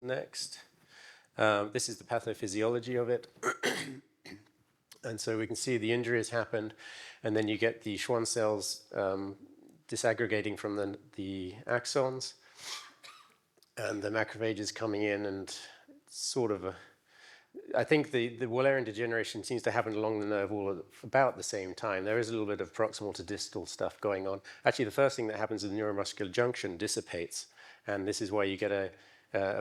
next. This is the pathophysiology of it. And so we can see the injury has happened, and then you get the Schwann cells disaggregating from the axons, and the macrophages coming in, and sort of I think the Wallerian degeneration seems to happen along the nerve all at about the same time. There is a little bit of proximal to distal stuff going on. Actually, the first thing that happens is the neuromuscular junction dissipates, and this is why you get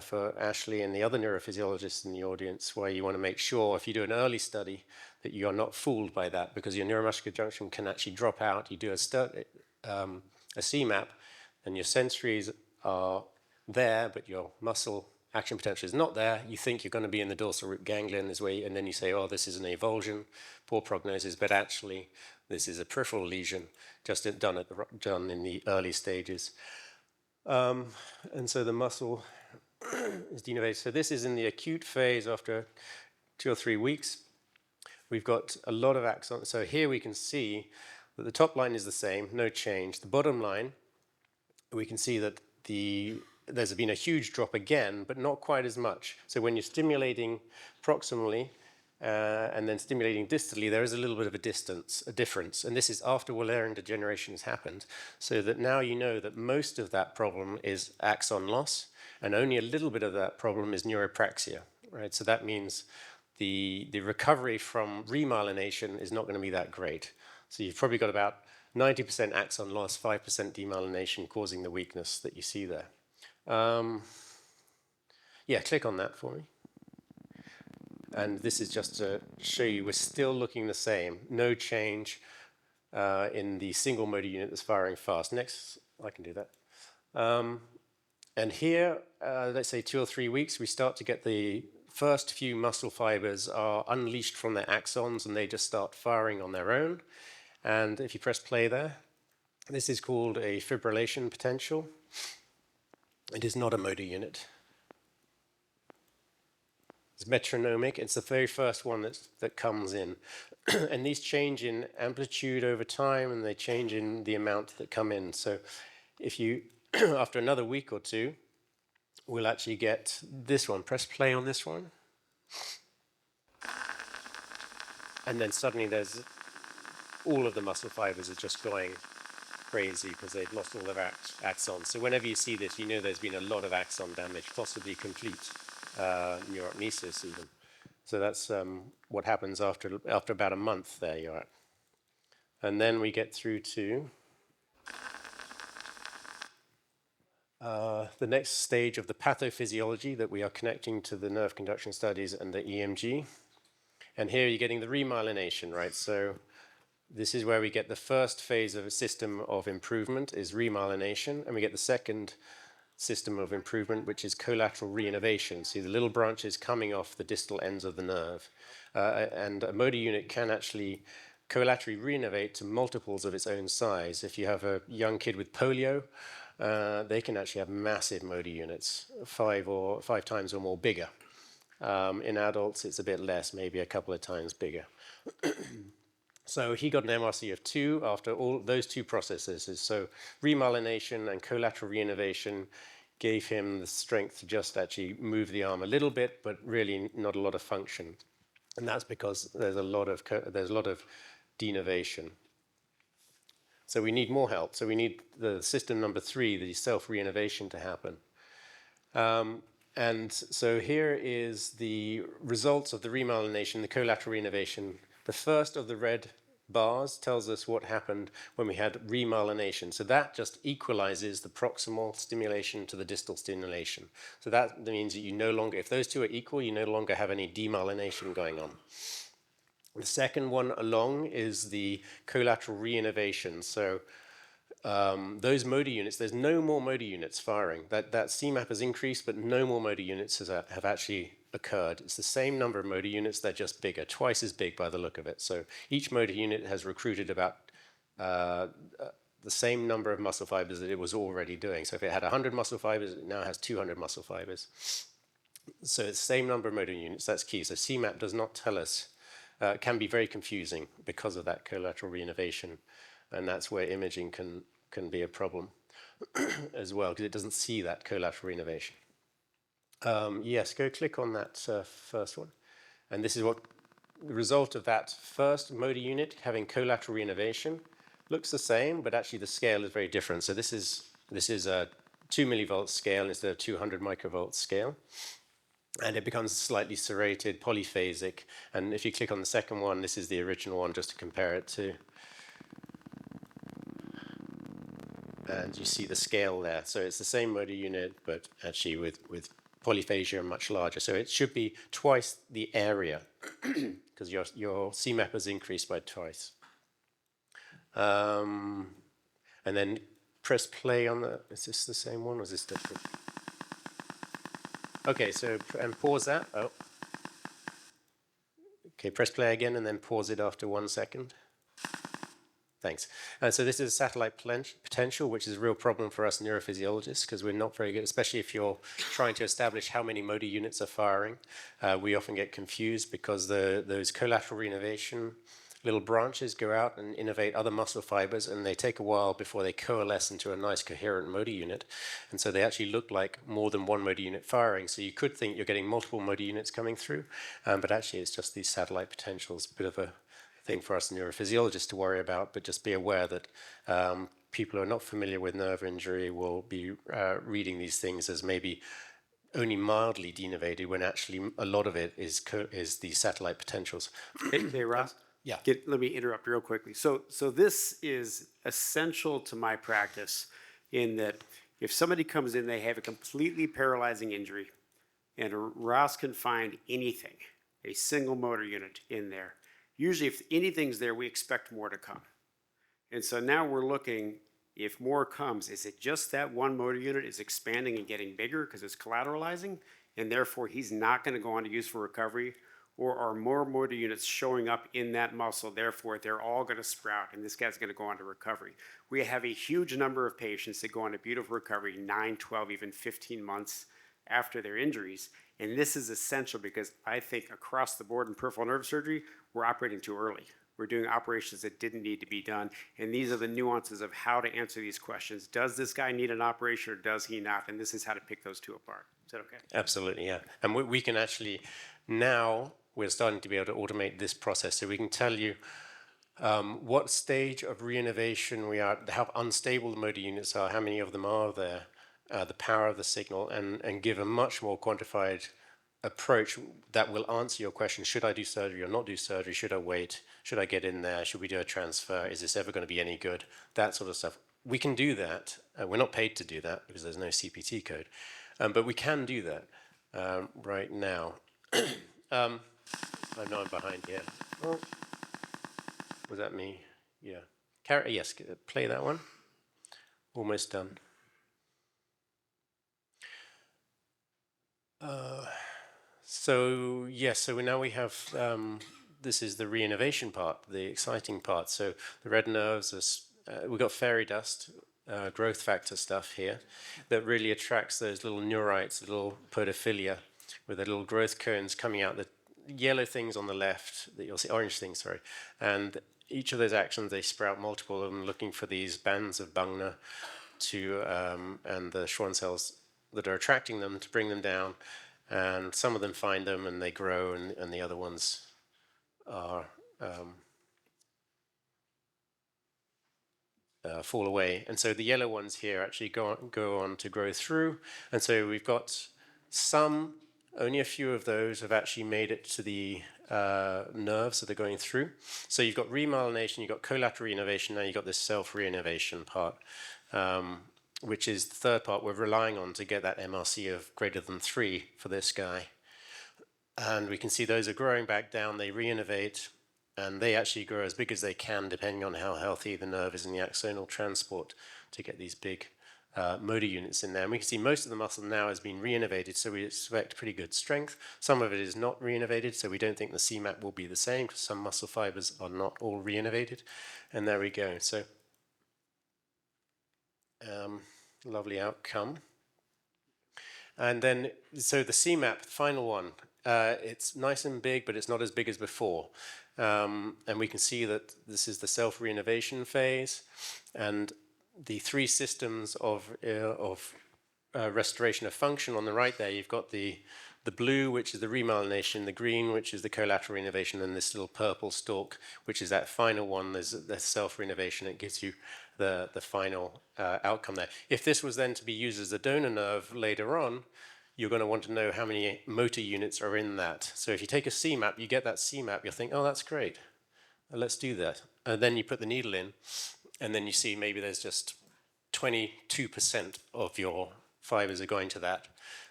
for Ashley and the other neurophysiologists in the audience, why you want to make sure, if you do an early study, that you are not fooled by that, because your neuromuscular junction can actually drop out. You do a CMAP, and your sensories are there, but your muscle action potential is not there. You think you're going to be in the dorsal root ganglion, and then you say, oh, this is an avulsion, poor prognosis, but actually this is a peripheral lesion just done in the early stages. And so the muscle is denervated. So this is in the acute phase after 2 or 3 weeks. We've got a lot of axons. So here we can see that the top line is the same, no change. The bottom line, we can see that there's been a huge drop again, but not quite as much. So when you're stimulating proximally and then stimulating distally, there is a little bit of a difference. And this is after Wallerian degeneration has happened, so that now you know that most of that problem is axon loss, and only a little bit of that problem is neuropraxia, right? So that means the recovery from remyelination is not going to be that great. So you've probably got about 90% axon loss, 5% demyelination causing the weakness that you see there. Yeah, click on that for me. And this is just to show you we're still looking the same. No change in the single motor unit that's firing fast. Next, I can do that. And here, let's say 2 or 3 weeks, we start to get the first few muscle fibers are unleashed from their axons, and they just start firing on their own. And if you press play there, this is called a fibrillation potential. It is not a motor unit. It's metronomic. It's the very first one that comes in. And these change in amplitude over time, and they change in the amount that come in. So if you, after another week or two, we'll actually get this one. Press play on this one. And then suddenly there's all of the muscle fibers are just going crazy because they've lost all their axons. So whenever you see this, you know there's been a lot of axon damage, possibly complete neurokinesis even. So that's what happens after about a month there you're at. And then we get through to the next stage of the pathophysiology that we are connecting to the nerve conduction studies and the EMG. And here you're getting the remyelination, right? So this is where we get the first phase of a system of improvement is remyelination, and we get the second system of improvement, which is collateral reinnervation. See the little branches coming off the distal ends of the nerve. And a motor unit can actually collaterally reinnervate to multiples of its own size. If you have a young kid with polio, they can actually have massive motor units, 5 times or more bigger. In adults, it's a bit less, maybe a couple of times bigger. So he got an MRC of 2 after all those 2 processes. So remyelination and collateral reinnervation gave him the strength to just actually move the arm a little bit, but really not a lot of function. And that's because there's a lot of denervation. So we need more help. So we need the system number 3, the self-reinnervation, to happen. And so here is the results of the remyelination, the collateral reinnervation. The first of the red bars tells us what happened when we had remyelination. So that just equalizes the proximal stimulation to the distal stimulation. So that means that you no longer, if those 2 are equal, you no longer have any demyelination going on. The second one along is the collateral reinnervation. So those motor units, there's no more motor units firing. That CMAP has increased, but no more motor units have actually occurred. It's the same number of motor units, they're just bigger, twice as big by the look of it. So each motor unit has recruited about the same number of muscle fibers that it was already doing. So if it had 100 muscle fibers, it now has 200 muscle fibers. So it's the same number of motor units, that's key. So CMAP does not tell us, can be very confusing because of that collateral reinnervation. And that's where imaging can be a problem as well, because it doesn't see that collateral reinnervation. Yes, go click on that first one. And this is what the result of that first motor unit having collateral reinnervation. Looks the same, but actually the scale is very different. So this is a 2 millivolt scale instead of 200 microvolt scale. And it becomes slightly serrated, polyphasic. And if you click on the second one, this is the original one just to compare it to. And you see the scale there. So it's the same motor unit, but actually with polyphasia much larger. So it should be twice the area because your CMAP has increased by twice. And then press play on the, is this the same one or is this different? Okay, so, and pause that. Oh. Okay, press play again and then pause it after 1 second. Thanks. So this is satellite potential, which is a real problem for us neurophysiologists because we're not very good, especially if you're trying to establish how many motor units are firing. We often get confused because those collateral reinnervation little branches go out and innervate other muscle fibers, and they take a while before they coalesce into a nice coherent motor unit. And so they actually look like more than one motor unit firing. So you could think you're getting multiple motor units coming through, but actually it's just these satellite potentials, a bit of a thing for us neurophysiologists to worry about, but just be aware that people who are not familiar with nerve injury will be reading these things as maybe only mildly denervated when actually a lot of it is these satellite potentials. Hey Ross. Yeah. Let me interrupt real quickly. So this is essential to my practice in that if somebody comes in, they have a completely paralyzing injury, and Ross can find anything, a single motor unit in there. Usually if anything's there, we expect more to come. And so now we're looking, if more comes, is it just that one motor unit is expanding and getting bigger because it's collateralizing, and therefore he's not going to go on to use for recovery? Or are more motor units showing up in that muscle, therefore they're all going to sprout and this guy's going to go on to recovery? We have a huge number of patients that go on to beautiful recovery 9, 12, even 15 months after their injuries. And this is essential because I think across the board in peripheral nerve surgery, we're operating too early. We're doing operations that didn't need to be done. And these are the nuances of how to answer these questions. Does this guy need an operation or does he not? And this is how to pick those two apart. Is that okay? Absolutely, yeah. And we can actually, now we're starting to be able to automate this process. So we can tell you what stage of reinnervation we are, how unstable the motor units are, how many of them are there, the power of the signal, and give a much more quantified approach that will answer your question: should I do surgery or not do surgery? Should I wait? Should I get in there? Should we do a transfer? Is this ever going to be any good? That sort of stuff. We can do that. We're not paid to do that because there's no CPT code, but we can do that right now. I know I'm behind here. Oh, was that me? Yeah. Yes, play that one. Almost done. So yes, so now we have, this is the reinnervation part, the exciting part. So the red nerves, we've got fairy dust, growth factor stuff here that really attracts those little neurites, little podophilia with the little growth cones coming out, the yellow things on the left, that you'll see, orange things, sorry. And each of those actions, they sprout multiple of them looking for these bands of Bungner and the Schwann cells that are attracting them to bring them down. And some of them find them and they grow, and the other ones are fall away. And so the yellow ones here actually go on to grow through. And so we've got some, only a few of those have actually made it to the nerves that are going through. So you've got remyelination, you've got collateral reinnervation, now you've got this self-reinnervation part, which is the third part we're relying on to get that MRC of greater than 3 for this guy. And we can see those are growing back down, they reinnervate, and they actually grow as big as they can depending on how healthy the nerve is in the axonal transport to get these big motor units in there. And we can see most of the muscle now has been reinnervated, so we expect pretty good strength. Some of it is not reinnervated, so we don't think the CMAP will be the same because some muscle fibers are not all reinnervated. And there we go. So lovely outcome. And then, so the CMAP, the final one, it's nice and big, but it's not as big as before. And we can see that this is the self-reinnervation phase, and the 3 systems of restoration of function on the right there, you've got the blue, which is the remyelination, the green, which is the collateral renovation, and this little purple stalk, which is that final one. There's the self-renovation. It gives you the final outcome there. If this was then to be used as a donor nerve later on, you're going to want to know how many motor units are in that. So if you take a CMAP, you get that CMAP, you'll think, oh, that's great. Let's do that. And then you put the needle in, and then you see maybe there's just 22% of your fibers are going to that.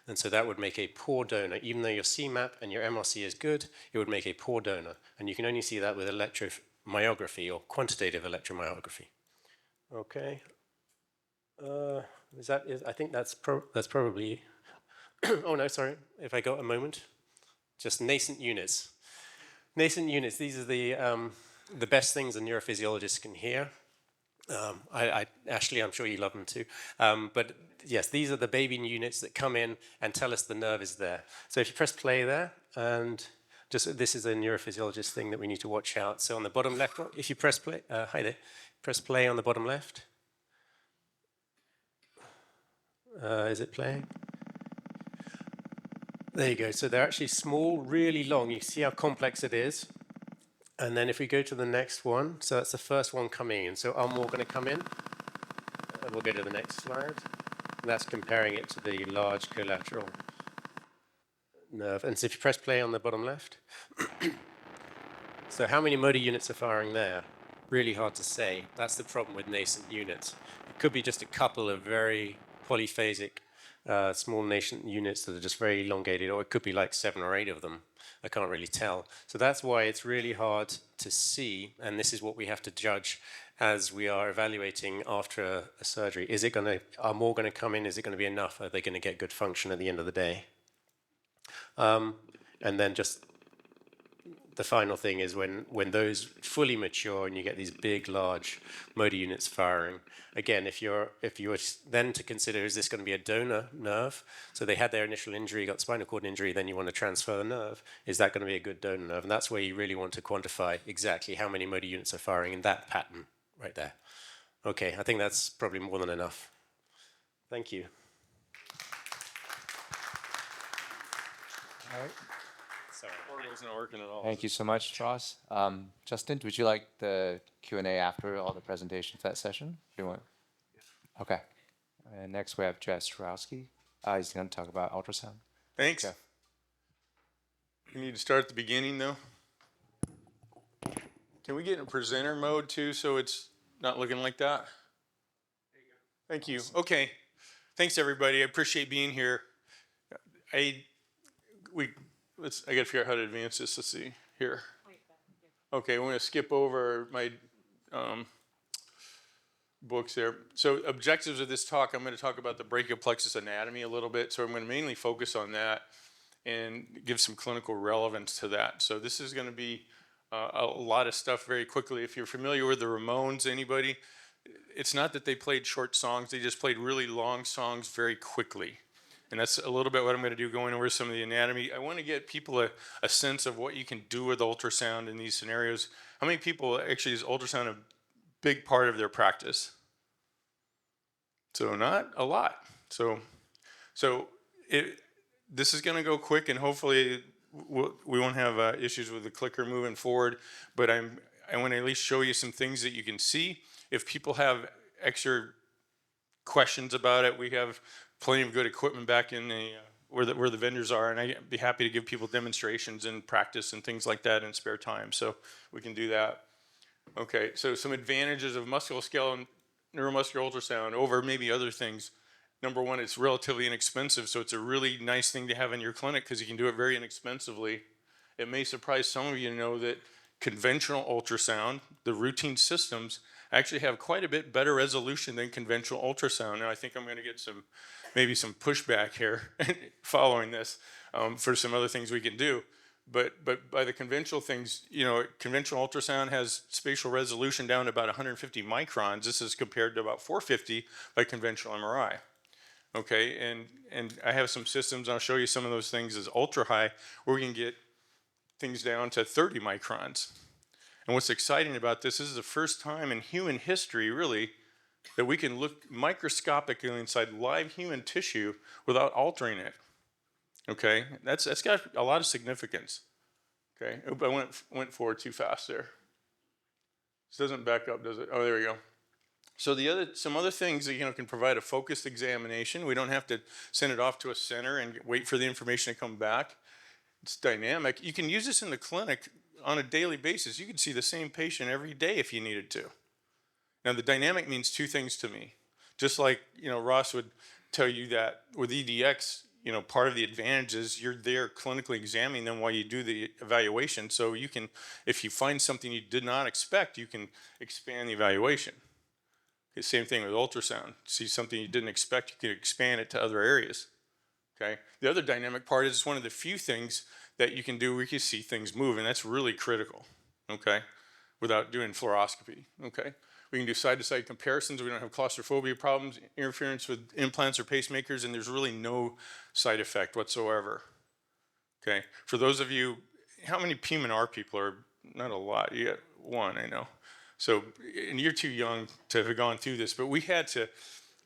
And so that would make a poor donor. Even though your CMAP and your MRC is good, it would make a poor donor. And you can only see that with electromyography or quantitative electromyography. Okay. I think that's probably, oh no, sorry, if I got a moment. Just nascent units. Nascent units, these are the best things a neurophysiologist can hear. Ashley, I'm sure you love them too. But yes, these are the baby units that come in and tell us the nerve is there. So if you press play there, and this is a neurophysiologist thing that we need to watch out. So on the bottom left, if you press play, hi there, press play on the bottom left. Is it playing? There you go. So they're actually small, really long. You see how complex it is. And then if we go to the next one, so that's the first one coming in. So are more going to come in? We'll go to the next slide. And that's comparing it to the large collateral nerve. And so if you press play on the bottom left, so how many motor units are firing there? Really hard to say. That's the problem with nascent units. It could be just a couple of very polyphasic small nascent units that are just very elongated, or it could be like 7 or 8 of them. I can't really tell. So that's why it's really hard to see, and this is what we have to judge as we are evaluating after a surgery. Are more going to come in? Is it going to be enough? Are they going to get good function at the end of the day? And then just the final thing is when those fully mature and you get these big, large motor units firing. Again, if you're then to consider, is this going to be a donor nerve? So they had their initial injury, got spinal cord injury, then you want to transfer the nerve. Is that going to be a good donor nerve? And that's where you really want to quantify exactly how many motor units are firing in that pattern right there. Okay, I think that's probably more than enough. Thank you. All right. Sorry. It wasn't working at all. Thank you so much, Ross. Justin, would you like the Q&A after all the presentations for that session? Do you want? Okay. And next we have Jeff Strowski. He's going to talk about ultrasound. Thanks. Jeff. We need to start at the beginning, though. Can we get in presenter mode, too, so it's not looking like that? There you go. Thank you. Okay. Thanks, everybody. I appreciate being here. I got to figure out how to advance this. Let's see here. Okay, we're going to skip over my books there. So objectives of this talk, I'm going to talk about the brachial plexus anatomy a little bit. So I'm going to mainly focus on that and give some clinical relevance to that. So this is going to be a lot of stuff very quickly. If you're familiar with the Ramones, anybody? It's not that they played short songs. They just played really long songs very quickly. And that's a little bit what I'm going to do, going over some of the anatomy. I want to get people a sense of what you can do with ultrasound in these scenarios. How many people actually is ultrasound a big part of their practice? So not a lot. So this is going to go quick, and hopefully we won't have issues with the clicker moving forward. But I want to at least show you some things that you can see. If people have extra questions about it, we have plenty of good equipment back in the where the vendors are, and I'd be happy to give people demonstrations and practice and things like that in spare time. So we can do that. Okay, so some advantages of musculoskeletal neuromuscular ultrasound over maybe other things. Number one, it's relatively inexpensive, so it's a really nice thing to have in your clinic because you can do it very inexpensively. It may surprise some of you to know that conventional ultrasound, the routine systems, actually have quite a bit better resolution than conventional ultrasound. Now I think I'm going to get maybe some pushback here following this for some other things we can do. But by the conventional things, conventional ultrasound has spatial resolution down to about 150 microns. This is compared to about 450 by conventional MRI. Okay, and I have some systems, I'll show you some of those things as ultra high, where we can get things down to 30 microns. And what's exciting about this is the first time in human history, really, that we can look microscopically inside live human tissue without altering it. Okay, that's got a lot of significance. Okay, oop, I went forward too fast there. This doesn't back up, does it? Oh, there we go. So some other things that can provide a focused examination. We don't have to send it off to a center and wait for the information to come back. It's dynamic. You can use this in the clinic on a daily basis. You could see the same patient every day if you needed to. Now, the dynamic means two things to me. Just like, Ross would tell you that with EDX, part of the advantage is you're there clinically examining them while you do the evaluation. So you can, if you find something you did not expect, you can expand the evaluation. Okay, same thing with ultrasound. See something you didn't expect, you can expand it to other areas. Okay. The other dynamic part is it's one of the few things that you can do where you can see things move, and that's really critical. Okay, without doing fluoroscopy. Okay. We can do side-to-side comparisons. We don't have claustrophobia problems, interference with implants or pacemakers, and there's really no side effect whatsoever. Okay. For those of you, how many PM&R people are? Not a lot. You got one, I know. So, and you're too young to have gone through this, but we had to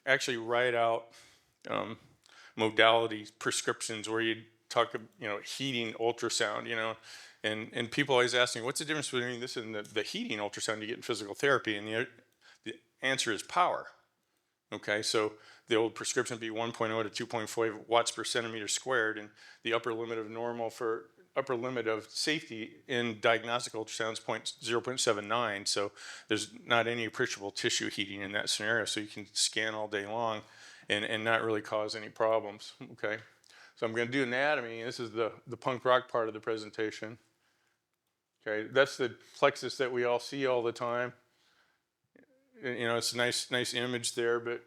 actually write out modality prescriptions where you talk, heating ultrasound, and people always ask me, what's the difference between this and the heating ultrasound you get in physical therapy? And the answer is power. Okay, so the old prescription would be 1.0 to 2.5 watts per centimeter squared, and the upper limit of normal for upper limit of safety in diagnostic ultrasound is 0.79. So there's not any appreciable tissue heating in that scenario. So you can scan all day long and not really cause any problems. Okay, so I'm going to do anatomy. This is the punk rock part of the presentation. Okay, that's the plexus that we all see all the time. It's a nice image there, but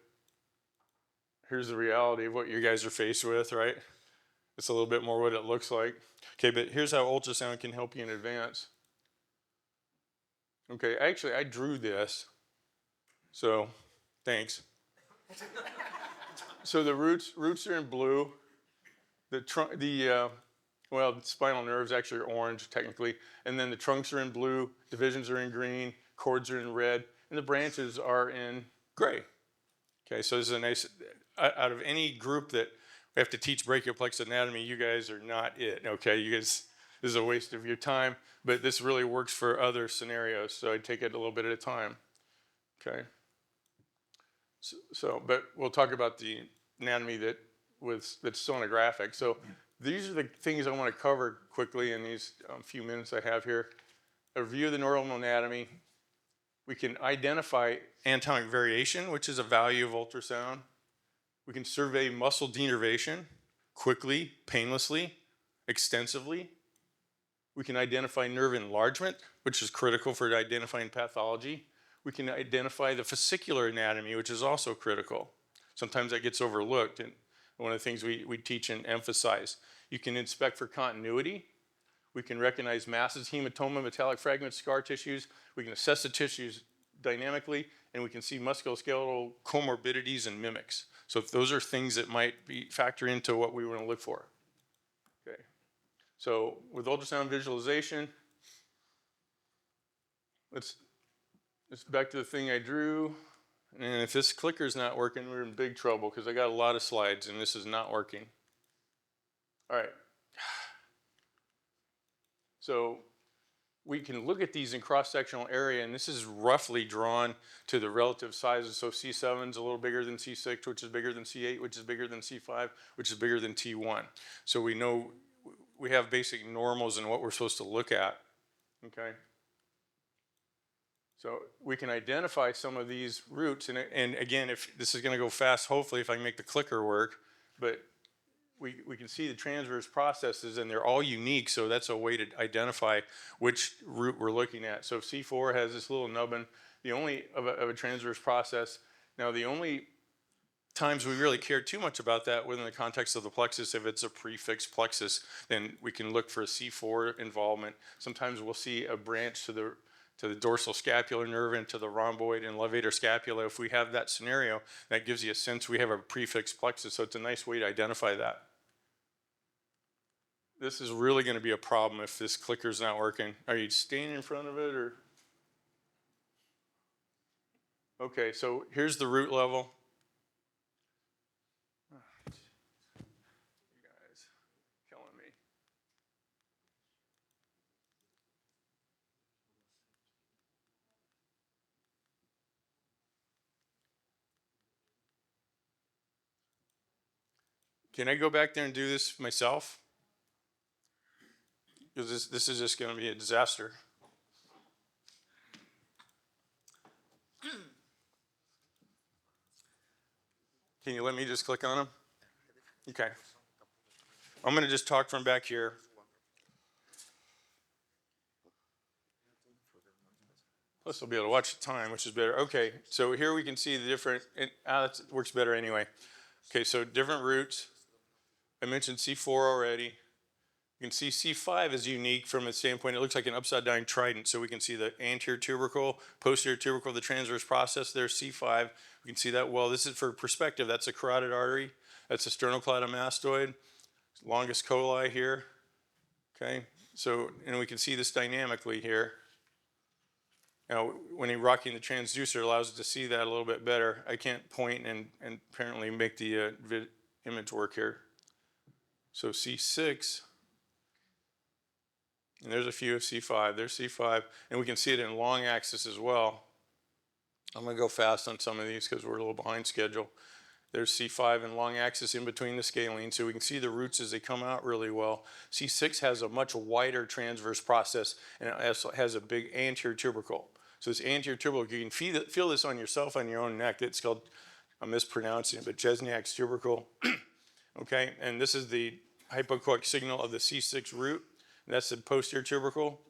here's the reality of what you guys are faced with, right? It's a little bit more what it looks like. Okay, but here's how ultrasound can help you in advance. Okay, actually, I drew this, so thanks. So the roots are in blue. The spinal nerves actually are orange technically, and then the trunks are in blue, divisions are in green, cords are in red, and the branches are in gray. Okay, so this is a nice, out of any group that we have to teach brachial plexus anatomy, you guys are not it, okay? You guys, this is a waste of your time, but this really works for other scenarios, so I take it a little bit at a time, okay? But we'll talk about the anatomy that's sonographic. So these are the things I want to cover quickly in these few minutes I have here. A review of the normal anatomy. We can identify anatomic variation, which is a value of ultrasound. We can survey muscle denervation quickly, painlessly, extensively. We can identify nerve enlargement, which is critical for identifying pathology. We can identify the fascicular anatomy, which is also critical. Sometimes that gets overlooked, and one of the things we teach and emphasize. You can inspect for continuity. We can recognize masses, hematoma, metallic fragments, scar tissues. We can assess the tissues dynamically, and we can see musculoskeletal comorbidities and mimics. So if those are things that might factor into what we want to look for. Okay. So with ultrasound visualization, let's back to the thing I drew. And if this clicker is not working, we're in big trouble because I got a lot of slides and this is not working. All right. So we can look at these in cross-sectional area, and this is roughly drawn to the relative sizes. So C7 is a little bigger than C6, which is bigger than C8, which is bigger than C5, which is bigger than T1. So we know we have basic normals in what we're supposed to look at, okay? So we can identify some of these roots, and again, if this is gonna go fast, hopefully if I can make the clicker work, but we can see the transverse processes and they're all unique, so that's a way to identify which root we're looking at. So if C4 has this little nubbin, the only of a transverse process. Now the only times we really care too much about that within the context of the plexus, if it's a prefixed plexus, then we can look for a C4 involvement. Sometimes we'll see a branch to the dorsal scapular nerve and to the rhomboid and levator scapula. If we have that scenario, that gives you a sense we have a prefixed plexus, so it's a nice way to identify that. This is really going to be a problem if this clicker's not working. Are you staying in front of it or? Okay, so here's the root level. You guys, killing me. Can I go back there and do this myself? Because this is just going to be a disaster. Can you let me just click on them? Okay. I'm going to just talk from back here. Plus, I'll be able to watch the time, which is better. Okay, so here we can see the different, that works better anyway. Okay, so different roots. I mentioned C4 already. You can see C5 is unique from a standpoint, it looks like an upside down trident. So we can see the anterior tubercle, posterior tubercle, the transverse process there, C5. We can see that well. This is for perspective, that's a carotid artery. That's a sternocleidomastoid, longest coli here. Okay, so, and we can see this dynamically here. Now, when you're rocking the transducer, it allows us to see that a little bit better. I can't point and apparently make the image work here. So C6, and there's a few of C5. There's C5, and we can see it in long axis as well. I'm going to go fast on some of these because we're a little behind schedule. There's C5 and long axis in between the scalene, so we can see the roots as they come out really well. C6 has a much wider transverse process, and it also has a big anterior tubercle. So this anterior tubercle, you can feel this on yourself, on your own neck. It's called, I'm mispronouncing it, but Jesniak's tubercle. Okay, and this is the hypoechoic signal of the C6 root. That's the posterior tubercle.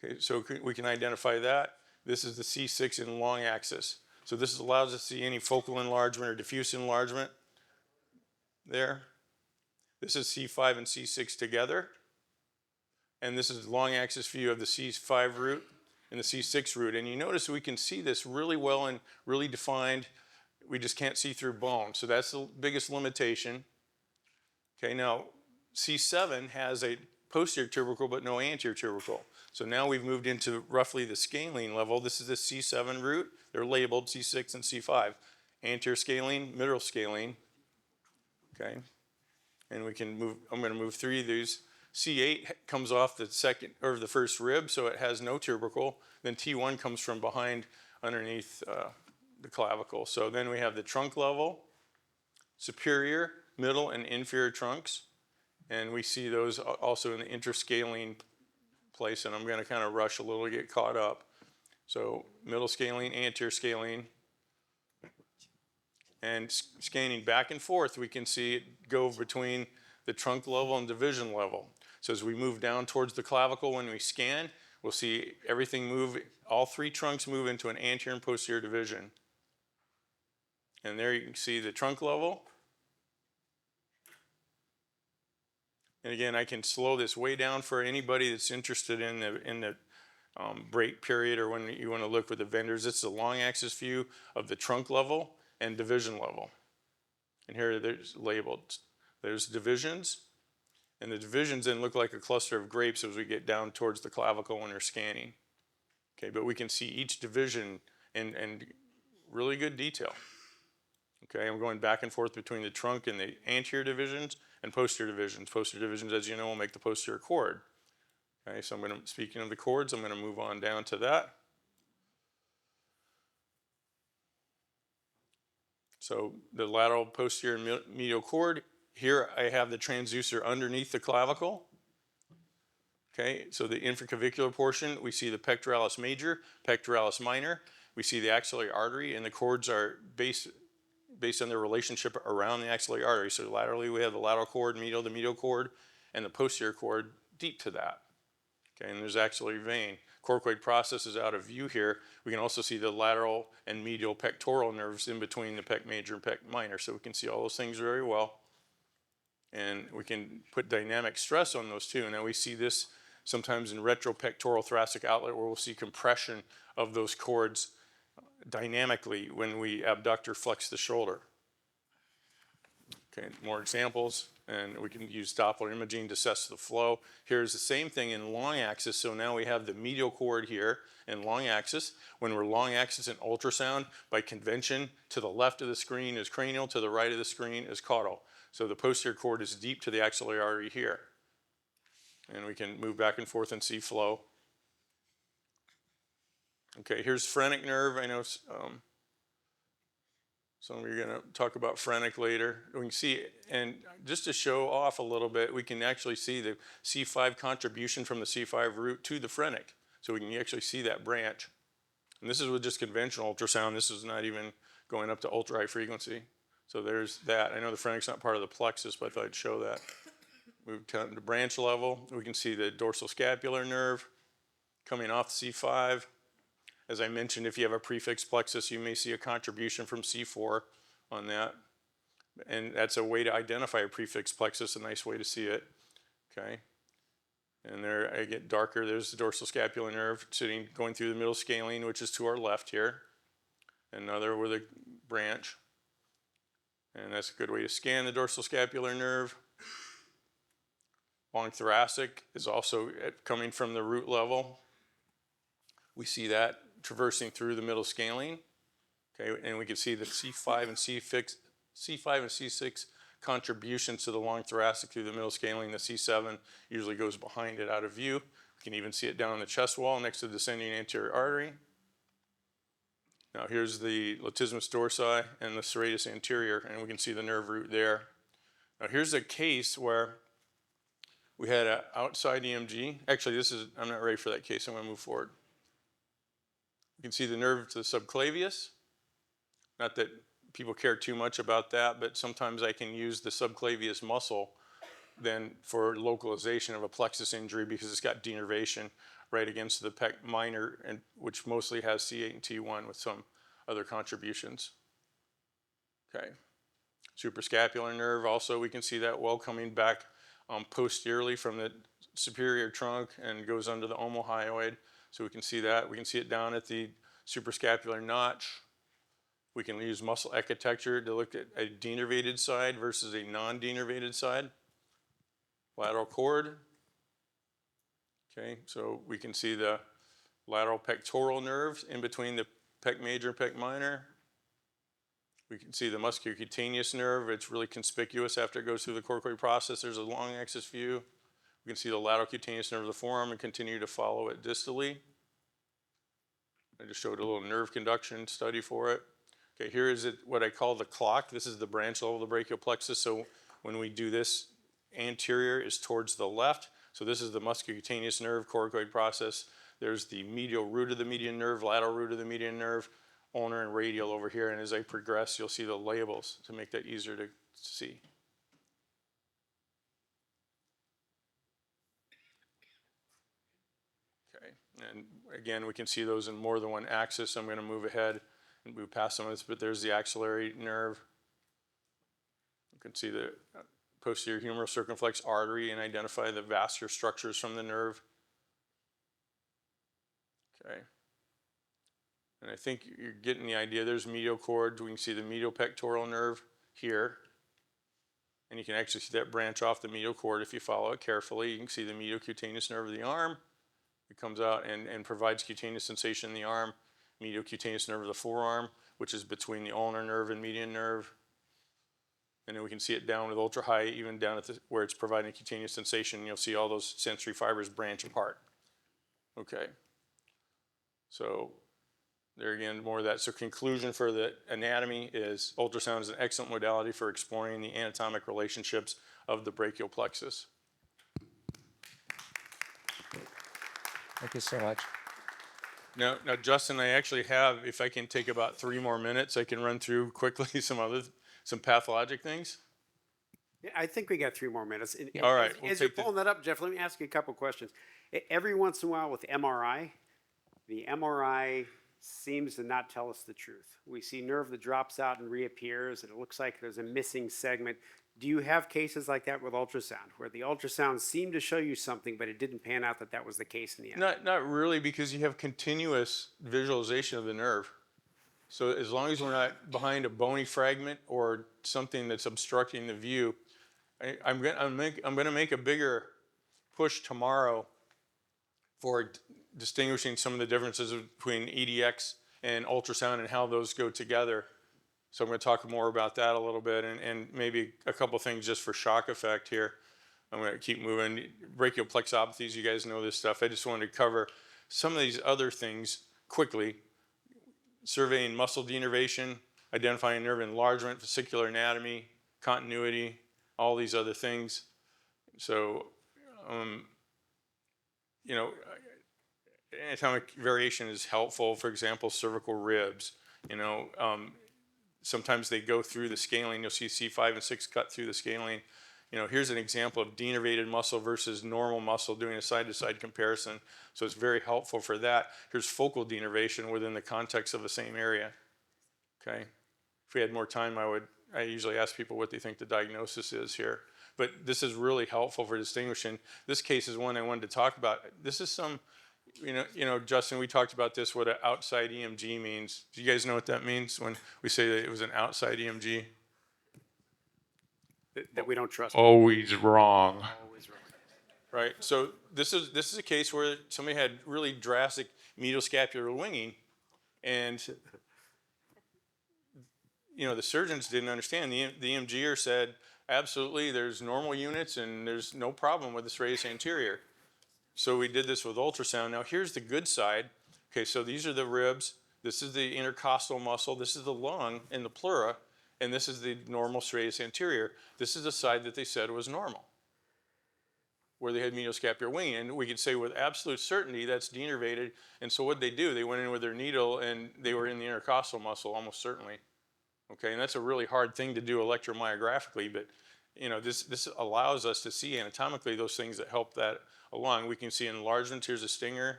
Okay, so we can identify that. This is the C6 in long axis. So this allows us to see any focal enlargement or diffuse enlargement there. This is C5 and C6 together. And this is long axis view of the C5 root and the C6 root. And you notice we can see this really well and really defined. We just can't see through bone. So that's the biggest limitation. Okay, now C7 has a posterior tubercle but no anterior tubercle. So now we've moved into roughly the scalene level. This is the C7 root. They're labeled C6 and C5. Anterior scalene, middle scalene. Okay, and we can move, I'm going to move three of these. C8 comes off the second or the first rib, so it has no tubercle. Then T1 comes from behind underneath the clavicle. So then we have the trunk level, superior, middle, and inferior trunks. And we see those also in the interscalene place, and I'm going to kind of rush a little to get caught up. So middle scalene, anterior scalene. And scanning back and forth, we can see it go between the trunk level and division level. So as we move down towards the clavicle when we scan, we'll see everything move, all three trunks move into an anterior and posterior division. And there you can see the trunk level. And again, I can slow this way down for anybody that's interested in the break period or when you want to look with the vendors. It's the long axis view of the trunk level and division level. And here there's labeled. There's divisions, and the divisions then look like a cluster of grapes as we get down towards the clavicle when we're scanning. Okay, but we can see each division in really good detail. Okay, I'm going back and forth between the trunk and the anterior divisions and posterior divisions. Posterior divisions, as you know, will make the posterior cord. Okay, so speaking of the cords, I'm going to move on down to that. So the lateral, posterior, medial cord. Here I have the transducer underneath the clavicle. Okay, so the infraclavicular portion, we see the pectoralis major, pectoralis minor. We see the axillary artery, and the cords are based on their relationship around the axillary artery. So laterally we have the lateral cord, medial, the medial cord, and the posterior cord deep to that. Okay, and there's axillary vein. Coracoid process is out of view here. We can also see the lateral and medial pectoral nerves in between the pec major and pec minor. So we can see all those things very well. And we can put dynamic stress on those too. Now we see this sometimes in retropectoral thoracic outlet where we'll see compression of those cords dynamically when we abduct or flex the shoulder. Okay, more examples. And we can use Doppler imaging to assess the flow. Here's the same thing in long axis. So now we have the medial cord here in long axis. When we're long axis in ultrasound, by convention, to the left of the screen is cranial, to the right of the screen is caudal. So the posterior cord is deep to the axillary artery here. And we can move back and forth and see flow. Okay, here's phrenic nerve. I know some of you are going to talk about phrenic later. We can see, and just to show off a little bit, we can actually see the C5 contribution from the C5 root to the phrenic. So we can actually see that branch. And this is with just conventional ultrasound. This is not even going up to ultra high frequency. So there's that. I know the phrenic's not part of the plexus, but I thought I'd show that. Move to the branch level. We can see the dorsal scapular nerve coming off the C5. As I mentioned, if you have a prefix plexus, you may see a contribution from C4 on that. And that's a way to identify a prefix plexus, a nice way to see it. Okay. And there I get darker. There's the dorsal scapular nerve going through the middle scalene, which is to our left here. Another with a branch. And that's a good way to scan the dorsal scapular nerve. Long thoracic is also coming from the root level. We see that traversing through the middle scalene, okay, and we can see the C5 and C6 contributions to the long thoracic through the middle scalene. The C7 usually goes behind it out of view. We can even see it down on the chest wall next to the descending anterior artery. Now here's the latissimus dorsi and the serratus anterior, and we can see the nerve root there. Now here's a case where we had an outside EMG. Actually, I'm not ready for that case. I'm going to move forward. You can see the nerve to the subclavius. Not that people care too much about that, but sometimes I can use the subclavius muscle then for localization of a plexus injury because it's got denervation right against the pec minor, and which mostly has C8 and T1 with some other contributions. Okay. Suprascapular nerve also, we can see that well coming back posteriorly from the superior trunk and goes under the omohyoid. So we can see that. We can see it down at the suprascapular notch. We can use muscle echotecture to look at a denervated side versus a non-denervated side. Lateral cord. Okay, so we can see the lateral pectoral nerves in between the pec major and pec minor. We can see the musculocutaneous nerve. It's really conspicuous after it goes through the coracoid process. There's a long axis view. We can see the lateral cutaneous nerve of the forearm and continue to follow it distally. I just showed a little nerve conduction study for it. Okay, here is what I call the clock. This is the branch level of the brachial plexus. So when we do this, anterior is towards the left. So this is the musculocutaneous nerve, coracoid process. There's the medial root of the median nerve, lateral root of the median nerve, ulnar and radial over here. And as I progress, you'll see the labels to make that easier to see. And again, we can see those in more than one axis. I'm going to move ahead and move past some of this, but there's the axillary nerve. You can see the posterior humeral circumflex artery and identify the vascular structures from the nerve. Okay. And I think you're getting the idea. There's medial cord. We can see the medial pectoral nerve here. And you can actually see that branch off the medial cord if you follow it carefully. You can see the medial cutaneous nerve of the arm. It comes out and provides cutaneous sensation in the arm, medial cutaneous nerve of the forearm, which is between the ulnar nerve and median nerve. And then we can see it down with ultra high, even down at where it's providing cutaneous sensation. You'll see all those sensory fibers branch apart. Okay. So there again, more of that. So conclusion for the anatomy is ultrasound is an excellent modality for exploring the anatomic relationships of the brachial plexus. Thank you so much. Now, Justin, I actually have, if I can take about 3 more minutes, I can run through quickly some pathologic things. Yeah, I think we got 3 more minutes. And All right, As you're pulling that up, Jeff, let me ask you a couple questions. Every once in a while with MRI, the MRI seems to not tell us the truth. We see nerve that drops out and reappears, and it looks like there's a missing segment. Do you have cases like that with ultrasound, where the ultrasound seemed to show you something, but it didn't pan out that was the case in the end? Not really, because you have continuous visualization of the nerve. So as long as we're not behind a bony fragment or something that's obstructing the view, I'm gonna make a bigger push tomorrow for distinguishing some of the differences between EDX and ultrasound and how those go together. So I'm going to talk more about that a little bit, and maybe a couple things just for shock effect here. I'm going to keep moving. Brachial plexopathies, you guys know this stuff. I just wanted to cover some of these other things quickly. Surveying muscle denervation, identifying nerve enlargement, vesicular anatomy, continuity, all these other things. So, you know, anatomic variation is helpful. For example, cervical ribs, you know, sometimes they go through the scalene. You'll see C5 and 6 cut through the scalene. You know, here's an example of denervated muscle versus normal muscle, doing a side-to-side comparison. So it's very helpful for that. Here's focal denervation within the context of the same area. Okay. If we had more time, I usually ask people what they think the diagnosis is here. But this is really helpful for distinguishing. This case is one I wanted to talk about. This is some, you know, Justin, we talked about this, what an outside EMG means. Do you guys know what that means when we say that it was an outside EMG? That we don't trust. Always wrong. Always wrong. Right. So this is a case where somebody had really drastic medial scapular winging, and you know the surgeons didn't understand. The EMGer said absolutely, there's normal units and there's no problem with this radius anterior. So we did this with ultrasound. Now here's the good side. Okay, so these are the ribs. This is the intercostal muscle. This is the lung and the pleura. And this is the normal serratus anterior. This is the side that they said was normal, where they had medial scapular winging. And we could say with absolute certainty that's denervated. And so what they do, they went in with their needle and they were in the intercostal muscle almost certainly. Okay, and that's a really hard thing to do electromyographically, but you know, this allows us to see anatomically those things that help that along. We can see enlargement. Here's a stinger.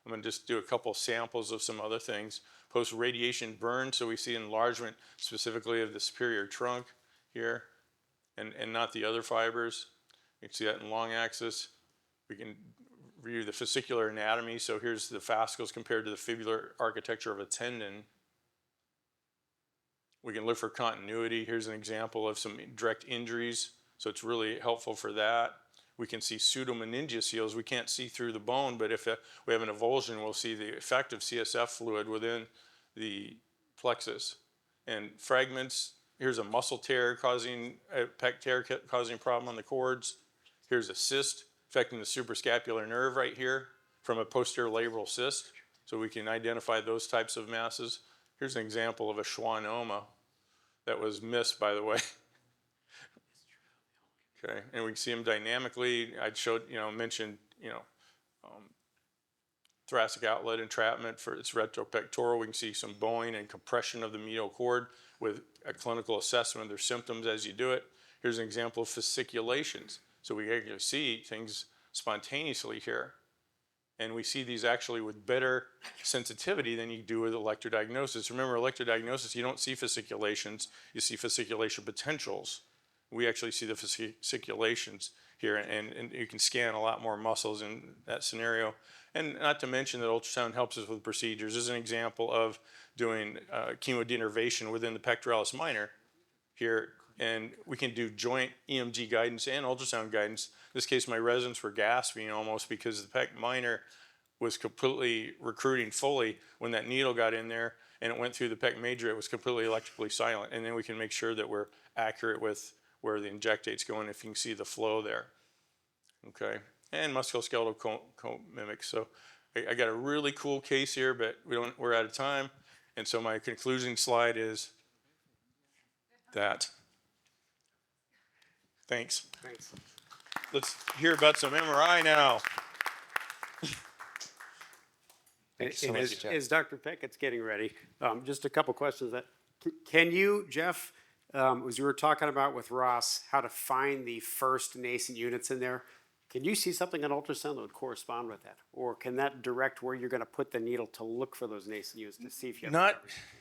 I'm going to just do a couple samples of some other things. Post-radiation burn, so we see enlargement specifically of the superior trunk here and not the other fibers. You can see that in long axis. We can view the fascicular anatomy. So here's the fascicles compared to the fibular architecture of a tendon. We can look for continuity. Here's an example of some direct injuries. So it's really helpful for that. We can see pseudomeningeal seals. We can't see through the bone, but if we have an avulsion, we'll see the effect of CSF fluid within the plexus. And fragments, here's a muscle tear causing a pec tear causing a problem on the cords. Here's a cyst affecting the suprascapular nerve right here from a posterior labral cyst. So we can identify those types of masses. Here's an example of a schwannoma that was missed, by the way. Okay, and we can see them dynamically. I showed, mentioned, thoracic outlet entrapment for its retropectoral. We can see some bowing and compression of the medial cord with a clinical assessment of their symptoms as you do it. Here's an example of fasciculations. So we actually see things spontaneously here. And we see these actually with better sensitivity than you do with electrodiagnosis. Remember, electrodiagnosis, you don't see fasciculations, you see fasciculation potentials. We actually see the fasciculations here, and you can scan a lot more muscles in that scenario. And not to mention that ultrasound helps us with procedures. This is an example of doing chemodenervation within the pectoralis minor here, and we can do joint EMG guidance and ultrasound guidance. In this case, my residents were gasping almost because the pec minor was completely recruiting fully when that needle got in there and it went through the pec major. It was completely electrically silent, and then we can make sure that we're accurate with where the injectate's going if you can see the flow there. Okay, and musculoskeletal co-mimics. So I got a really cool case here, but we're out of time. And so my concluding slide is that. Thanks. Thanks. Let's hear about some MRI now. And as Dr. Pickett's getting ready, just a couple questions. Can you, Jeff, as you were talking about with Ross, how to find the first nascent units in there, can you see something on ultrasound that would correspond with that? Or can that direct where you're going to put the needle to look for those nascent units to see if you have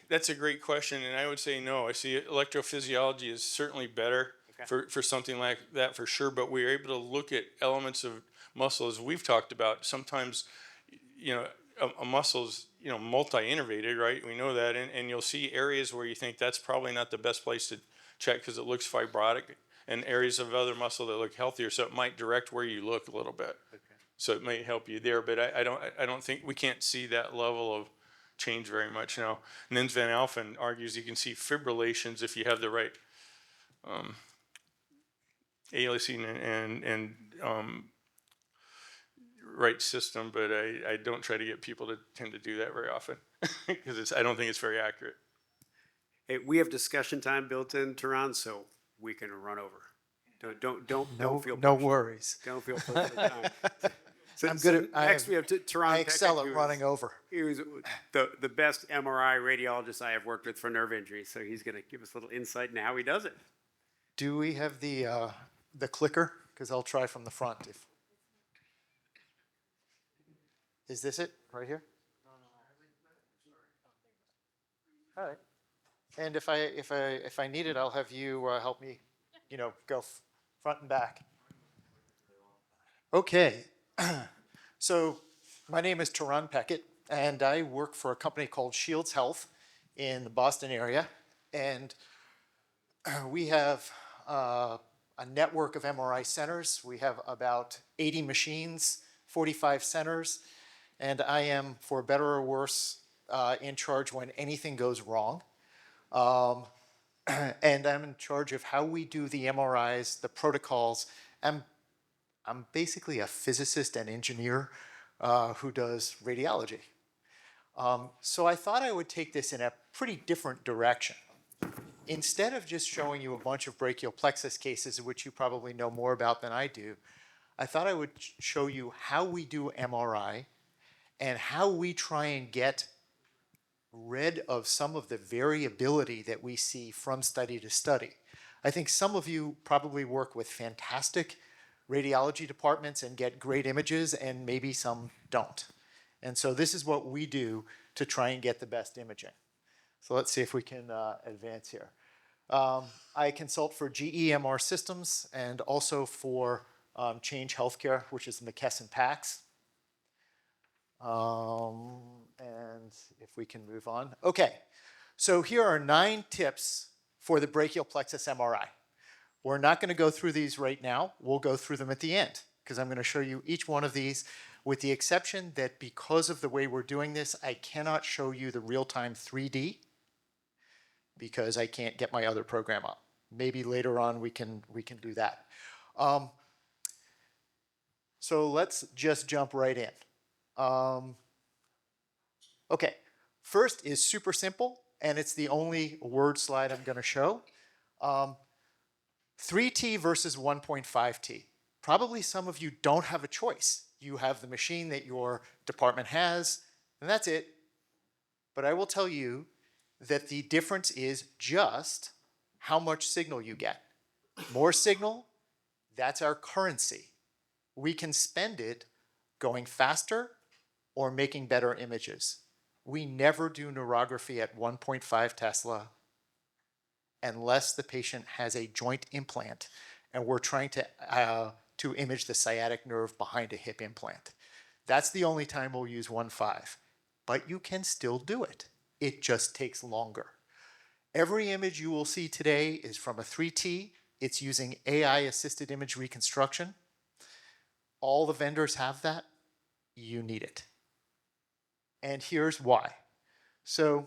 That's a great question, and I would say no. I see electrophysiology is certainly better for something like that for sure, but we're able to look at elements of muscle as we've talked about. Sometimes, a muscle is, multi-innervated, right? We know that, and you'll see areas where you think that's probably not the best place to check because it looks fibrotic. and areas of other muscle that look healthier. So it might direct where you look a little bit. So it may help you there, but I don't think we can't see that level of change very much now. Nins van Alphen argues you can see fibrillations if you have the right aliasing and right system, but I don't try to get people to tend to do that very often because I don't think it's very accurate. Hey, we have discussion time built in, Tehran, so we can run over. Don't feel No pushed. worries. Don't feel pushed for time. So, I'm good at- next we have Tehran. I excel Peckett, at who running is- over. He was the best MRI radiologist I have worked with for nerve injury, so he's going to give us a little insight into how he does it. Do we have the clicker? Because I'll try from the front. Is this it right here? All right. And if I need it, I'll have you help me, go front and back. Okay. So my name is Tehran Peckett, and I work for a company called Shields Health in the Boston area. And we have a network of MRI centers. We have about 80 machines, 45 centers, and I am, for better or worse, in charge when anything goes wrong. And I'm in charge of how we do the MRIs, the protocols. I'm basically a physicist and engineer who does radiology. So I thought I would take this in a pretty different direction. Instead of just showing you a bunch of brachial plexus cases, which you probably know more about than I do, I thought I would show you how we do MRI and how we try and get rid of some of the variability that we see from study to study. I think some of you probably work with fantastic radiology departments and get great images, and maybe some don't. And so this is what we do to try and get the best imaging. So let's see if we can advance here. I consult for GEMR Systems and also for Change Healthcare, which is McKesson PACS. And if we can move on. Okay, so here are 9 tips for the brachial plexus MRI. We're not going to go through these right now. We'll go through them at the end because I'm going to show you each one of these, with the exception that because of the way we're doing this, I cannot show you the real-time 3D because I can't get my other program up. Maybe later on we can do that. So let's just jump right in. Okay, first is super simple, and it's the only word slide I'm going to show. 3T versus 1.5T. Probably some of you don't have a choice. You have the machine that your department has, and that's it. But I will tell you that the difference is just how much signal you get. More signal, that's our currency. We can spend it going faster or making better images. We never do neurography at 1.5 Tesla unless the patient has a joint implant and we're trying to image the sciatic nerve behind a hip implant. That's the only time we'll use 1.5. But you can still do it. It just takes longer. Every image you will see today is from a 3T. It's using AI-assisted image reconstruction. All the vendors have that. You need it. And here's why. So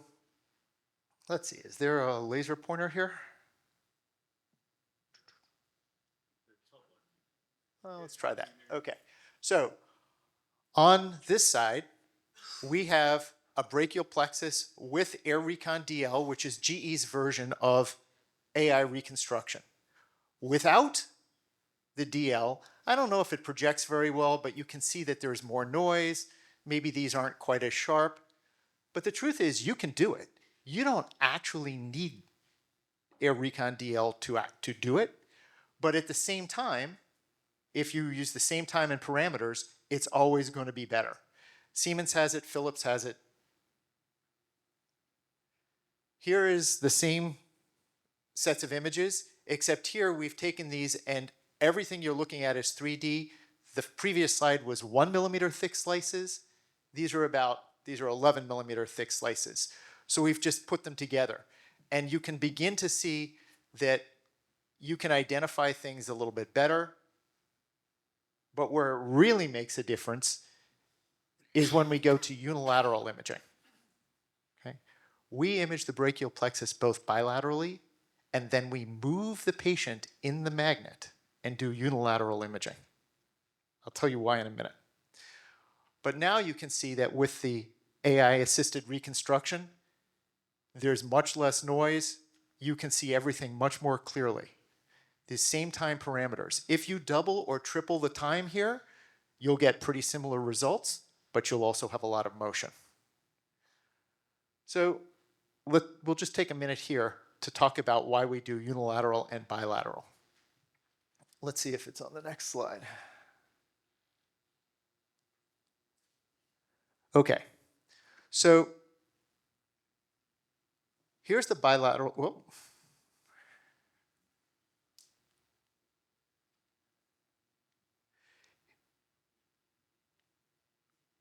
let's see, is there a laser pointer here? Well, let's try that. Okay. So on this side, we have a brachial plexus with Air Recon DL, which is GE's version of AI reconstruction. Without the DL, I don't know if it projects very well, but you can see that there's more noise. Maybe these aren't quite as sharp. But the truth is, you can do it. You don't actually need Air Recon DL to do it. But at the same time, if you use the same time and parameters, it's always going to be better. Siemens has it, Philips has it. Here is the same sets of images, except here we've taken these and everything you're looking at is 3D. The previous slide was 1 millimeter thick slices. These are 11 millimeter thick slices. So we've just put them together. And you can begin to see that you can identify things a little bit better. But where it really makes a difference is when we go to unilateral imaging. Okay? We image the brachial plexus both bilaterally, and then we move the patient in the magnet and do unilateral imaging. I'll tell you why in a minute. But now you can see that with the AI-assisted reconstruction, there's much less noise. You can see everything much more clearly. The same time parameters. If you double or triple the time here, you'll get pretty similar results, but you'll also have a lot of motion. So we'll just take a minute here to talk about why we do unilateral and bilateral. Let's see if it's on the next slide. Okay, so here's the bilateral. Whoa.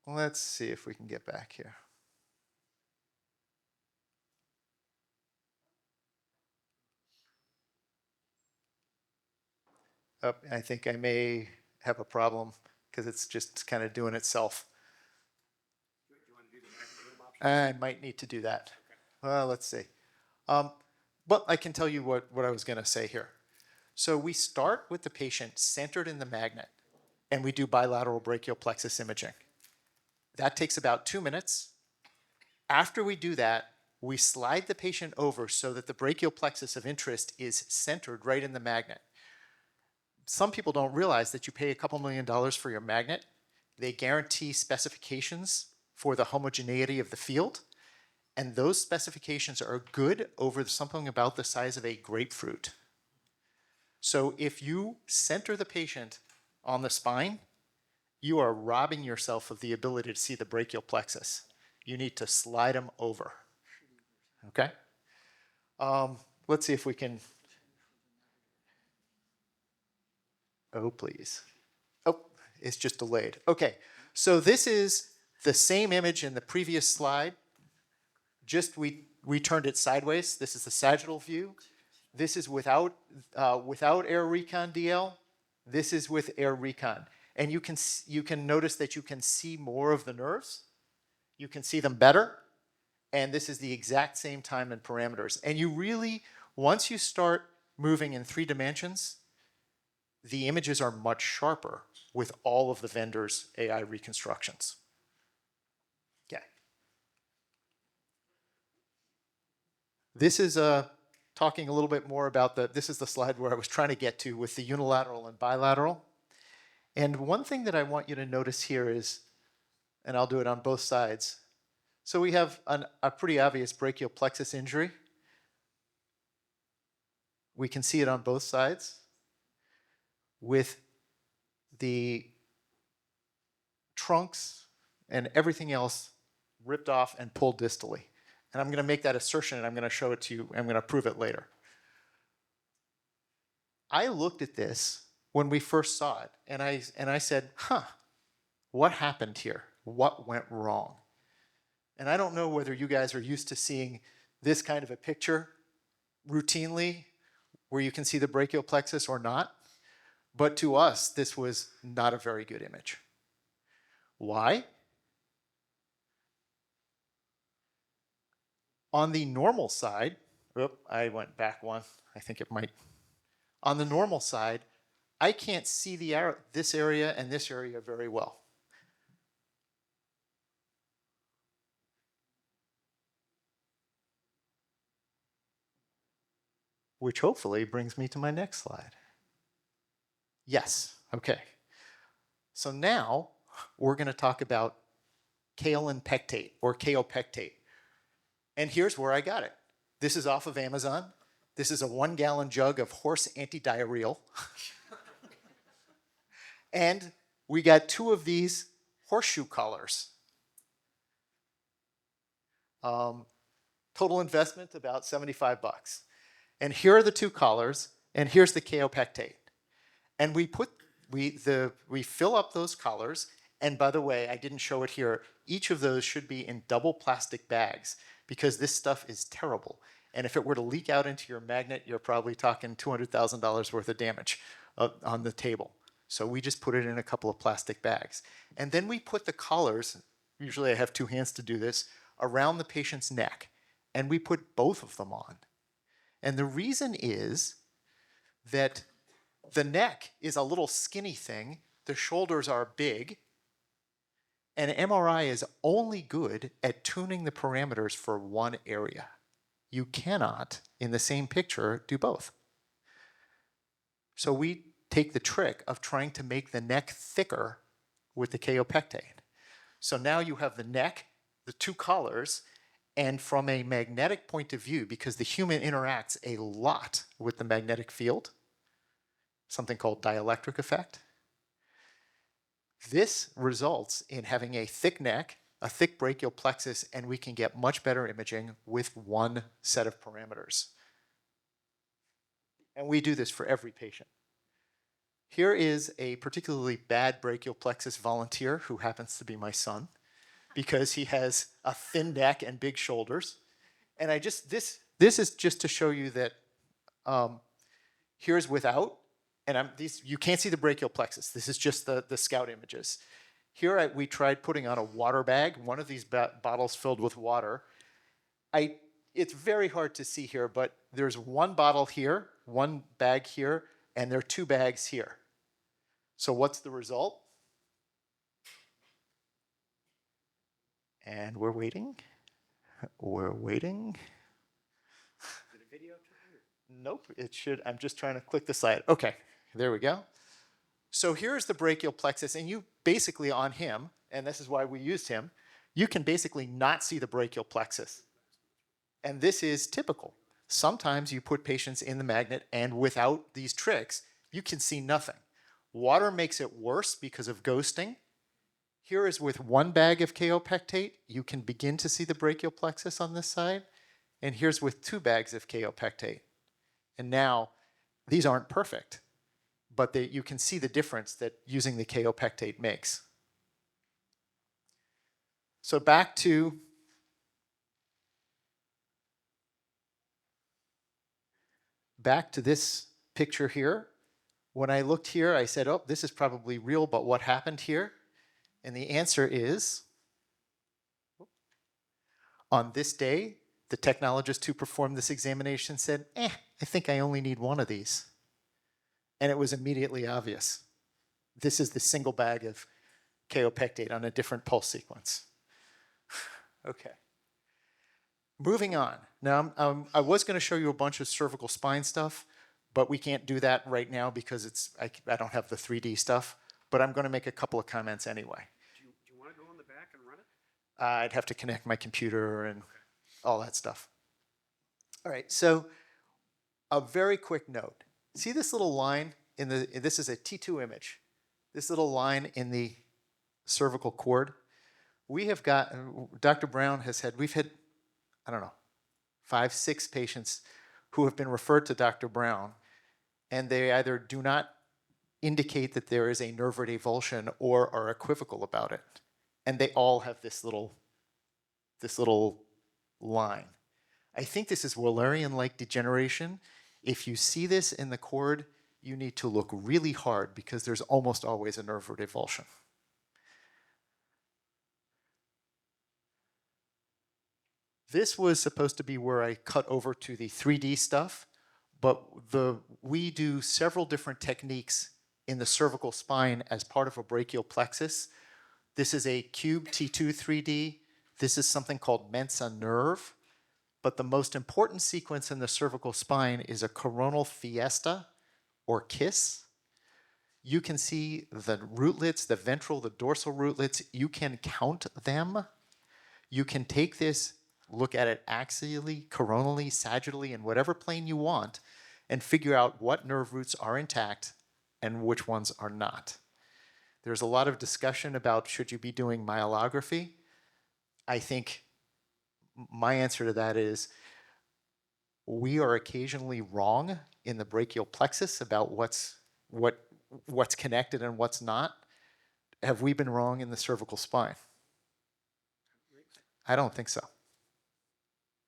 Let's see if we can get back here. Oh, I think I may have a problem because it's just kind of doing itself. I might need to do that. Well, let's see. But I can tell you what I was going to say here. So we start with the patient centered in the magnet, and we do bilateral brachial plexus imaging. That takes about 2 minutes. After we do that, we slide the patient over so that the brachial plexus of interest is centered right in the magnet. Some people don't realize that you pay a couple $1,000,000 for your magnet. They guarantee specifications for the homogeneity of the field, and those specifications are good over something about the size of a grapefruit. So if you center the patient on the spine, you are robbing yourself of the ability to see the brachial plexus. You need to slide them over. Okay? Let's see if we can. Oh, please. Oh, it's just delayed. Okay, so this is the same image in the previous slide. Just we turned it sideways. This is the sagittal view. This is without Air Recon DL. This is with Air Recon. And you can notice that you can see more of the nerves. You can see them better. And this is the exact same time and parameters. And you really, once you start moving in 3 dimensions, the images are much sharper with all of the vendors' AI reconstructions. Okay. This is talking a little bit more about this is the slide where I was trying to get to with the unilateral and bilateral. And one thing that I want you to notice here is, and I'll do it on both sides. So we have a pretty obvious brachial plexus injury. We can see it on both sides with the trunks and everything else ripped off and pulled distally. And I'm going to make that assertion and I'm going to show it to you. I'm going to prove it later. I looked at this when we first saw it and I said, what happened here? What went wrong? And I don't know whether you guys are used to seeing this kind of a picture routinely where you can see the brachial plexus or not. But to us, this was not a very good image. Why? On the normal side, I went back one. I think it might. On the normal side, I can't see this area and this area very well. Which hopefully brings me to my next slide. Yes, okay. So now we're going to talk about kaolin pectate or kaopectate. And here's where I got it. This is off of Amazon. This is a 1-gallon jug of horse antidiarrheal. And we got 2 of these horseshoe collars. Total investment about $75. And here are the 2 collars, and here's the kaopectate. And we fill up those collars, and by the way, I didn't show it here, each of those should be in double plastic bags because this stuff is terrible. And if it were to leak out into your magnet, you're probably talking $200,000 worth of damage on the table. So we just put it in a couple of plastic bags. And then we put the collars, usually I have 2 hands to do this, around the patient's neck. And we put both of them on. And the reason is that the neck is a little skinny thing, the shoulders are big, and MRI is only good at tuning the parameters for one area. You cannot, in the same picture, do both. So we take the trick of trying to make the neck thicker with the kaopectate. So now you have the neck, the 2 collars, and from a magnetic point of view, because the human interacts a lot with the magnetic field, something called dielectric effect, this results in having a thick neck, a thick brachial plexus, and we can get much better imaging with one set of parameters. And we do this for every patient. Here is a particularly bad brachial plexus volunteer who happens to be my son, because he has a thin neck and big shoulders. And this is just to show you that here's without, and you can't see the brachial plexus. This is just the scout images. Here we tried putting on a water bag, one of these bottles filled with water. It's very hard to see here, but there's one bottle here, one bag here, and there are 2 bags here. So what's the result? And we're waiting. We're waiting. Is it a video? Nope, it should. I'm just trying to click the slide. Okay, there we go. So here's the brachial plexus, and you basically on him, and this is why we used him, you can basically not see the brachial plexus. And this is typical. Sometimes you put patients in the magnet, and without these tricks, you can see nothing. Water makes it worse because of ghosting. Here is with 1 bag of kaopectate, you can begin to see the brachial plexus on this side. And here's with 2 bags of kaopectate. And now, these aren't perfect, but you can see the difference that using the kaopectate makes. So back to this picture here. When I looked here, I said, oh, this is probably real, but what happened here? And the answer is, on this day, the technologist who performed this examination said, I think I only need 1 of these. And it was immediately obvious. This is the single bag of kaopectate on a different pulse sequence. Okay. Moving on. Now, I was going to show you a bunch of cervical spine stuff, but we can't do that right now because I don't have the 3D stuff. But I'm going to make a couple of comments anyway. Do you want to go in the back and run it? I'd have to connect my computer and all that stuff. All right, so a very quick note. See this little line this is a T2 image. This little line in the cervical cord. We have got, Dr. Brown has had, we've had, I don't know, 5, 6 patients who have been referred to Dr. Brown, and they either do not indicate that there is a nerve root avulsion or are equivocal about it. And they all have this little line. I think this is Wallerian-like degeneration. If you see this in the cord, you need to look really hard because there's almost always a nerve root avulsion. This was supposed to be where I cut over to the 3D stuff, but we do several different techniques in the cervical spine as part of a brachial plexus. This is a cube T2 3D. This is something called Mensa nerve. But the most important sequence in the cervical spine is a coronal fiesta, or KISS. You can see the rootlets, the ventral, the dorsal rootlets. You can count them. You can take this, look at it axially, coronally, sagittally, in whatever plane you want, and figure out what nerve roots are intact and which ones are not. There's a lot of discussion about should you be doing myelography. I think my answer to that is we are occasionally wrong in the brachial plexus about what's connected and what's not. Have we been wrong in the cervical spine? I don't think so.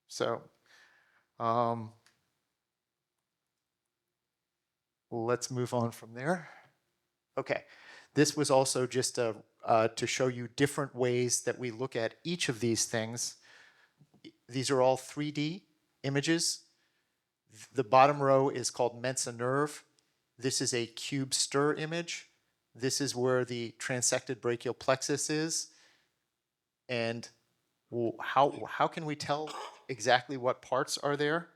So Um, let's move on from there. Okay, this was also just to show you different ways that we look at each of these things. These are all 3D images. The bottom row is called Mensa nerve. This is a cube stir image. This is where the transected brachial plexus is. And how can we tell exactly what parts are there?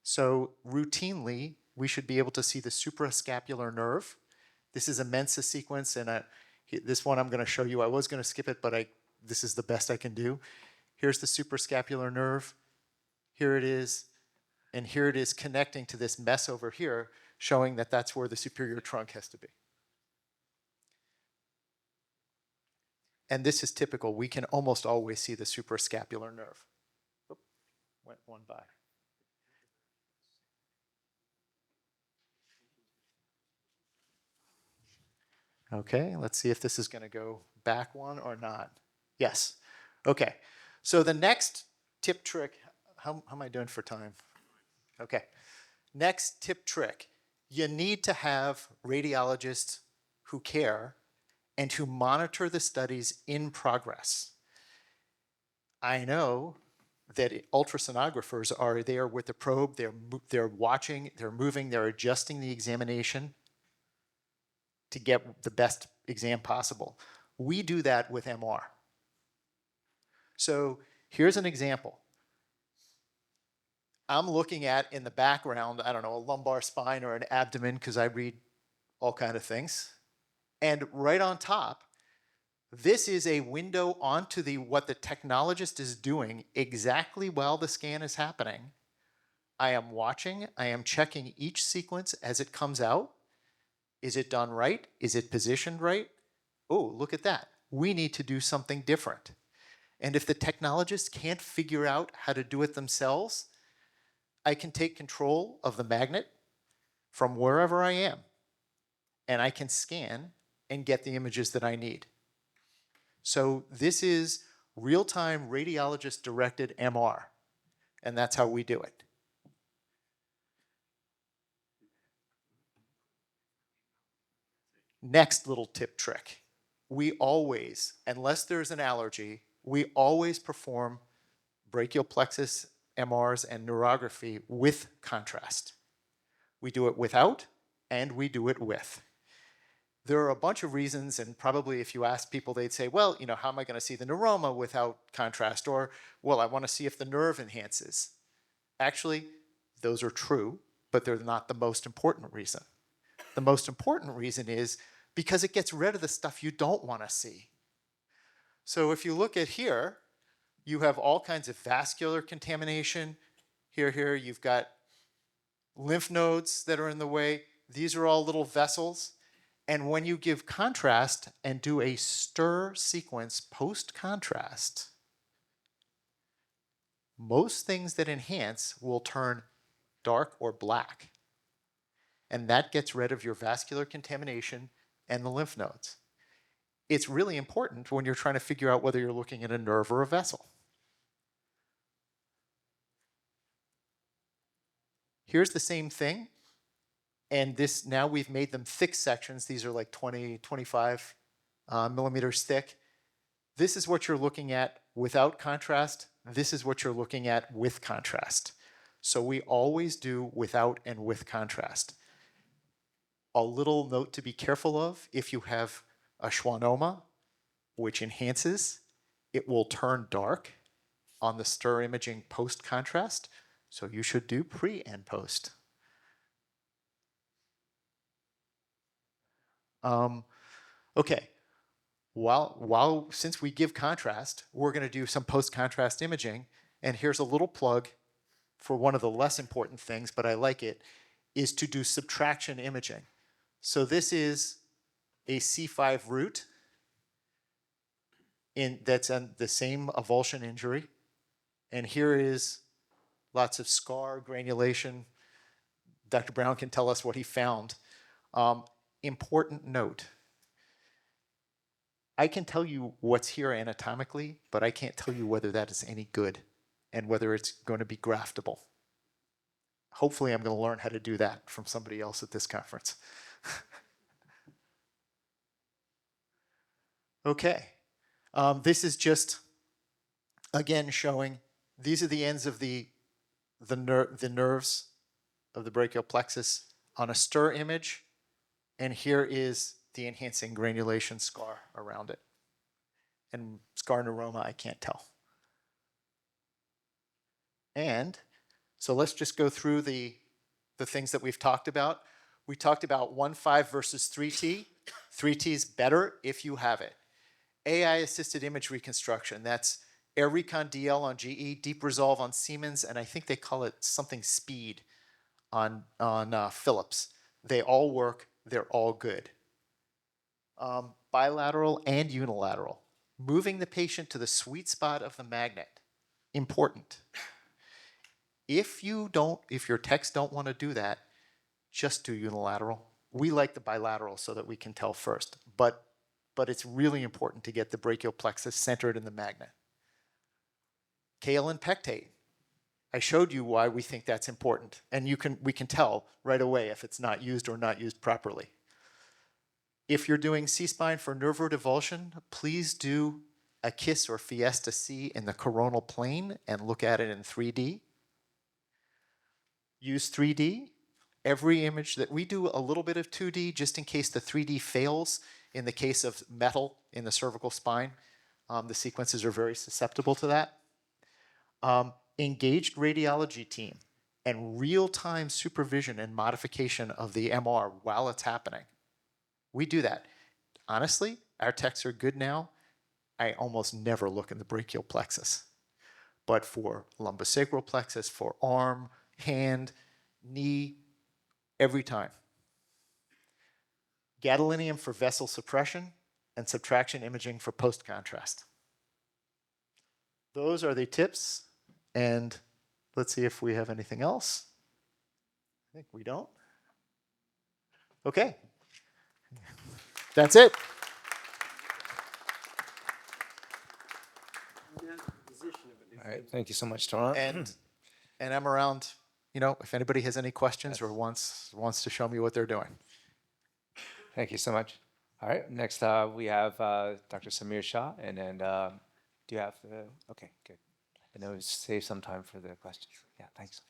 So routinely, we should be able to see the suprascapular nerve. This is a Mensa sequence, and this one I'm going to show you. I was going to skip it, but this is the best I can do. Here's the suprascapular nerve. Here it is. And here it is connecting to this mess over here, showing that that's where the superior trunk has to be. And this is typical. We can almost always see the suprascapular nerve. Oop, went one by. Okay, let's see if this is going to go back one or not. Yes. Okay. So the next tip trick, how am I doing for time? Okay. Next tip trick. You need to have radiologists who care and who monitor the studies in progress. I know that ultrasonographers are there with the probe, they're watching, they're moving, they're adjusting the examination to get the best exam possible. We do that with MR. So here's an example. I'm looking at in the background, I don't know, a lumbar spine or an abdomen, because I read all kinds of things. And right on top, this is a window onto what the technologist is doing exactly while the scan is happening. I am watching, I am checking each sequence as it comes out. Is it done right? Is it positioned right? Oh, look at that. We need to do something different. And if the technologist can't figure out how to do it themselves, I can take control of the magnet from wherever I am, and I can scan and get the images that I need. So this is real-time radiologist-directed MR, and that's how we do it. Next little tip trick. We always, unless there's an allergy, we always perform brachial plexus MRs and neurography with contrast. We do it without, and we do it with. There are a bunch of reasons, and probably if you ask people, they'd say, well, how am I going to see the neuroma without contrast? Or, well, I want to see if the nerve enhances. Actually, those are true, but they're not the most important reason. The most important reason is because it gets rid of the stuff you don't want to see. So if you look at here, you have all kinds of vascular contamination. Here, you've got lymph nodes that are in the way. These are all little vessels. And when you give contrast and do a stir sequence post-contrast, most things that enhance will turn dark or black. And that gets rid of your vascular contamination and the lymph nodes. It's really important when you're trying to figure out whether you're looking at a nerve or a vessel. Here's the same thing. And this, now we've made them thick sections. These are like 20, 25 millimeters thick. This is what you're looking at without contrast. This is what you're looking at with contrast. So we always do without and with contrast. A little note to be careful of: if you have a schwannoma, which enhances, it will turn dark on the stir imaging post-contrast. So you should do pre and post. Okay, since we give contrast, we're going to do some post-contrast imaging. And here's a little plug for one of the less important things, but I like it, is to do subtraction imaging. So this is a C5 root that's on the same avulsion injury. And here is lots of scar, granulation. Dr. Brown can tell us what he found. Important note: I can tell you what's here anatomically, but I can't tell you whether that is any good and whether it's going to be graftable. Hopefully, I'm going to learn how to do that from somebody else at this conference. Okay. This is just, again, showing these are the ends of the nerves of the brachial plexus on a stir image, and here is the enhancing granulation scar around it. And scar neuroma, I can't tell. And so let's just go through the things that we've talked about. We talked about 1.5 versus 3T. 3T is better if you have it. AI-assisted image reconstruction, that's Air Recon DL on GE, Deep Resolve on Siemens, and I think they call it something Speed on Philips. They all work, they're all good. Bilateral and unilateral. Moving the patient to the sweet spot of the magnet, important. If your techs don't want to do that, just do unilateral. We like the bilateral so that we can tell first, but it's really important to get the brachial plexus centered in the magnet. Kaolin pectate. I showed you why we think that's important, and we can tell right away if it's not used or not used properly. If you're doing C-spine for nerve root avulsion, please do a KISS or Fiesta C in the coronal plane and look at it in 3D. Use 3D. Every image that we do a little bit of 2D just in case the 3D fails. In the case of metal in the cervical spine, the sequences are very susceptible to that. Engaged radiology team and real-time supervision and modification of the MR while it's happening. We do that. Honestly, our techs are good now. I almost never look in the brachial plexus. But for lumbosacral plexus, for arm, hand, knee, every time. Gadolinium for vessel suppression and subtraction imaging for post-contrast. Those are the tips, and let's see if we have anything else. I think we don't. Okay. That's it. All right, thank you so much, Tona. And I'm around, if anybody has any questions or wants to show me what they're doing. Thank you so much. All right, next we have Dr. Samir Shah, and then do you have the, okay, good. And then we'll save some time for the questions. Yeah, thanks.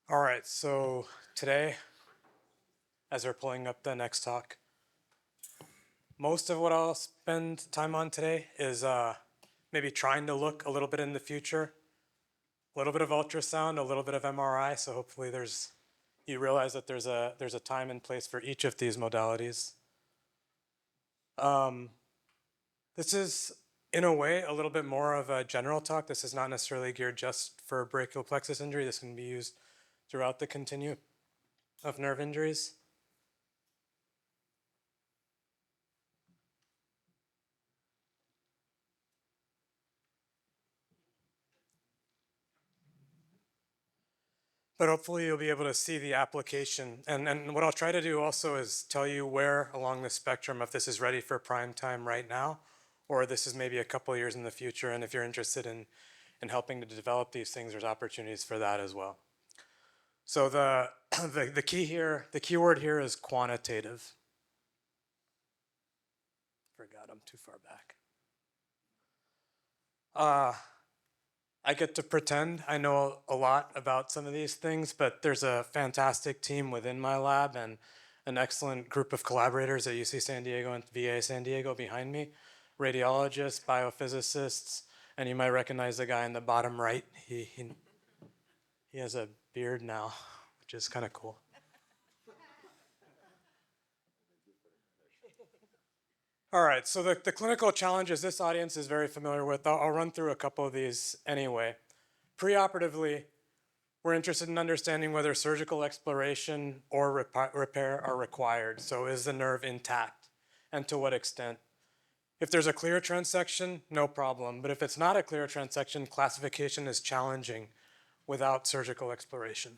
All right, so today, as we're pulling up the next talk, most of what I'll spend time on today is maybe trying to look a little bit in the future, a little bit of ultrasound, a little bit of MRI. So hopefully you realize that there's a time and place for each of these modalities. This is, in a way, a little bit more of a general talk. This is not necessarily geared just for brachial plexus injury. This can be used throughout the continuum of nerve injuries. But hopefully you'll be able to see the application. And what I'll try to do also is tell you where along the spectrum, if this is ready for prime time right now, or this is maybe a couple of years in the future. And if you're interested in helping to develop these things, there's opportunities for that as well. So the keyword here is quantitative. Forgot I'm too far back. I get to pretend I know a lot about some of these things, but there's a fantastic team within my lab and an excellent group of collaborators at UC San Diego and VA San Diego behind me, radiologists, biophysicists, and you might recognize the guy in the bottom right. He has a beard now, which is kind of cool. All right, so the clinical challenges this audience is very familiar with. I'll run through a couple of these anyway. Preoperatively, we're interested in understanding whether surgical exploration or repair are required. So is the nerve intact, and to what extent? If there's a clear transection, no problem. But if it's not a clear transection, classification is challenging without surgical exploration.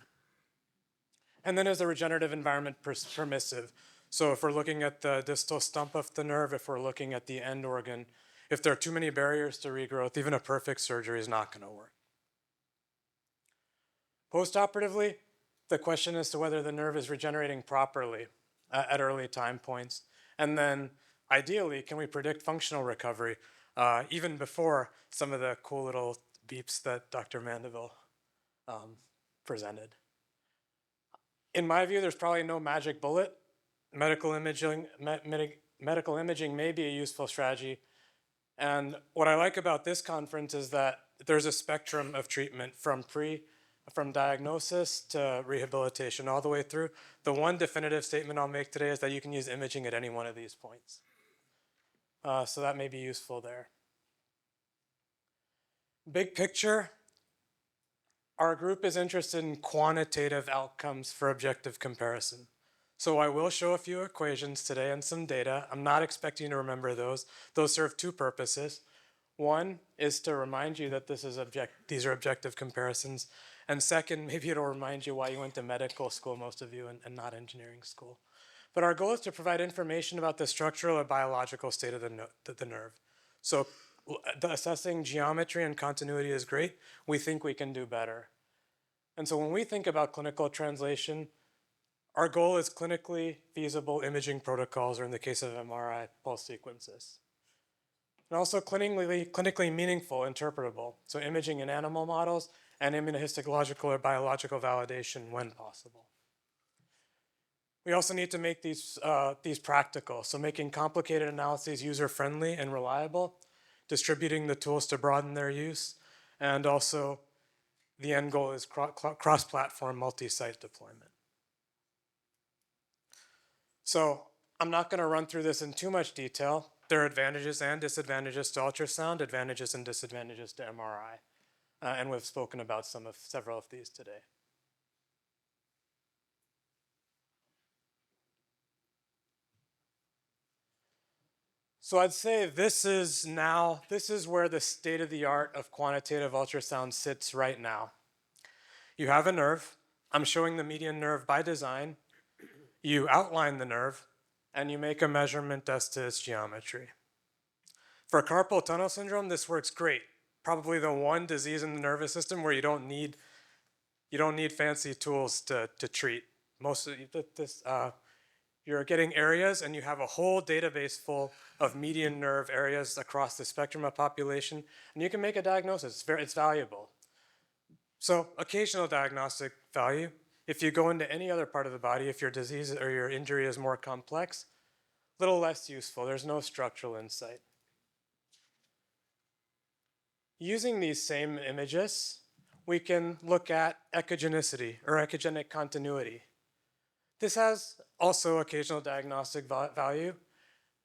And then is the regenerative environment permissive? So if we're looking at the distal stump of the nerve, if we're looking at the end organ, if there are too many barriers to regrowth, even a perfect surgery is not going to work. Postoperatively, the question is to whether the nerve is regenerating properly at early time points. And then ideally, can we predict functional recovery even before some of the cool little beeps that Dr. Mandeville presented? In my view, there's probably no magic bullet. Medical imaging may be a useful strategy. And what I like about this conference is that there's a spectrum of treatment from diagnosis to rehabilitation all the way through. The one definitive statement I'll make today is that you can use imaging at any one of these points. So that may be useful there. Big picture, our group is interested in quantitative outcomes for objective comparison. So I will show a few equations today and some data. I'm not expecting you to remember those. Those serve two purposes. One is to remind you that these are objective comparisons. And second, maybe it'll remind you why you went to medical school, most of you, and not engineering school. But our goal is to provide information about the structural or biological state of the nerve. So assessing geometry and continuity is great. We think we can do better. And so when we think about clinical translation, our goal is clinically feasible imaging protocols, or in the case of MRI, pulse sequences. And also clinically meaningful, interpretable. So imaging in animal models and immunohistological or biological validation when possible. We also need to make these practical. So making complicated analyses user-friendly and reliable, distributing the tools to broaden their use, and also the end goal is cross-platform multi-site deployment. So I'm not going to run through this in too much detail. There are advantages and disadvantages to ultrasound, advantages and disadvantages to MRI. And we've spoken about several of these today. So I'd say this is where the state-of-the-art of quantitative ultrasound sits right now. You have a nerve. I'm showing the median nerve by design. You outline the nerve, and you make a measurement as to its geometry. For carpal tunnel syndrome, this works great. Probably the one disease in the nervous system where you don't need fancy tools to treat. Most of this, you're getting areas, and you have a whole database full of median nerve areas across the spectrum of population, and you can make a diagnosis. It's valuable. So occasional diagnostic value. If you go into any other part of the body, if your disease or your injury is more complex, a little less useful. There's no structural insight. Using these same images, we can look at echogenicity or echogenic continuity. This has also occasional diagnostic value,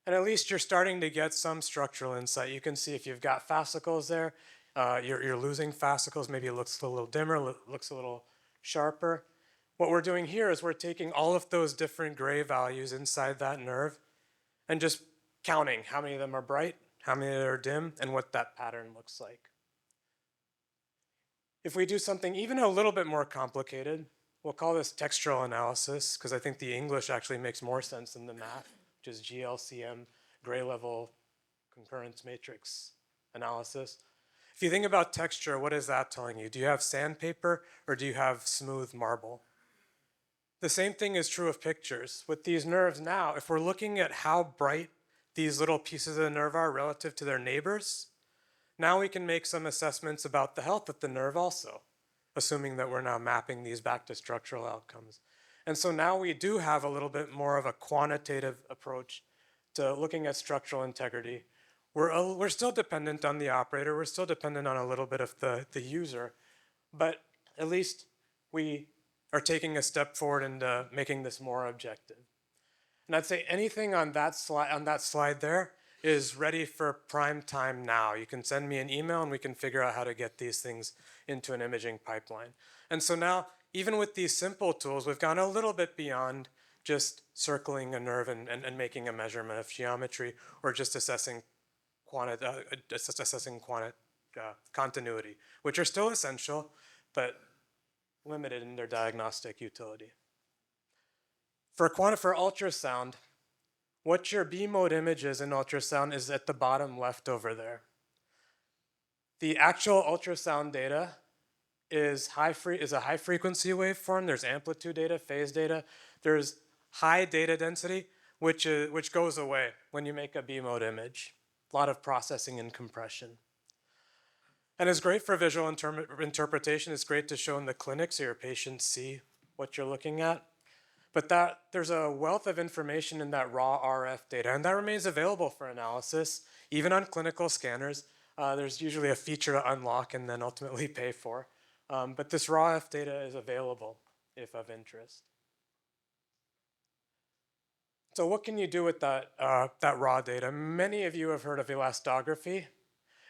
and at least you're starting to get some structural insight. You can see if you've got fascicles there, you're losing fascicles, maybe it looks a little dimmer, looks a little sharper. What we're doing here is we're taking all of those different gray values inside that nerve and just counting how many of them are bright, how many are dim, and what that pattern looks like. If we do something even a little bit more complicated, we'll call this textural analysis, because I think the English actually makes more sense than the math, which is GLCM, gray level concurrence matrix analysis. If you think about texture, what is that telling you? Do you have sandpaper or do you have smooth marble? The same thing is true of pictures. With these nerves now, if we're looking at how bright these little pieces of the nerve are relative to their neighbors, now we can make some assessments about the health of the nerve also, assuming that we're now mapping these back to structural outcomes. And so now we do have a little bit more of a quantitative approach to looking at structural integrity. We're still dependent on the operator, we're still dependent on a little bit of the user, but at least we are taking a step forward into making this more objective. And I'd say anything on that slide there is ready for prime time now. You can send me an email and we can figure out how to get these things into an imaging pipeline. And so now, even with these simple tools, we've gone a little bit beyond just circling a nerve and making a measurement of geometry or just assessing assessing continuity, which are still essential, but limited in their diagnostic utility. For ultrasound, what your B mode image is in ultrasound is at the bottom left over there. The actual ultrasound data is a high frequency waveform. There's amplitude data, phase data. There's high data density, which goes away when you make a B mode image. A lot of processing and compression. And it's great for visual interpretation. It's great to show in the clinic so your patients see what you're looking at. But there's a wealth of information in that raw RF data, and that remains available for analysis, even on clinical scanners. There's usually a feature to unlock and then ultimately pay for. But this raw RF data is available if of interest. So what can you do with that raw data? Many of you have heard of elastography.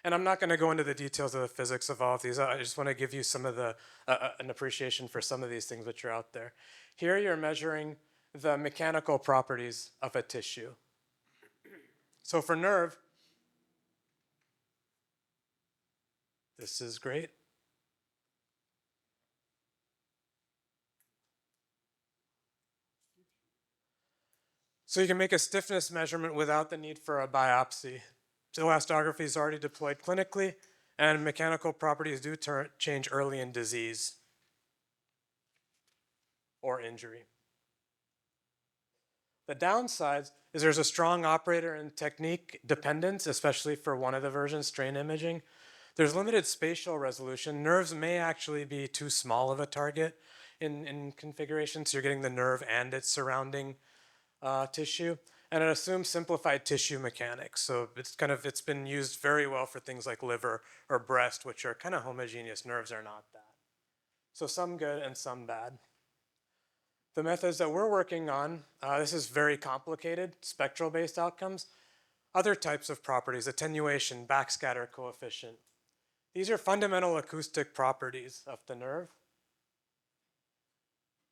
And I'm not going to go into the details of the physics of all of these. I just want to give you some of an appreciation for some of these things which are out there. Here you're measuring the mechanical properties of a tissue. So for nerve, this is great. So you can make a stiffness measurement without the need for a biopsy. So elastography is already deployed clinically, and mechanical properties do change early in disease or injury. The downsides is there's a strong operator and technique dependence, especially for one of the versions, strain imaging. There's limited spatial resolution. Nerves may actually be too small of a target in configuration, so you're getting the nerve and its surrounding tissue. And it assumes simplified tissue mechanics. So it's been used very well for things like liver or breast, which are kind of homogeneous. Nerves are not that. So some good and some bad. The methods that we're working on, this is very complicated, spectral-based outcomes. Other types of properties, attenuation, backscatter coefficient. These are fundamental acoustic properties of the nerve.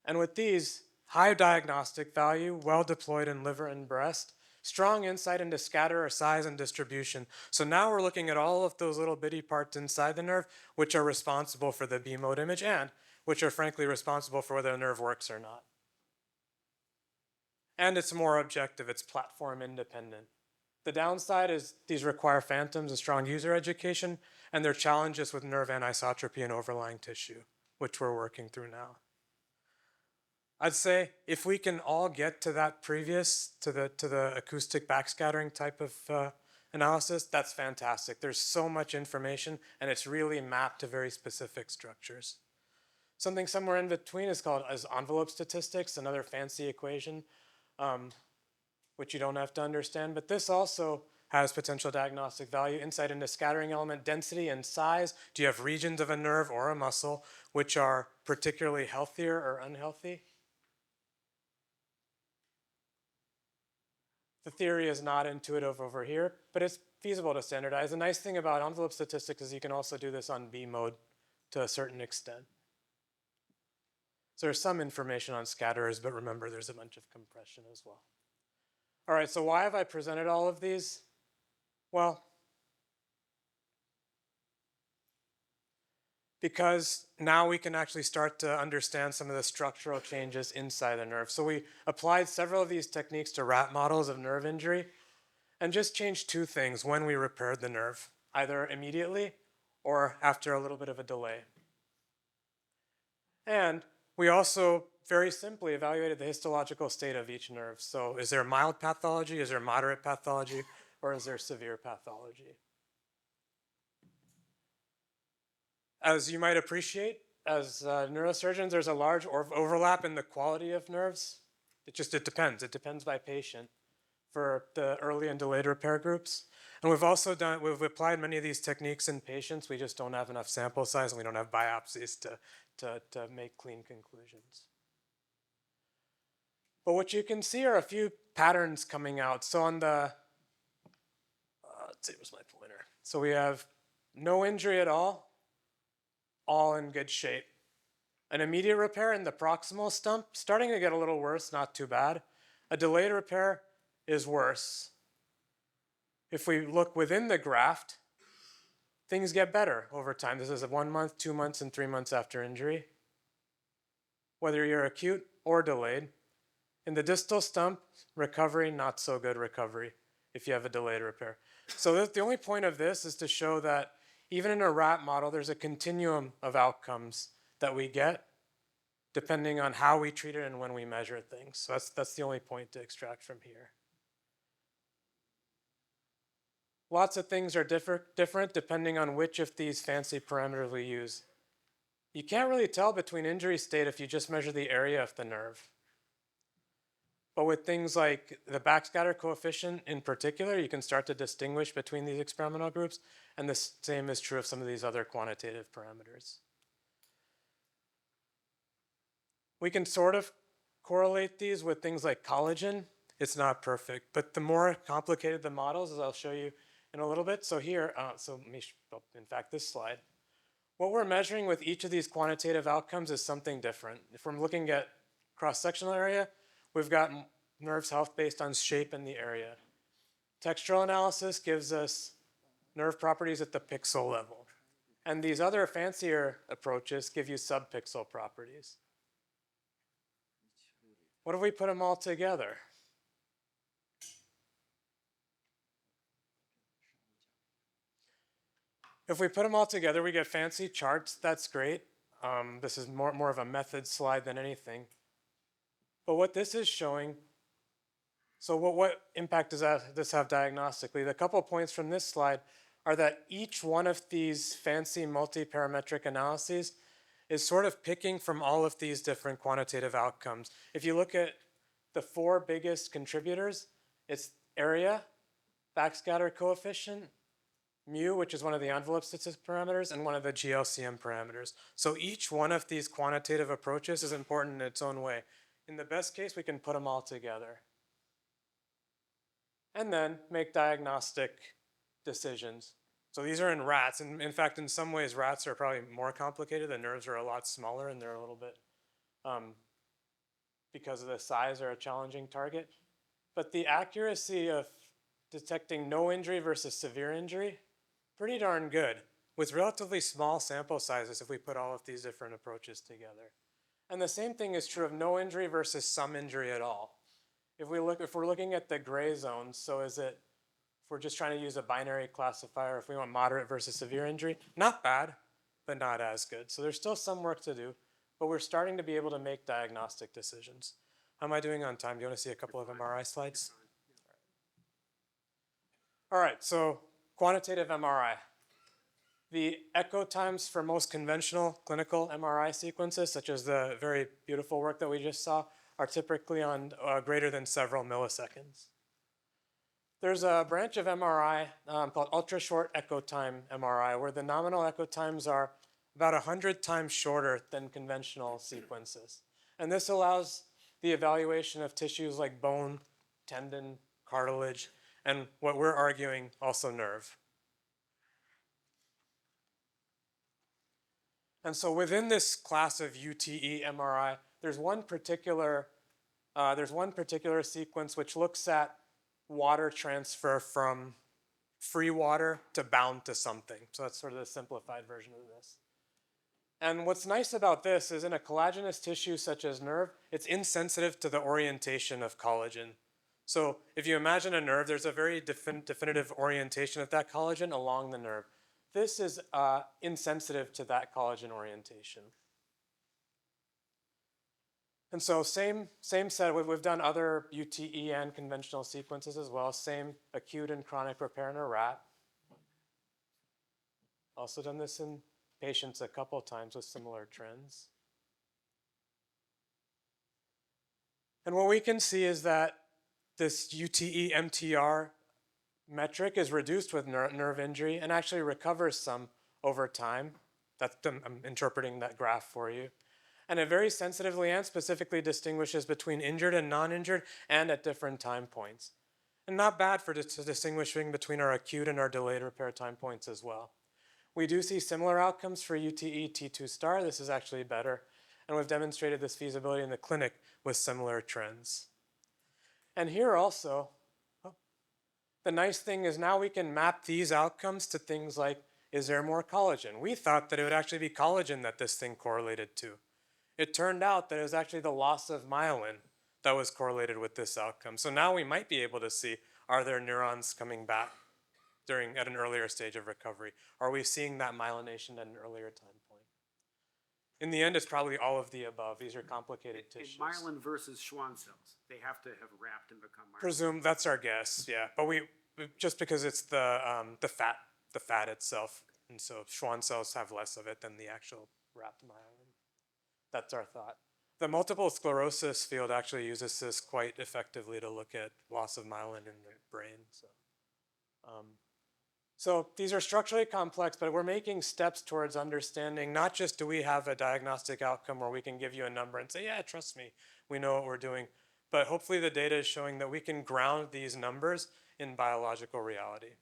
And with these, high diagnostic value, well deployed in liver and breast, strong insight into scatter size and distribution. So now we're looking at all of those little bitty parts inside the nerve, which are responsible for the B mode image and which are frankly responsible for whether the nerve works or not. And it's more objective, it's platform independent. The downside is these require phantoms and strong user education, and there are challenges with nerve anisotropy and overlying tissue, which we're working through now. I'd say if we can all get to that previous, to the acoustic backscattering type of analysis, that's fantastic. There's so much information, and it's really mapped to very specific structures. Something somewhere in between is called envelope statistics, another fancy equation, which you don't have to understand. But this also has potential diagnostic value, insight into scattering element density and size. Do you have regions of a nerve or a muscle which are particularly healthier or unhealthy? The theory is not intuitive over here, but it's feasible to standardize. The nice thing about envelope statistics is you can also do this on B mode to a certain extent. So there's some information on scatterers, but remember there's a bunch of compression as well. All right, so why have I presented all of these? Well, because now we can actually start to understand some of the structural changes inside the nerve. So we applied several of these techniques to rat models of nerve injury and just changed two things when we repaired the nerve, either immediately or after a little bit of a delay. And we also very simply evaluated the histological state of each nerve. So is there mild pathology, is there moderate pathology, or is there severe pathology? As you might appreciate, as neurosurgeons, there's a large overlap in the quality of nerves. It depends. It depends by patient for the early and delayed repair groups. And we've applied many of these techniques in patients. We just don't have enough sample size and we don't have biopsies to make clean conclusions. But what you can see are a few patterns coming out. So on the, let's see, where's my pointer? So we have no injury at all in good shape. An immediate repair in the proximal stump, starting to get a little worse, not too bad. A delayed repair is worse. If we look within the graft, things get better over time. This is 1 month, 2 months, and 3 months after injury. Whether you're acute or delayed. In the distal stump, recovery, not so good recovery if you have a delayed repair. So the only point of this is to show that even in a rat model, there's a continuum of outcomes that we get depending on how we treat it and when we measure things. So that's the only point to extract from here. Lots of things are different depending on which of these fancy parameters we use. You can't really tell between injury state if you just measure the area of the nerve. But with things like the backscatter coefficient in particular, you can start to distinguish between these experimental groups, and the same is true of some of these other quantitative parameters. We can sort of correlate these with things like collagen. It's not perfect, but the more complicated the models, as I'll show you in a little bit. So here, in fact, this slide, what we're measuring with each of these quantitative outcomes is something different. If we're looking at cross-sectional area, we've got nerves health based on shape in the area. Textural analysis gives us nerve properties at the pixel level. And these other fancier approaches give you subpixel properties. What if we put them all together? If we put them all together, we get fancy charts. That's great. This is more of a method slide than anything. But what this is showing, so what impact does this have diagnostically? The couple points from this slide are that each one of these fancy multi-parametric analyses is sort of picking from all of these different quantitative outcomes. If you look at the 4 biggest contributors, it's area, backscatter coefficient, mu, which is one of the envelope statistic parameters, and one of the GLCM parameters. So each one of these quantitative approaches is important in its own way. In the best case, we can put them all together. And then make diagnostic decisions. So these are in rats, and in fact, in some ways, rats are probably more complicated. The nerves are a lot smaller, and they're a little bit, because of the size, are a challenging target. But the accuracy of detecting no injury versus severe injury, pretty darn good, with relatively small sample sizes if we put all of these different approaches together. And the same thing is true of no injury versus some injury at all. If we're looking at the gray zones, so is it, if we're just trying to use a binary classifier, if we want moderate versus severe injury, not bad, but not as good. So there's still some work to do, but we're starting to be able to make diagnostic decisions. How am I doing on time? Do you want to see a couple of MRI slides? All right, so quantitative MRI. The echo times for most conventional clinical MRI sequences, such as the very beautiful work that we just saw, are typically on greater than several milliseconds. There's a branch of MRI called ultra-short echo time MRI, where the nominal echo times are about 100 times shorter than conventional sequences. And this allows the evaluation of tissues like bone, tendon, cartilage, and what we're arguing, also nerve. And so within this class of UTE MRI, there's one particular sequence which looks at water transfer from free water to bound to something. So that's sort of the simplified version of this. And what's nice about this is in a collagenous tissue such as nerve, it's insensitive to the orientation of collagen. So if you imagine a nerve, there's a very definitive orientation of that collagen along the nerve. This is insensitive to that collagen orientation. And so same set, we've done other UTE and conventional sequences as well, same acute and chronic repair in a rat. Also done this in patients a couple times with similar trends. And what we can see is that this UTE MTR metric is reduced with nerve injury and actually recovers some over time. I'm interpreting that graph for you. And it very sensitively and specifically distinguishes between injured and non-injured and at different time points. And not bad for distinguishing between our acute and our delayed repair time points as well. We do see similar outcomes for UTE T2 star. This is actually better. And we've demonstrated this feasibility in the clinic with similar trends. And here also, The nice thing is now we can map these outcomes to things like, is there more collagen? We thought that it would actually be collagen that this thing correlated to. It turned out that it was actually the loss of myelin that was correlated with this outcome. So now we might be able to see, are there neurons coming back at an earlier stage of recovery? Are we seeing that myelination at an earlier time point? In the end, it's probably all of the above. These are complicated In tissues. myelin versus Schwann cells, they have to have wrapped and become myelin. Presume that's our guess, yeah. But we just because it's the fat itself, and so Schwann cells have less of it than the actual wrapped myelin. That's our thought. The multiple sclerosis field actually uses this quite effectively to look at loss of myelin in the brain. So these are structurally complex, but we're making steps towards understanding not just do we have a diagnostic outcome where we can give you a number and say, yeah, trust me, we know what we're doing, but hopefully the data is showing that we can ground these numbers in biological reality.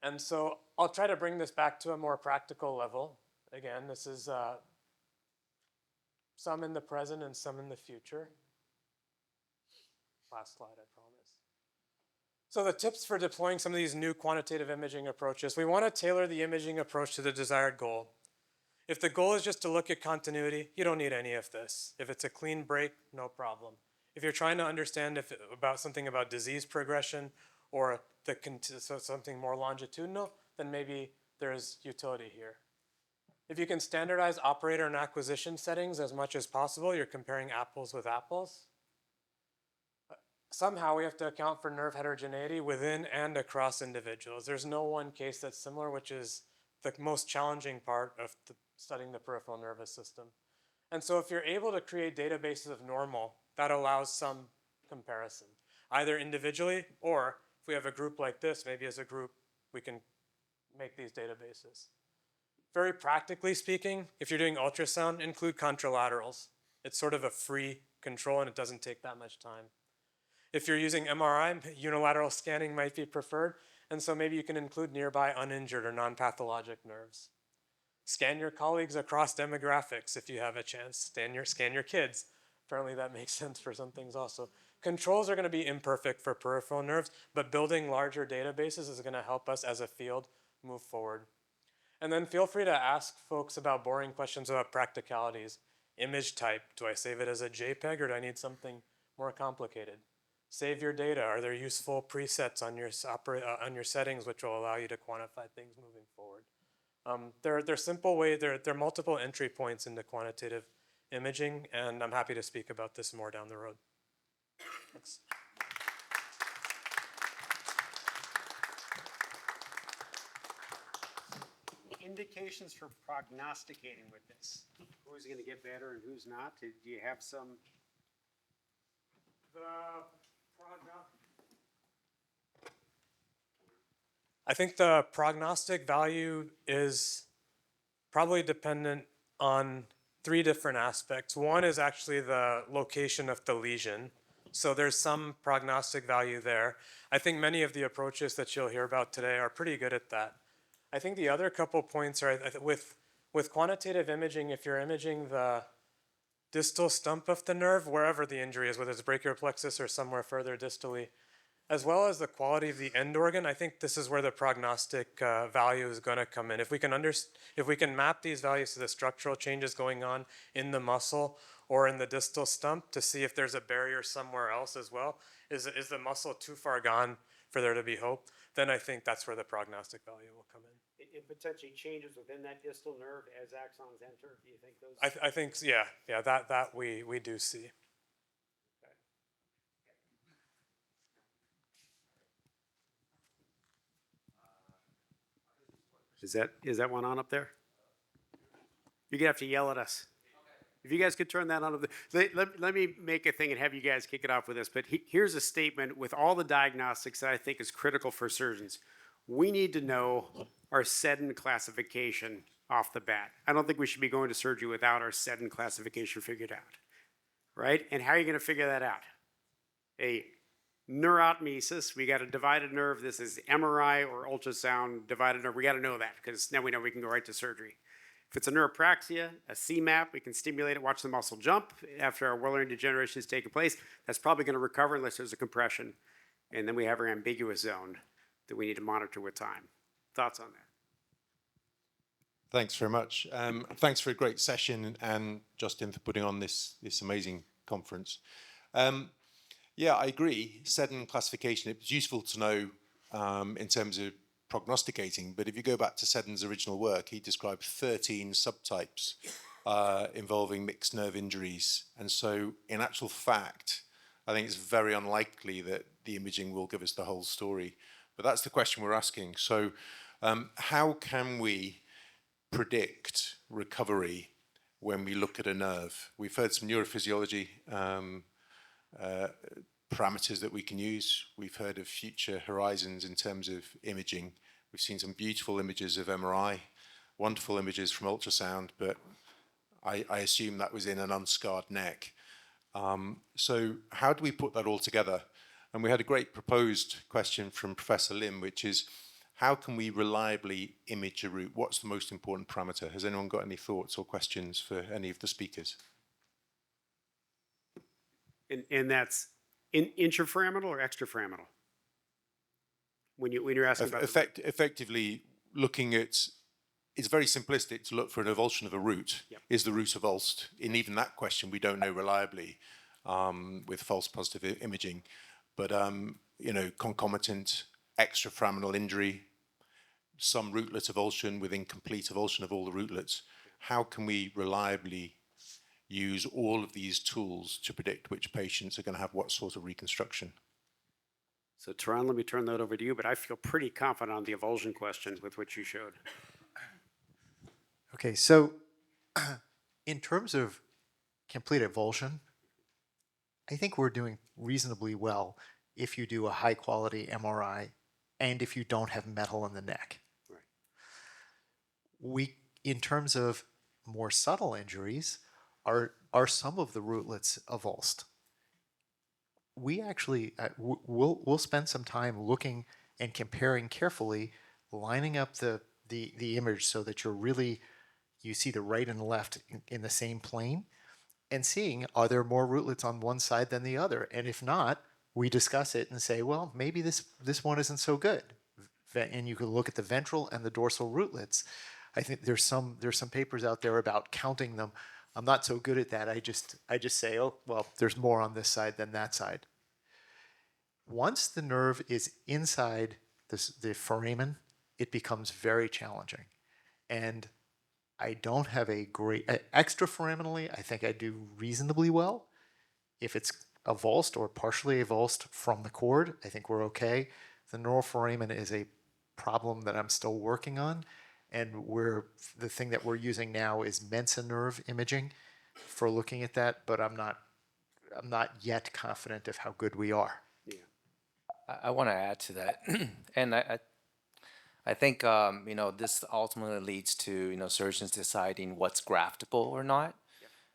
And so I'll try to bring this back to a more practical level. Again, this is some in the present and some in the future. Last slide, I promise. So the tips for deploying some of these new quantitative imaging approaches, we want to tailor the imaging approach to the desired goal. If the goal is just to look at continuity, you don't need any of this. If it's a clean break, no problem. If you're trying to understand something about disease progression or something more longitudinal, then maybe there's utility here. If you can standardize operator and acquisition settings as much as possible, you're comparing apples with apples. Somehow we have to account for nerve heterogeneity within and across individuals. There's no one case that's similar, which is the most challenging part of studying the peripheral nervous system. And so if you're able to create databases of normal, that allows some comparison, either individually or if we have a group like this, maybe as a group, we can make these databases. Very practically speaking, if you're doing ultrasound, include contralaterals. It's sort of a free control and it doesn't take that much time. If you're using MRI, unilateral scanning might be preferred, and so maybe you can include nearby uninjured or non-pathologic nerves. Scan your colleagues across demographics if you have a chance. Scan your kids. Apparently that makes sense for some things also. Controls are going to be imperfect for peripheral nerves, but building larger databases is going to help us as a field move forward. And then feel free to ask folks about boring questions about practicalities. Image type, do I save it as a JPEG or do I need something more complicated? Save your data. Are there useful presets on your settings which will allow you to quantify things moving forward? There are simple ways. There are multiple entry points into quantitative imaging, and I'm happy to speak about this more down the road. Thanks. Indications for prognosticating with this. Who's going to get better and who's not? Do you have some? I think the prognostic value is probably dependent on three different aspects. One is actually the location of the lesion. So there's some prognostic value there. I think many of the approaches that you'll hear about today are pretty good at that. I think the other couple points are with quantitative imaging, if you're imaging the distal stump of the nerve, wherever the injury is, whether it's brachial plexus or somewhere further distally, as well as the quality of the end organ, I think this is where the prognostic value is going to come in. If we can map these values to the structural changes going on in the muscle or in the distal stump to see if there's a barrier somewhere else as well, is the muscle too far gone for there to be hope, then I think that's where the prognostic value will come in. It potentially changes within that distal nerve as axons enter. Do you think those? I think, yeah, that we do see. Is that one on up there? You're gonna have to yell at us. If you guys could turn that on. Let me make a thing and have you guys kick it off with this. But here's a statement with all the diagnostics that I think is critical for surgeons. We need to know our SEDN classification off the bat. I don't think we should be going to surgery without our SEDN classification figured out, right? And how are you going to figure that out? A neurotmesis, we got a divided nerve. This is MRI or ultrasound divided nerve. We got to know that because now we know we can go right to surgery. If it's a neuropraxia, a CMAP, we can stimulate it, watch the muscle jump after our Wallerian degeneration has taken place. That's probably going to recover unless there's a compression. And then we have our ambiguous zone that we need to monitor with time. Thoughts on that? Thanks very much. Thanks for a great session, and Justin for putting on this amazing conference. Yeah, I agree. Seddon classification, it was useful to know in terms of prognosticating, but if you go back to Seddon's original work, he described 13 subtypes involving mixed nerve injuries. And so in actual fact, I think it's very unlikely that the imaging will give us the whole story. But that's the question we're asking. So how can we predict recovery when we look at a nerve? We've heard some neurophysiology parameters that we can use. We've heard of future horizons in terms of imaging. We've seen some beautiful images of MRI, wonderful images from ultrasound, but I assume that was in an unscarred neck. So how do we put that all together? And we had a great proposed question from Professor Lim, which is, how can we reliably image a root? What's the most important parameter? Has anyone got any thoughts or questions for any of the speakers? And that's intraforaminal or extraforaminal? When you're asking about Effectively, looking at, it's very simplistic to look for an avulsion of a root. Yep. Is the root avulsed? In even that question, we don't know reliably with false positive imaging. But, you know, concomitant extraforaminal injury, some rootlet avulsion with incomplete avulsion of all the rootlets. How can we reliably use all of these tools to predict which patients are going to have what sort of reconstruction? So, Teron, let me turn that over to you, but I feel pretty confident on the avulsion question with what you showed. Okay, so in terms of complete avulsion, I think we're doing reasonably well if you do a high quality MRI and if you don't have metal in the neck. Right. In terms of more subtle injuries, are some of the rootlets avulsed? We actually we'll spend some time looking and comparing carefully, lining up the image so that you see the right and the left in the same plane, and seeing, are there more rootlets on one side than the other? And if not, we discuss it and say, well, maybe this one isn't so good. And you can look at the ventral and the dorsal rootlets. I think there's some papers out there about counting them. I'm not so good at that. I just say, oh, well, there's more on this side than that side. Once the nerve is inside the foramen, it becomes very challenging. And I don't have a great, extraforaminally, I think I do reasonably well. If it's avulsed or partially avulsed from the cord, I think we're okay. The neuroforamen is a problem that I'm still working on. And the thing that we're using now is Mensa nerve imaging for looking at that, but I'm not yet confident of how good we are. Yeah. I want to add to that, and I think you know, this ultimately leads to, you know, surgeons deciding what's graftable or not.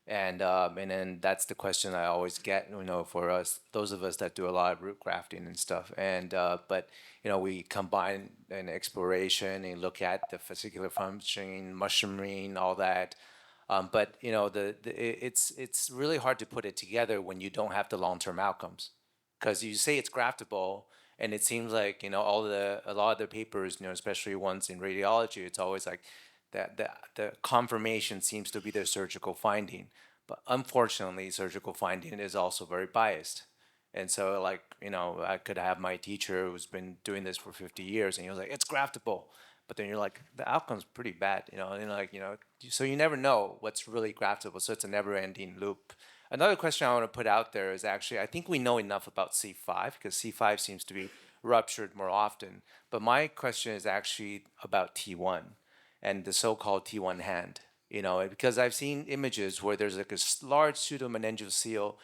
And then that's the question I always get, you know, for us, those of us that do a lot of root grafting and stuff. And but you know, we combine an exploration and look at the fascicular functioning, mushrooming, all that. But you know, it's really hard to put it together when you don't have the long-term outcomes, because you say it's graftable, and it seems like, you know, a lot of the papers, you know, especially ones in radiology, it's always like that the confirmation seems to be the surgical finding. But unfortunately, surgical finding is also very biased. And so, like, you know, I could have my teacher who's been doing this for 50 years, and he was like, it's graftable. But then you're like, the outcome's pretty bad, you know, and like, you know, so you never know what's really graftable. So it's a never-ending loop. Another question I want to put out there is actually, I think we know enough about C5 because C5 seems to be ruptured more often. But my question is actually about T1 and the so-called T1 hand, you know, because I've seen images where there's like a large pseudomeningeal seal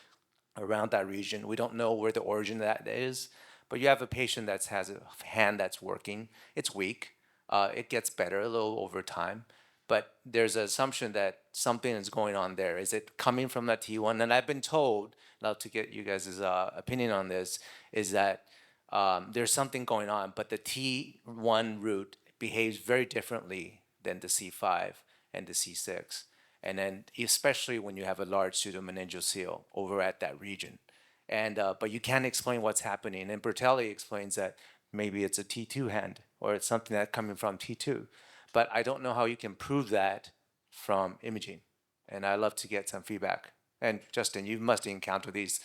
around that region. We don't know where the origin of that is, but you have a patient that has a hand that's working. It's weak. It gets better a little over time, but there's an assumption that something is going on there. Is it coming from that T1? And I've been told, I'd love to get you guys' opinion on this, is that there's something going on, but the T1 root behaves very differently than the C5 and the C6. And then especially when you have a large pseudomeningeal seal over at that region. and but you can't explain what's happening. And Bertelli explains that maybe it's a T2 hand or it's something that's coming from T2, but I don't know how you can prove that from imaging. And I'd love to get some feedback. And Justin, you must encounter these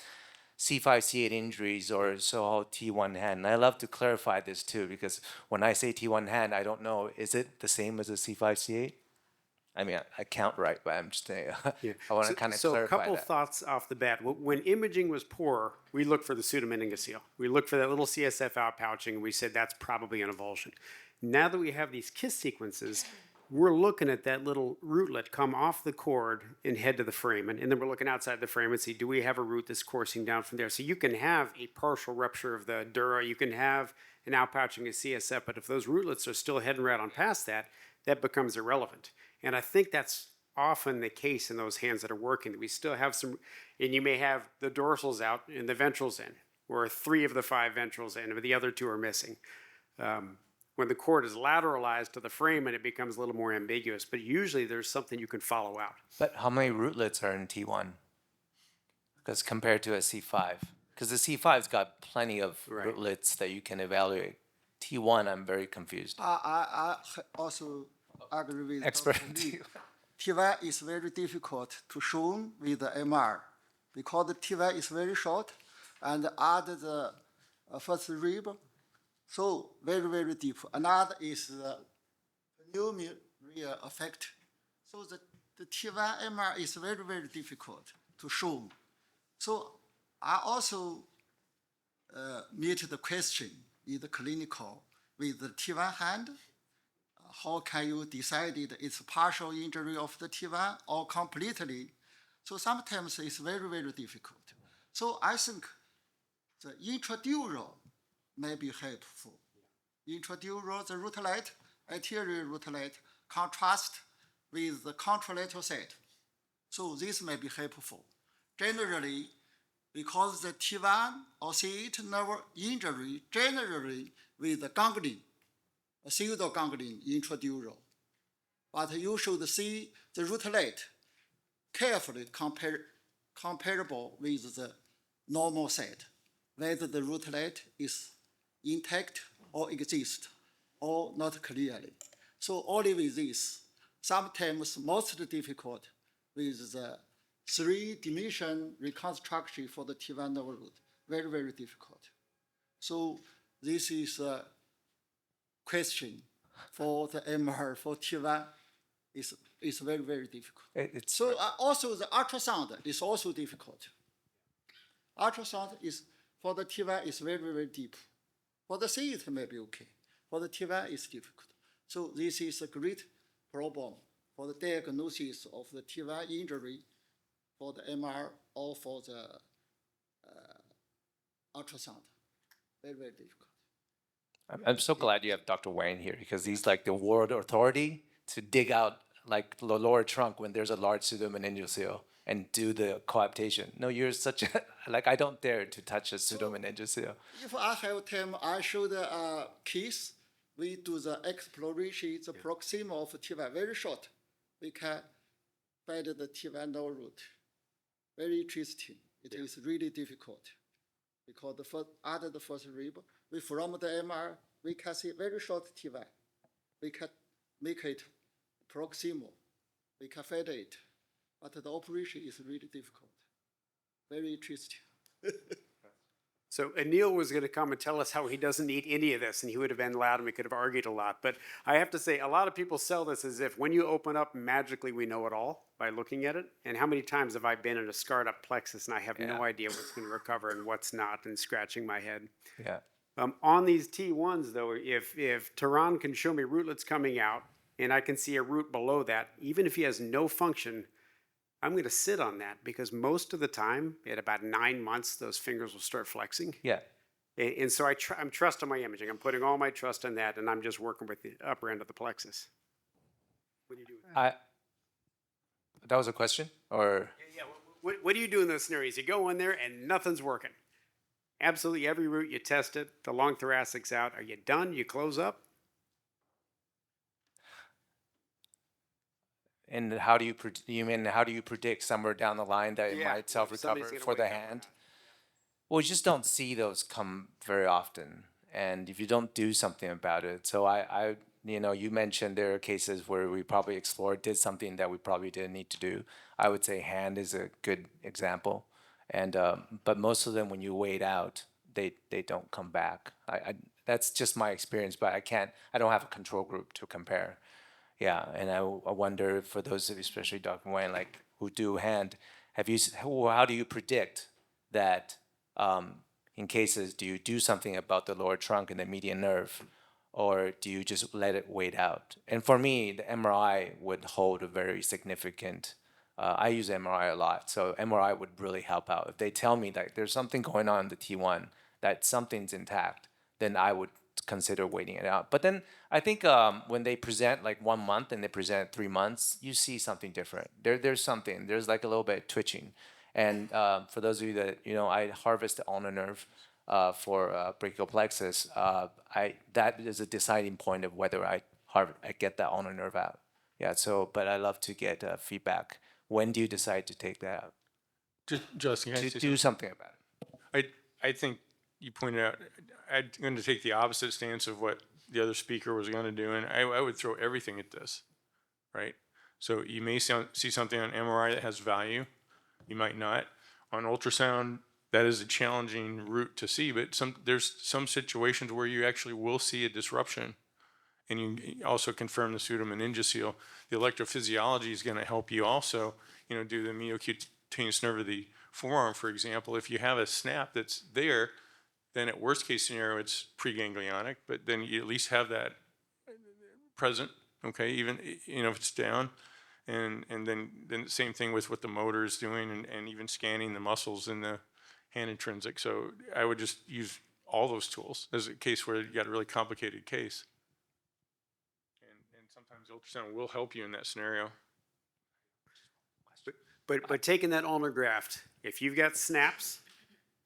C5, C8 injuries or so-called T1 hand. And I love to clarify this too, because when I say T1 hand, I don't know, is it the same as a C5, C8? I mean, I count right, but I'm just saying, I want to kind of So a clarify couple that. thoughts off the bat. When imaging was poor, we looked for the pseudomeningocele. We looked for that little CSF outpouching, and we said that's probably an avulsion. Now that we have these KISS sequences, we're looking at that little rootlet come off the cord and head to the foramen, and then we're looking outside the foramen and see, do we have a root that's coursing down from there? So you can have a partial rupture of the dura, you can have an outpouching of CSF, but if those rootlets are still heading right on past that, that becomes irrelevant. And I think that's often the case in those hands that are working. We still have some, and you may have the dorsals out and the ventrals in, or 3 of the 5 ventrals in, but the other 2 are missing. When the cord is lateralized to the frame, and it becomes a little more ambiguous, but usually there's something you can follow out. But how many rootlets are in T1? Because compared to a C5, because the C5's got plenty of rootlets that you can evaluate. T1, I'm very confused. I also agree with Expert Dr. in Lee. T1 is very difficult to show with the MR because the T1 is very short and add the first rib, so very, very deep. Another is the pneumonia effect. So the T1 MR is very, very difficult to show. So I also meet the question in the clinical with the T1 hand. How can you decide it's partial injury of the T1 or completely? So sometimes it's very, very difficult. So I think the intradural may be helpful. Intradural, the rootlet, anterior rootlet, contrast with the contralateral side. So this may be helpful. Generally, because the T1 or C8 nerve injury generally with the ganglion, a pseudoganglion intradural. But you should see the rootlet carefully comparable with the normal side, whether the rootlet is intact or exists or not clearly. So only with this, sometimes most difficult with the 3-dimension reconstruction for the T1 nerve root. Very, very difficult. So this is a question for the MR for T1 is very, very difficult. So also the ultrasound is also difficult. Ultrasound is for the T1 is very, very deep. For the C it may be okay. For the T1 it's difficult. So this is a great problem for the diagnosis of the T1 injury for the MR or for the ultrasound. Very, very difficult. I'm so glad you have Dr. Wayne here because he's like the world authority to dig out like the lower trunk when there's a large pseudomeningocele and do the coaptation. No, you're such a, like I don't dare to touch a pseudomeningocele. If I have time, I show the case. We do the exploration, the proximal of T1, very short. We can find the T1 no root. Very interesting. It is really difficult because the first, after the first rib, we from the MR, we can see very short T1. We can make it proximal. We can find it, but the operation is really difficult. Very interesting. So Anil was going to come and tell us how he doesn't need any of this, and he would have been loud and we could have argued a lot. But I have to say, a lot of people sell this as if when you open up, magically we know it all by looking at it. And how many times have I been in a scarred up plexus and I have no idea what's going to recover and what's not, and scratching my head. Yeah. On these T1s, though, if Tehran can show me rootlets coming out and I can see a root below that, even if he has no function, I'm going to sit on that because most of the time, at about 9 months, those fingers will start flexing. Yeah. And so I'm trusting my imaging. I'm putting all my trust in that, and I'm just working with the upper end of the plexus. What do you do with that? That was a question, or Yeah. What do you do in those scenarios? You go in there and nothing's working. Absolutely every root you test it. The long thoracic's out. Are you done? You close up? and how do you mean how do you predict somewhere down the line that it Yeah, might self recover somebody's gonna for the wake up or hand? not. Well, you just don't see those come very often, and if you don't do something about it, so you mentioned there are cases where we probably explored, did something that we probably didn't need to do. I would say hand is a good example, and but most of them, when you wait out, they don't come back. That's just my experience, but I don't have a control group to compare. Yeah, and I wonder for those of you, especially Dr. Wayne, like who do hand, how do you predict that in cases, do you do something about the lower trunk and the median nerve, or do you just let it wait out? And for me, the MRI would hold a very significant. I use MRI a lot, so MRI would really help out. If they tell me that there's something going on in the T1, that something's intact, then I would consider waiting it out. But then I think when they present like 1 month and they present 3 months, you see something different. There's something. There's like a little bit of twitching. And for those of you that I harvest the ulnar nerve for brachial plexus. That is a deciding point of whether I get that ulnar nerve out. Yeah. So, but I love to get feedback. When do you decide to take that out? Justin, can I To say do something about it. I think you pointed out, I'm going to take the opposite stance of what the other speaker was going to do, and I would throw everything at this, right? So you may see something on MRI that has value. You might not. On ultrasound, that is a challenging route to see, but there's some situations where you actually will see a disruption, and you also confirm the pseudomeningocele. The electrophysiology is going to help you also, do the mediocutaneous nerve of the forearm, for example. If you have a snap that's there, then at worst case scenario, it's preganglionic, but then you at least have that present, okay, even if it's down. And then the same thing with what the motor is doing and even scanning the muscles in the hand intrinsic. So I would just use all those tools as a case where you got a really complicated case. And sometimes ultrasound will help you in that scenario. But taking that ulnar graft, if you've got snaps,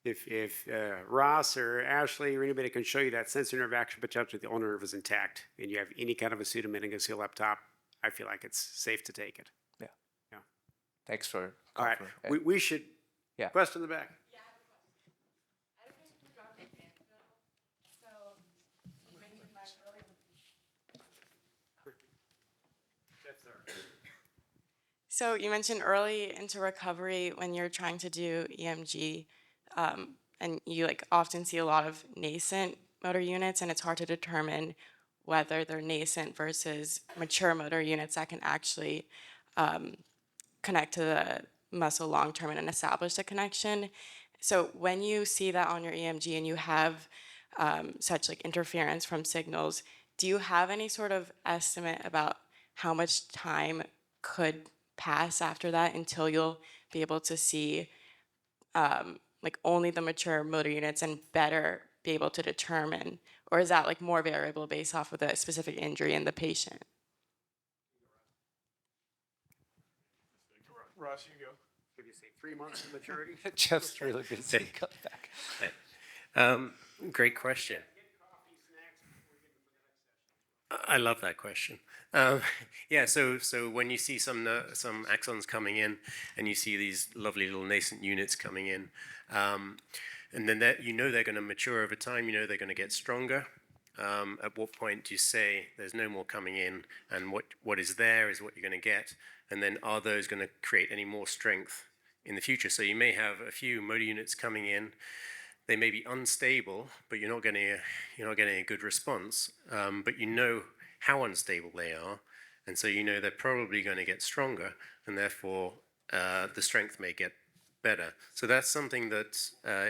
if Ross or Ashley or anybody can show you that sensory nerve action potential, the ulnar nerve is intact, and you have any kind of a pseudomeningocele up top, I feel like it's safe to take it. Yeah. Yeah. Thanks for. All right. We should. Yeah. Question in the back. So you mentioned early into recovery when you're trying to do EMG, and you often see a lot of nascent motor units, and it's hard to determine whether they're nascent versus mature motor units that can actually connect to the muscle long term and establish a connection. So when you see that on your EMG and you have such interference from signals, do you have any sort of estimate about how much time could pass after that until you'll be able to see only the mature motor units and better be able to determine, or is that more variable based off of the specific injury in the patient? Ross, you go. Did you say 3 months of maturity? Just really busy. Come back. Great question. I love that question. Yeah, so when you see some axons coming in, and you see these lovely little nascent units coming in, and then they're going to mature over time. They're going to get stronger. At what point do you say there's no more coming in, and what is there is what you're going to get, and then are those going to create any more strength in the future? So you may have a few motor units coming in. They may be unstable, but you're not getting a good response. But you know how unstable they are, and so they're probably going to get stronger, and therefore the strength may get better. So that's something that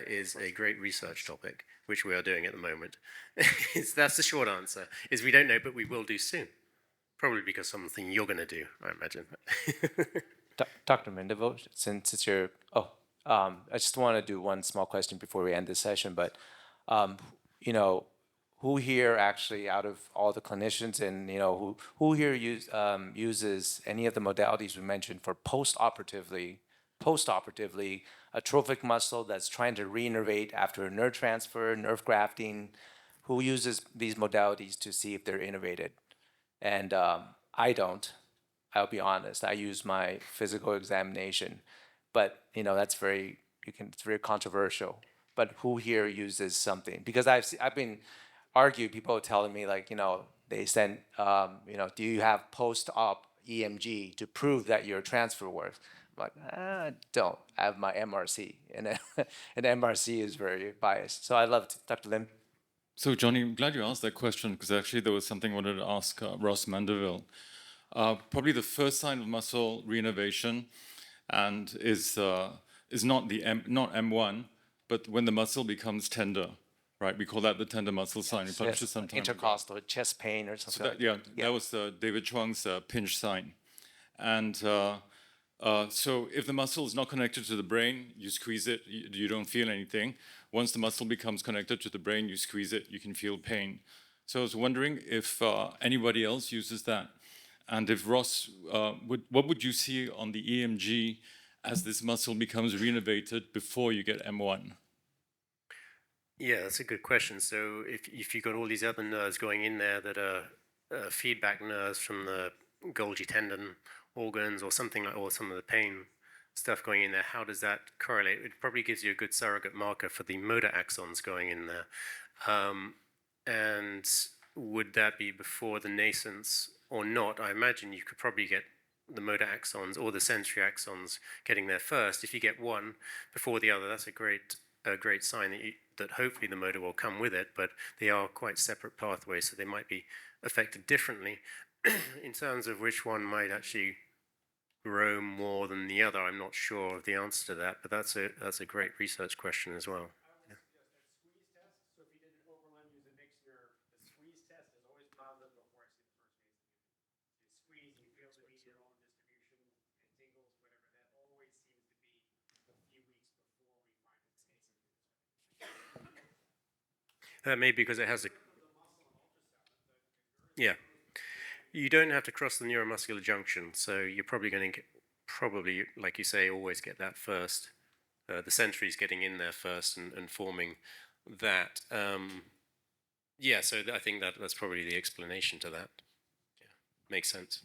is a great research topic, which we are doing at the moment. That's the short answer. Is we don't know, but we will do soon. Probably because something you're going to do, I imagine. Dr. Mendevo, since it's your I just want to do one small question before we end this session. But who here actually, out of all the clinicians, and who here uses any of the modalities we mentioned for postoperatively atrophic muscle that's trying to reinnervate after a nerve transfer, nerve grafting? Who uses these modalities to see if they're innervated? And I don't. I'll be honest. I use my physical examination, but it's very controversial. but who here uses something? Because I've been argued, people telling me like, they send, do you have post-op EMG to prove that your transfer works? I'm like, I don't. I have my MRC, and and MRC is very biased. So I love Dr. Lim. So, Johnny, I'm glad you asked that question because actually there was something I wanted to ask Ross Mandeville. Probably the first sign of muscle reinnervation and is not not M1, but when the muscle becomes tender, right? We call that the tender muscle sign. We published it Yes, sometime ago. intercostal chest pain or something. So that was David Chuang's pinch sign. And so if the muscle is not connected to the brain, you squeeze it, you don't feel anything. Once the muscle becomes connected to the brain, you squeeze it, you can feel pain. So I was wondering if anybody else uses that. And if Ross, what would you see on the EMG as this muscle becomes reinnervated before you get M1? Yeah, that's a good question. So if you've got all these other nerves going in there that are feedback nerves from the Golgi tendon organs or something like, or some of the pain stuff going in there, how does that correlate? It probably gives you a good surrogate marker for the motor axons going in there. And would that be before the nascence or not? I imagine you could probably get the motor axons or the sensory axons getting there first. If you get one before the other, that's a great sign that hopefully the motor will come with it, but they are quite separate pathways, so they might be affected differently. In terms of which one might actually grow more than the other, I'm not sure of the answer to that, but that's a great research question as well. Maybe because it has a... Yeah. You don't have to cross the neuromuscular junction, so you're probably going to get, like you say, always get that first. The sensory is getting in there first and forming that. Yeah, so I think that's probably the explanation to that. Yeah, makes sense.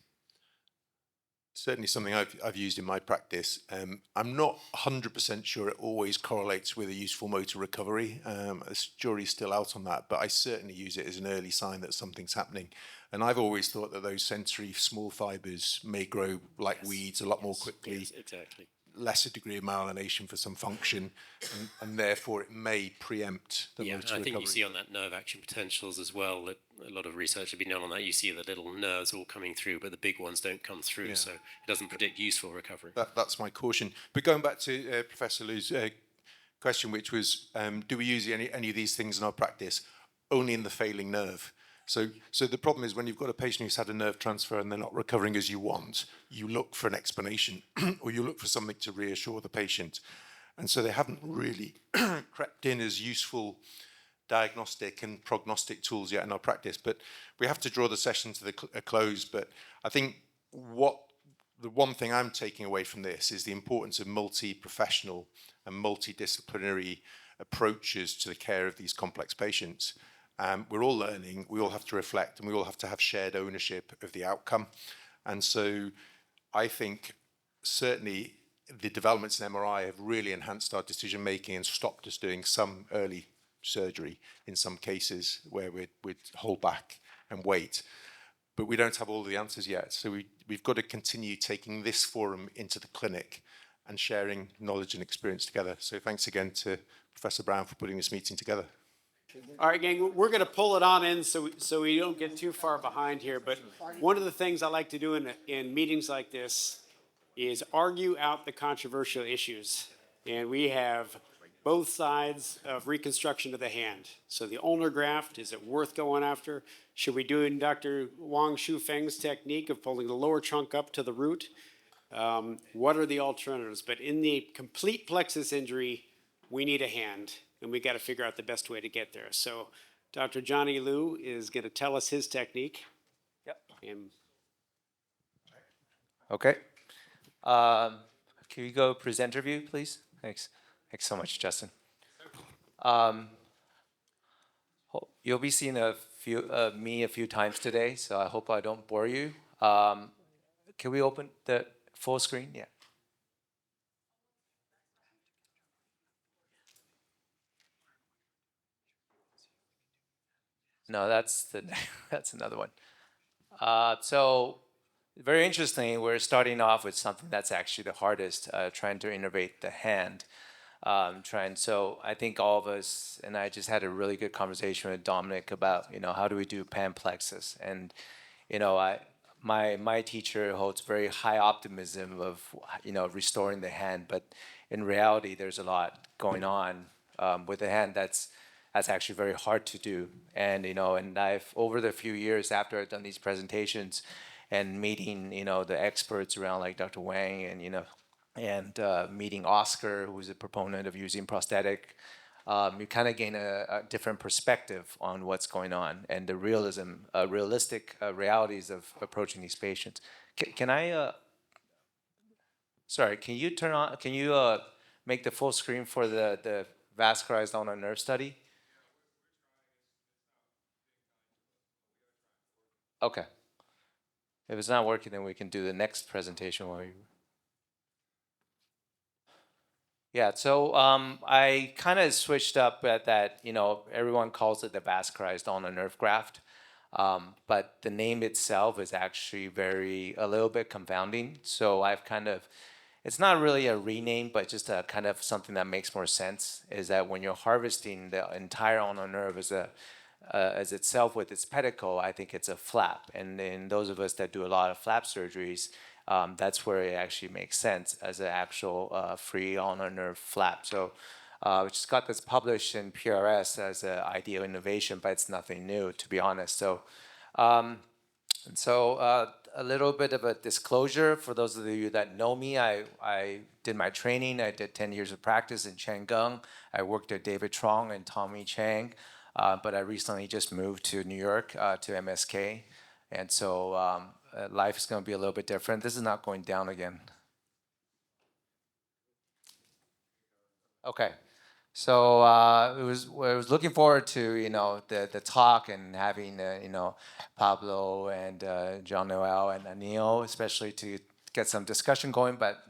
Certainly something I've used in my practice. I'm not 100% sure it always correlates with a useful motor recovery. The jury's still out on that, but I certainly use it as an early sign that something's happening. And I've always thought that those sensory small fibers may grow like weeds a lot more quickly. Yes, exactly. Lesser degree of myelination for some function, and therefore it may preempt the motor recovery. I think you see on that nerve action potentials as well that a lot of research has been done on that. You see the little nerves all coming through, but the big ones don't come through, so it doesn't predict useful recovery. That's my caution. But going back to Professor Liu's question, which was, do we use any of these things in our practice? Only in the failing nerve. So the problem is when you've got a patient who's had a nerve transfer and they're not recovering as you want, you look for an explanation or you look for something to reassure the patient. And so they haven't really crept in as useful diagnostic and prognostic tools yet in our practice. But we have to draw the session to a close. But I think the one thing I'm taking away from this is the importance of multi-professional and multidisciplinary approaches to the care of these complex patients. We're all learning, we all have to reflect, and we all have to have shared ownership of the outcome. And so I think certainly the developments in MRI have really enhanced our decision making and stopped us doing some early surgery in some cases where we'd hold back and wait. But we don't have all the answers yet. So we've got to continue taking this forum into the clinic and sharing knowledge and experience together. So thanks again to Professor Brown for putting this meeting together. All right, gang, we're going to pull it on in so we don't get too far behind here. But one of the things I like to do in meetings like this is argue out the controversial issues. And we have both sides of reconstruction of the hand. So the ulnar graft, is it worth going after? Should we do in Dr. Wang Shufeng's technique of pulling the lower trunk up to the root? What are the alternatives? But in the complete plexus injury, we need a hand. And we got to figure out the best way to get there. So Dr. Johnny Liu is going to tell us his technique. Yep. And Okay. Can you go presenter view, please? Thanks. Thanks so much, Justin. You'll be seeing me a few times today, so I hope I don't bore you. Can we open the full screen? Yeah. No, that's the that's another one. So very interesting. We're starting off with something that's actually the hardest, trying to innovate the hand. So I think all of us, and I just had a really good conversation with Dominic about, how do we do pan plexus? And, my teacher holds very high optimism of, restoring the hand, but in reality, there's a lot going on with the hand that's actually very hard to do. And and I've over the few years after I've done these presentations and meeting the experts around like Dr. Wang and meeting Oscar, who's a proponent of using prosthetic, you kind of gain a different perspective on what's going on and the realistic realities of approaching these patients. Can I? Sorry, can you turn on? Can you make the full screen for the vascularized ulnar nerve study? Okay. If it's not working, then we can do the next presentation while you. Yeah, so I kind of switched up at that, everyone calls it the vascularized ulnar nerve graft, but the name itself is actually a little bit confounding. So it's not really a rename, but just a kind of something that makes more sense, is that when you're harvesting the entire ulnar nerve as itself with its pedicle, I think it's a flap. And in those of us that do a lot of flap surgeries, that's where it actually makes sense as an actual free ulnar nerve flap. So we just got this published in PRS as an ideal innovation, but it's nothing new, to be honest. So, a little bit of a disclosure for those of you that know me. I did my training. I did 10 years of practice in Changgung. I worked at David Trong and Tommy Chang, but I recently just moved to New York to MSK. And so life is going to be a little bit different. This is not going down again. Okay. So I was looking forward to the talk and having Pablo and John Noel and Anil, especially to get some discussion going. But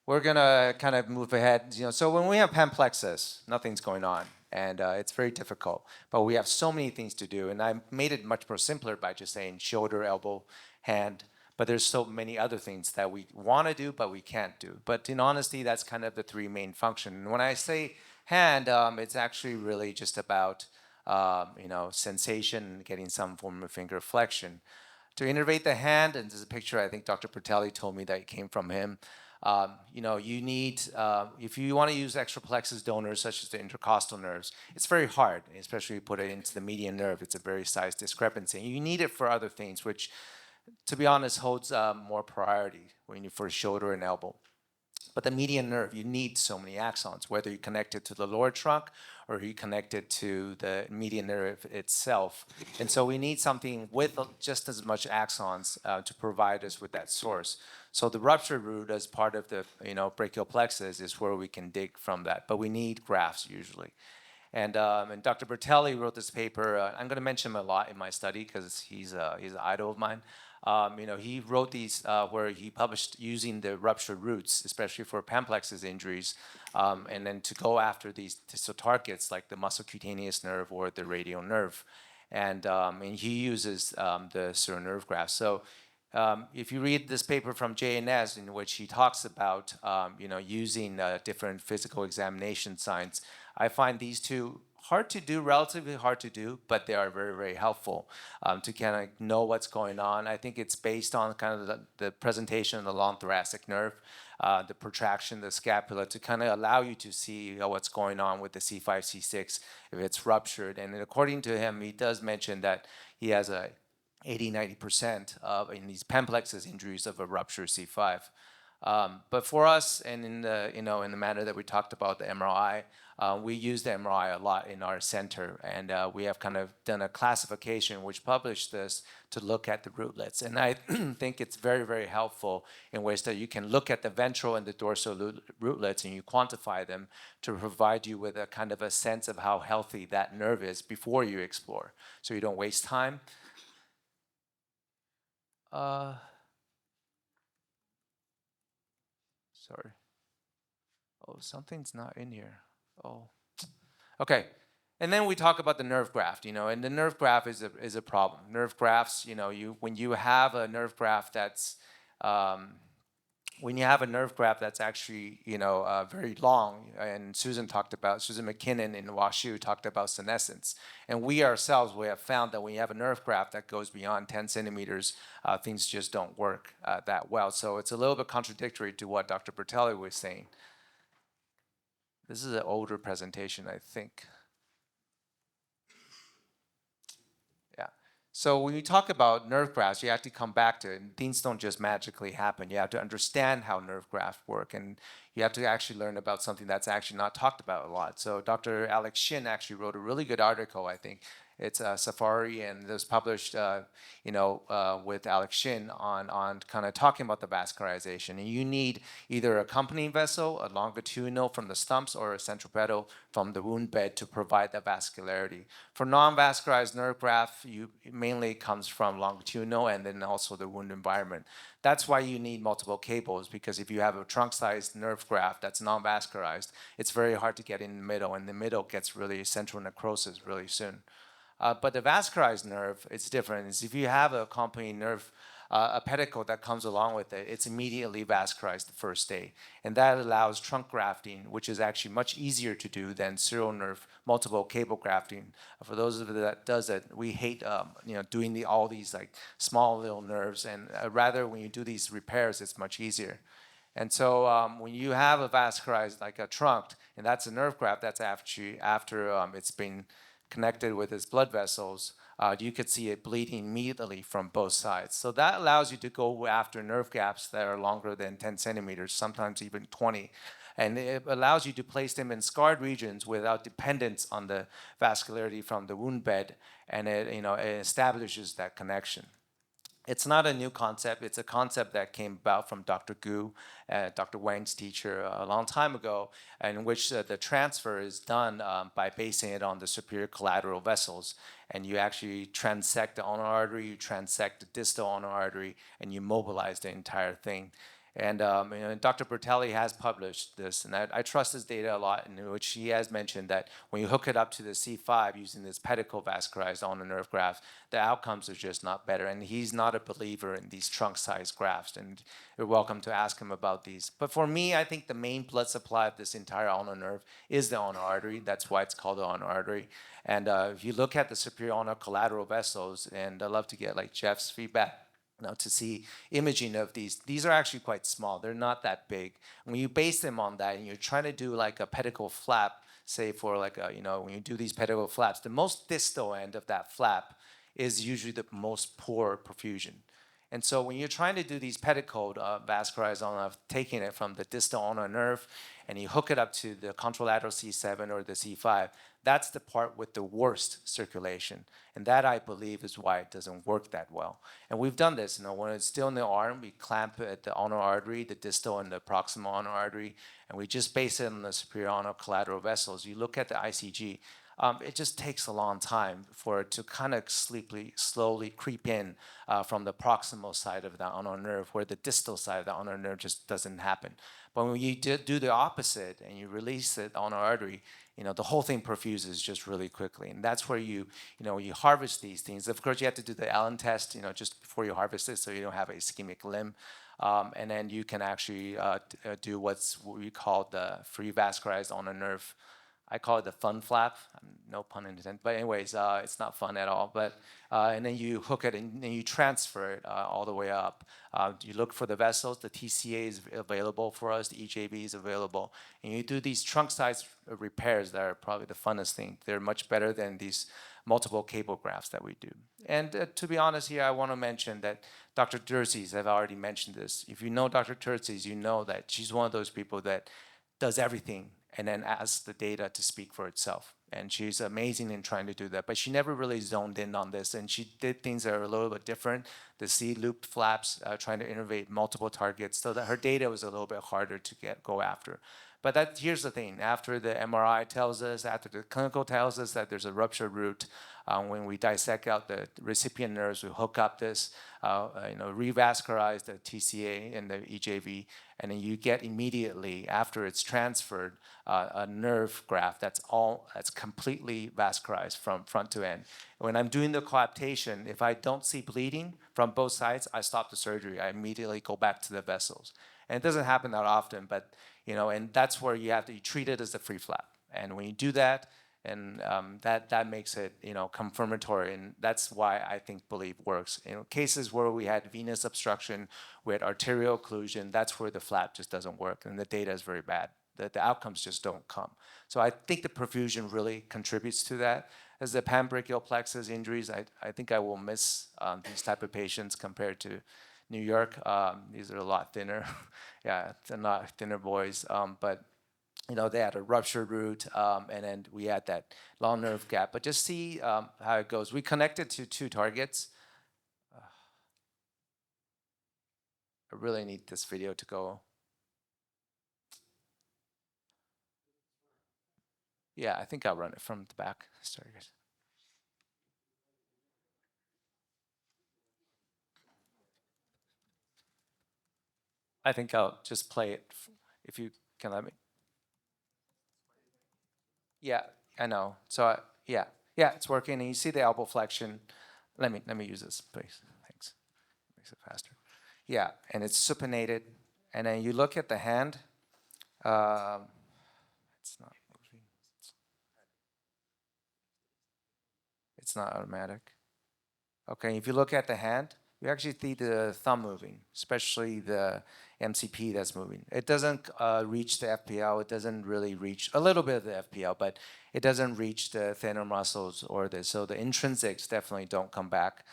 we're gonna kind of move ahead. So when we have pan plexus, nothing's going on, and it's very difficult. But we have so many things to do, and I made it much more simpler by just saying shoulder, elbow, hand. But there's so many other things that we want to do, but we can't do. But in honesty, that's kind of the three main functions. And when I say hand, it's actually really just about sensation, getting some form of finger flexion. To innervate the hand, and this is a picture I think Dr. Pertelli told me that it came from him. You need, if you want to use extra plexus donors such as the intercostal nerves, it's very hard, especially if you put it into the median nerve. It's a very size discrepancy. You need it for other things, which, to be honest, holds more priority for shoulder and elbow. But the median nerve, you need so many axons, whether you connect it to the lower trunk or you connect it to the median nerve itself. And so we need something with just as much axons to provide us with that source. So the rupture root as part of the brachial plexus is where we can dig from that. But we need grafts usually. And Dr. Bertelli wrote this paper. I'm going to mention him a lot in my study because he's an idol of mine. He wrote these where he published using the rupture roots, especially for pan plexus injuries, and then to go after these distal targets like the muscocutaneous nerve or the radial nerve. And he uses the certain nerve grafts. So if you read this paper from JNS in which he talks about using different physical examination signs, I find these two hard to do, relatively hard to do, but they are very, very helpful to kind of know what's going on. I think it's based on kind of the presentation of the long thoracic nerve, the protraction, the scapula, to kind of allow you to see what's going on with the C5, C6 if it's ruptured. And according to him, he does mention that he has a 80-90% in these pan plexus injuries of a ruptured C5. But for us, and in the manner that we talked about the MRI, we use the MRI a lot in our center, and we have kind of done a classification which published this to look at the rootlets. And I think it's very, very helpful in ways that you can look at the ventral and the dorsal rootlets and you quantify them to provide you with a kind of a sense of how healthy that nerve is before you explore, so you don't waste time. Sorry. Oh, something's not in here. Oh, okay. And then we talk about the nerve graft, and the nerve graft is a problem. Nerve grafts, when you have a nerve graft that's actually, very long, and Susan McKinnon in WashU talked about senescence. And we ourselves, we have found that when you have a nerve graft that goes beyond 10 centimeters, things just don't work that well. So it's a little bit contradictory to what Dr. Bertelli was saying. This is an older presentation, I think. Yeah. So when you talk about nerve grafts, you have to come back to it. And things don't just magically happen. You have to understand how nerve grafts work, and you have to actually learn about something that's actually not talked about a lot. So Dr. Alex Shin actually wrote a really good article, I think. It's Safari, and it was published, with Alex Shin on kind of talking about the vascularization. And you need either a accompanying vessel, a longitudinal from the stumps, or a centripetal from the wound bed to provide that vascularity. For non-vascularized nerve graft, it mainly comes from longitudinal and then also the wound environment. That's why you need multiple cables, because if you have a trunk-sized nerve graft that's non-vascularized, it's very hard to get in the middle, and the middle gets really central necrosis really soon. But the vascularized nerve, it's different. It's if you have a accompanying nerve, a pedicle that comes along with it, it's immediately vascularized the first day. And that allows trunk grafting, which is actually much easier to do than serial nerve multiple cable grafting. For those of you that does it, we hate doing all these like small little nerves, and rather when you do these repairs, it's much easier. And so when you have a vascularized, like a trunk, and that's a nerve graft, that's after it's been connected with its blood vessels, you could see it bleeding immediately from both sides. So that allows you to go after nerve gaps that are longer than 10 centimeters, sometimes even 20. And it allows you to place them in scarred regions without dependence on the vascularity from the wound bed, and it establishes that connection. It's not a new concept. It's a concept that came about from Dr. Gu, Dr. Wang's teacher, a long time ago, in which the transfer is done by basing it on the superior collateral vessels. And you actually transect the ulnar artery, you transect the distal ulnar artery, and you mobilize the entire thing. And Dr. Bertelli has published this, and I trust his data a lot, in which he has mentioned that when you hook it up to the C5 using this pedicle vascularized ulnar nerve graft, the outcomes are just not better. And he's not a believer in these trunk-sized grafts, and you're welcome to ask him about these. But for me, I think the main blood supply of this entire ulnar nerve is the ulnar artery. That's why it's called the ulnar artery. And if you look at the superior ulnar collateral vessels, and I'd love to get like Jeff's feedback, to see imaging of these are actually quite small. They're not that big. When you base them on that and you're trying to do like a pedicle flap, say for like when you do these pedicle flaps, the most distal end of that flap is usually the most poor perfusion. And so when you're trying to do these pedicle vascularized ulnar, taking it from the distal ulnar nerve and you hook it up to the contralateral C7 or the C5, that's the part with the worst circulation. And that, I believe, is why it doesn't work that well. And we've done this. When it's still in the arm, we clamp at the ulnar artery, the distal and the proximal ulnar artery, and we just base it on the superior ulnar collateral vessels. You look at the ICG, it just takes a long time for it to kind of slowly creep in from the proximal side of the ulnar nerve, where the distal side of the ulnar nerve just doesn't happen. But when you do the opposite and you release the ulnar artery, the whole thing perfuses just really quickly. And that's where you harvest these things. Of course, you have to do the Allen test, just before you harvest it, so you don't have an ischemic limb. And then you can actually do what we call the free vascularized ulnar nerve. I call it the fun flap, no pun intended. But anyways, it's not fun at all. But and then you hook it and then you transfer it all the way up. You look for the vessels. The TCA is available for us. The EJB is available. And you do these trunk-size repairs that are probably the funnest thing. They're much better than these multiple cable grafts that we do. And to be honest here, I want to mention that Dr. Terzies, I've already mentioned this. If you know Dr. Terzies, you know that she's one of those people that does everything and then asks the data to speak for itself. And she's amazing in trying to do that. But she never really zoned in on this. And she did things that are a little bit different. The C-looped flaps, trying to innovate multiple targets, so that her data was a little bit harder to go after. But that here's the thing: after the MRI tells us, after the clinical tells us that there's a ruptured root, when we dissect out the recipient nerves, we hook up this, revascularize the TCA and the EJV, and then you get immediately after it's transferred a nerve graft that's completely vascularized from front to end. When I'm doing the coaptation, if I don't see bleeding from both sides, I stop the surgery. I immediately go back to the vessels. And it doesn't happen that often, but and that's where you treat it as a free flap. And when you do that, and that makes it confirmatory, and that's why I believe works. Cases where we had venous obstruction, we had arterial occlusion, that's where the flap just doesn't work, and the data is very bad. The outcomes just don't come. So I think the perfusion really contributes to that. As the panbrachial plexus injuries, I think I will miss these type of patients compared to New York. These are a lot thinner. Yeah, they're not thinner boys, but they had a ruptured root, and then we had that long nerve gap. But just see how it goes. We connected to 2 targets. I really need this video to go. Yeah, I think I'll run it from the back. Sorry, guys. I think I'll just play it if you can let me. Yeah, I know. So yeah, it's working. And you see the elbow flexion. Let me use this, please. Thanks. Makes it faster. Yeah, and it's supinated. And then you look at the hand. It's not moving. It's not automatic. Okay, if you look at the hand, you actually see the thumb moving, especially the MCP that's moving. It doesn't reach the FPL. It doesn't really reach a little bit of the FPL, but it doesn't reach the thinner muscles or this. So the intrinsics definitely don't come back.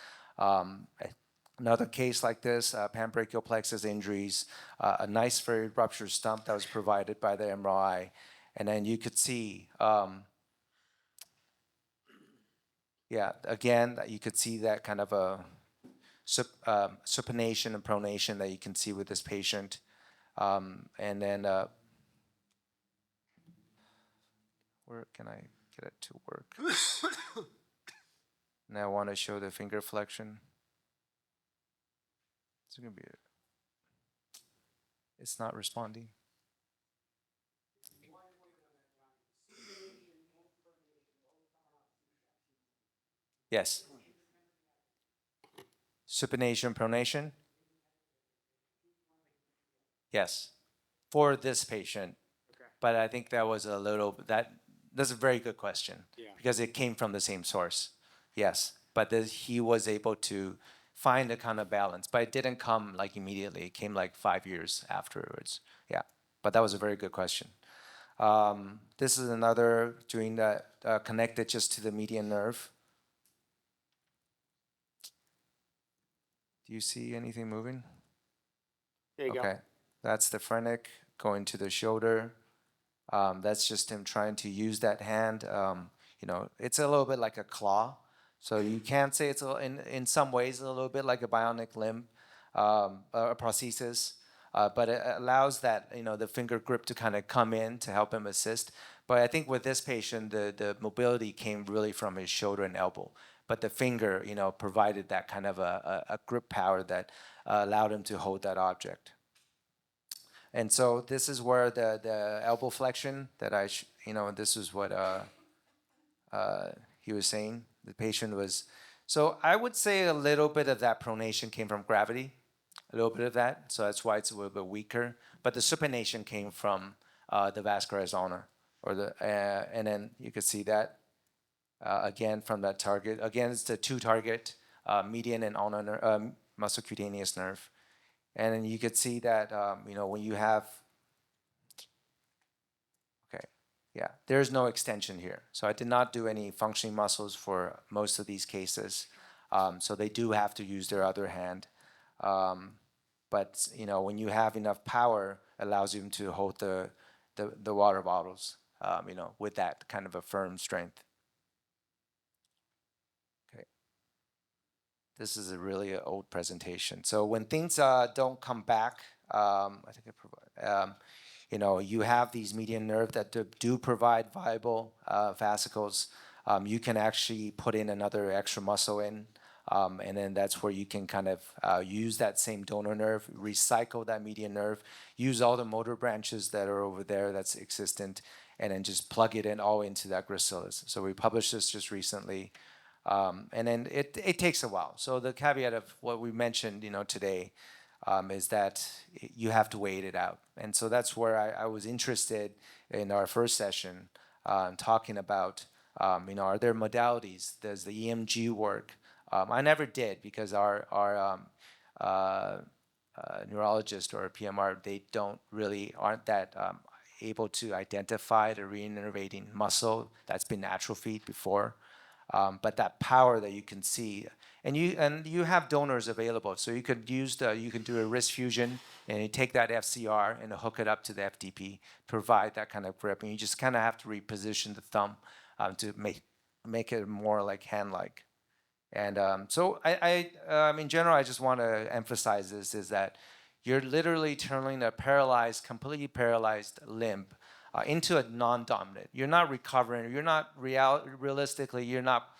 Another case like this, panbrachial plexus injuries, a nice very ruptured stump that was provided by the MRI. And then you could see, again, you could see that kind of a supination and pronation that you can see with this patient. And then, where can I get it to work? Now I want to show the finger flexion. It's gonna be it's not responding. Yes. Supination, pronation. Yes. For this patient. Okay. But I think that was that's a very good question. Yeah. Because it came from the same source. Yes. But he was able to find a kind of balance, but it didn't come like immediately. It came like 5 years afterwards. Yeah, but that was a very good question. This is another doing that connected just to the median nerve. Do you see anything moving? There you Okay, go. that's the phrenic going to the shoulder. That's just him trying to use that hand. It's a little bit like a claw. So you can say it's in some ways a little bit like a bionic limb, a prosthesis, but it allows that the finger grip to kind of come in to help him assist. But I think with this patient, the mobility came really from his shoulder and elbow, but the finger provided that kind of a grip power that allowed him to hold that object. And so this is where the elbow flexion that this is what he was saying. The patient was, so I would say a little bit of that pronation came from gravity, a little bit of that. So that's why it's a little bit weaker. But the supination came from the vascularized ulnar, and then you could see that again from that target. Again, it's the 2 target, median and ulnar muscocutaneous nerve. And then you could see that when you have, yeah, there's no extension here. So I did not do any functioning muscles for most of these cases. So they do have to use their other hand. But when you have enough power, it allows you to hold the water bottles, with that kind of a firm strength. Okay. This is a really old presentation. So when things don't come back, I think I provide. you have these median nerve that do provide viable fascicles. You can actually put in another extra muscle in, and then that's where you can kind of use that same donor nerve, recycle that median nerve, use all the motor branches that are over there that's existent, and then just plug it in all into that gracilis. So we published this just recently. And then it takes a while. So the caveat of what we mentioned, today, is that you have to wait it out. And so that's where I was interested in our first session, talking about, are there modalities? Does the EMG work? I never did because our neurologist or PMR, they aren't that able to identify the reinnervating muscle that's been atrophied before. But that power that you can see, and you have donors available, so you could you can do a wrist fusion, and you take that FCR and hook it up to the FDP, provide that kind of grip, and you just kind of have to reposition the thumb to make it more like hand-like. And so in general, I just want to emphasize this is that you're literally turning a completely paralyzed limb into a non-dominant. You're not recovering. You're not realistically. You're not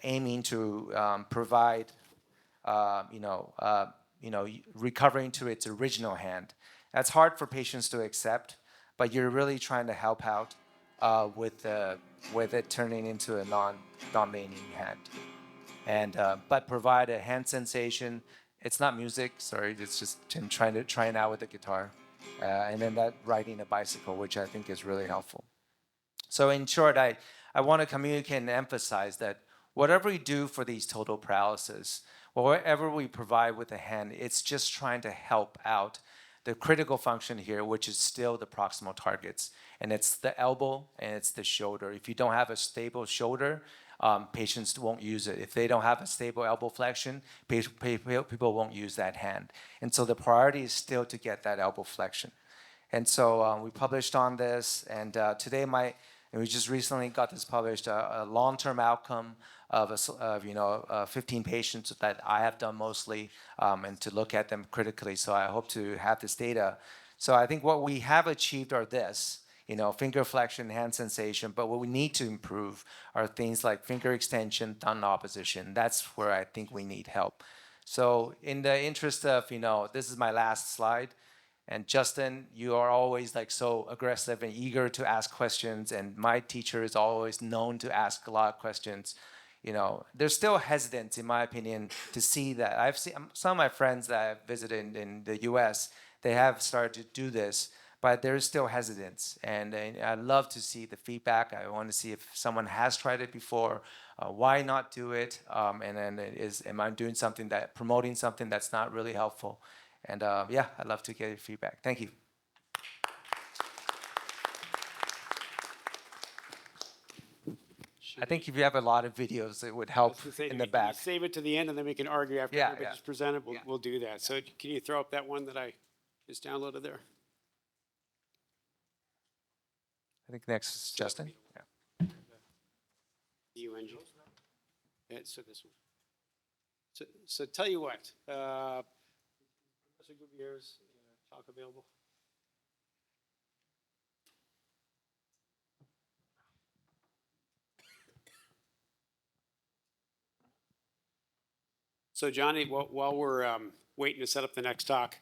aiming to provide, recovering to its original hand. That's hard for patients to accept, but you're really trying to help out with it turning into a non-dominating hand, and but provide a hand sensation. It's not music. Sorry, it's just him trying out with the guitar. And then that riding a bicycle, which I think is really helpful. So in short, I want to communicate and emphasize that whatever we do for these total paralysis, whatever we provide with the hand, it's just trying to help out the critical function here, which is still the proximal targets. And it's the elbow and it's the shoulder. If you don't have a stable shoulder, patients won't use it. If they don't have a stable elbow flexion, people won't use that hand. And so the priority is still to get that elbow flexion. And so we published on this, and today and we just recently got this published, a long-term outcome of 15 patients that I have done mostly, and to look at them critically. So I hope to have this data. So I think what we have achieved are this. Finger flexion, hand sensation, but what we need to improve are things like finger extension, thumb opposition. That's where I think we need help. So in the interest of, this is my last slide, and Justin, you are always so aggressive and eager to ask questions, and my teacher is always known to ask a lot of questions. There's still hesitance, in my opinion, to see that. I've seen some of my friends that I've visited in the US, they have started to do this, but there is still hesitance, and I'd love to see the feedback. I want to see if someone has tried it before, why not do it, and then am I promoting something that's not really helpful? And I'd love to get your feedback. Thank you. I think if you have a lot of videos, it would help in the back. Save it to the end, and then we can argue after everybody's presented. We'll do that. So can you throw up that one that I just downloaded there? I think next is Justin. Yeah. UNG. Yeah, so this one. So tell you what. Professor Gouviere's talk available. So Johnny, while we're waiting to set up the next talk,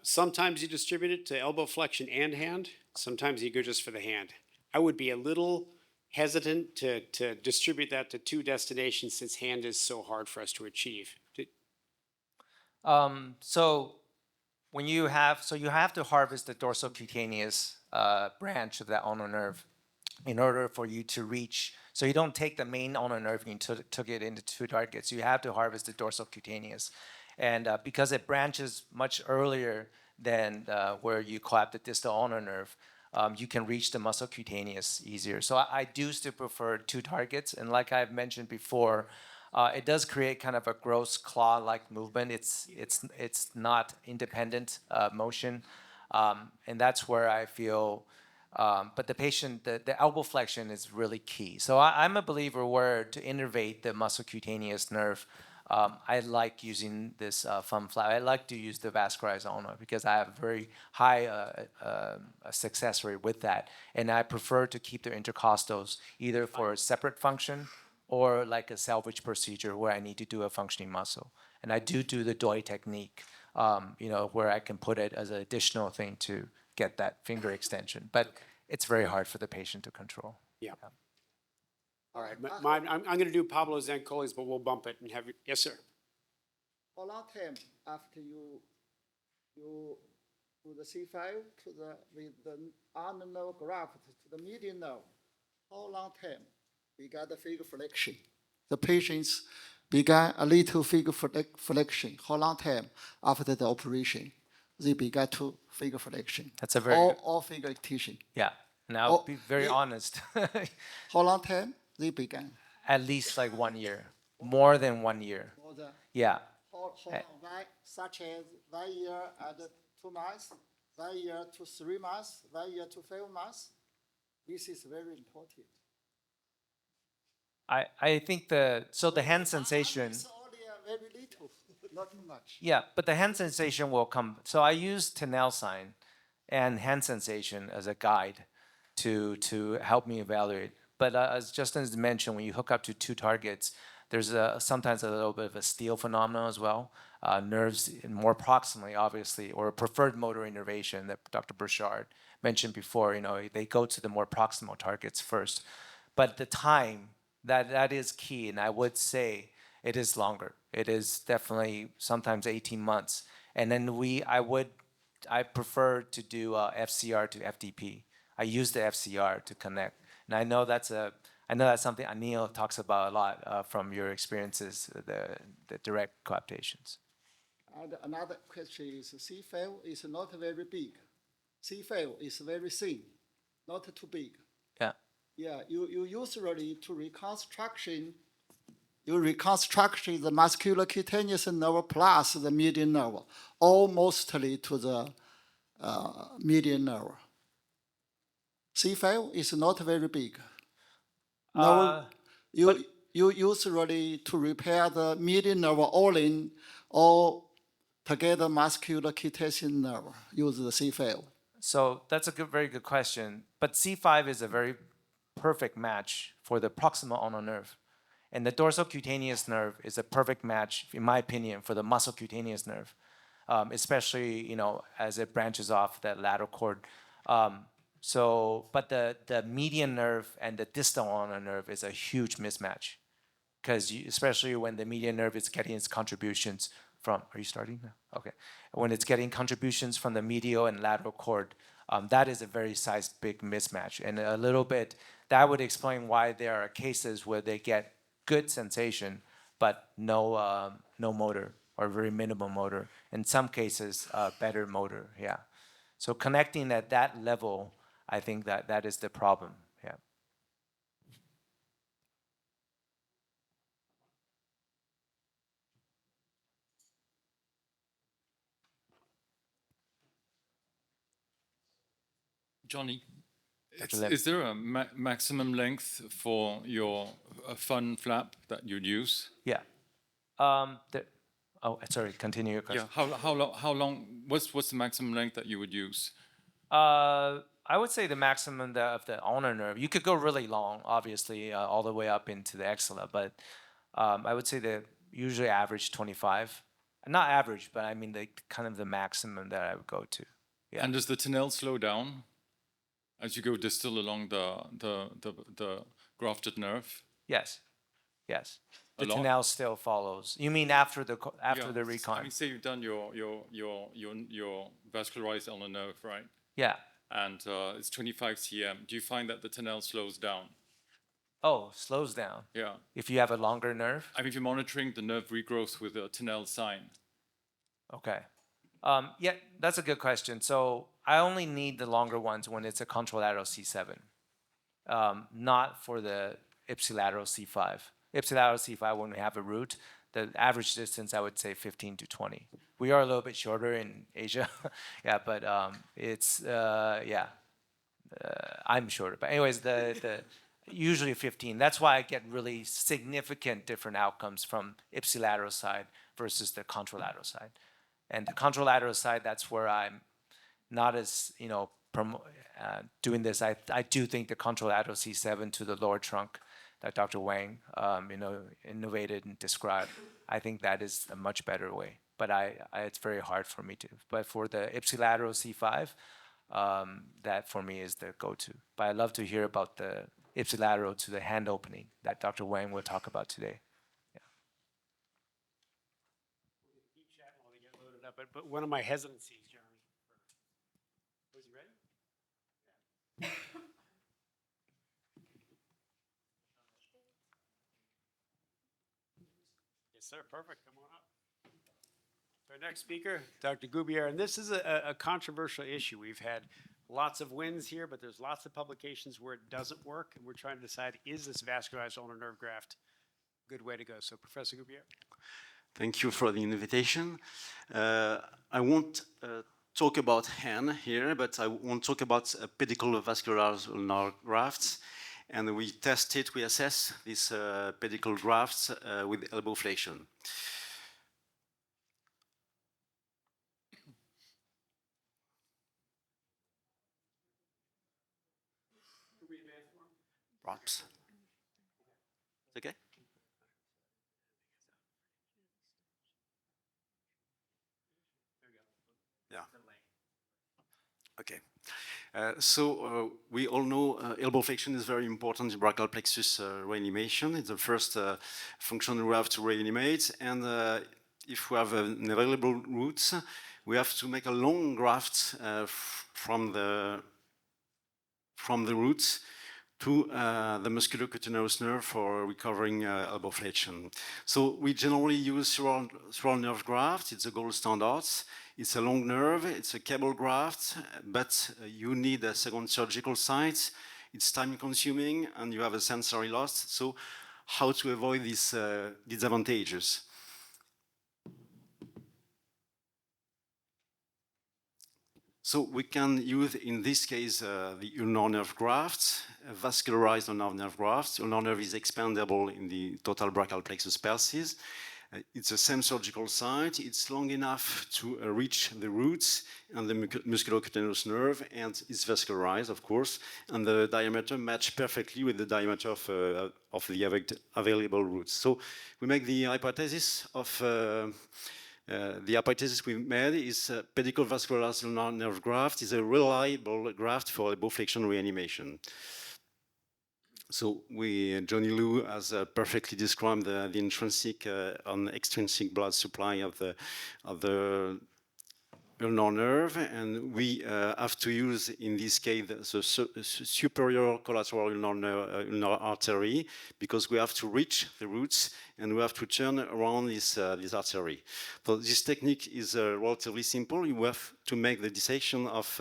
sometimes you distribute it to elbow flexion and hand. Sometimes you go just for the hand. I would be a little hesitant to distribute that to two destinations since hand is so hard for us to achieve. So you have to harvest the dorsocutaneous branch of that ulnar nerve in order for you to reach. So you don't take the main ulnar nerve and you took it into two targets. You have to harvest the dorsocutaneous. And because it branches much earlier than where you collapse the distal ulnar nerve, you can reach the muscle cutaneous easier. So I do still prefer two targets. And like I've mentioned before, it does create kind of a gross claw-like movement. It's not independent motion. And that's where I feel, but the patient, the elbow flexion is really key. So I'm a believer where to innervate the muscle cutaneous nerve, I like using this fun flap. I like to use the vascularized ulna because I have very high success rate with that. And I prefer to keep the intercostals either for a separate function or like a salvage procedure where I need to do a functioning muscle. And I do the Doi technique, where I can put it as an additional thing to get that finger extension. But it's very hard for the patient to control. Yeah. All right, I'm going to do Pablo Zancoli's, but we'll bump it and have you. Yes, sir. How long time after you do the C5 with the ulnar nerve graft to the median nerve? How long time we got the finger flexion? The patients began a little finger flexion. How long time after the operation they began to finger flexion? That's a very all finger extension. Yeah, and I'll be very honest. How long time they began? At least like 1 year, more than 1 year. More than Yeah. how long? Such as 1 year and 2 months, 1 year to 3 months, 1 year to 5 months. This is very important. I think the hand sensation. It's only very little, not too much. Yeah, but the hand sensation will come. So I use Tinel sign and hand sensation as a guide to help me evaluate. But as Justin has mentioned, when you hook up to two targets, there's sometimes a little bit of a steal phenomenon as well. Nerves more proximally, obviously, or preferred motor innervation that Dr. Burchard mentioned before. They go to the more proximal targets first. But the time, that is key, and I would say it is longer. It is definitely sometimes 18 months. And then I prefer to do FCR to FDP. I use the FCR to connect. And I know that's something Anil talks about a lot from your experiences, the direct coaptations. And another question is C5 is not very big. C5 is very thin, not too big. Yeah. Yeah, you usually to reconstruction, you reconstruct the muscular cutaneous nerve plus the median nerve, or mostly to the median nerve. C5 is not very big. No, you usually to repair the median nerve all together muscular cutaneous nerve, use the C5. So that's a very good question. But C5 is a very perfect match for the proximal ulnar nerve. And the dorsal cutaneous nerve is a perfect match, in my opinion, for the muscle cutaneous nerve, especially, as it branches off that lateral cord. But the median nerve and the distal ulnar nerve is a huge mismatch, because especially when the median nerve is getting its contributions from, are you starting now? Okay. When it's getting contributions from the medial and lateral cord, that is a very big mismatch. And a little bit, that would explain why there are cases where they get good sensation, but no motor or very minimal motor. In some cases, better motor, yeah. So connecting at that level, I think that is the problem, yeah. Johnny, Dr. is there a maximum length for your fun flap that you'd use? Yeah. Sorry, continue your question. Yeah, how long, what's the maximum length that you would use? I would say the maximum of the ulnar nerve. You could go really long, obviously, all the way up into the axilla, but I would say the usually average 25. Not average, but I mean the maximum that I would go to. Yeah. And does the Tinel slow down as you go distal along the grafted nerve? Yes. The A lot? Tinel still follows. You mean after the I recon? mean, say you've done your vascularized ulnar nerve, right? Yeah. And it's 25 cm. Do you find that the Tinel slows down? Oh, slows down. Yeah. If you have a longer nerve? I mean, if you're monitoring the nerve regrowth with a Tinel sign. Okay. Yeah, that's a good question. So I only need the longer ones when it's a contralateral C7, not for the ipsilateral C5. Ipsilateral C5, when we have a root, the average distance, I would say 15 to 20. We are a little bit shorter in Asia, yeah, but I'm shorter. But anyways, Usually 15. That's why I get really significant different outcomes from ipsilateral side versus the contralateral side. And the contralateral side, that's where I'm not as, doing this. I do think the contralateral C7 to the lower trunk that Dr. Wang, innovated and described, I think that is a much better way. But it's very hard for me to. But for the ipsilateral C5, that for me is the go-to. But I'd love to hear about the ipsilateral to the hand opening that Dr. Wang will talk about today. Keep chatting while they get loaded up. But one of my hesitancies, Jeremy. Was he ready? Yes, sir. Perfect. Come on up. Our next speaker, Dr. Goubier, and this is a controversial issue. We've had lots of wins here, but there's lots of publications where it doesn't work, and we're trying to decide, is this vascularized ulnar nerve graft a good way to go? So, Professor Goubier. Thank you for the invitation. I won't talk about hand here, but I want to talk about pedicle vascularized ulnar grafts. And we test it, we assess these pedicle grafts with elbow flexion. Props. Okay? Yeah. Okay. We all know elbow flexion is very important in brachial plexus reanimation. It's the first function we have to reanimate. And if we have an available root, we have to make a long graft from the roots to the musculocutaneous nerve for recovering elbow flexion. So we generally use sural nerve graft. It's a gold standard. It's a long nerve. It's a cable graft, but you need a second surgical site. It's time consuming and you have a sensory loss. So how to avoid these disadvantages? So we can use, in this case, the ulnar nerve graft, vascularized ulnar nerve graft. Ulnar nerve is expandable in the total brachial plexus palsis. It's the same surgical site. It's long enough to reach the roots and the musculocutaneous nerve, and it's vascularized, of course. And the diameter matches perfectly with the diameter of the available roots. So we make the hypothesis of the hypothesis we made is pedicle vascularized ulnar nerve graft is a reliable graft for elbow flexion reanimation. So Johnny Liu has perfectly described the intrinsic and extrinsic blood supply of the ulnar nerve, and we have to use, in this case, the superior collateral ulnar artery, because we have to reach the roots and we have to turn around this artery. So this technique is relatively simple. You have to make the dissection of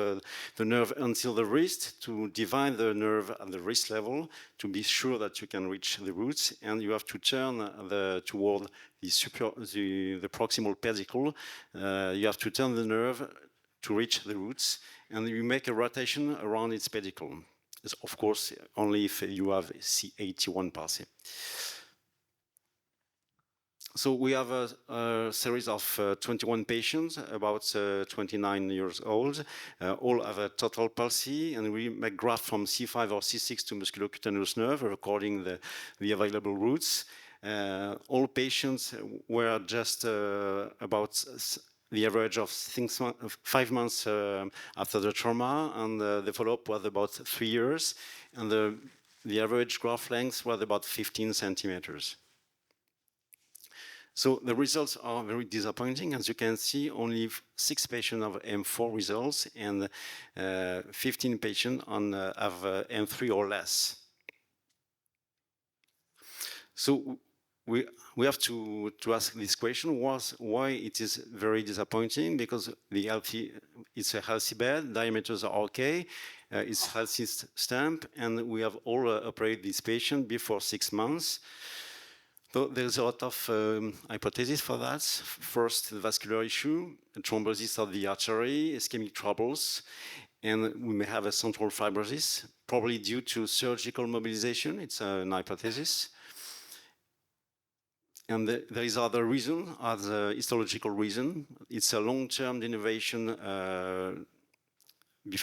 the nerve until the wrist, to divide the nerve at the wrist level, to be sure that you can reach the roots, and you have to turn toward the proximal pedicle. You have to turn the nerve to reach the roots, and you make a rotation around its pedicle. It's, of course, only if you have C81 palsy. So we have a series of 21 patients, about 29 years old. All have a total palsy, and we make graft from C5 or C6 to musculocutaneous nerve, according the available routes. All patients were just about the average of 5 months after the trauma, and the follow-up was about 3 years, and the average graft length was about 15 centimeters. So the results are very disappointing. As you can see, only 6 patients have M4 results, and 15 patients have M3 or less. So we have to ask this question: why it is very disappointing? Because it's a healthy bed, diameters are okay, it's healthy stamp, and we have all operated this patient before 6 months. So there's a lot of hypotheses for that. First, the vascular issue, thrombosis of the artery, ischemic troubles, and we may have a central fibrosis, probably due to surgical mobilization. It's an hypothesis. And there is other reason, other histological reason. It's a long-term denervation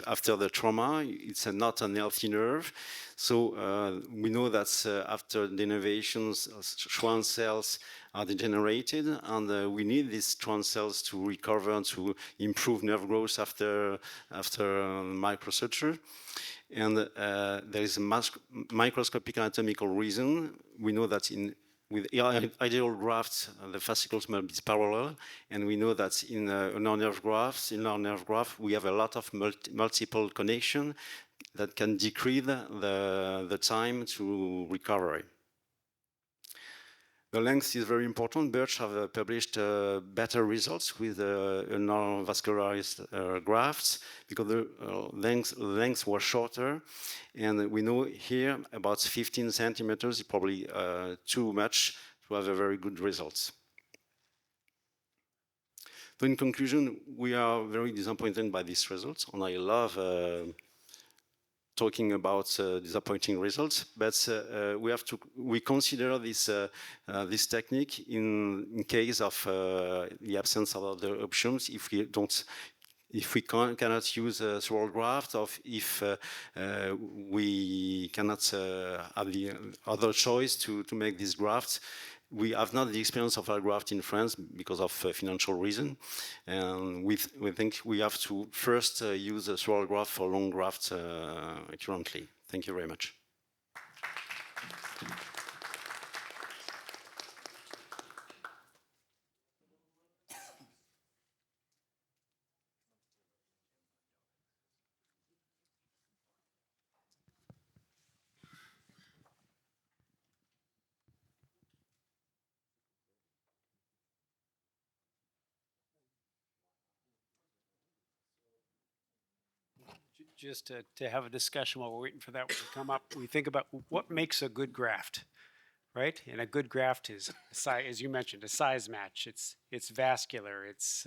after the trauma. It's not an healthy nerve. So we know that after denervations, Schwann cells are degenerated, and we need these Schwann cells to recover and to improve nerve growth after microsuture. And there is a microscopic anatomical reason. We know that with ideal grafts, the fascicles must be parallel, and we know that in our nerve graft, we have a lot of multiple connection that can decrease the time to recovery. The length is very important. Birch have published better results with non-vascularized grafts because the lengths were shorter. And we know here about 15 centimeters is probably too much to have a very good results. So in conclusion, we are very disappointed by these results, and I love talking about disappointing results, but we consider this technique in case of the absence of other options. If we cannot use a swirl graft, or if we cannot have the other choice to make this graft. We have not the experience of our graft in France because of financial reason, and we think we have to first use a swirl graft for long grafts currently. Thank you very much. Just to have a discussion while we're waiting for that one to come up, we think about what makes a good graft, right? And a good graft is, as you mentioned, a size match. It's vascular. It's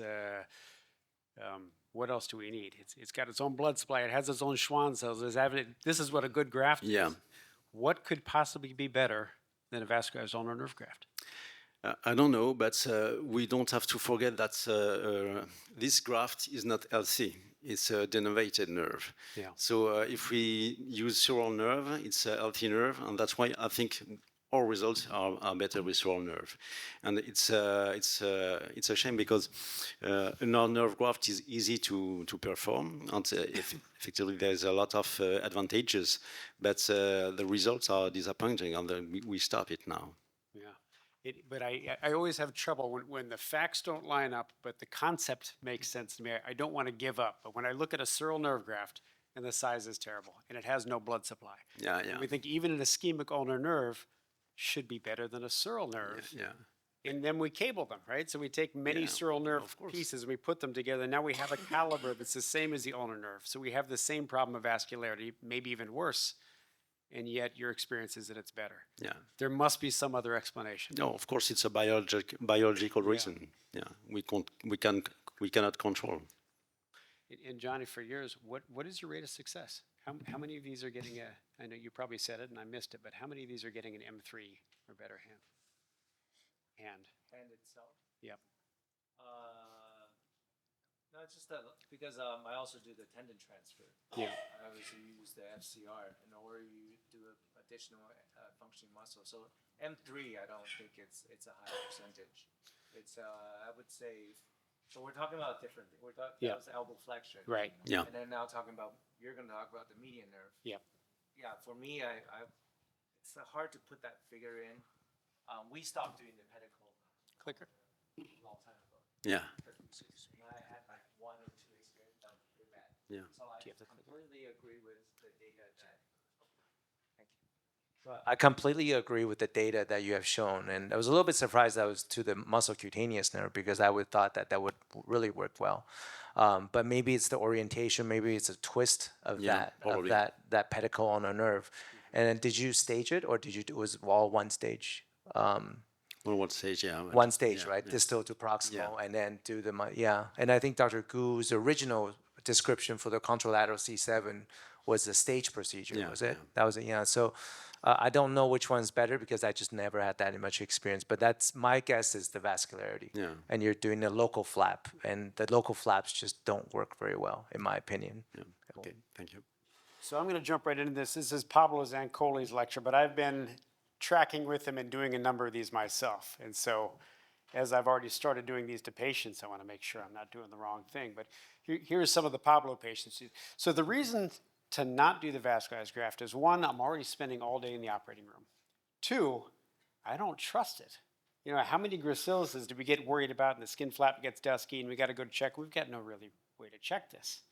what else do we need? It's got its own blood supply. It has its own Schwann cells. This is what a good graft is. What could possibly be better than a vascularized ulnar nerve graft? I don't know, but we don't have to forget that this graft is not healthy. It's a denervated nerve. Yeah. So if we use sural nerve, it's a healthy nerve, and that's why I think our results are better with sural nerve. And it's a shame because an ulnar nerve graft is easy to perform, and effectively there's a lot of advantages, but the results are disappointing, and we stop it now. Yeah. But I always have trouble when the facts don't line up, but the concept makes sense to me. I don't want to give up. But when I look at a sural nerve graft and the size is terrible and it has no blood supply, we think even an ischemic ulnar nerve should be better than a sural nerve. And then we cable them, right? So we take many sural nerve pieces and we put them together. Now we have a caliber that's the same as the ulnar nerve. So we have the same problem of vascularity, maybe even worse. And yet your experience is that it's better. Yeah. There must be some other explanation. No, of course it's a biological reason. Yeah, we cannot control. And Johnny, for yours, what is your rate of success? How many of these are getting I know you probably said it and I missed it, but how many of these are getting an M3 or better hand? Hand itself? Yep. No, it's just that because I also do the tendon transfer. Yeah. I obviously use the FCR, or you do additional functioning muscle. So M3, I don't think it's a high percentage. It's I would say. So we're talking about different. That was elbow flexion. Right. Yeah. And then now talking about you're going to talk about the median nerve. Yeah. Yeah. For me, it's hard to put that figure in. We stopped doing the pedicle Clicker. a long time ago. Yeah. I had like 1 or 2 experience that were bad. Yeah. So I completely agree with the data that. Thank you. I completely agree with the data that you have shown, and I was a little bit surprised that was to the muscle cutaneous nerve because I would thought that would really work well. But maybe it's the orientation, maybe it's a twist of that pedicle on a nerve. And then did you stage it, or did you do it was all one stage? Well, what stage? Yeah. One stage, right? Distal to proximal, and then do the And I think Dr. Gu's original description for the contralateral C7 was a stage procedure, Yeah, was it? yeah. That was it, yeah. So I don't know which one's better because I just never had that much experience. But that's my guess is the vascularity. Yeah. And you're doing a local flap, and the local flaps just don't work very well, in my opinion. Yeah. Okay, thank you. So I'm going to jump right into this. This is Pablo Zancoli's lecture, but I've been tracking with him and doing a number of these myself. And so as I've already started doing these to patients, I want to make sure I'm not doing the wrong thing. But here's some of the Pablo patients. So the reason to not do the vascularized graft is, one, I'm already spending all day in the operating room. Two, I don't trust it. You know, how many graciluses do we get worried about and the skin flap gets dusky and we got to go to check? We've got no really way to check this.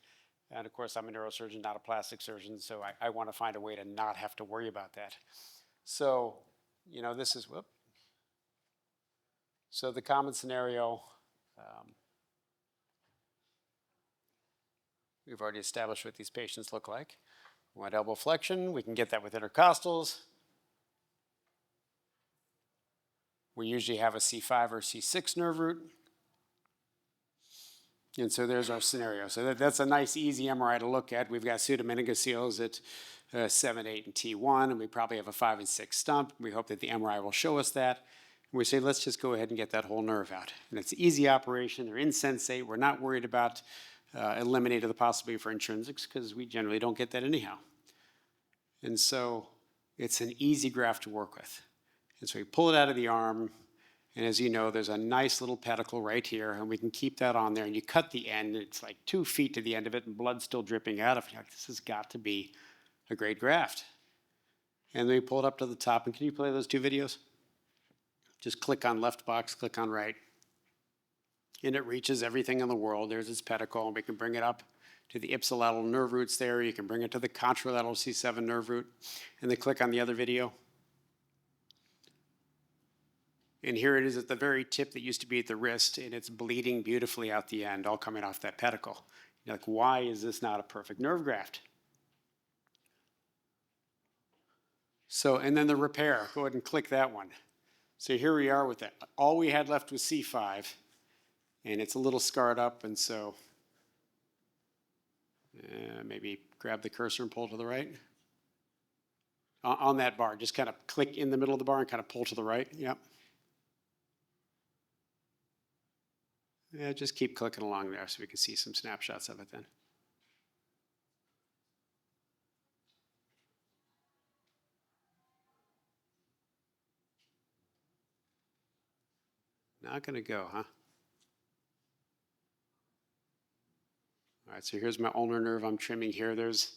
And of course, I'm a neurosurgeon, not a plastic surgeon, so I want to find a way to not have to worry about that. So, you know, this is, so the common scenario, we've already established what these patients look like. We want elbow flexion, we can get that with intercostals. We usually have a C5 or C6 nerve root. And so there's our scenario. So that's a nice, easy MRI to look at. We've got pseudomeningocele at 7, 8, and T1, and we probably have a 5 and 6 stump. We hope that the MRI will show us that. And we say, let's just go ahead and get that whole nerve out. And it's an easy operation. They're insensate. We're not worried about eliminating the possibility for intrinsics because we generally don't get that anyhow. And so it's an easy graft to work with. And so we pull it out of the arm. And as you know, there's a nice little pedicle right here, and we can keep that on there. And you cut the end, and it's like 2 feet to the end of it, and blood's still dripping out of it. This has got to be a great graft. And then we pull it up to the top. And can you play those 2 videos? Just click on left box, click on right. And it reaches everything in the world. There's its pedicle, and we can bring it up to the ipsilateral nerve roots there. You can bring it to the contralateral C7 nerve root. And then click on the other video. And here it is at the very tip that used to be at the wrist, and it's bleeding beautifully out the end, all coming off that pedicle. You're like, why is this not a perfect nerve graft? So, and then the repair, go ahead and click that one. So here we are with that. All we had left was C5, and it's a little scarred up, and so maybe grab the cursor and pull to the right. On that bar, just kind of click in the middle of the bar and kind of pull to the right, yep. Yeah, just keep clicking along there so we can see some snapshots of it then. Not going to go, huh? All right, so here's my ulnar nerve I'm trimming here. There's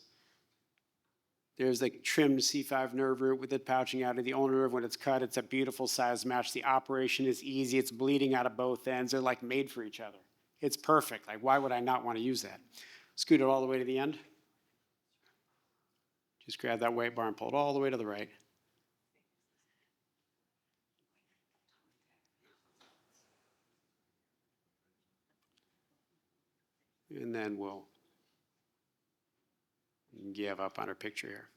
the trimmed C5 nerve root with it pouching out of the ulnar nerve. When it's cut, it's a beautiful size match. The operation is easy. It's bleeding out of both ends. They're like made for each other. It's perfect. Like, why would I not want to use that? Scoot it all the way to the end. Just grab that weight bar and pull it all the way to the right. And then we'll give up on our picture here.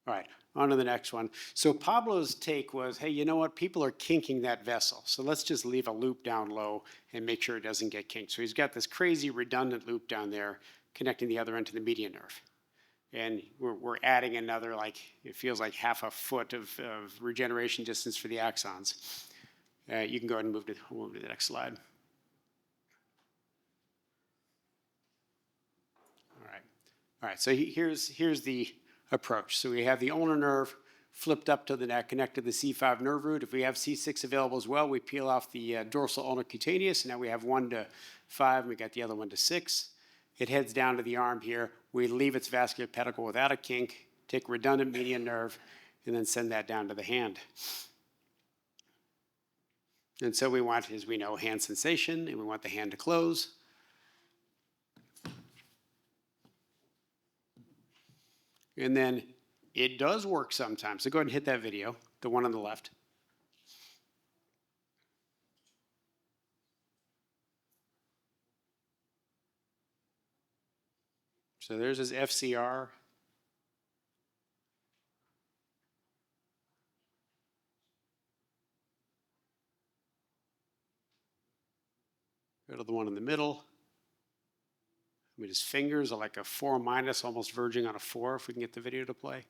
All right, on to the next one. So Pablo's take was, hey, you know what? People are kinking that vessel. So let's just leave a loop down low and make sure it doesn't get kinked. So he's got this crazy redundant loop down there connecting the other end to the median nerve. And we're adding another, like, it feels like half a foot of regeneration distance for the axons. You can go ahead and move to the next slide. All right, so here's the approach. So we have the ulnar nerve flipped up to the neck, connected to the C5 nerve root. If we have C6 available as well, we peel off the dorsal ulnar cutaneous. Now we have 1 to 5, and we got the other 1 to 6. It heads down to the arm here. We leave its vascular pedicle without a kink, take redundant median nerve, and then send that down to the hand. And so we want, as we know, hand sensation, and we want the hand to close. And then it does work sometimes. So go ahead and hit that video, the one on the left. So there's his FCR. Go to the one in the middle. I mean, his fingers are like a 4 minus, almost verging on a 4, if we can get the video to play.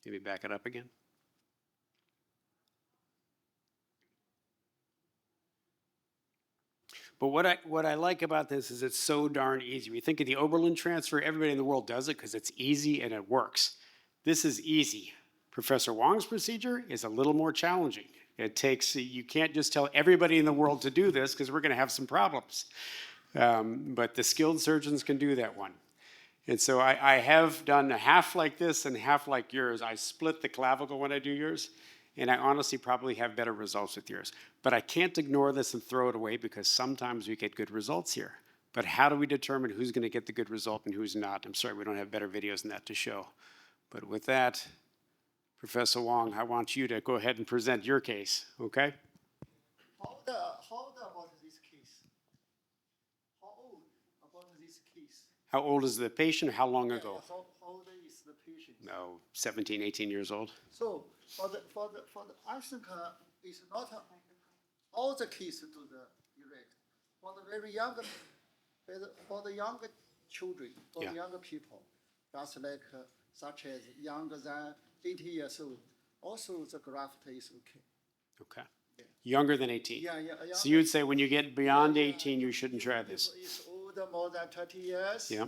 Maybe back it up again. But what I like about this is it's so darn easy. We think of the Oberlin transfer, everybody in the world does it because it's easy and it works. This is easy. Professor Wong's procedure is a little more challenging. It takes, you can't just tell everybody in the world to do this because we're going to have some problems. But the skilled surgeons can do that one. And so I have done a half like this and half like yours. I split the clavicle when I do yours, and I honestly probably have better results with yours. But I can't ignore this and throw it away because sometimes we get good results here. But how do we determine who's going to get the good result and who's not? I'm sorry, we don't have better videos than that to show. But with that, Professor Wong, I want you to go ahead and present your case, okay? How about this case? How old about this case? How old is the patient? How long ago? How old is the patient? No, 17, 18 years old. So I think it's not all the cases to the erect. For the very young, for the younger children, for the younger people, just like such as younger than 80 years old, also the graft is okay. Okay. Younger than 18. Yeah. So you would say when you get beyond 18, you shouldn't try this. It's older, more than 20 years. Yeah.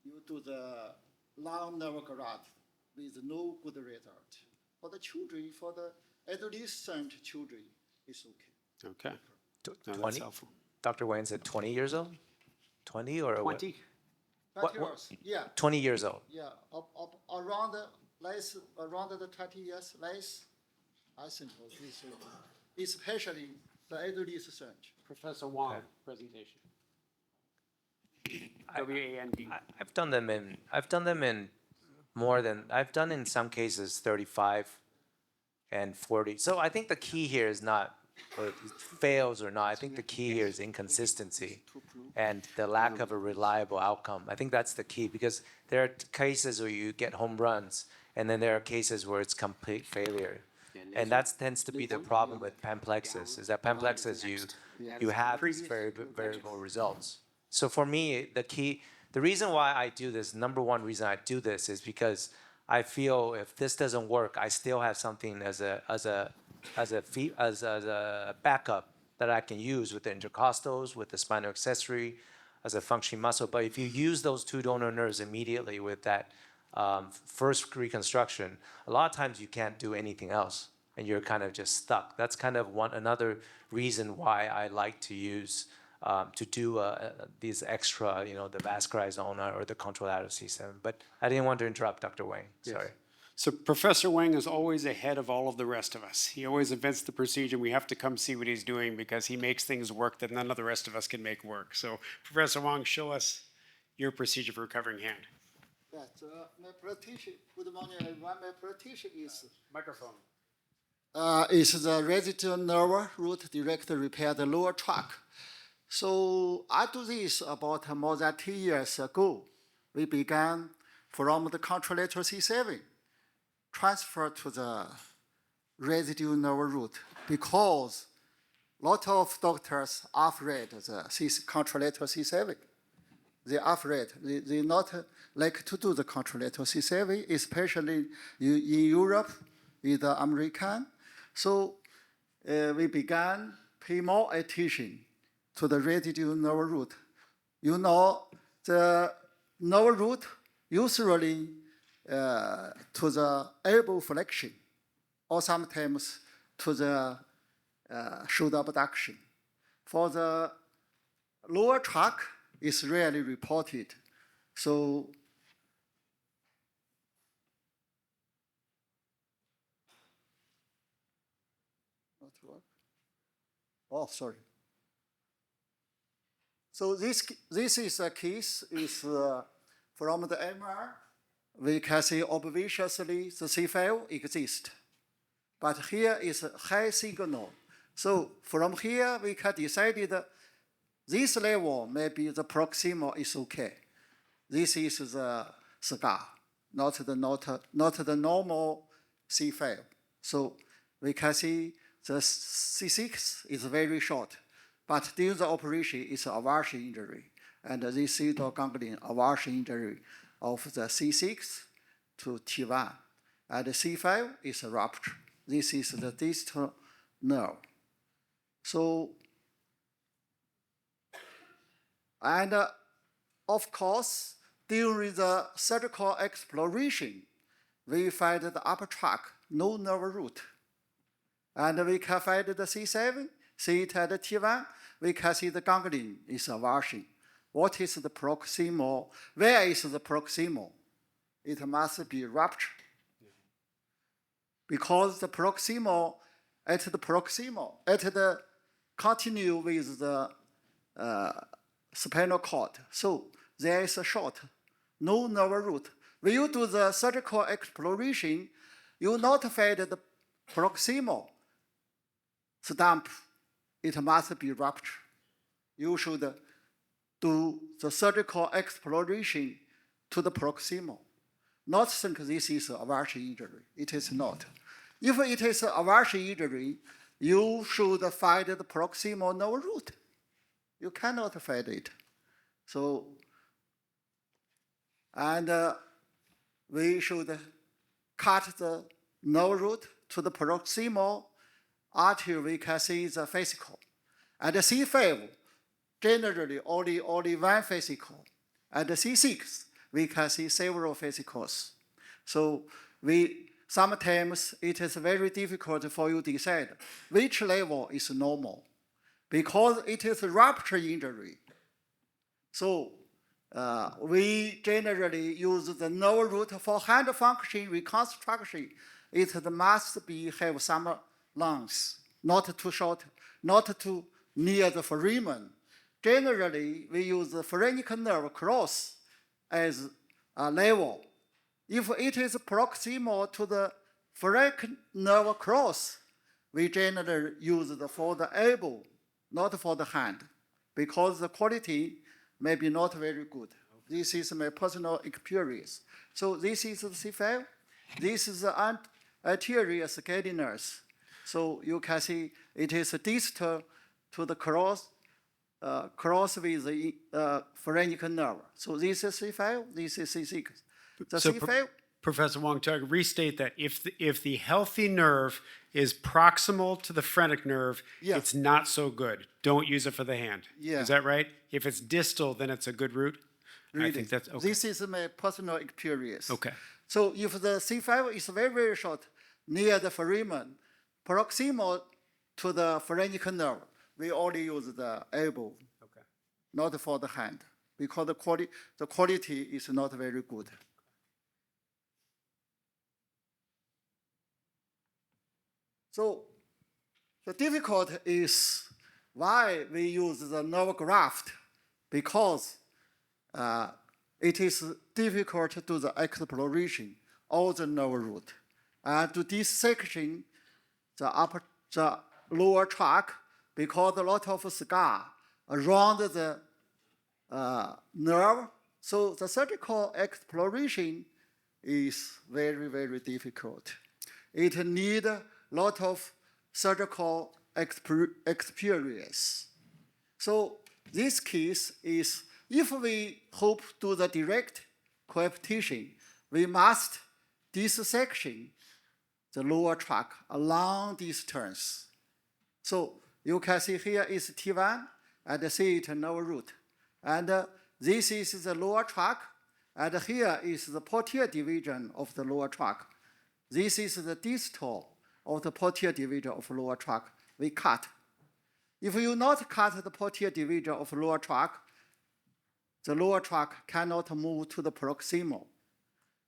You do the long nerve graft with no good result. For the children, for the adolescent children, it's okay. Okay. No, that's 20? helpful. Dr. Wayne said 20 years old? 20 or what? 20? 20 years, yeah. 20 years old. Yeah, around the 20 years less, I think this is especially the adolescent. Professor Wong, presentation. W-A-N-D. I've done them in more than, I've done in some cases 35 and 40. So I think the key here is not whether it fails or not. I think the key here is inconsistency and the lack of a reliable outcome. I think that's the key because there are cases where you get home runs and then there are cases where it's complete failure. And that tends to be the problem with Plexus, is that Plexus you have these very variable results. So for me, the reason why I do this, number one reason I do this is because I feel if this doesn't work, I still have something as a backup that I can use with the intercostals, with the spinal accessory, as a functioning muscle. But if you use those two donor nerves immediately with that first reconstruction, a lot of times you can't do anything else, and you're kind of just stuck. That's kind of another reason why I like to use to do these extra, the vascularized ulnar or the contralateral C7. But I didn't want to interrupt Dr. Wang. Sorry. So Professor Wang is always ahead of all of the rest of us. He always invents the procedure. We have to come see what he's doing because he makes things work that none of the rest of us can make work. So Professor Wang, show us your procedure for recovering hand. Yeah, my practitioner, good morning everyone. My practitioner is Microphone. Is the residual nerve root direct repair the lower tract. So I do this about more than 2 years ago. We began from the contralateral C7, transfer to the residual nerve root because a lot of doctors are afraid of the contralateral C7. They are afraid. They not like to do the contralateral C7, especially in Europe with the American. So we began pay more attention to the residual nerve root. The nerve root usually to the elbow flexion or sometimes to the shoulder abduction. For the lower tract, it's rarely reported. So not work. Oh, sorry. So this is a case is from the MR. We can see obviously the C5 exists, but here is a high signal. So from here, we can decide that this level, maybe the proximal is okay. This is the scar, not the normal C5. So we can see the C6 is very short, but during the operation, it's a avulsion injury. And this pseudoganglion avulsion injury of the C6 to T1. And the C5 is a rupture. This is the distal nerve. So, and of course, during the surgical exploration, we find the upper tract, no nerve root. And we can find the C7, see it at the T1, we can see the ganglion is avulsion. What is the proximal? Where is the proximal? It must be rupture. Because the proximal, at the continue with the spinal cord. So there is a short, no nerve root. When you do the surgical exploration, you not find the proximal stump. It must be rupture. You should do the surgical exploration to the proximal. Not think this is an avulsion injury. It is not. If it is an avulsion injury, you should find the proximal nerve root. You cannot find it. So, and we should cut the nerve root to the proximal until we can see the fascicle. And the C5, generally only one fascicle. And the C6, we can see several fascicles. So sometimes it is very difficult for you to decide which level is normal because it is a rupture injury. So we generally use the nerve root for hand function reconstruction. It must have some length, not too short, not too near the foramen. Generally, we use the pharyngeal nerve cross as a level. If it is proximal to the pharyngeal nerve cross, we generally use it for the elbow, not for the hand, because the quality may be not very good. This is my personal experience. So this is the C5. This is the anterior scalenus. So you can see it is distal to the cross with the pharyngeal nerve. So this is C5, this is C6. The C5. Professor Wong, to restate that, if the healthy nerve is proximal to the phrenic nerve, it's not so good. Don't use it for the hand. Yeah. Is that right? If it's distal, then it's a good route? Really. I think that's okay. This is my personal experience. Okay. So if the C5 is very, very short, near the foramen, proximal to the pharyngeal nerve, we only use the elbow, not for the hand, because the quality is not very good. So the difficult is why we use the nerve graft, because it is difficult to do the exploration of the nerve root. And to dissection the lower tract, because a lot of scar around the nerve. So the surgical exploration is very, very difficult. It needs a lot of surgical experience. So this case is, if we hope to do the direct coaptation, we must dissection the lower tract along these turns. So you can see here is T1 and see it nerve root. And this is the lower tract, and here is the posterior division of the lower tract. This is the distal of the posterior division of lower tract. We cut. If you not cut the posterior division of lower tract, the lower tract cannot move to the proximal.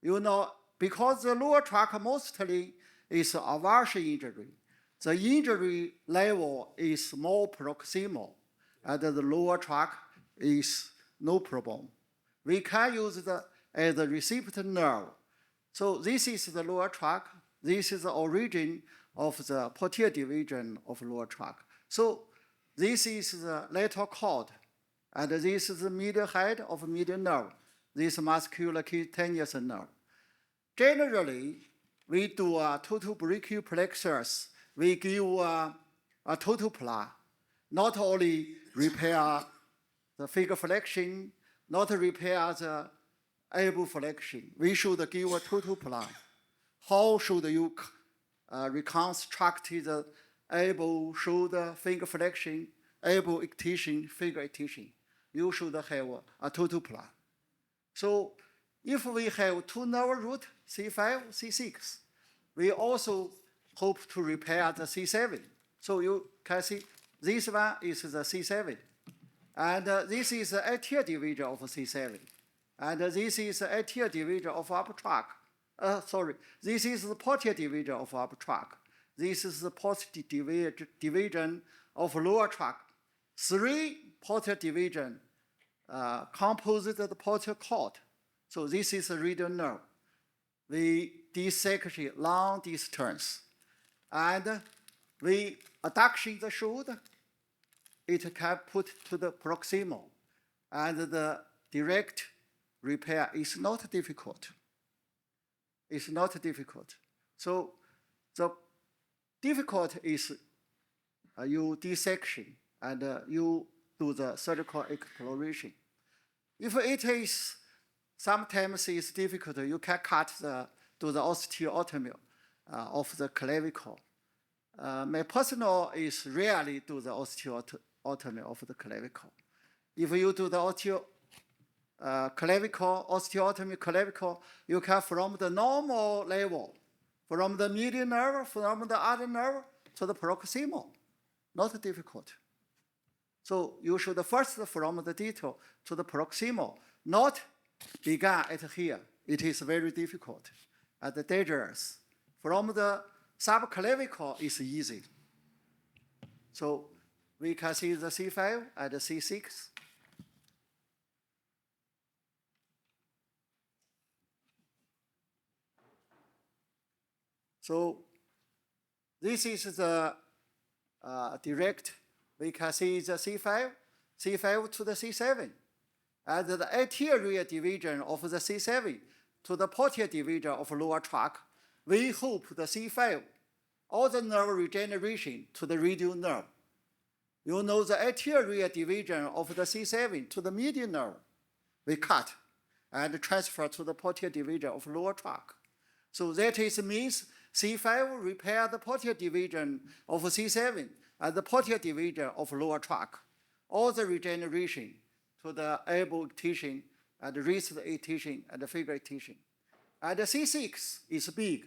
You know, because the lower tract mostly is avulsion injury, the injury level is more proximal, and the lower tract is no problem. We can use it as a receptor nerve. So this is the lower tract. This is the origin of the posterior division of lower tract. So this is the lateral cord, and this is the medial head of median nerve. This muscular cutaneous nerve. Generally, we do a total brachial plexus. We give a total plan, not only repair the finger flexion, not repair the elbow flexion. We should give a total plan. How should you reconstruct the elbow, shoulder, finger flexion, elbow extension, finger extension? You should have a total plan. So if we have two nerve root, C5, C6, we also hope to repair the C7. So you can see this one is the C7. And this is the anterior division of C7. And this is the anterior division of upper tract. This is the posterior division of upper tract. This is the posterior division of lower tract. Three posterior division compose the posterior cord. So this is the radial nerve. We dissect it long distance. And we adduction the shoulder. It can put to the proximal. And the direct repair is not difficult. It's not difficult. So the difficult is you dissection and you do the surgical exploration. If it is sometimes it's difficult, you can do the osteotomy of the clavicle. My personal is rarely do the osteotomy of the clavicle. If you do the osteotomy clavicle, you can from the normal level, from the median nerve, from the other nerve to the proximal. Not difficult. So you should first from the detail to the proximal, not begin at here. It is very difficult and dangerous. From the subclavicle is easy. So we can see the C5 and the C6. So this is the direct. We can see the C5 to the C7. And the anterior division of the C7 to the posterior division of lower tract. We hope the C5, all the nerve regeneration to the radial nerve. You know the anterior division of the C7 to the median nerve. We cut and transfer to the posterior division of lower tract. So that is means C5 repair the posterior division of C7 and the posterior division of lower tract. All the regeneration to the elbow extension and the wrist extension and the finger extension. And the C6 is big.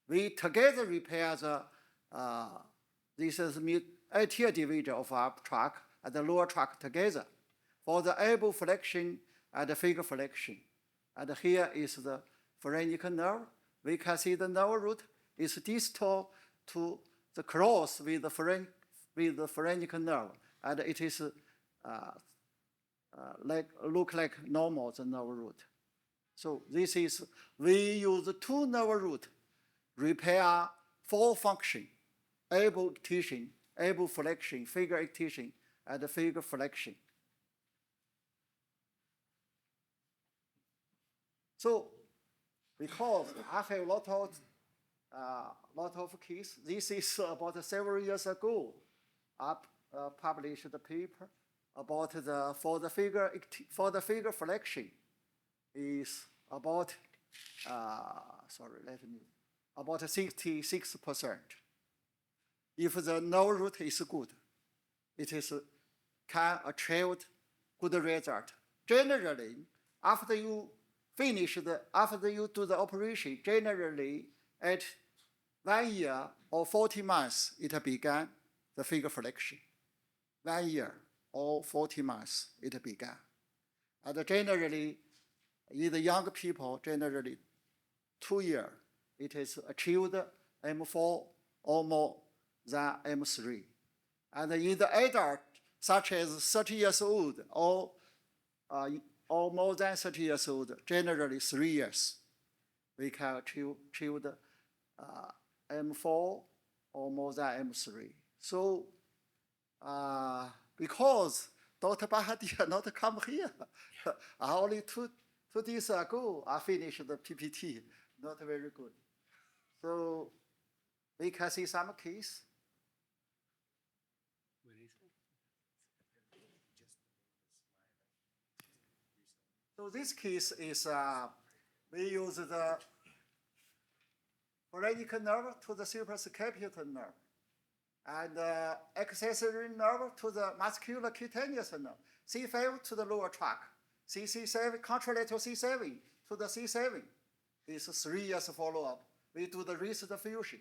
We together repair the this is anterior division of upper tract and the lower tract together for the elbow flexion and the finger flexion. And here is the phrenic nerve. We can see the nerve root is distal to the cross with the phrenic nerve, and it is look like normal the nerve root. So this is we use two nerve root repair four function: elbow extension, elbow flexion, finger extension, and finger flexion. So because I have a lot of cases, this is about several years ago. I published a paper about for the finger flexion is about about 66%. If the nerve root is good, it is can achieve good result. Generally, after you do the operation, generally at 1 year or 40 months, it began the finger flexion. 1 year or 40 months, it began. And generally, in the young people, generally 2 years, it is achieved M4 or more than M3. And in the adult, such as 30 years old or more than 30 years old, generally 3 years, we can achieve the M4 or more than M3. So because Dr. Bahadir not come here, I only two days ago I finished the PPT, not very good. So we can see some case. So this case is we use the phrenic nerve to the suprascapular nerve, and accessory nerve to the musculocutaneous nerve, C5 to the lower tract, C7, contralateral C7 to the C7. It's 3 years follow-up. We do the wrist fusion.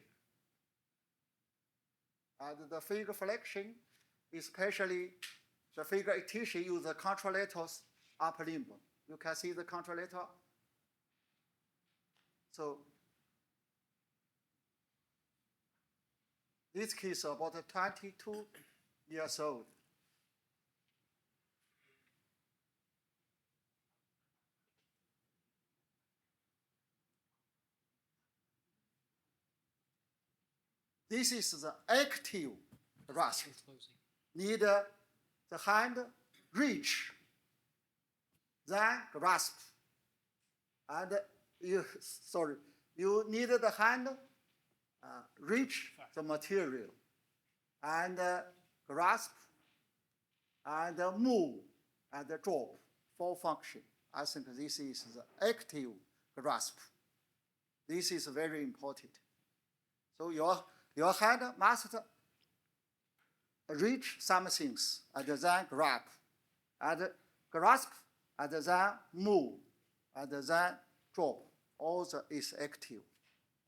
And the finger flexion, especially the finger extension, use the contralateral upper limb. You can see the contralateral. So this case about 22 years old. This is the active grasp. Need the hand reach, then grasp. And you need the hand reach the material and grasp and move and drop for function. I think this is the active grasp. This is very important. So your hand must reach some things and then grab and grasp and then move and then drop. All is active.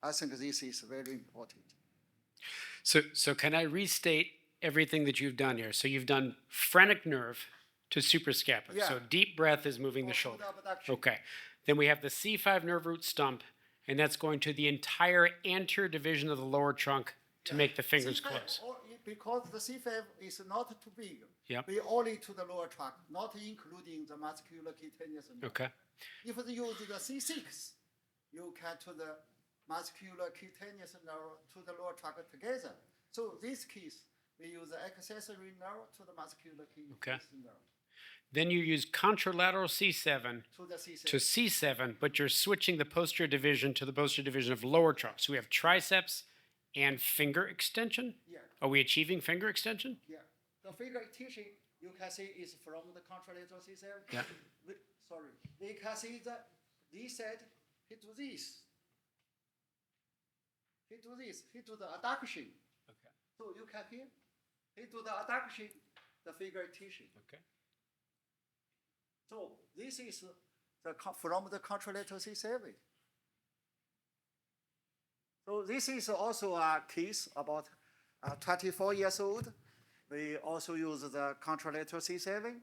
I think this is very important. So can I restate everything that you've done here? So you've done phrenic nerve to suprascapular. Yeah. So deep breath is moving the shoulder. Abduction. Okay. Then we have the C5 nerve root stump, and that's going to the entire anterior division of the lower trunk to make the fingers C5, close. Because the C5 is not too big. Yep. We only to the lower tract, not including the musculocutaneous nerve. Okay. If you use the C6, you can to the musculocutaneous nerve to the lower tract together. So this case, we use the accessory nerve to the musculocutaneous nerve. Then you use contralateral C7 To the C7. to C7, but you're switching the posterior division to the posterior division of lower trunk. So we have triceps and finger extension. Yeah. Are we achieving finger extension? Yeah. The finger extension, you can see is from the contralateral C7. Yeah. We can see that this side hit to this. Hit to this, hit to the adduction. Okay. So you can hear, hit to the adduction, the finger extension. Okay. So this is from the contralateral C7. So this is also a case about 24 years old. We also use the contralateral C7.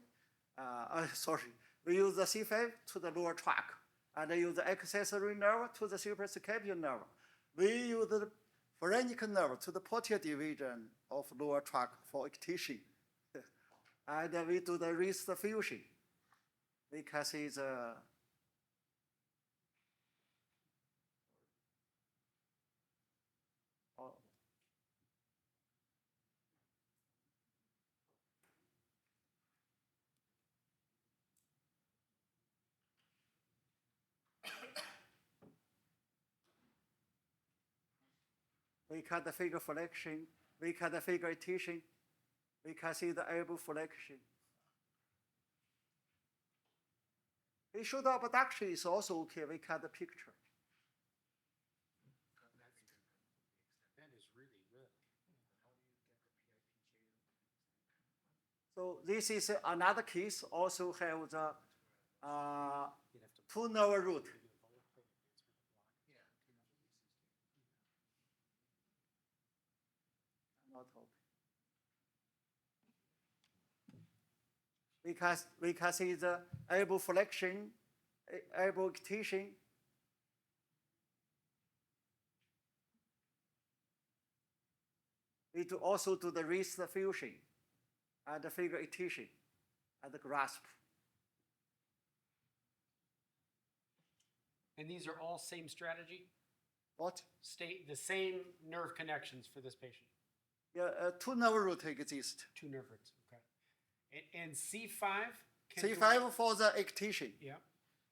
We use the C5 to the lower tract, and I use the accessory nerve to the suprascapular nerve. We use the phrenic nerve to the posterior division of lower tract for extension. And we do the wrist fusion. We can see the we can the finger flexion, we can the finger extension, we can see the elbow flexion. The shoulder abduction is also okay. We can the picture. That is really good. So this is another case. Also have the two nerve root. Not okay. We can see the elbow flexion, elbow extension. We do also do the wrist fusion and the finger extension and the grasp. And these are all same strategy? What? The same nerve connections for this patient. Yeah, two nerve root exist. Two nerve roots. Okay. And C5. C5 for the ectation. Yeah.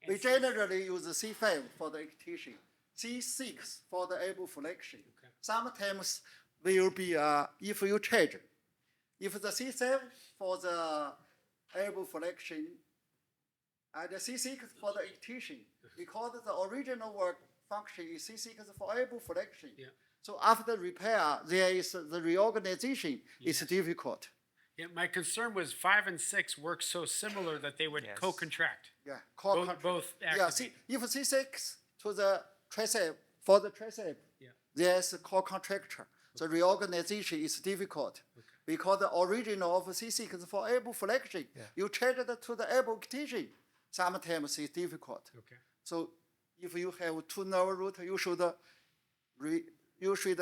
We generally use C5 for the ectation. C6 for the elbow flexion. Okay. Sometimes will be if you change. If the C7 for the elbow flexion and the C6 for the ectation, because the original work function is C6 for elbow flexion. Yeah. So after repair, there is the reorganization is difficult. Yeah, my concern was 5 and 6 work so similar that they would Yes. co-contract. Yeah, Both Yeah, activate. if C6 to the tricep, for the tricep, Yeah. there's a core contracture. The reorganization is difficult because the original of C6 for elbow flexion, you change it to the elbow extension, sometimes it's difficult. Okay. So if you have two nerve root, you should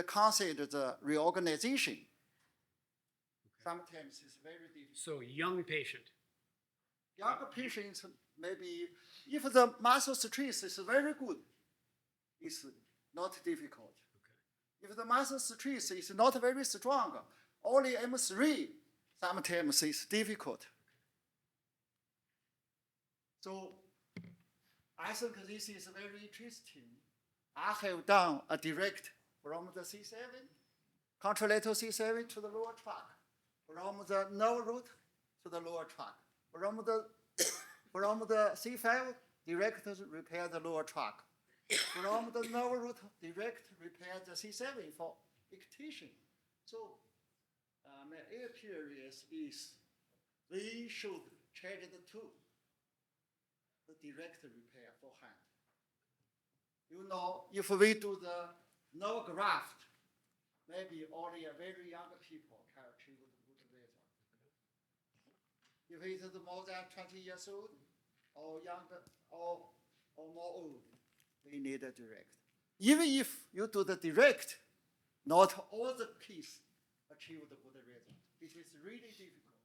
consider the reorganization. Sometimes it's very difficult. So young patient. Younger patients, maybe if the muscle stress is very good, it's not difficult. If the muscle stress is not very strong, only M3, sometimes it's difficult. So I think this is very interesting. I have done a direct from the C7, contralateral C7 to the lower tract, from the nerve root to the lower tract, from the C5 direct repair the lower tract, from the nerve root direct repair the C7 for ectation. So my appearance is we should change the two, the direct repair for hand. You know, if we do the nerve graft, maybe only a very young people can achieve the good result. If it is more than 20 years old, or younger, or more old, we need a direct. Even if you do the direct, not all the kids achieve the good result. It is really difficult.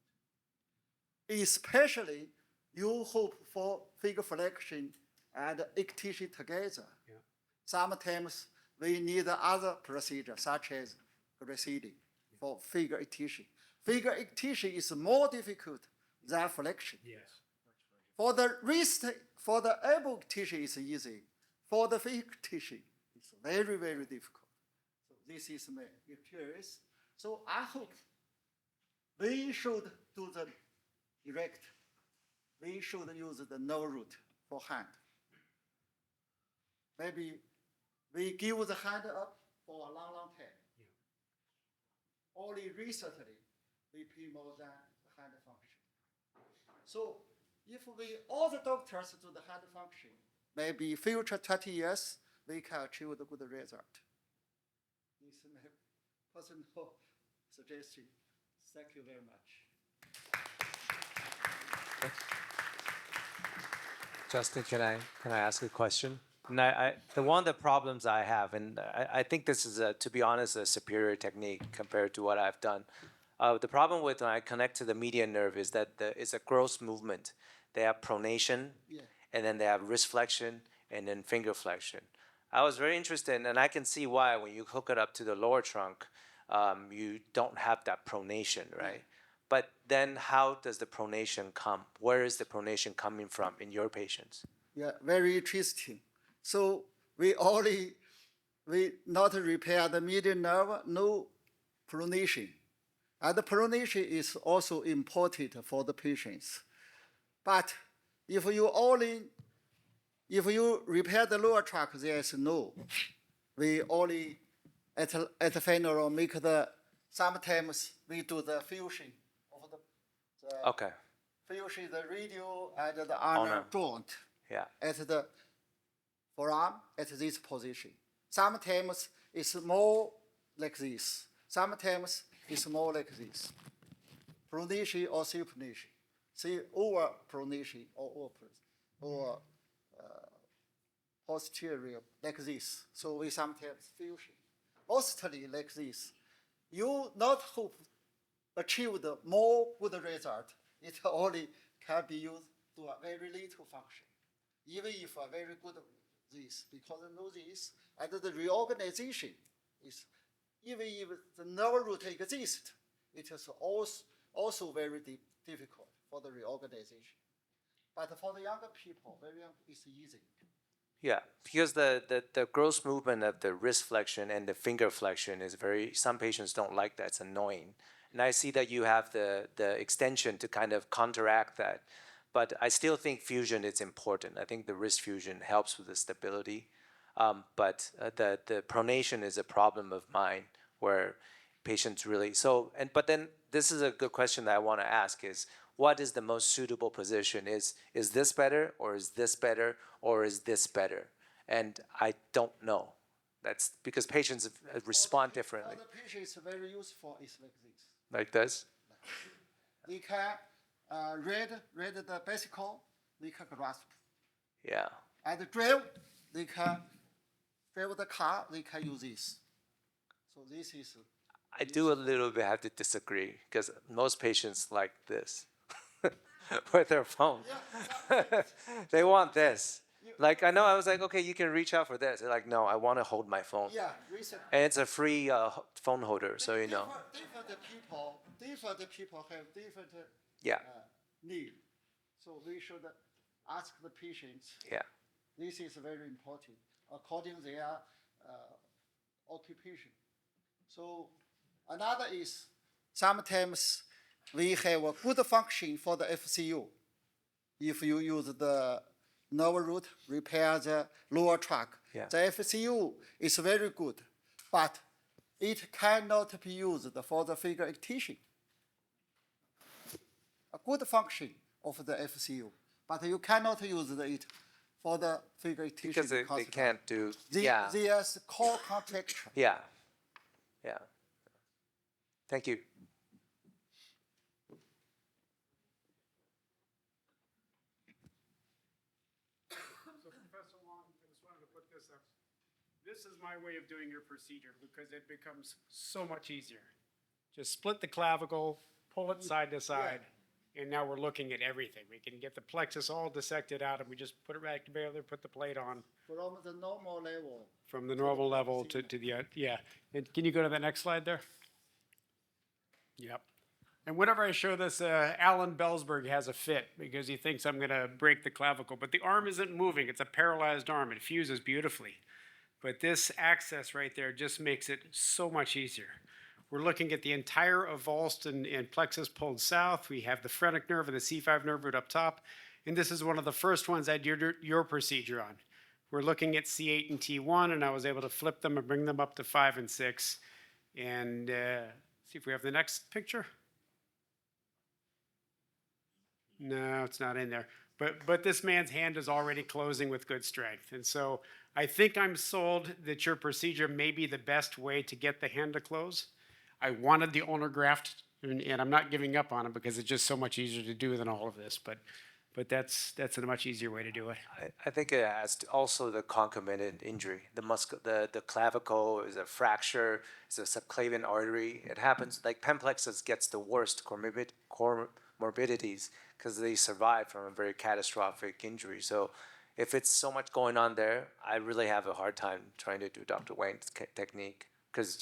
Especially you hope for figure flexion and ectation together. Yeah. Sometimes we need other procedure such as receding for figure ectation. Figure ectation is more difficult than flexion. Yes. For the wrist, for the elbow ectation is easy. For the figure ectation, it's very, very difficult. So this is my experience. So I hope we should do the direct. We should use the nerve root for hand. Maybe we give the hand up for a long, long time. Yeah. Only recently we pay more than the hand function. So if we all the doctors do the hand function, maybe future 20 years we can achieve the good result. This is my personal suggestion. Thank you very much. Justin, can I ask a question? And one of the problems I have, and I think this is, to be honest, a superior technique compared to what I've done. The problem with when I connect to the median nerve is that it's a gross movement. They have pronation, and then they have wrist flexion, and then finger flexion. I was very interested, and I can see why when you hook it up to the lower trunk, you don't have that pronation, right? But then how does the pronation come? Where is the pronation coming from in your patients? Yeah, very interesting. So we not repair the median nerve, no pronation. And the pronation is also important for the patients. But if you repair the lower tract, there is no. We only at the final make sometimes we do the fusion of the Okay. fusion the radial and the ulnar joint. Yeah. At the forearm at this position. Sometimes it's more like this. Sometimes it's more like this. Pronation or supination. See, over pronation or posterior like this. So we sometimes fusion. Mostly like this. You not hope achieve the more good result. It only can be used to a very little function. Even if a very good this because I know this, and the reorganization is, even if the nerve root exists, it is also very difficult for the reorganization. But for the younger people, very young, it's easy. Yeah, because the gross movement of the wrist flexion and the finger flexion is very, some patients don't like that, it's annoying. And I see that you have the extension to kind of counteract that. But I still think fusion is important. I think the wrist fusion helps with the stability. But the pronation is a problem of mine where patients really, but then this is a good question that I want to ask is, what is the most suitable position? Is this better, or is this better, or is this better? And I don't know. That's because patients respond differently. For the patients, very useful is like this. Like this? They can read the bicycle, they can grasp. Yeah. And drive, they can drive the car, they can use this. So this is. I do a little bit have to disagree because most patients like this with their phone. They want this. Like, I know, I was like, okay, you can reach out for this. They're like, no, I want to hold my phone. Yeah, recent. And it's a free phone holder, so you know. Different people have different Yeah. need. So we should ask the patients. Yeah. This is very important according to their occupation. So another is sometimes we have a good function for the FCU. If you use the nerve root, repair the lower tract, Yeah. the FCU is very good, but it cannot be used for the finger activation. A good function of the FCU, but you cannot use it for the finger activation. Because they can't do, There's core contraction. Yeah. Yeah. Thank you. So Professor Wong, I just wanted to put this up. This is my way of doing your procedure because it becomes so much easier. Just split the clavicle, pull it side to side, and now we're looking at everything. We can get the plexus all dissected out and we just put it back together, put the plate on. From the normal level. From the normal level to the, yeah. And can you go to the next slide there? Yep. And whenever I show this, Alan Bellsberg has a fit because he thinks I'm going to break the clavicle. But the arm isn't moving. It's a paralyzed arm. It fuses beautifully. But this access right there just makes it so much easier. We're looking at the entire avulsed and plexus pulled south. We have the phrenic nerve and the C5 nerve root up top. And this is one of the first ones I did your procedure on. We're looking at C8 and T1, and I was able to flip them and bring them up to 5 and 6. And see if we have the next picture. No, it's not in there. But this man's hand is already closing with good strength. And so I think I'm sold that your procedure may be the best way to get the hand to close. I wanted the ulnar graft, and I'm not giving up on it because it's just so much easier to do than all of this. But that's a much easier way to do it. I think it has also the concomitant injury. The clavicle is a fracture, it's a subclavian artery. It happens, like Plexus gets the worst comorbidities because they survive from a very catastrophic injury. So if it's so much going on there, I really have a hard time trying to do Dr. Wang's technique because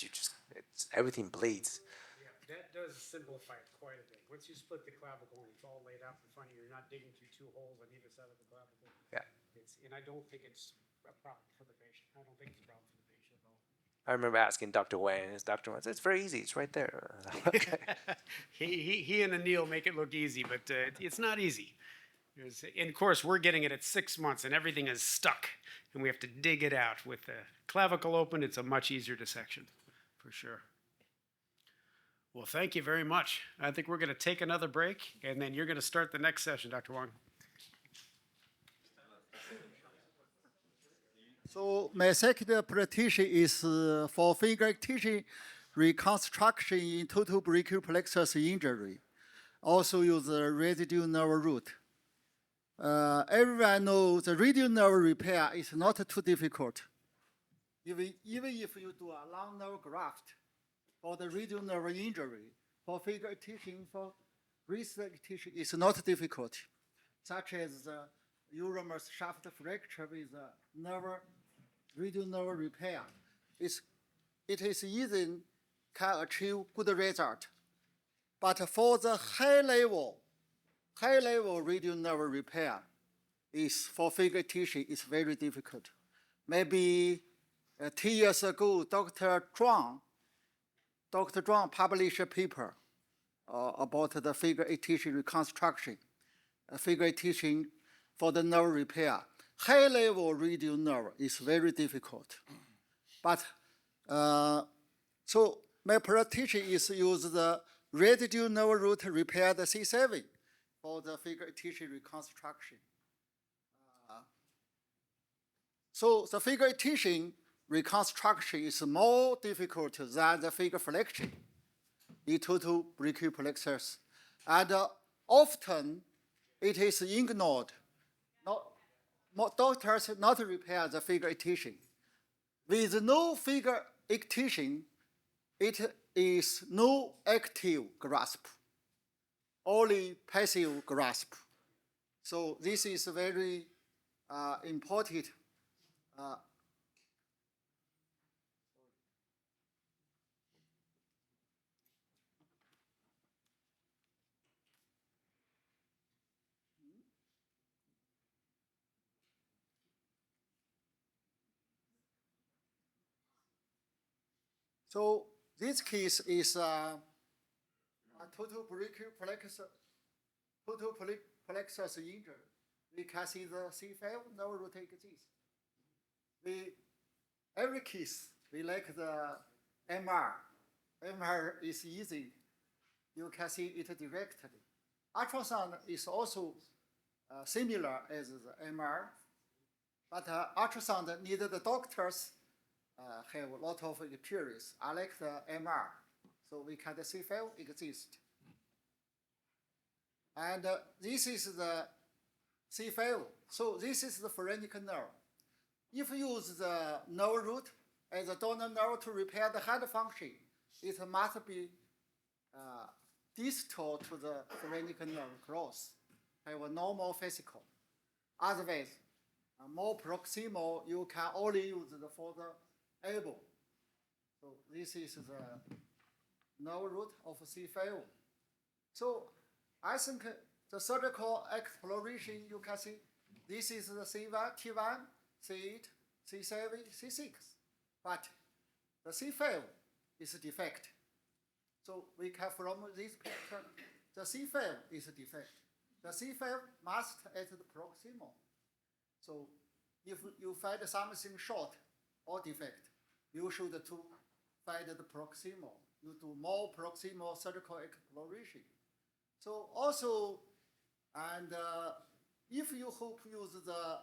everything bleeds. Yeah, that does simplify it quite a bit. Once you split the clavicle and it's all laid out in front of you, you're not digging through 2 holes on either side of the clavicle. Yeah. And I don't think it's a problem for the patient. I don't think it's a problem for the patient at all. I remember asking Dr. Wang, and his Dr. Wang said, it's very easy, it's right there. Okay. He and Anil make it look easy, but it's not easy. And of course, we're getting it at 6 months, and everything is stuck, and we have to dig it out. With the clavicle open, it's a much easier dissection, for sure. Well, thank you very much. I think we're going to take another break, and then you're going to start the next session, Dr. Wang. So my second presentation is for finger activation reconstruction in total brachial plexus injury. Also use the radial nerve root. Everyone knows the radial nerve repair is not too difficult. Even if you do a long nerve graft for the radial nerve injury, for finger activation, for wrist activation, it's not difficult. Such as humerus shaft fracture with radial nerve repair. It is easy, can achieve good result. But for the high level radial nerve repair, for figure tissue is very difficult. Maybe 2 years ago, Dr. Zhuang published a paper about the figure 8 tissue reconstruction, figure 8 tissue for the nerve repair. High level radial nerve is very difficult. But so my practice is use the radial nerve root repair the C7 for the figure 8 tissue reconstruction. So the figure 8 tissue reconstruction is more difficult than the figure flexion due to brachial plexus. And often it is ignored. Doctors not repair the figure 8 tissue. With no figure 8 tissue, it is no active grasp, only passive grasp. So this is very important. So this case is a total brachial plexus injury. We can see the C5 nerve root exists. Every case, we like the MR. MR is easy. You can see it directly. Ultrasound is also similar as the MR, but ultrasound needed the doctors have a lot of experience. I like the MR, so we can see C5 exist. And this is the C5. So this is the pharyngeal nerve. If you use the nerve root as a donor nerve to repair the heart function, it must be distal to the pharyngeal nerve cross, have a normal fascicle. Otherwise, more proximal, you can only use for the elbow. So this is the nerve root of C5. So I think the surgical exploration, you can see this is the C1, T1, C8, C7, C6. But the C5 is a defect. So we can, from this picture, the C5 is a defect. The C5 must at the proximal. So if you find something short or defect, you should to find the proximal. You do more proximal surgical exploration. So also, and if you hope use the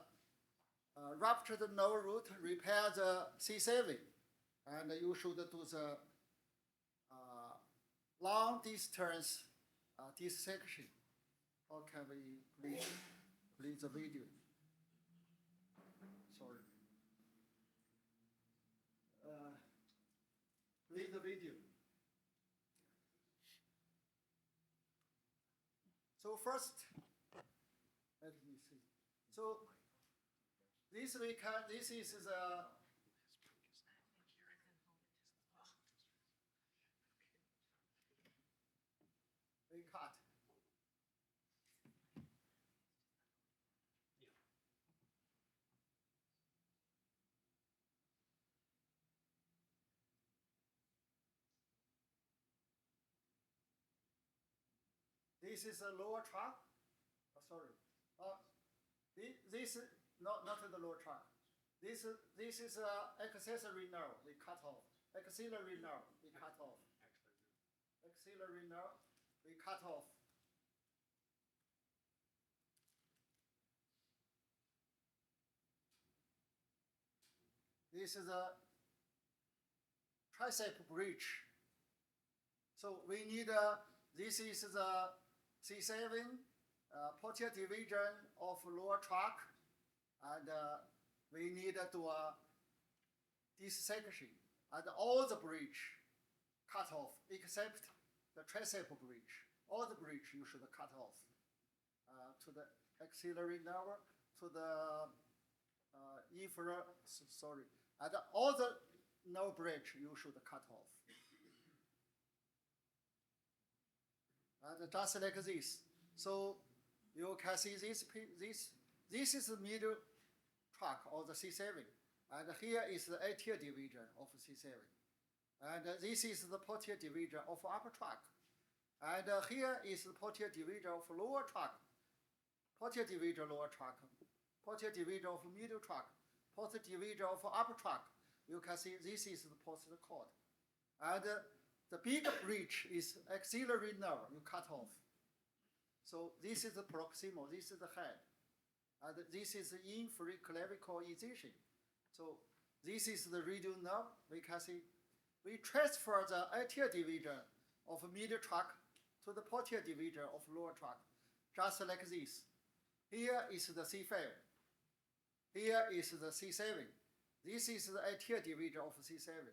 ruptured nerve root, repair the C7, and you should do the long distance dissection. How can we please the video? Sorry. Play the video. So first, let me see. So this is the we cut. This is a lower trunk. Oh, sorry. This not the lower trunk. This is accessory nerve. We cut off. Axillary nerve. We cut off. Axillary nerve. We cut off. This is a tricep bridge. So we need this is the C7 posterior division of lower trunk, and we need to do a dissection and all the bridge cut off except the tricep bridge. All the bridge you should cut off to the axillary nerve, to the sorry, and all the nerve branch you should cut off. And just like this. So you can see this is the middle track of the C7. And here is the anterior division of C7. And this is the posterior division of upper track. And here is the posterior division of lower track. Posterior division lower track. Posterior division of middle track. Posterior division of upper track. You can see this is the posterior cord. And the big bridge is axillary nerve, you cut off. So this is the proximal, this is the head. And this is the inferior clavicle incision. So this is the radial nerve. We can see we transfer the anterior division of middle track to the posterior division of lower track, just like this. Here is the C5. Here is the C7. This is the anterior division of C7.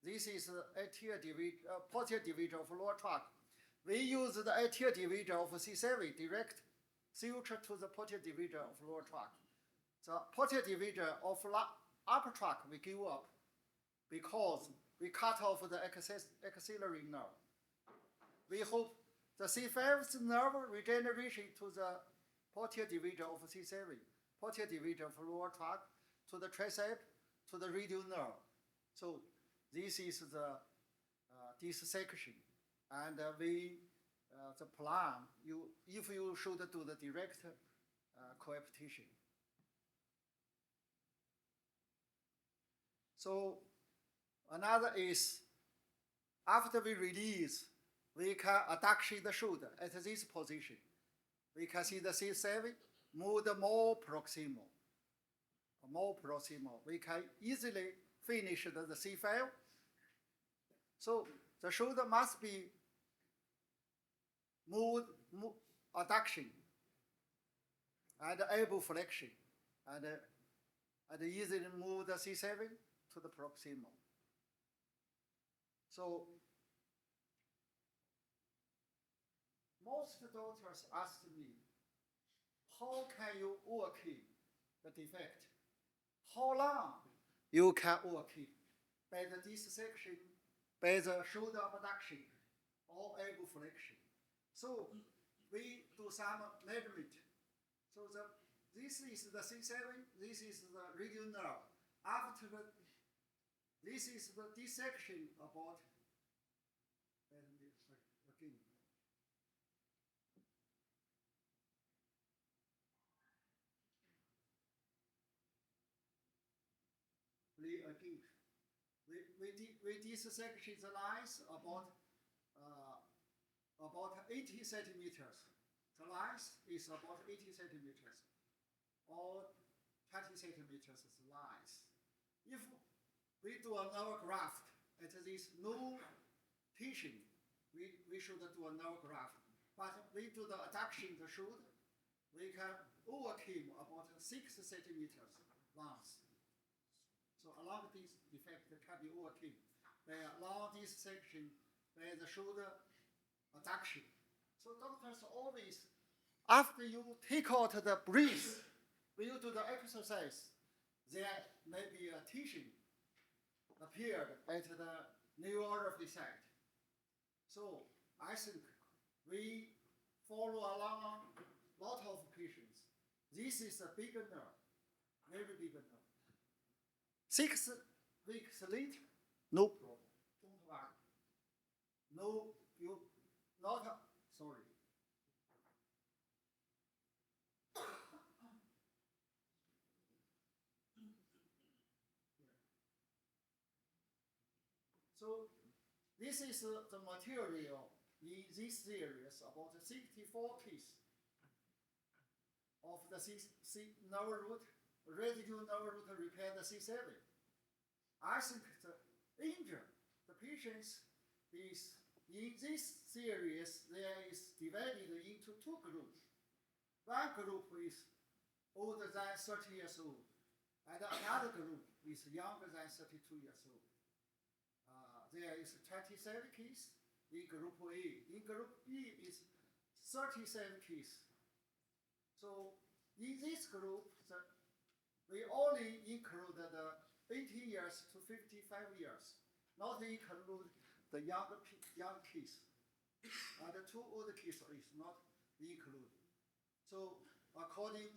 This is the anterior division, posterior division of lower track. We use the anterior division of C7 direct suture to the posterior division of lower track. The posterior division of upper track we give up because we cut off the axillary nerve. We hope the C5's nerve regeneration to the posterior division of C7, posterior division of lower track, to the tricep, to the radial nerve. So this is the dissection. And the plan, if you should do the direct coaptation. So another is, after we release, we can adduction the shoulder at this position. We can see the C7 move more proximal. More proximal. We can easily finish the C5. So the shoulder must be moved adduction and elbow flexion and easily move the C7 to the proximal. So most doctors ask me, how can you overcome the defect? How long you can overcome? By the dissection, by the shoulder abduction, or elbow flexion. So we do some measurement. So this is the C7, this is the radial nerve. After this is the dissection about, again. Again. We dissection the lines about 80 centimeters. The lines is about 80 centimeters, or 20 centimeters is lines. If we do a nerve graft at this no tension, we should do a nerve graft. But we do the adduction the shoulder, we can overcome about 6 centimeters lines. So along this defect can be overcome by along this section by the shoulder adduction. So doctors always, after you take out the breath, when you do the exercise, there may be a tension appeared at the neurology site. So I think we follow along a lot of patients. This is a bigger nerve, very big nerve. 6 weeks later, no problem. Don't worry. No, you not sorry. So this is the material in this series about 64 cases of the nerve root, residual nerve root repair the C7. I think the injury, the patients is in this series there is divided into 2 groups. One group is older than 30 years old, and another group is younger than 32 years old. There is 27 cases in group A. In group B is 37 cases. So in this group, we only include the 18 years to 55 years, not include the young kids. And the 2 old kids is not included. So according,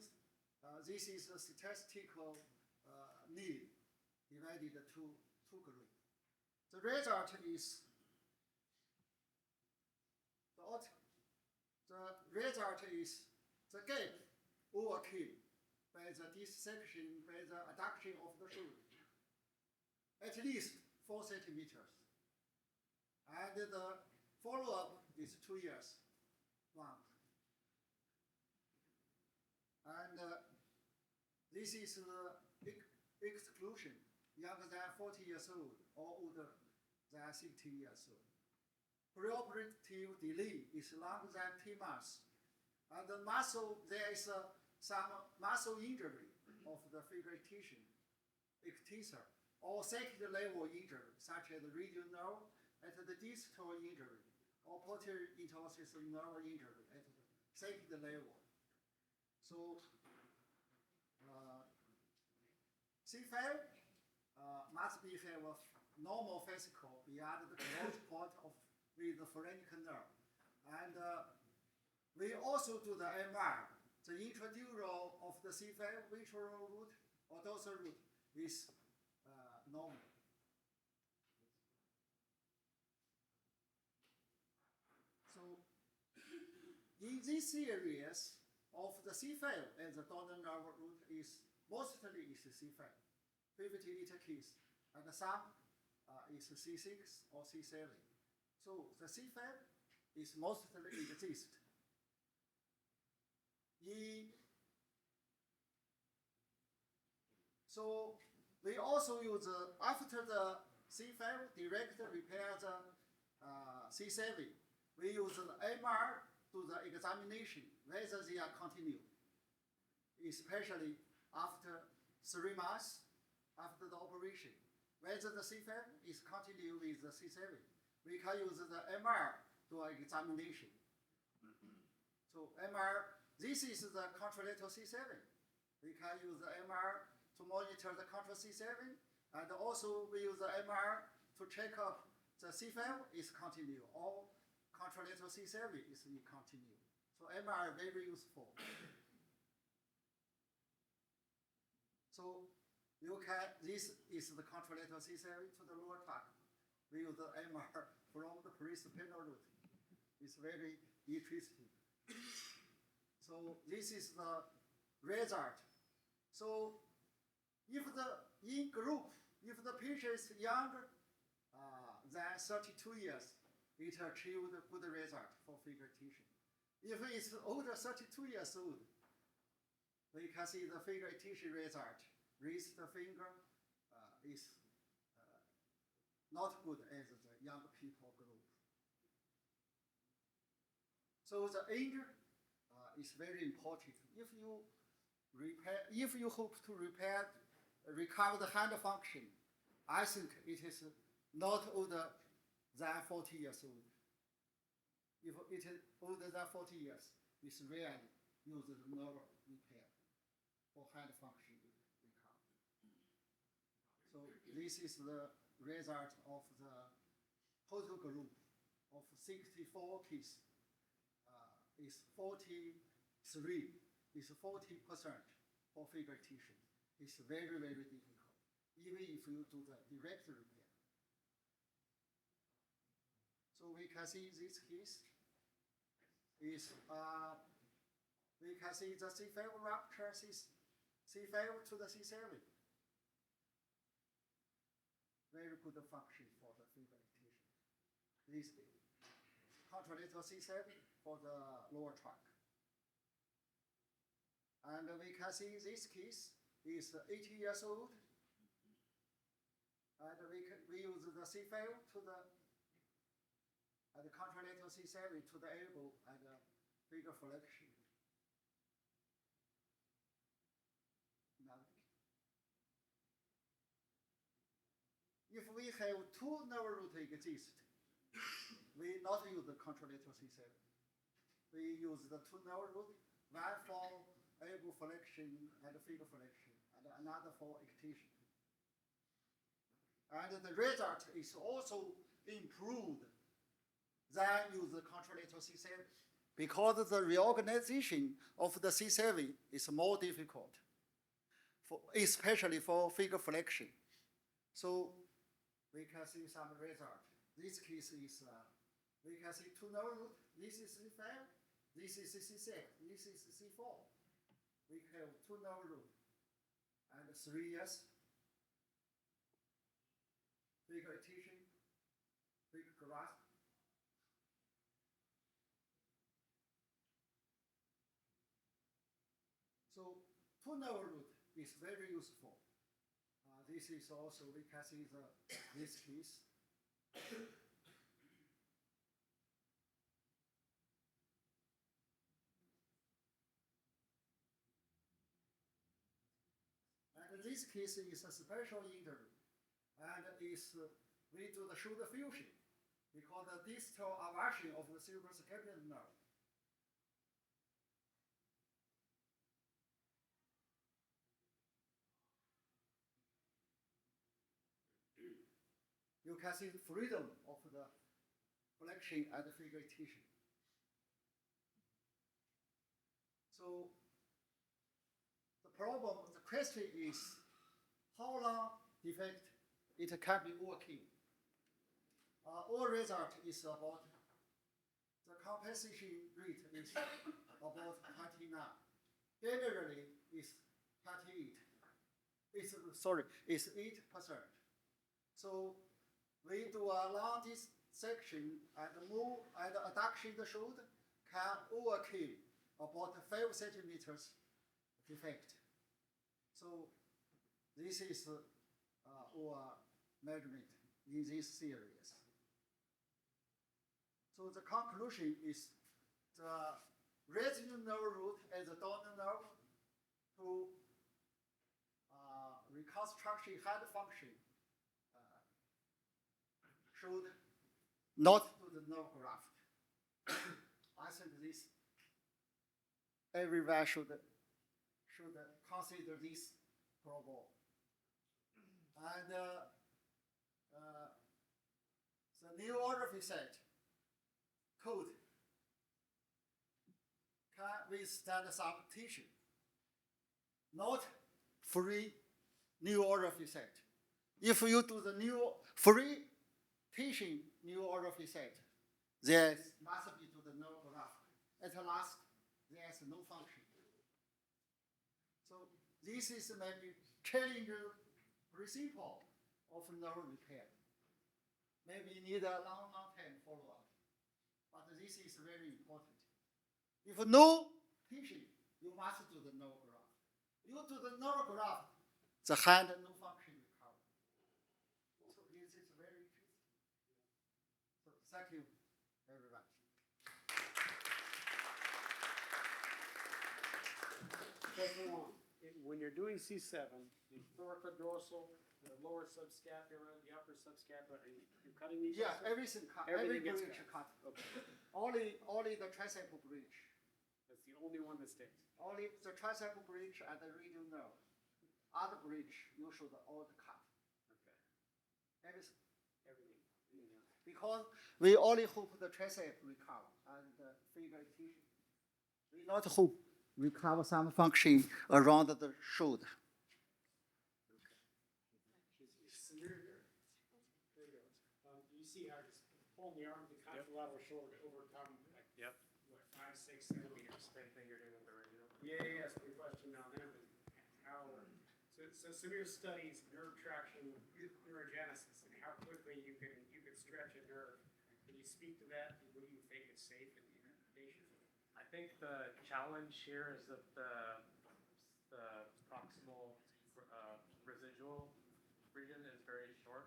this is a statistical need divided to 2 groups. The result is the gap overcame by the dissection, by the adduction of the shoulder, at least 4 centimeters. And the follow-up is 2 years long. And this is the exclusion, younger than 40 years old or older than 60 years old. Preoperative delay is longer than 10 months. And the muscle, there is some muscle injury of the figure tissue, extensor, or second level injury, such as radial nerve at the distal injury, or posterior interosseous nerve injury at the second level. So, C5 must be have a normal fascicle beyond the close point of with the phrenic nerve. And we also do the MR. The intradural of the C5 ventral root or dorsal root is normal. So in these areas of the C5 and the dorsal nerve root is mostly is C5, 58 cases, and some is C6 or C7. So the C5 is mostly exist. So we also use, after the C5 direct repair the C7, we use the MR to the examination whether they are continue, especially after 3 months after the operation. Whether the C5 is continue with the C7, we can use the MR to examination. So MR, this is the contralateral C7. We can use the MR to monitor the contra C7, and also we use the MR to check up the C5 is continue or contralateral C7 is continue. So MR very useful. So you can, this is the contralateral C7 to the lower tract. We use the MR from the perispinal root. It's very interesting. So this is the result. So if the in group, if the patient is younger than 32 years, it achieved a good result for figuritation. If it's older 32 years old, we can see the figuritation result. Raise the finger is not good as the young people group. So the age is very important. If you hope to recover the hand function, I think it is not older than 40 years old. If it is older than 40 years, it's rarely used nerve repair for hand function recovery. So this is the result of the total group of 64 cases. Is 43, is 40% for figuritation. It's very, very difficult, even if you do the direct repair. So we can see this case is, we can see the C5 rupture, C5 to the C7. Very good function for the figuritation. This contralateral C7 for the lower tract. And we can see this case is 80 years old. And we use the C5 to the contralateral C7 to the elbow and figure flexion. Now, if we have 2 nerve roots exist, we not use the contralateral C7. We use the 2 nerve roots, one for elbow flexion and finger flexion, and another for extension. And the result is also improved than use the contralateral C7 because the reorganization of the C7 is more difficult, especially for finger flexion. So we can see some result. This case is, we can see 2 nerve root. This is C5, this is C6, this is C4. We have 2 nerve root and 3 years. Finger extension, finger grasp. So 2 nerve root is very useful. This is also, we can see this case. And this case is a special injury, and is we do the shoulder fusion because the distal avulsion of the cerebrospinal nerve. You can see the freedom of the flexion and the finger extension. So the problem, the question is, how long defect it can be overcame? Our result is about, the compensation rate is about 29. Generally, it's 28. It's 8%. So we do a long dissection and move and adduction the shoulder can overcome about 5 centimeters defect. So this is our measurement in this series. So the conclusion is the residual nerve root as a donor nerve to reconstruction hand function should not do the nerve graft. I think this everyone should consider this problem. And the neuropathy set code can withstand some tension, not free neuropathy set. If you do the free tension neuropathy set, there must be to the nerve graft. At last, there is no function. So this is maybe challenging principle of nerve repair. Maybe you need a long time follow-up, but this is very important. If no tension, you must do the nerve graft. You do the nerve graft, the hand no function recover. So this is very interesting. So thank you, everyone. When you're doing C7, the thoracodorsal, the lower subscapula, the upper subscapula, you're cutting these? Yeah, also? everything cut. Everything Every gets bridge cut. cut. Okay. Only the triceps bridge. That's the only one that stays. Only the triceps bridge and the radial nerve. Other bridge, you should all cut. Okay. Everything. Everything. Yeah. Because we only hope the tricep recover and the finger extension. We not hope recover some function around the shoulder. You see how just pulling the arm, the contralateral shoulder to overcome, like, what, 5, 6 centimeters? Same thing you're doing with the radial. Yeah. So the question now then is how. So Samir studies nerve traction, neurogenesis, and how quickly you can stretch a nerve. Can you speak to that? And what do you think is safe in the patient? I think the challenge here is that the proximal residual region is very short,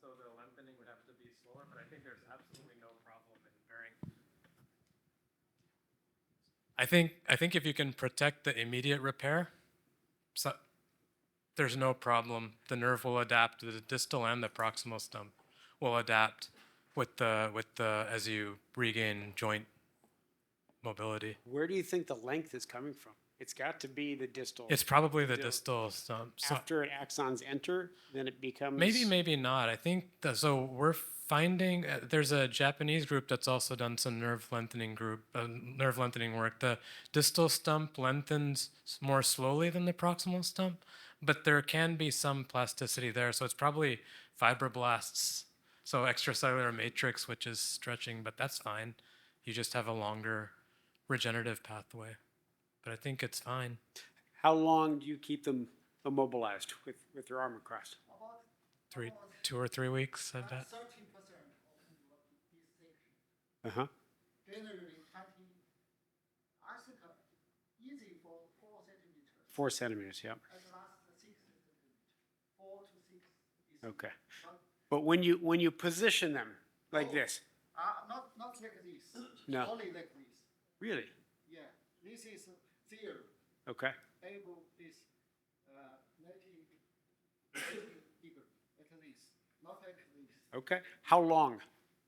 so the lengthening would have to be slower, but I think there's absolutely no problem in varying. I think if you can protect the immediate repair, so there's no problem. The nerve will adapt, the distal and the proximal stump will adapt with the as you regain joint mobility. Where do you think the length is coming from It's got to be the distal. It's probably the distal stump. So After axons enter, then it becomes. maybe not. I think that, so we're finding there's a Japanese group that's also done some nerve lengthening work. The distal stump lengthens more slowly than the proximal stump, but there can be some plasticity there. So it's probably fibroblasts, so extracellular matrix, which is stretching, but that's fine. You just have a longer regenerative pathway, but I think it's fine. How long do you keep them immobilized with your arm across? 2 or 3 weeks, I bet. 30% of this section. Uh-huh. Generally, 20, I think easy for 4 centimeters. 4 centimeters, yeah. At last 6 centimeters. 4 to 6 is. Okay. But when you position them like this, Not like this. No. Only like this. really? Yeah. This is 0. Okay. Able is 90 bigger. Like this. Not like this. Okay. How long?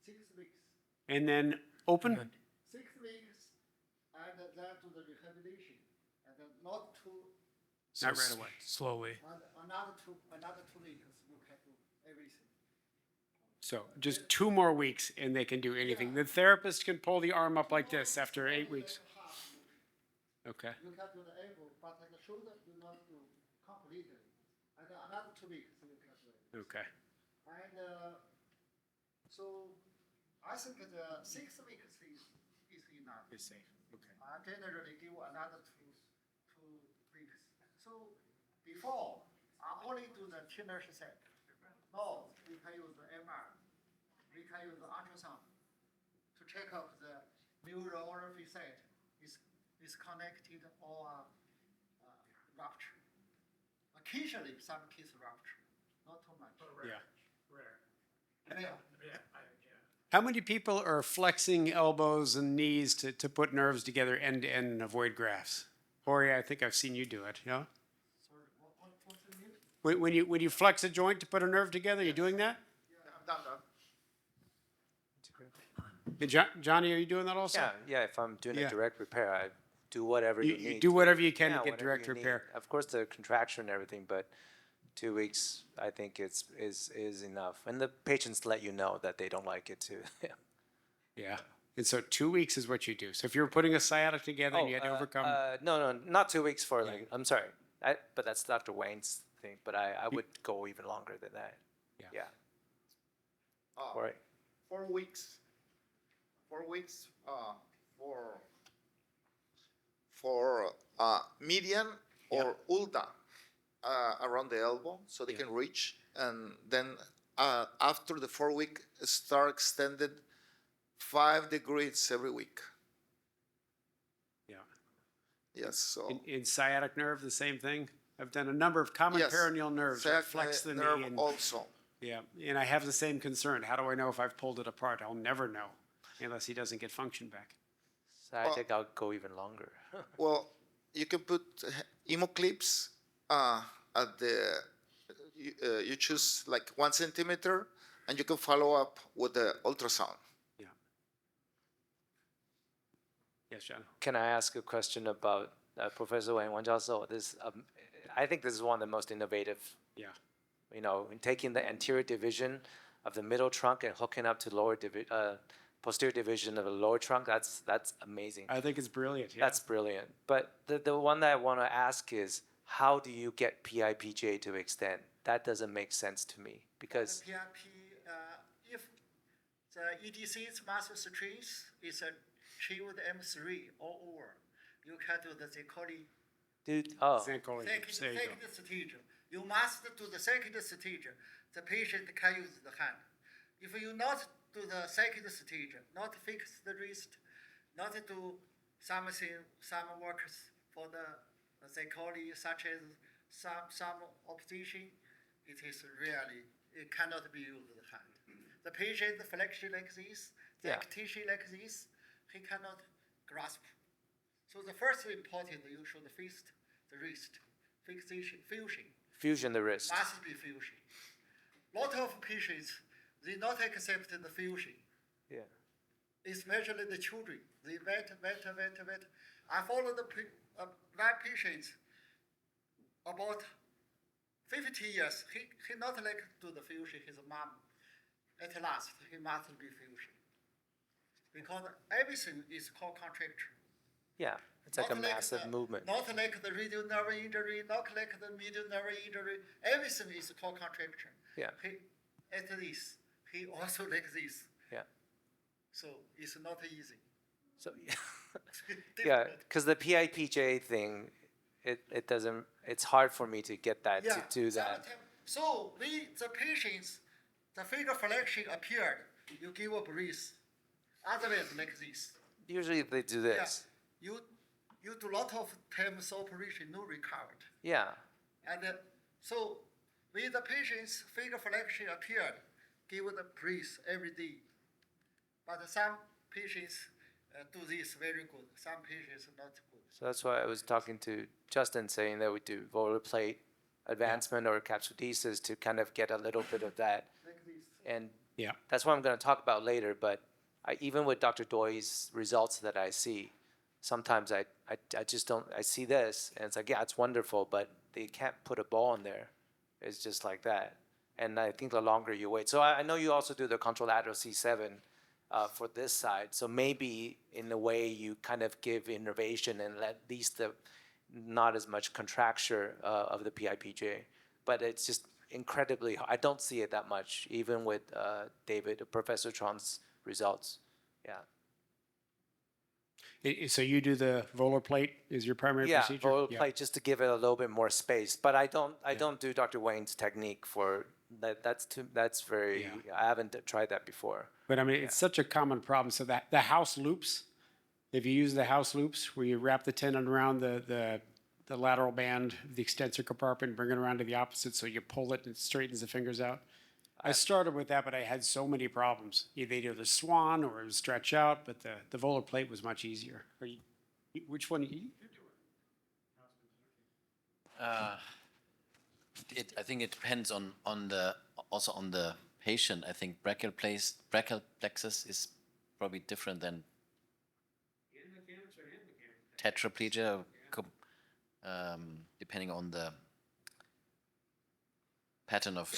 6 weeks. And then open? 6 weeks, and then do the rehabilitation, and then not too. Not right away. Slowly. And another 2 weeks, you can do everything. So just 2 more weeks and they can do anything. The therapist can pull the arm up like this after 8 weeks. Okay. You can do the elbow, but the shoulder do not do completely. And another 2 weeks you can do it. Okay. And so I think the 6 weeks is enough. It's safe. Okay. I generally give another 2 weeks. So before, I only do the thinner set. Now we can use the MR. We can use the ultrasound to check out the neural facet is connected or rupture. Occasionally, some cases rupture, not too much. Yeah. Rare. How many people are flexing elbows and knees to put nerves together end to end and avoid grafts? Jorge, I think I've seen you do it, yeah? Sorry, what's the name? When you flex a joint to put a nerve together, you're doing that? Yeah, I've done that. And Johnny, are you doing that also? Yeah. If I'm doing Yeah. a direct repair, I do whatever you You need. do whatever you can Yeah, to get whatever direct you need. repair. Of course, the contraction and everything, but 2 weeks, I think is enough. And the patients let you know that they don't like it too. Yeah. And so 2 weeks is what you do. So if you were putting a sciatic together and you had to overcome. No, not 2 weeks for like. I'm sorry, but that's Dr. Wayne's thing. But I would go even longer than that. Yeah. Yeah. Uh, Right. 4 weeks. 4 weeks for median or ulna around the elbow, so they can reach, and then after the 4 week start extended 5 degrees every week. Yeah. Yes. So In sciatic nerve, the same thing. I've done a number of common yes, peroneal nerves that sciatic flex the nerve knee. And, also. yeah, and I have the same concern. How do I know if I've pulled it apart? I'll never know unless he doesn't get function back. So I think I'll go even longer. Well, you can put emo clips at the. You choose like 1 centimeter, and you can follow up with the ultrasound. Yeah. Yes, John. Can I ask a question about Professor Wang Jiao? This, I think this is one of the most innovative. Yeah. You know, in taking the anterior division of the middle trunk and hooking up to posterior division of the lower trunk. That's amazing. I think it's brilliant. Yeah. That's brilliant. But the one that I want to ask is, how do you get PIPJ to extend? That doesn't make sense to me because. The PIP, if the EDC's muscle strength is achieved M3 all over, you can do the Zecoli Zancoli. There you go. second stage. You must do the second stage. The patient can use the hand. If you not do the second stage, not fix the wrist, not do some works for the Zecoli, such as some opposition, it cannot be used the hand. The patient flexion like this, the activation like this, he cannot grasp. So the first important, you should fix the wrist, fixation, fusion. Fusion the wrist. Must be fusion. Lot of patients, they not accept the fusion. Yeah. Especially the children. They wait. I follow the that patient, about 50 years, he not like do the fusion, his mom. At last, he must be fusion. Because everything is called contracture. Yeah, it's like Not a massive movement. Not like the radial nerve injury, not like the medial nerve injury. Everything is called contracture. Yeah. At least, he also like this. Yeah. So it's not easy. So yeah, because the PIPJ thing, it doesn't. It's hard for me to get that to do that. So the patients, the finger flexion appeared. You give a breeze. Otherwise, like this. Usually they do this. Yeah. You do lot of times operation, no recovered. Yeah. And so when the patient's finger flexion appeared, give the breeze every day. But some patients do this very good. Some patients not good. So that's why I was talking to Justin, saying that we do volar plate advancement or capsulesis to kind of get a little bit of that. Like this. And Yeah. that's what I'm going to talk about later. But even with Dr. Doi's results that I see, sometimes I just don't. I see this and it's like, yeah, it's wonderful, but they can't put a ball in there. It's just like that. And I think the longer you wait. So I know you also do the contralateral C7 for this side. So maybe in a way you kind of give innervation and let at least the not as much contracture of the PIPJ. But it's just incredibly, I don't see it that much, even with Professor Tron's results. Yeah. So you do the volar plate is your primary procedure? Volar plate just to give it a little bit more space. But I don't do Dr. Wayne's technique for that. That's very. I haven't tried that before. But I mean, it's such a common problem. So that the house loops, if you use the house loops where you wrap the tendon around the lateral band of the extensor compartment, bring it around to the opposite, so you pull it and it straightens the fingers out. I started with that, but I had so many problems. Either the swan or it would stretch out, but the volar plate was much easier. Which one? I think it depends on the patient. I think brachial plexus is probably different than tetraplegia, depending on the pattern of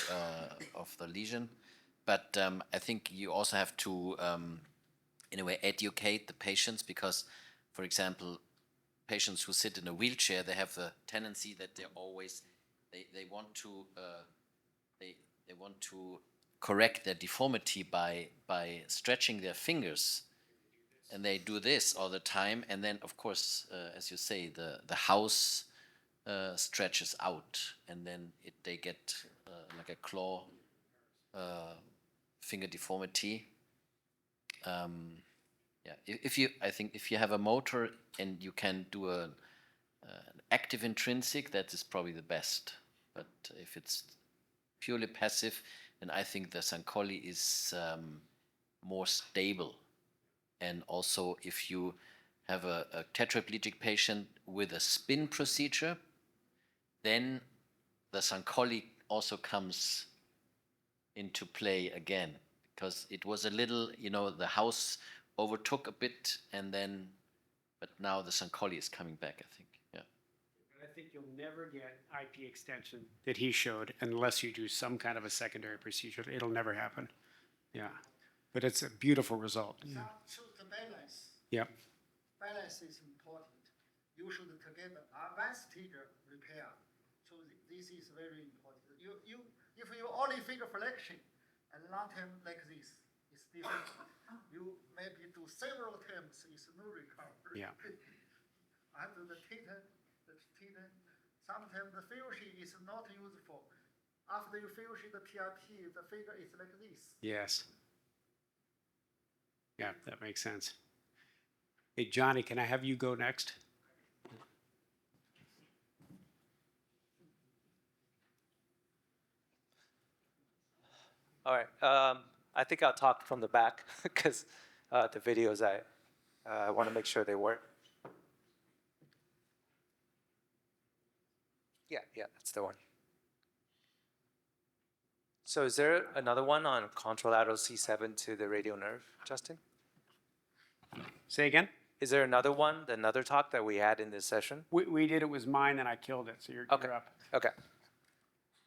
the lesion. But I think you also have to, in a way, educate the patients because, for example, patients who sit in a wheelchair, they have the tendency that they want to correct their deformity by stretching their fingers, and they do this all the time. And then, of course, as you say, the house stretches out, and then they get like a claw finger deformity. I think if you have a motor and you can do an active intrinsic, that is probably the best. But if it's purely passive, then I think the Sankoli is more stable. And also, if you have a tetraplegic patient with a spin procedure, then the Sankoli also comes into play again, because it was a little, the house overtook a bit, but now the Sankoli is coming back, I think. Yeah. I think you'll never get IP extension that he showed unless you do some kind of a secondary procedure. It'll never happen. Yeah. But it's a beautiful result. Yeah. So the balance. Yeah. Balance is important. You should together advanced repair. So this is very important. If you only finger flexion and long time like this, it's different. You maybe do several times, it's no recovery. Yeah. And the titan, sometimes the fusion is not useful. After you fusion the PRP, the finger is like this. Yes. Yeah, that makes sense. Hey, Johnny, can I have you go next? All right. I think I'll talk from the back because the videos I want to make sure they work. Yeah, that's the one. So is there another one on contralateral C7 to the radial nerve, Justin? Say again? Is there another one, another talk that we had in this session? We did, it was mine, and I killed it, so you're up. Okay.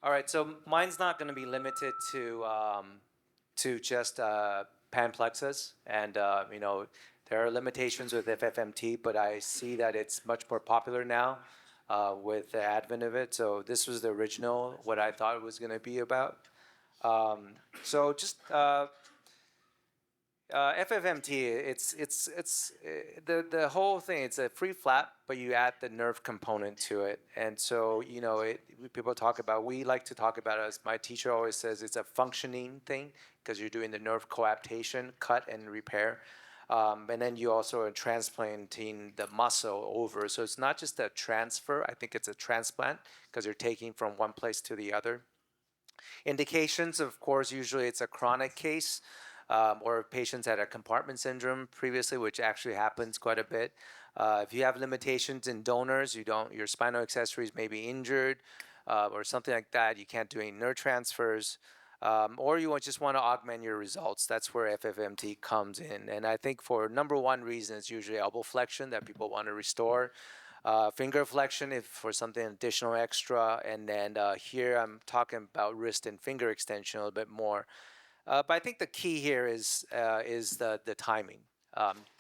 All right, so mine's not going to be limited to just pan plexus, and there are limitations with FFMT, but I see that it's much more popular now with the advent of it. So this was the original, what I thought it was going to be about. So just FFMT, it's the whole thing. It's a free flap, but you add the nerve component to it, and so people talk about. We like to talk about it as my teacher always says. It's a functioning thing because you're doing the nerve coaptation, cut and repair, and then you also are transplanting the muscle over. So it's not just a transfer. I think it's a transplant because you're taking from one place to the other. Indications, of course, usually it's a chronic case. Or patients had a compartment syndrome previously, which actually happens quite a bit. If you have limitations in donors, your spinal accessories may be injured or something like that. You can't do any nerve transfers, or you just want to augment your results. That's where FFMT comes in. And I think for number one reason, it's usually elbow flexion that people want to restore. Finger flexion if for something additional extra. And then here I'm talking about wrist and finger extension a little bit more. But I think the key here is the timing.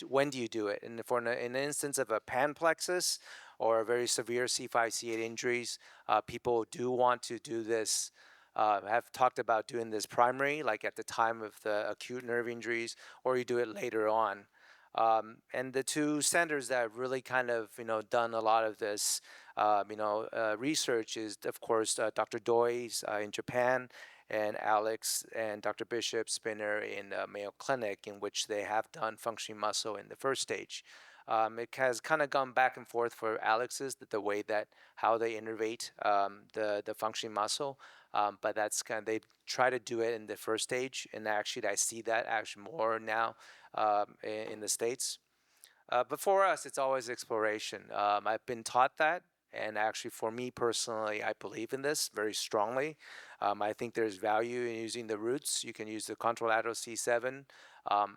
When do you do it? And in an instance of a pan plexus or very severe C5-C8 injuries, people do want to do this. Have talked about doing this primary, like at the time of the acute nerve injuries, or you do it later on. And the two centers that have really kind of done a lot of this research is, of course, Dr. Doi's in Japan, and Alex and Dr. Bishop Spinner in Mayo Clinic, in which they have done functioning muscle in the first stage. It has kind of gone back and forth for Alex's, the way that how they innervate the functioning muscle, but that's kind of, they try to do it in the first stage, and actually I see that actually more now in the States. But for us, it's always exploration. I've been taught that. And actually, for me personally, I believe in this very strongly. I think there's value in using the roots. You can use the contralateral C7,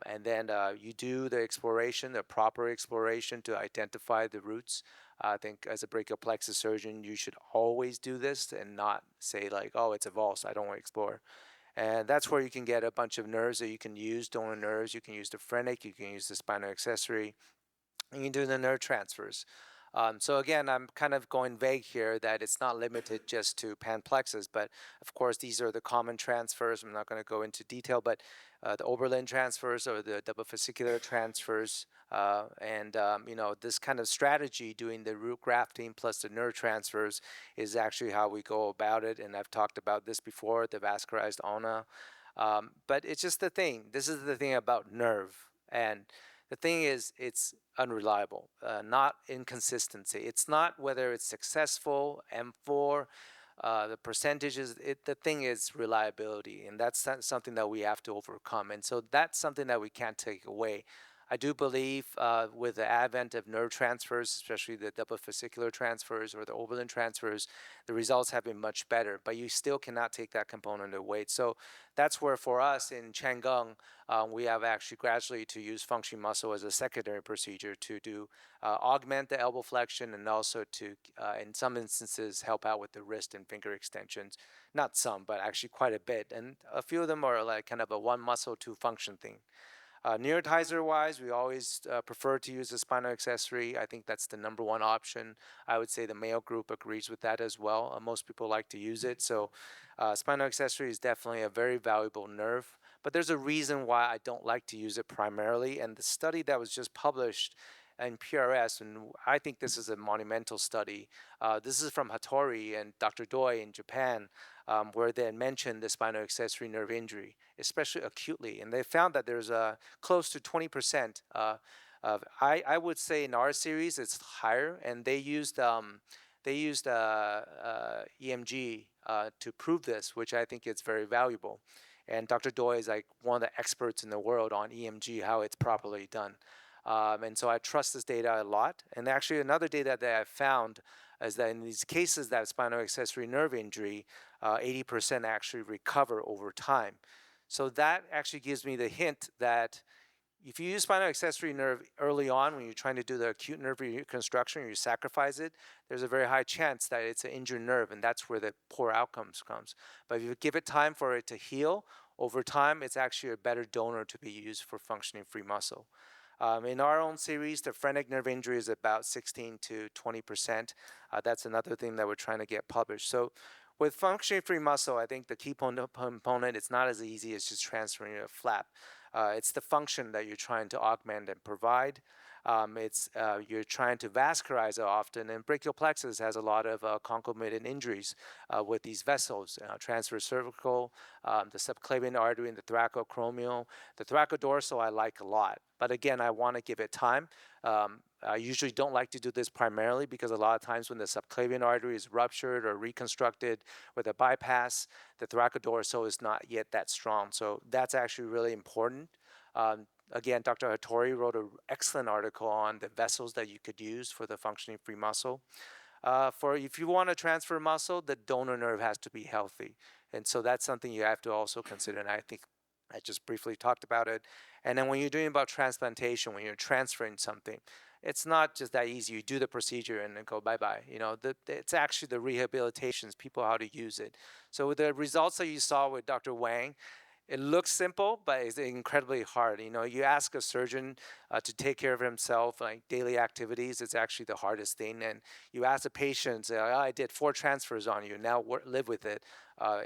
and then you do the exploration, the proper exploration to identify the roots. I think as a brachial plexus surgeon, you should always do this and not say like, oh, it's a valse, I don't want to explore. And that's where you can get a bunch of nerves that you can use, donor nerves. You can use the phrenic, you can use the spinal accessory, and you can do the nerve transfers. So again, I'm kind of going vague here that it's not limited just to pan plexus, but of course these are the common transfers. I'm not going to go into detail, but the Oberlin transfers or the double fascicular transfers, and this kind of strategy, doing the root grafting plus the nerve transfers, is actually how we go about it. And I've talked about this before, the vascularized ulna. But it's just the thing. This is the thing about nerve, and the thing is, it's unreliable, not inconsistency. It's not whether it's successful, M4, the percentages. The thing is reliability, and that's something that we have to overcome. And so that's something that we can't take away. I do believe with the advent of nerve transfers, especially the double fascicular transfers or the Oberlin transfers, the results have been much better, but you still cannot take that component away. So that's where for us in Chang'an, we have actually gradually to use functioning muscle as a secondary procedure to do augment the elbow flexion, and also to, in some instances, help out with the wrist and finger extensions. Not some, but actually quite a bit. And a few of them are like kind of a one muscle, two function thing. Neurotizer-wise, we always prefer to use a spinal accessory. I think that's the number one option. I would say the Mayo group agrees with that as well. Most people like to use it. So spinal accessory is definitely a very valuable nerve. But there's a reason why I don't like to use it primarily. And the study that was just published in PRS, and I think this is a monumental study. This is from Hattori and Dr. Doi in Japan, where they mentioned the spinal accessory nerve injury, especially acutely. And they found that there's close to 20%. I would say in our series it's higher, and they used EMG to prove this, which I think is very valuable. And Dr. Doi is like one of the experts in the world on EMG, how it's properly done. And so I trust this data a lot. And actually another data that I found is that in these cases that spinal accessory nerve injury, 80% actually recover over time. So that actually gives me the hint that if you use spinal accessory nerve early on when you're trying to do the acute nerve reconstruction or you sacrifice it, there's a very high chance that it's an injured nerve, and that's where the poor outcomes comes. But if you give it time for it to heal, over time, it's actually a better donor to be used for functioning free muscle. In our own series, the phrenic nerve injury is about 16 to 20%. That's another thing that we're trying to get published. So with functioning free muscle, I think the key component, it's not as easy as just transferring a flap. It's the function that you're trying to augment and provide. You're trying to vascularize it often, and brachial plexus has a lot of concomitant injuries with these vessels, transverse cervical, the subclavian artery, and the thoracoacromial. The thoracodorsal I like a lot, but again, I want to give it time. I usually don't like to do this primarily because a lot of times when the subclavian artery is ruptured or reconstructed with a bypass, the thoracodorsal is not yet that strong. So that's actually really important. Again, Dr. Hattori wrote an excellent article on the vessels that you could use for the functioning free muscle. For if you want to transfer muscle, the donor nerve has to be healthy. And so that's something you have to also consider. And I think I just briefly talked about it. And then when you're doing about transplantation, when you're transferring something, it's not just that easy. You do the procedure and then go bye-bye. It's actually the rehabilitations, people how to use it. So with the results that you saw with Dr. Wang, it looks simple, but it's incredibly hard. You ask a surgeon to take care of himself, like daily activities, it's actually the hardest thing. And you ask a patient, say, I did 4 transfers on you, now live with it.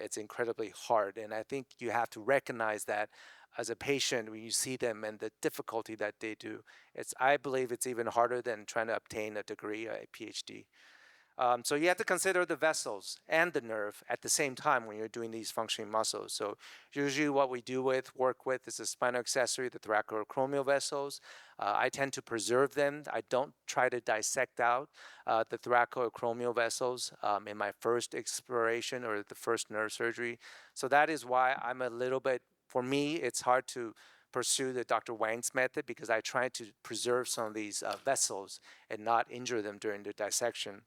It's incredibly hard. And I think you have to recognize that as a patient when you see them and the difficulty that they do. I believe it's even harder than trying to obtain a degree, a PhD. So you have to consider the vessels and the nerve at the same time when you're doing these functioning muscles. So usually what we work with is the spinal accessory, the thoracoacromial vessels. I tend to preserve them. I don't try to dissect out the thoracoacromial vessels in my first exploration or the first nerve surgery. So that is why I'm a little bit, for me, it's hard to pursue the Dr. Wang's method because I try to preserve some of these vessels and not injure them during the dissection.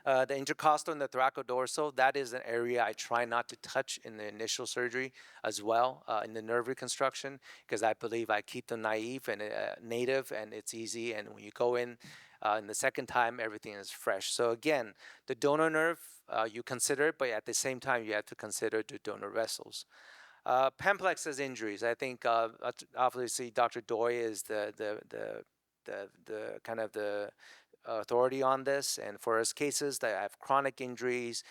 The intercostal and the thoracodorsal, that is an area I try not to touch in the initial surgery as well in the nerve reconstruction because I believe I keep them naive and native and it's easy. And when you go in the second time, everything is fresh. So again, the donor nerve, you consider it, but at the same time, you have to consider the donor vessels. Plexus injuries, I think obviously Dr. Doi is the kind of the authority on this, and for us cases that have chronic injuries,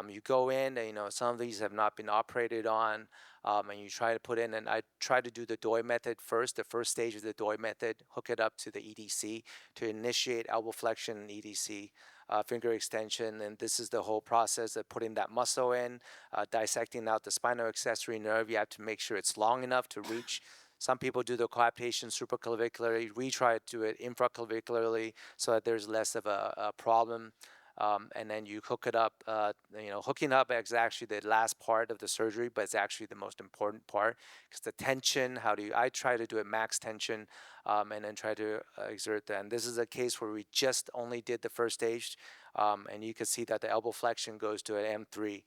you go in and some of these have not been operated on, and you try to put in, and I try to do the Doi method first, the first stage of the Doi method, hook it up to the EDC to initiate elbow flexion and EDC. Finger extension, and this is the whole process of putting that muscle in, dissecting out the spinal accessory nerve. You have to make sure it's long enough to reach. Some people do the coaptation supraclavicularly. We try to do it infraclavicularly so that there's less of a problem. And then you hook it up. Hooking up is actually the last part of the surgery, but it's actually the most important part because the tension. I try to do it max tension, and then try to exert that. And this is a case where we just only did the first stage, and you can see that the elbow flexion goes to an M3,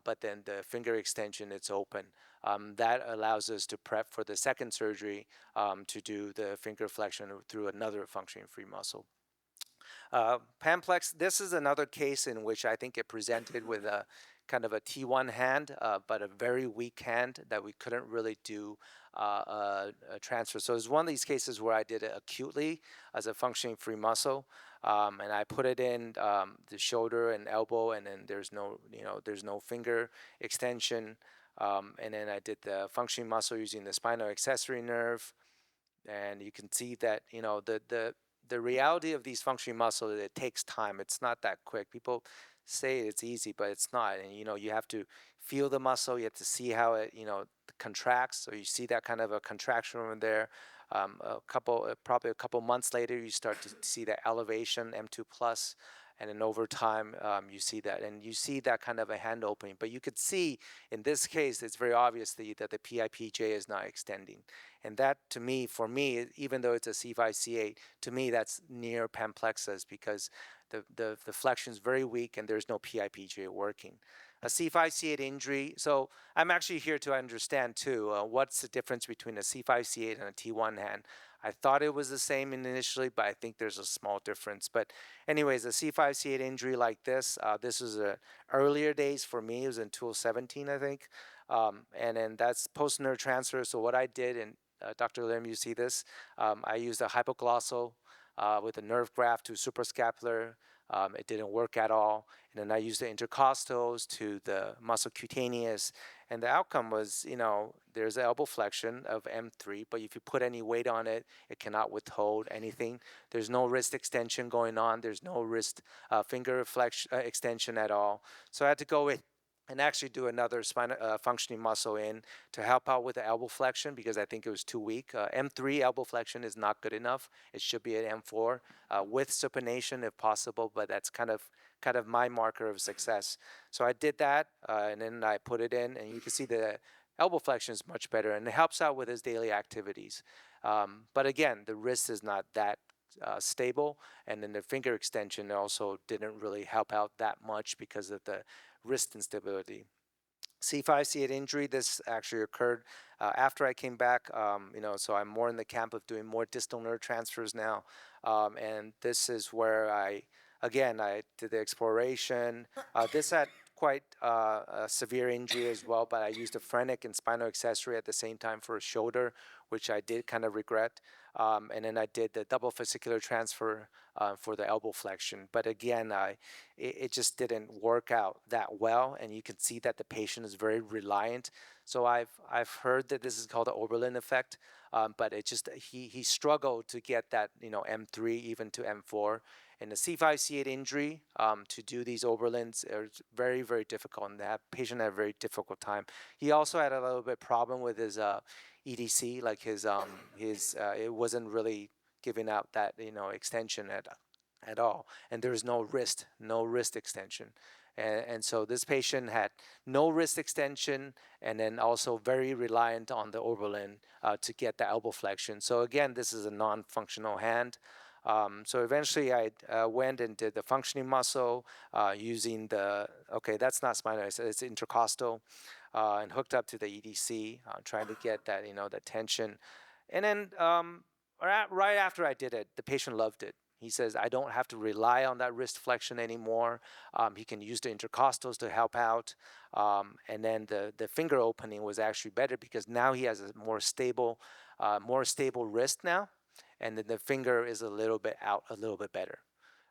but then the finger extension, it's open. That allows us to prep for the second surgery to do the finger flexion through another functioning free muscle. Pamplex, this is another case in which I think it presented with a kind of a T1 hand, but a very weak hand that we couldn't really do a transfer. So it's one of these cases where I did it acutely as a functioning free muscle, and I put it in the shoulder and elbow, and then there's no finger extension, and then I did the functioning muscle using the spinal accessory nerve, and you can see that the reality of these functioning muscles, it takes time. It's not that quick. People say it's easy, but it's not. And you have to feel the muscle. You have to see how it contracts. So you see that kind of a contraction over there. Probably a couple months later, you start to see that elevation, M2 plus, and then over time you see that, and you see that kind of a hand opening. But you could see in this case, it's very obvious that the PIPJ is not extending, and that for me, even though it's a C5C8, to me that's near Pamplexus because the flexion is very weak and there's no PIPJ working. A C5-C8 injury. So I'm actually here to understand too, what's the difference between a C5-C8 and a T1 hand. I thought it was the same initially, but I think there's a small difference. But anyways, a C5-C8 injury like this was earlier days for me. It was in 2017, I think. And then that's post-nerve transfer. So what I did, and Dr. Lim, you see this, I used a hypoglossal with a nerve graft to suprascapular. It didn't work at all. And then I used the intercostals to the muscle cutaneous. And the outcome was, there's an elbow flexion of M3, but if you put any weight on it, it cannot withhold anything. There's no wrist extension going on. There's no wrist finger extension at all. So I had to go in and actually do another functioning muscle in to help out with the elbow flexion because I think it was too weak. M3 elbow flexion is not good enough. It should be at M4 with supination if possible, but that's kind of my marker of success. So I did that, and then I put it in, and you can see the elbow flexion is much better, and it helps out with his daily activities. But again, the wrist is not that stable, and then the finger extension also didn't really help out that much because of the wrist instability. C5-C8 injury, this actually occurred after I came back, so I'm more in the camp of doing more distal nerve transfers now. And this is where I did the exploration. This had quite a severe injury as well, but I used a phrenic and spinal accessory at the same time for a shoulder, which I did kind of regret. And then I did the double fascicular transfer for the elbow flexion. But again, it just didn't work out that well, and you can see that the patient is very reliant. So I've heard that this is called the Oberlin effect, but it just he struggled to get that M3 even to M4. And the C5-C8 injury to do these Oberlins is very, very difficult, and that patient had a very difficult time. He also had a little bit problem with his EDC, like his it wasn't really giving out that extension at all, and there was no wrist extension. And so this patient had no wrist extension, and then also very reliant on the Oberlin to get the elbow flexion. So again, this is a non-functional hand. So eventually I went and did the functioning muscle using that's not spinal, it's intercostal, and hooked up to the EDC, trying to get that, that tension. And then right after I did it, the patient loved it. He says, I don't have to rely on that wrist flexion anymore. He can use the intercostals to help out. And then the finger opening was actually better because now he has a more stable wrist now. And then the finger is a little bit out, a little bit better.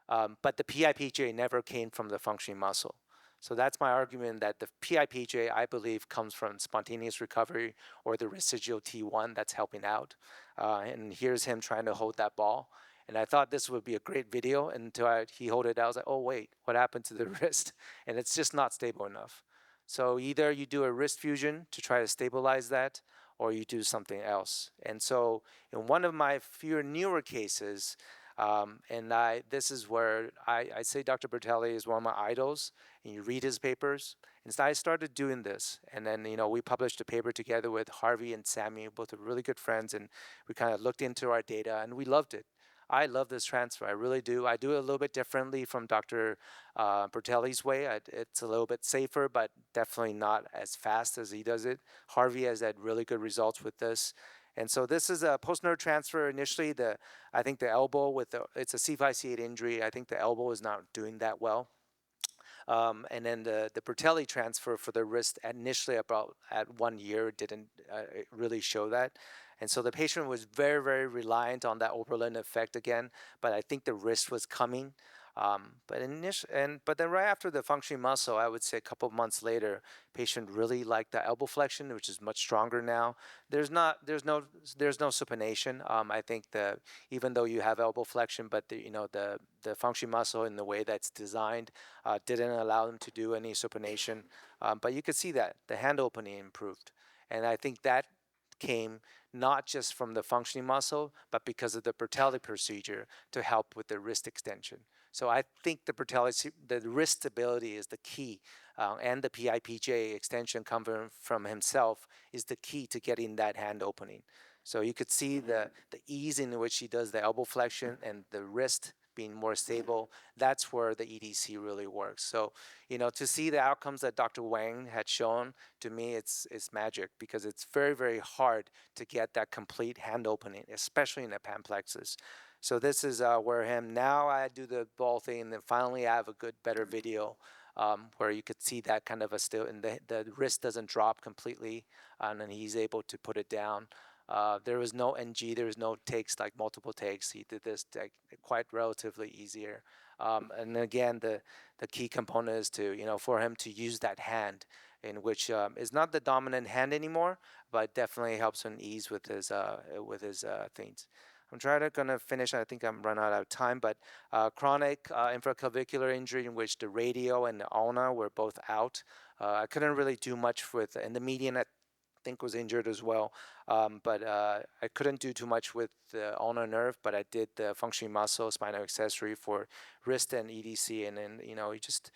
But the PIPJ never came from the functioning muscle. So that's my argument that the PIPJ, I believe, comes from spontaneous recovery or the residual T1 that's helping out. And here's him trying to hold that ball. And I thought this would be a great video until he held it out. I was like, oh, wait, what happened to the wrist? And it's just not stable enough. So either you do a wrist fusion to try to stabilize that, or you do something else. And so in one of my few newer cases, this is where I say Dr. Bertelli is one of my idols, and you read his papers. And so I started doing this. And then, we published a paper together with Harvey and Sammy, both are really good friends, and we kind of looked into our data, and we loved it. I love this transfer. I really do. I do it a little bit differently from Dr. Bertelli's way. It's a little bit safer, but definitely not as fast as he does it. Harvey has had really good results with this. And so this is a post-nerve transfer. Initially, I think the elbow it's a C5-C8 injury. I think the elbow is not doing that well. And then the Bertelli transfer for the wrist initially about at 1 year didn't really show that. And so the patient was very, very reliant on that Oberlin effect again, but I think the wrist was coming. But then right after the functioning muscle, I would say a couple of months later, patient really liked the elbow flexion, which is much stronger now. There's no supination. I think even though you have elbow flexion, but the functioning muscle in the way that's designed didn't allow them to do any supination. But you could see that the hand opening improved, and I think that came not just from the functioning muscle, but because of the Bertelli procedure to help with the wrist extension. So I think the wrist stability is the key, and the PIPJ extension coming from himself is the key to getting that hand opening. So you could see the ease in which he does the elbow flexion and the wrist being more stable, that's where the EDC really works. So, to see the outcomes that Dr. Wang had shown, to me, it's magic, because it's very, very hard to get that complete hand opening, especially in the Plexus. So this is where now I do the ball thing, and then finally I have a better video where you could see that kind of a still, and the wrist doesn't drop completely, and then he's able to put it down. There was no NG, there was no takes, like multiple takes. He did this quite relatively easier. And again, the key component is to, for him to use that hand, in which is not the dominant hand anymore, but definitely helps him ease with his things. I'm gonna finish. I think I'm running out of time, but chronic infraclavicular injury in which the radial and the ulna were both out. I couldn't really do much and the median I think was injured as well, but I couldn't do too much with the ulnar nerve, but I did the functioning muscle, spinal accessory for wrist and EDC, and then you just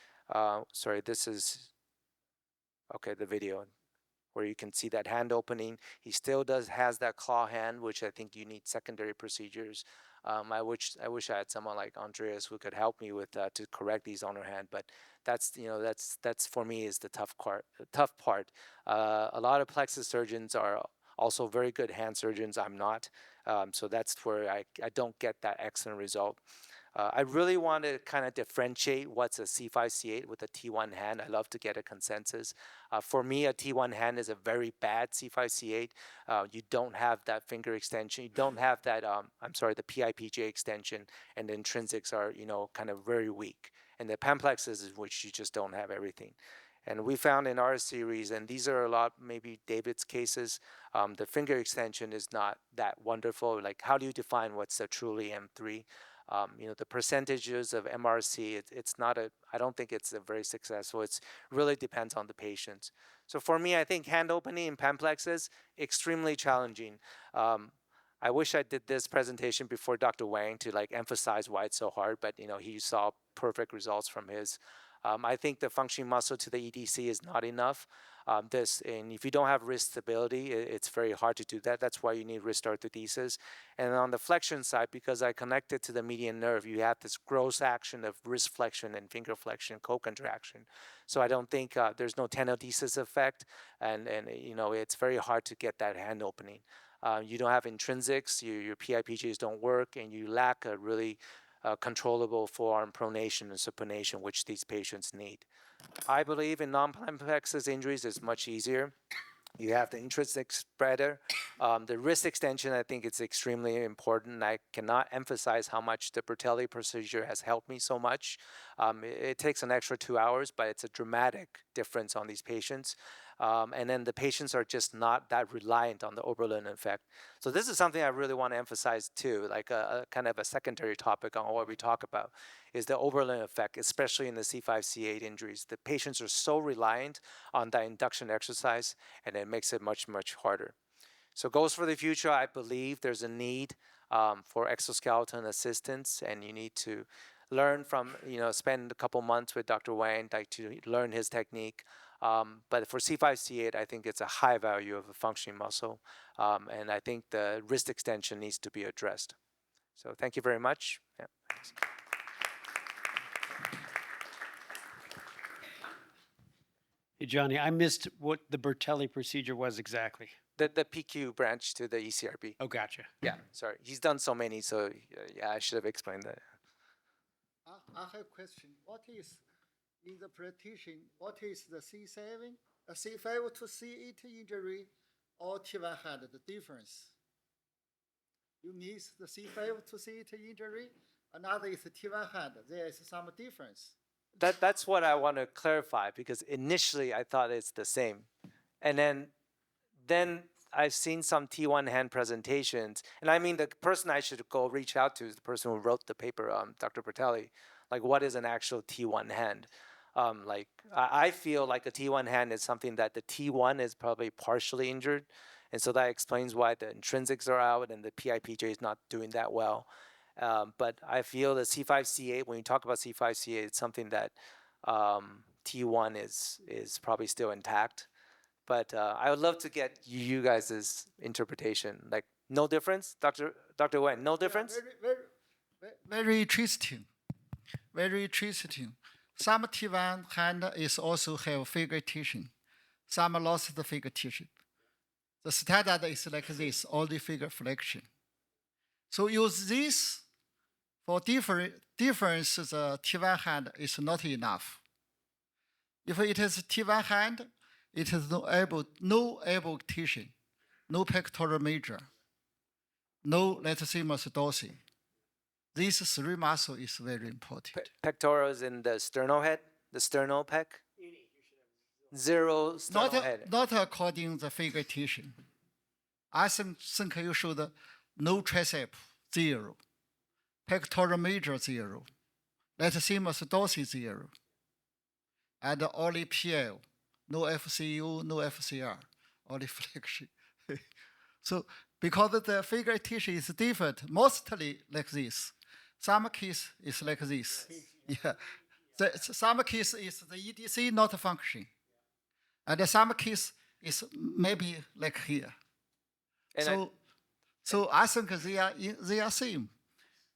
sorry, this is okay, the video, where you can see that hand opening. He still has that claw hand, which I think you need secondary procedures. I wish I had someone like Andreas who could help me with to correct these ulnar hand, but that's for me is the tough part. A lot of plexus surgeons are also very good hand surgeons. I'm not, so that's where I don't get that excellent result. I really want to kind of differentiate what's a C5, C8 with a T1 hand. I love to get a consensus. For me, a T1 hand is a very bad C5, C8. You don't have that finger extension. You don't have that, the PIPJ extension, and the intrinsics are, kind of very weak. And the Plexus is which you just don't have everything. And we found in our series, and these are a lot, maybe David's cases, the finger extension is not that wonderful. Like, how do you define what's a truly M3? The percentages of MRC, it's not I don't think it's a very successful. It really depends on the patient. So for me, I think hand opening in Plexus, extremely challenging. I wish I did this presentation before Dr. Wang to emphasize why it's so hard, but he saw perfect results from his. I think the functioning muscle to the EDC is not enough. And if you don't have wrist stability, it's very hard to do that. That's why you need wrist orthodesis. And on the flexion side, because I connected to the median nerve, you have this gross action of wrist flexion and finger flexion, co-contraction. So I don't think there's no tenodesis effect, and it's very hard to get that hand opening. You don't have intrinsics, your PIPJs don't work, and you lack a really controllable forearm pronation and supination, which these patients need. I believe in non-plexus injuries is much easier. You have the intrinsic spreader. The wrist extension, I think it's extremely important. I cannot emphasize how much the Bertelli procedure has helped me so much. It takes an extra 2 hours, but it's a dramatic difference on these patients. And then the patients are just not that reliant on the Oberlin effect. So this is something I really want to emphasize too, like a kind of a secondary topic on what we talk about, is the Oberlin effect, especially in the C5, C8 injuries. The patients are so reliant on that induction exercise, and it makes it much, much harder. So goals for the future, I believe there's a need for exoskeleton assistance, and you need to learn from, spend a couple months with Dr. Wang, to learn his technique. But for C5, C8, I think it's a high value of a functioning muscle, and I think the wrist extension needs to be addressed. So thank you very much. Yeah. Hey, Johnny, I missed what the Bertelli procedure was exactly. The PQ branch to the ECRB. Oh, gotcha. Yeah, sorry. He's done so many, so yeah, I should have explained that. I have a question. What is, in the practitioner, what is the C5 to C8 injury or T1 hand, the difference? You miss the C5 to C8 injury, another is the T1 hand. There is some difference. That's what I want to clarify, because initially I thought it's the same. And then I've seen some T1 hand presentations, and I mean the person I should go reach out to is the person who wrote the paper, Dr. Bertelli. Like, what is an actual T1 hand? I feel like a T1 hand is something that the T1 is probably partially injured, and so that explains why the intrinsics are out and the PIPJ is not doing that well. But I feel the C5, C8, when you talk about C5, C8, it's something that T1 is probably still intact. But I would love to get you guys' interpretation. Like, no difference? Dr. Wen, no difference? Yeah, very interesting. Very interesting. Some T1 hand is also have finger tissue. Some lost the finger tissue. The standard is like this, only finger flexion. So use this for difference. The T1 hand is not enough. If it is T1 hand, it is no elbow tissue, no pectoral major, no latissimus dorsi. These three muscles is very important. Pectoral is in the sternal head, the sternal pec. Zero sternal head. Not according to the finger tissue. I think you should no tricep, 0. Pectoral major, 0. Latissimus dorsi, 0. And only PL, no FCU, no FCR, only flexion. So because the finger tissue is different, mostly like this. Some case is like this. Yeah. Some case is the EDC not functioning. And some case is maybe like here. And so I think they are same.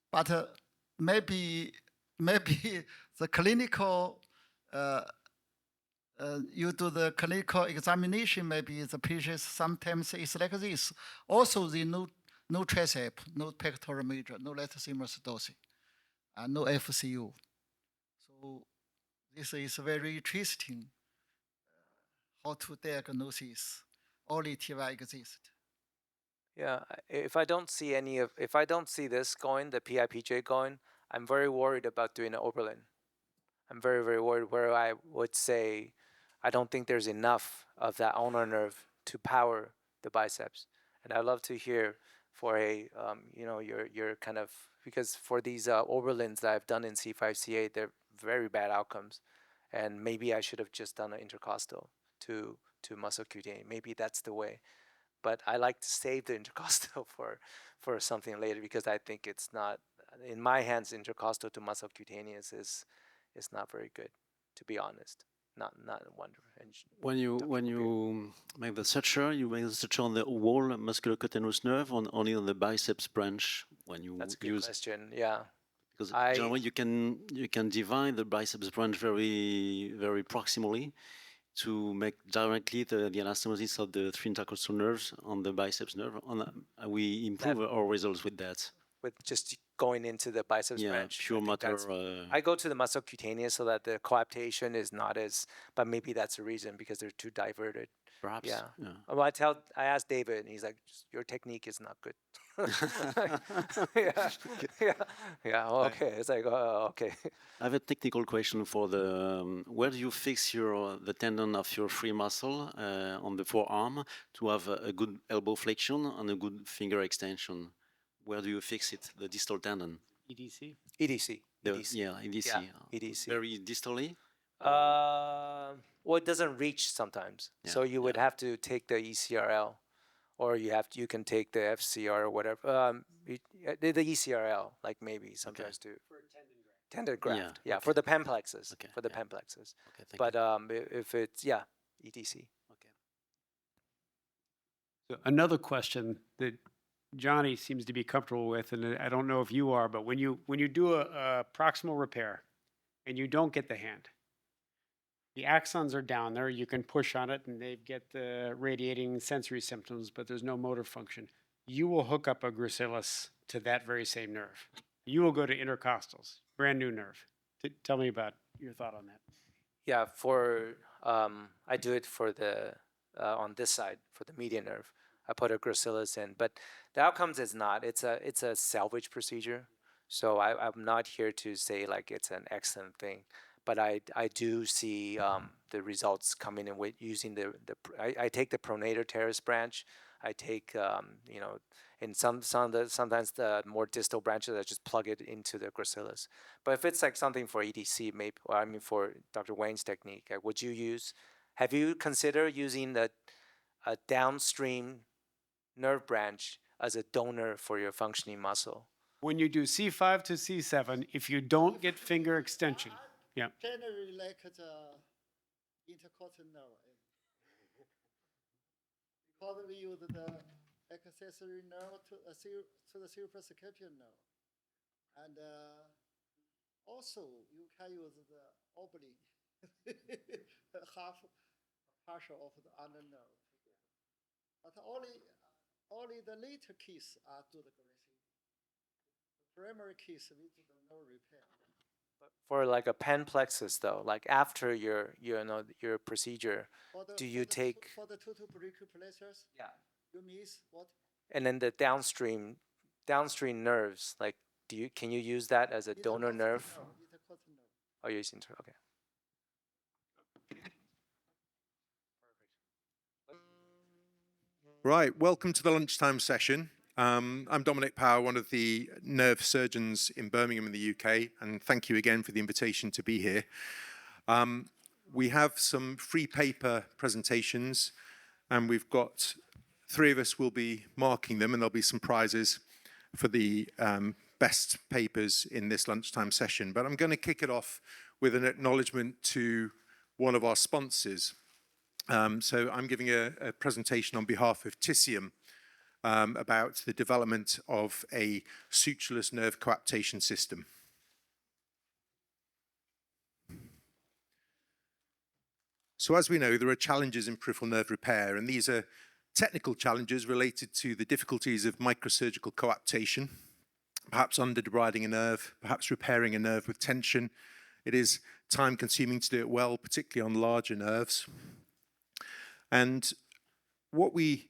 But maybe the clinical you do the clinical examination, maybe the patients sometimes it's like this. Also, they no tricep, no pectoral major, no latissimus dorsi, and no FCU. So this is very interesting. How to diagnose this? Only T1 exists. Yeah, if I don't see this going, the PIPJ going, I'm very worried about doing an Oberlin. I'm very, very worried where I would say I don't think there's enough of that ulnar nerve to power the biceps. And I'd love to hear for a, your kind of, because for these Oberlins that I've done in C5, C8, they're very bad outcomes. And maybe I should have just done an intercostal to muscle cutaneous. Maybe that's the way. But I like to save the intercostal for something later because I think it's not, in my hands, intercostal to muscle cutaneous is not very good, to be honest. Not wonder. When you make the suture, you make the suture on the whole musculocutaneous nerve, only on the biceps branch. When you That's a good question. Yeah. Because generally you can divide the biceps branch very very proximally to make directly the anastomosis of the 3 intercostal nerves on the biceps nerve. We improve our results with that. With just going into the biceps branch. Pure motor. I go to the muscle cutaneous so that the coaptation is not as, but maybe that's a reason because they're too diverted. Perhaps. Yeah. Well, I asked David, and he's like, "Your technique is not good." yeah. Okay. It's like, okay. I have a technical question for the. Where do you fix the tendon of your free muscle on the forearm to have a good elbow flexion and a good finger extension? Where do you fix it? The distal tendon. EDC. EDC. Yeah, EDC. Yeah, EDC. Very distally. Well, it doesn't reach sometimes, so you would have to take the ECRL, or you can take the FCR or whatever. The ECRL, like maybe sometimes too. For tendon graft. Yeah, for the pen plexus. Okay. For the pen plexus. Okay, thank but if it's EDC. Okay. So another question that Johnny seems to be comfortable with, and I don't know if you are, but when you do a proximal repair and you don't get the hand, the axons are down there, you can push on it and they get the radiating sensory symptoms, but there's no motor function. You will hook up a gracilis to that very same nerve. You will go to intercostals, brand new nerve. Tell me about your thought on that. Yeah, I do it for the on this side for the median nerve. I put a gracilis in, but the outcomes is not. It's a salvage procedure, so I'm not here to say like it's an excellent thing, but I do see the results coming in with using I take the pronator teres branch. I take in sometimes the more distal branches I just plug it into the gracilis. But if it's like something for EDC, maybe for Dr. Wayne's technique, have you considered using a downstream nerve branch as a donor for your functioning muscle? When you do C5 to C7, if you don't get finger extension, Generally like the intercostal nerve. Because we use the accessory nerve to the suprascapular nerve. And also, you can use the oblique, half partial of the other nerve. But only the later case are do the gracing. The primary case, we do the nerve repair. For like a pen plexus though, like after your procedure, do you take for the total brachial plexus? Yeah. You mean what? And then the downstream nerves, like can you use that as a donor nerve? Oh, you're using okay. Right, welcome to the lunchtime session. I'm Dominic Power, one of the nerve surgeons in Birmingham in the UK, and thank you again for the invitation to be here. We have some free paper presentations, and we've got 3 of us will be marking them, and there'll be some prizes for the best papers in this lunchtime session. But I'm going to kick it off with an acknowledgement to one of our sponsors. So I'm giving a presentation on behalf of Tisium about the development of a sutureless nerve coaptation system. So as we know, there are challenges in peripheral nerve repair, and these are technical challenges related to the difficulties of microsurgical coaptation, perhaps under-debriding a nerve, perhaps repairing a nerve with tension. It is time-consuming to do it well, particularly on larger nerves. And what we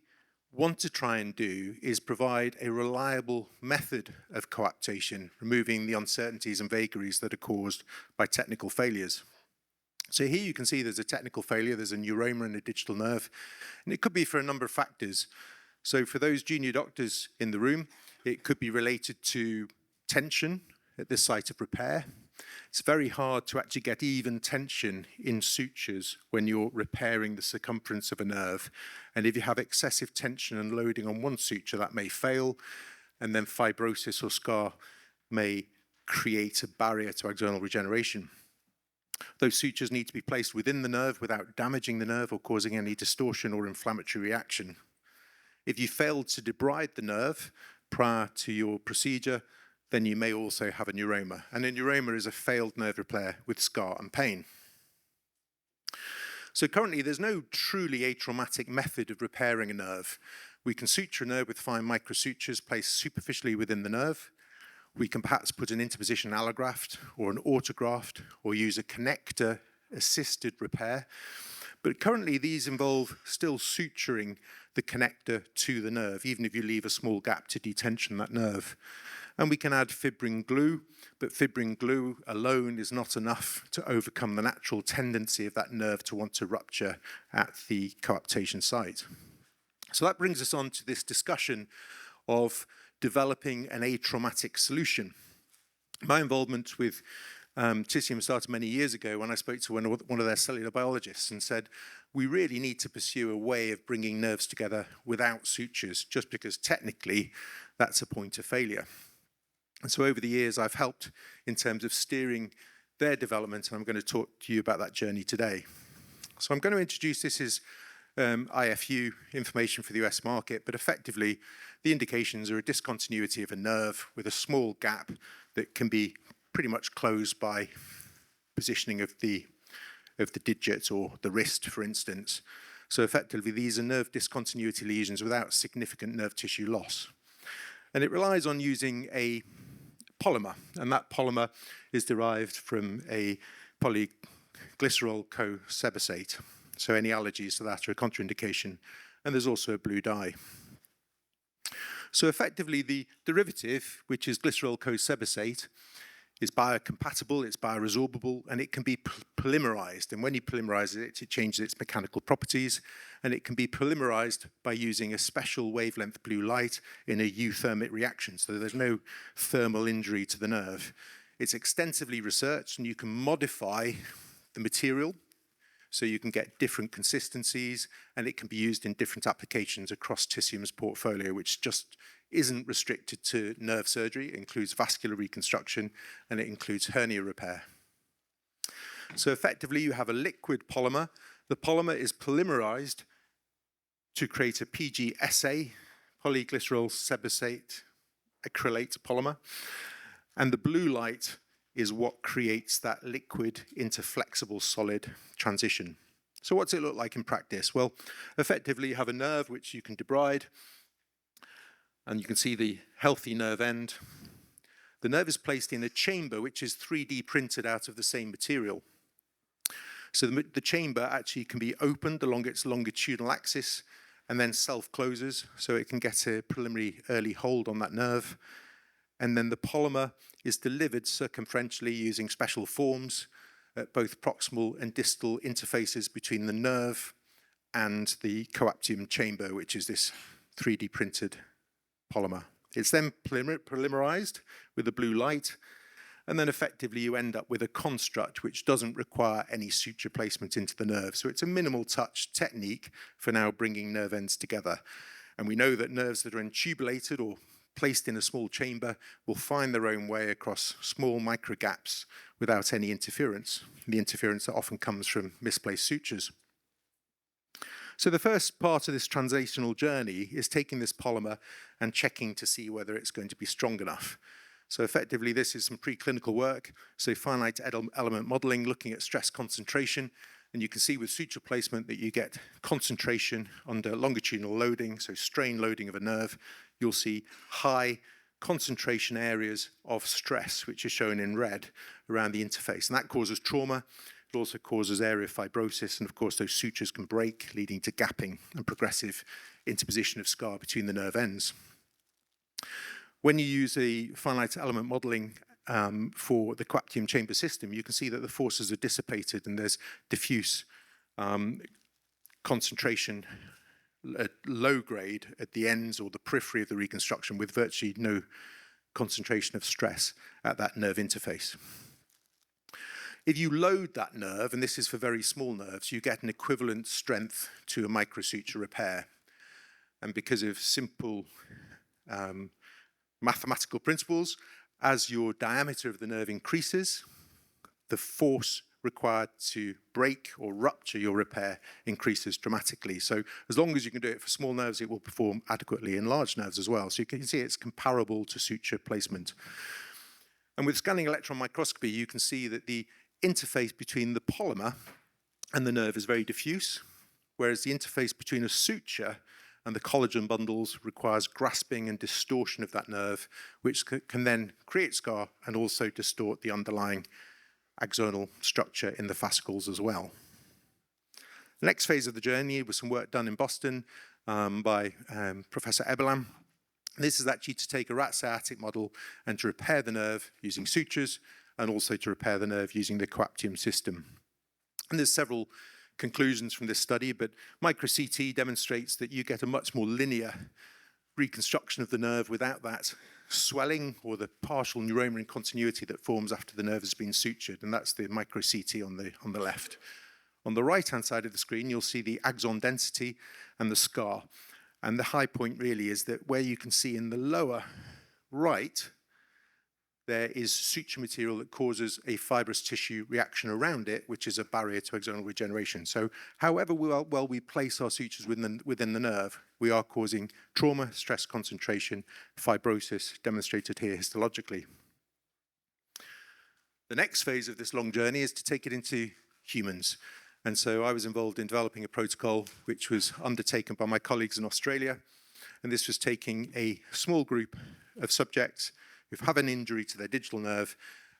want to try and do is provide a reliable method of coaptation, removing the uncertainties and vagaries that are caused by technical failures. So here you can see there's a technical failure, there's a neuroma and a digital nerve, and it could be for a number of factors. So for those junior doctors in the room, it could be related to tension at the site of repair. It's very hard to actually get even tension in sutures when you're repairing the circumference of a nerve. And if you have excessive tension and loading on one suture, that may fail, and then fibrosis or scar may create a barrier to axonal regeneration. Those sutures need to be placed within the nerve without damaging the nerve or causing any distortion or inflammatory reaction. If you failed to debride the nerve prior to your procedure, then you may also have a neuroma. And a neuroma is a failed nerve repair with scar and pain. So currently, there's no truly atraumatic method of repairing a nerve. We can suture a nerve with fine microsutures placed superficially within the nerve. We can perhaps put an interposition allograft or an autograft or use a connector-assisted repair. But currently, these involve still suturing the connector to the nerve, even if you leave a small gap to detension that nerve. And we can add fibrin glue, but fibrin glue alone is not enough to overcome the natural tendency of that nerve to want to rupture at the coaptation site. So that brings us on to this discussion of developing an atraumatic solution. My involvement with Tisium started many years ago when I spoke to one of their cellular biologists and said, we really need to pursue a way of bringing nerves together without sutures, just because technically that's a point of failure. And so over the years, I've helped in terms of steering their development, and I'm going to talk to you about that journey today. So I'm going to introduce, this is IFU information for the US market, but effectively the indications are a discontinuity of a nerve with a small gap that can be pretty much closed by positioning of the digit or the wrist, for instance. So effectively, these are nerve discontinuity lesions without significant nerve tissue loss. And it relies on using a polymer, and that polymer is derived from a polyglycerol co-sebasate. So any allergies to that are a contraindication, and there's also a blue dye. So effectively, the derivative, which is glycerol co-sebasate, is biocompatible, it's bioresorbable, and it can be polymerized. And when you polymerize it, it changes its mechanical properties, and it can be polymerized by using a special wavelength blue light in a euthermic reaction, so there's no thermal injury to the nerve. It's extensively researched, and you can modify the material, so you can get different consistencies, and it can be used in different applications across Tisium's portfolio, which just isn't restricted to nerve surgery. It includes vascular reconstruction, and it includes hernia repair. So effectively, you have a liquid polymer. The polymer is polymerized to create a PGSA, polyglycerol sebasate acrylate polymer. And the blue light is what creates that liquid into flexible solid transition. So what's it look like in practice? Well, effectively you have a nerve which you can debride, and you can see the healthy nerve end. The nerve is placed in a chamber which is 3D printed out of the same material. So the chamber actually can be opened along its longitudinal axis and then self-closes, so it can get a preliminary early hold on that nerve. And then the polymer is delivered circumferentially using special forms at both proximal and distal interfaces between the nerve and the coaptium chamber, which is this 3D printed polymer. It's then polymerized with the blue light, and then effectively you end up with a construct which doesn't require any suture placement into the nerve. So it's a minimal touch technique for now bringing nerve ends together. And we know that nerves that are intubulated or placed in a small chamber will find their own way across small micro gaps without any interference. The interference that often comes from misplaced sutures. So the first part of this translational journey is taking this polymer and checking to see whether it's going to be strong enough. So effectively, this is some preclinical work. So finite element modeling, looking at stress concentration. And you can see with suture placement that you get concentration under longitudinal loading, so strain loading of a nerve. You'll see high concentration areas of stress, which are shown in red around the interface. And that causes trauma. It also causes area fibrosis. And of course, those sutures can break, leading to gapping and progressive interposition of scar between the nerve ends. When you use a finite element modeling for the coaptium chamber system, you can see that the forces are dissipated and there's diffuse concentration at low grade at the ends or the periphery of the reconstruction with virtually no concentration of stress at that nerve interface. If you load that nerve, and this is for very small nerves, you get an equivalent strength to a microsuture repair. And because of simple mathematical principles, as your diameter of the nerve increases, the force required to break or rupture your repair increases dramatically. So as long as you can do it for small nerves, it will perform adequately in large nerves as well. So you can see it's comparable to suture placement. And with scanning electron microscopy, you can see that the interface between the polymer and the nerve is very diffuse, whereas the interface between a suture and the collagen bundles requires grasping and distortion of that nerve, which can then create scar and also distort the underlying axonal structure in the fascicles as well. The next phase of the journey was some work done in Boston by Professor Eberlam. This is actually to take a rat sciatic model and to repair the nerve using sutures and also to repair the nerve using the coaptium system. And there's several conclusions from this study, but micro-CT demonstrates that you get a much more linear reconstruction of the nerve without that swelling or the partial neuromer continuity that forms after the nerve has been sutured, and that's the micro-CT on the left. On the right-hand side of the screen, you'll see the axon density and the scar. And the high point really is that where you can see in the lower right, there is suture material that causes a fibrous tissue reaction around it, which is a barrier to axonal regeneration. So however well we place our sutures within the nerve, we are causing trauma, stress concentration, fibrosis, demonstrated here histologically. The next phase of this long journey is to take it into humans. And so I was involved in developing a protocol which was undertaken by my colleagues in Australia. And this was taking a small group of subjects who have an injury to their digital nerve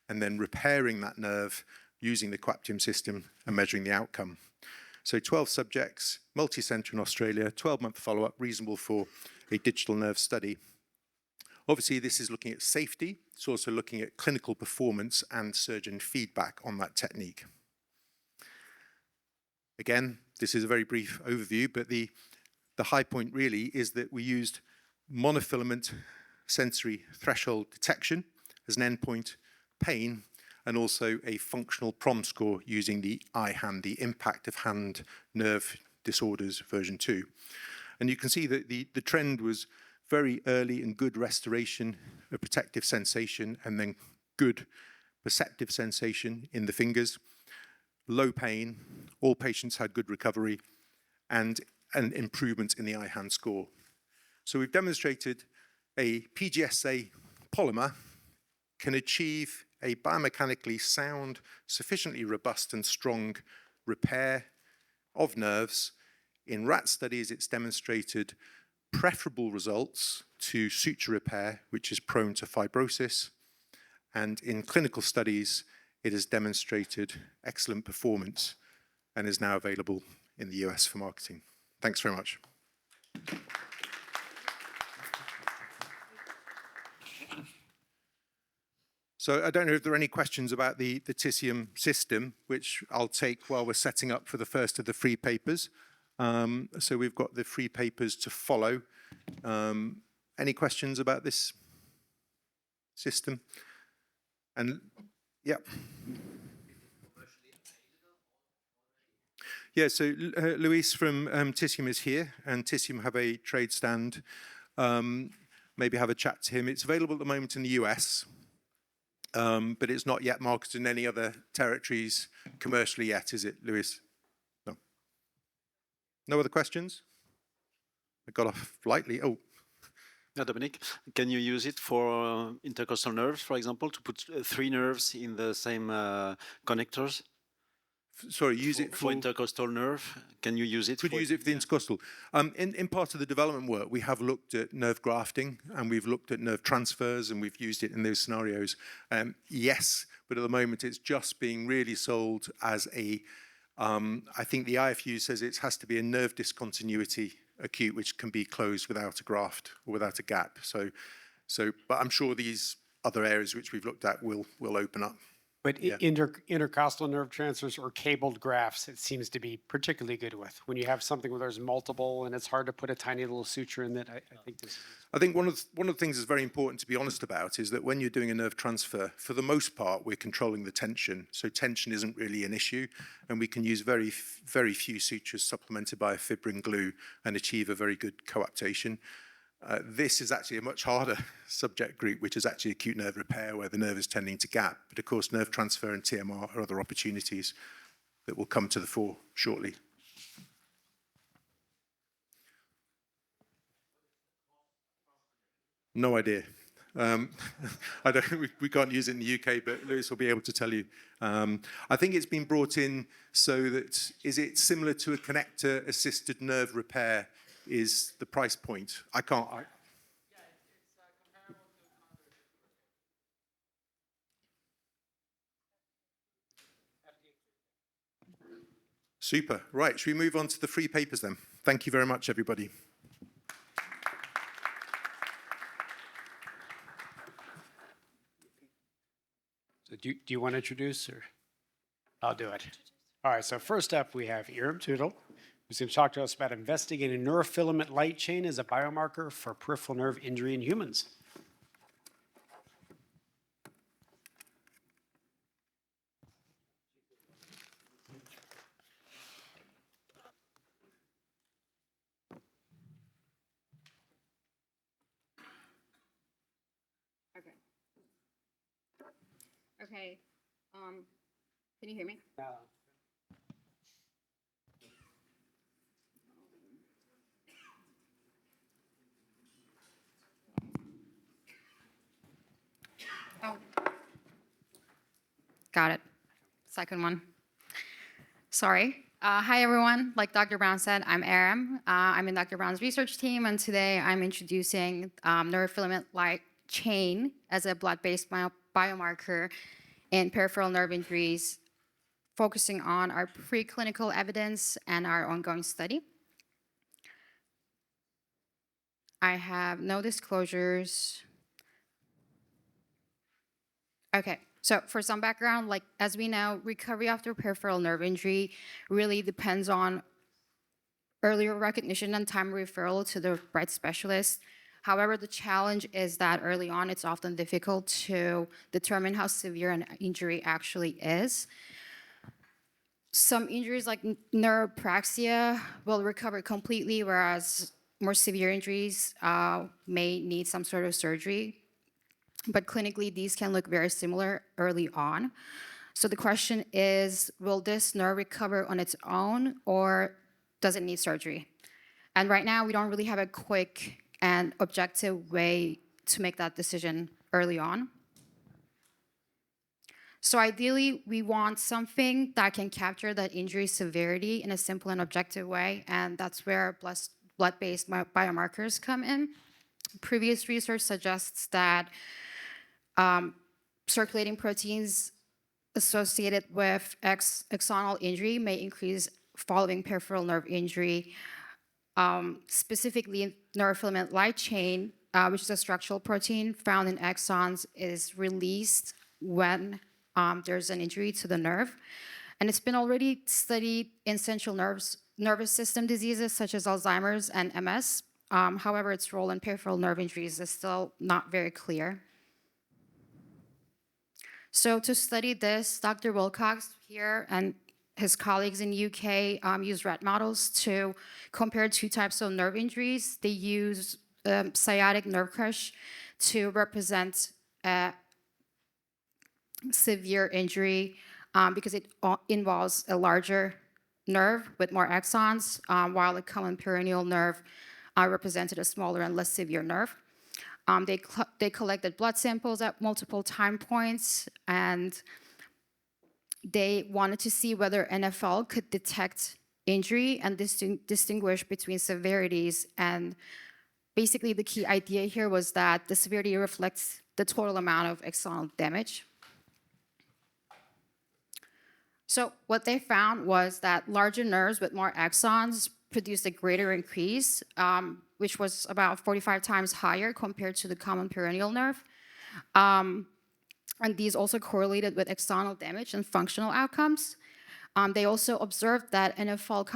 and then repairing that nerve using the coaptium system and measuring the outcome. So 12 subjects, multi-center in Australia, 12-month follow-up, reasonable for a digital nerve study. Obviously, this is looking at safety. It's also looking at clinical performance and surgeon feedback on that technique. Again, this is a very brief overview, but the high point really is that we used monofilament sensory threshold detection as an endpoint, pain, and also a functional PROM score using the IHAND, the Impact of Hand Nerve Disorders version 2. And you can see that the trend was very early and good restoration of protective sensation and then good perceptive sensation in the fingers, low pain, all patients had good recovery, and an improvement in the IHAND score. So we've demonstrated a PGSA polymer can achieve a biomechanically sound, sufficiently robust and strong repair of nerves. In rat studies, it's demonstrated preferable results to suture repair, which is prone to fibrosis. And in clinical studies, it has demonstrated excellent performance and is now available in the US for marketing. Thanks very much. So I don't know if there are any questions about the Tisium system, which I'll take while we're setting up for the first of the free papers. So we've got the free papers to follow. Any questions about this system? And yeah. Yeah, so Luis from Tisium is here, and Tisium have a trade stand. Maybe have a chat to him. It's available at the moment in the US, but it's not yet marketed in any other territories commercially yet, is it, Luis? No. No other questions? I got off lightly. Oh. Yeah, Dominic, can you use it for intercostal nerves, for example, to put 3 nerves in the same connectors? Sorry, use it for intercostal nerve. Can you use it? Could use it for the intercostal. In part of the development work, we have looked at nerve grafting and we've looked at nerve transfers and we've used it in those scenarios. Yes, but at the moment it's just being really sold as a, I think the IFU says it has to be a nerve discontinuity acute, which can be closed without a graft or without a gap. But I'm sure these other areas which we've looked at will open up. But intercostal nerve transfers or cabled grafts, it seems to be particularly good with. When you have something where there's multiple and it's hard to put a tiny little suture in that, I think this. I think one of the things that's very important to be honest about is that when you're doing a nerve transfer, for the most part, we're controlling the tension. So tension isn't really an issue, and we can use very few sutures supplemented by a fibrin glue and achieve a very good coaptation. This is actually a much harder subject group, which is actually acute nerve repair, where the nerve is tending to gap. But of course, nerve transfer and TMR are other opportunities that will come to the fore shortly. No idea. We can't use it in the UK, but Lewis will be able to tell you. I think it's been brought in so that, is it similar to a connector-assisted nerve repair is the price point? I can't. Super. Right, should we move on to the free papers then? Thank you very much, everybody. So do you want to introduce, or I'll do it? All right, so first up we have Iram Tootle, who's going to talk to us about investigating neurofilament light chain as a biomarker for peripheral nerve injury in humans. Okay. Can you hear me? Oh. Got it. Second one. Sorry. Hi, everyone. Like Dr. Brown said, I'm Aram. I'm in Dr. Brown's research team, and today I'm introducing neurofilament light chain as a blood-based biomarker in peripheral nerve injuries, focusing on our preclinical evidence and our ongoing study. I have no disclosures. Okay, so for some background, like as we know, recovery after peripheral nerve injury really depends on earlier recognition and time referral to the right specialist. However, the challenge is that early on, it's often difficult to determine how severe an injury actually is. Some injuries like neuropraxia will recover completely, whereas more severe injuries may need some sort of surgery. But clinically, these can look very similar early on. So the question is, will this nerve recover on its own, or does it need surgery? And right now, we don't really have a quick and objective way to make that decision early on. So ideally, we want something that can capture that injury severity in a simple and objective way, and that's where blood-based biomarkers come in. Previous research suggests that circulating proteins associated with axonal injury may increase following peripheral nerve injury. Specifically, neurofilament light chain, which is a structural protein found in axons, is released when there's an injury to the nerve. And it's been already studied in central nervous system diseases such as Alzheimer's and MS. However, its role in peripheral nerve injuries is still not very clear. So to study this, Dr. Wilcox here and his colleagues in UK use rat models to compare two types of nerve injuries. They use sciatic nerve crush to represent a severe injury because it involves a larger nerve with more axons, while a common peroneal nerve represented a smaller and less severe nerve. They collected blood samples at multiple time points, and they wanted to see whether NFL could detect injury and distinguish between severities. And basically the key idea here was that the severity reflects the total amount of axonal damage. So what they found was that larger nerves with more axons produced a greater increase, which was about 45 times higher compared to the common peroneal nerve. And these also correlated with axonal damage and functional outcomes. They also observed that NFL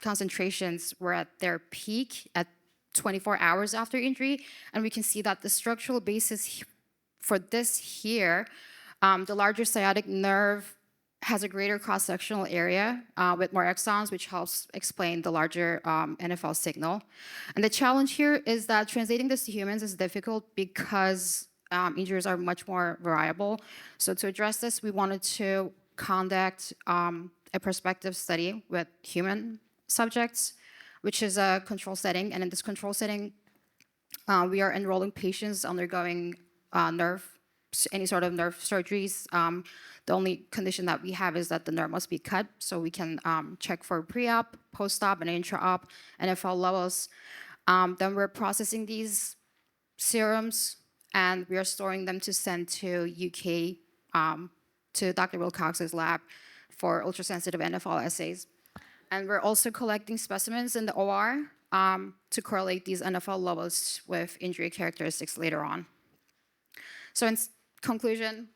concentrations were at their peak at 24 hours after injury. And we can see that the structural basis for this here, the larger sciatic nerve has a greater cross-sectional area with more axons, which helps explain the larger NFL signal. And the challenge here is that translating this to humans is difficult because injuries are much more variable. So to address this, we wanted to conduct a prospective study with human subjects, which is a control setting. And in this control setting, we are enrolling patients undergoing any sort of nerve surgeries. The only condition that we have is that the nerve must be cut, so we can check for pre-op, post-op, and intra-op NFL levels. Then we're processing these serums, and we are storing them to send to UK, to Dr. Wilcox's lab for ultrasensitive NFL assays. And we're also collecting specimens in the OR to correlate these NFL levels with injury characteristics later on. So in conclusion,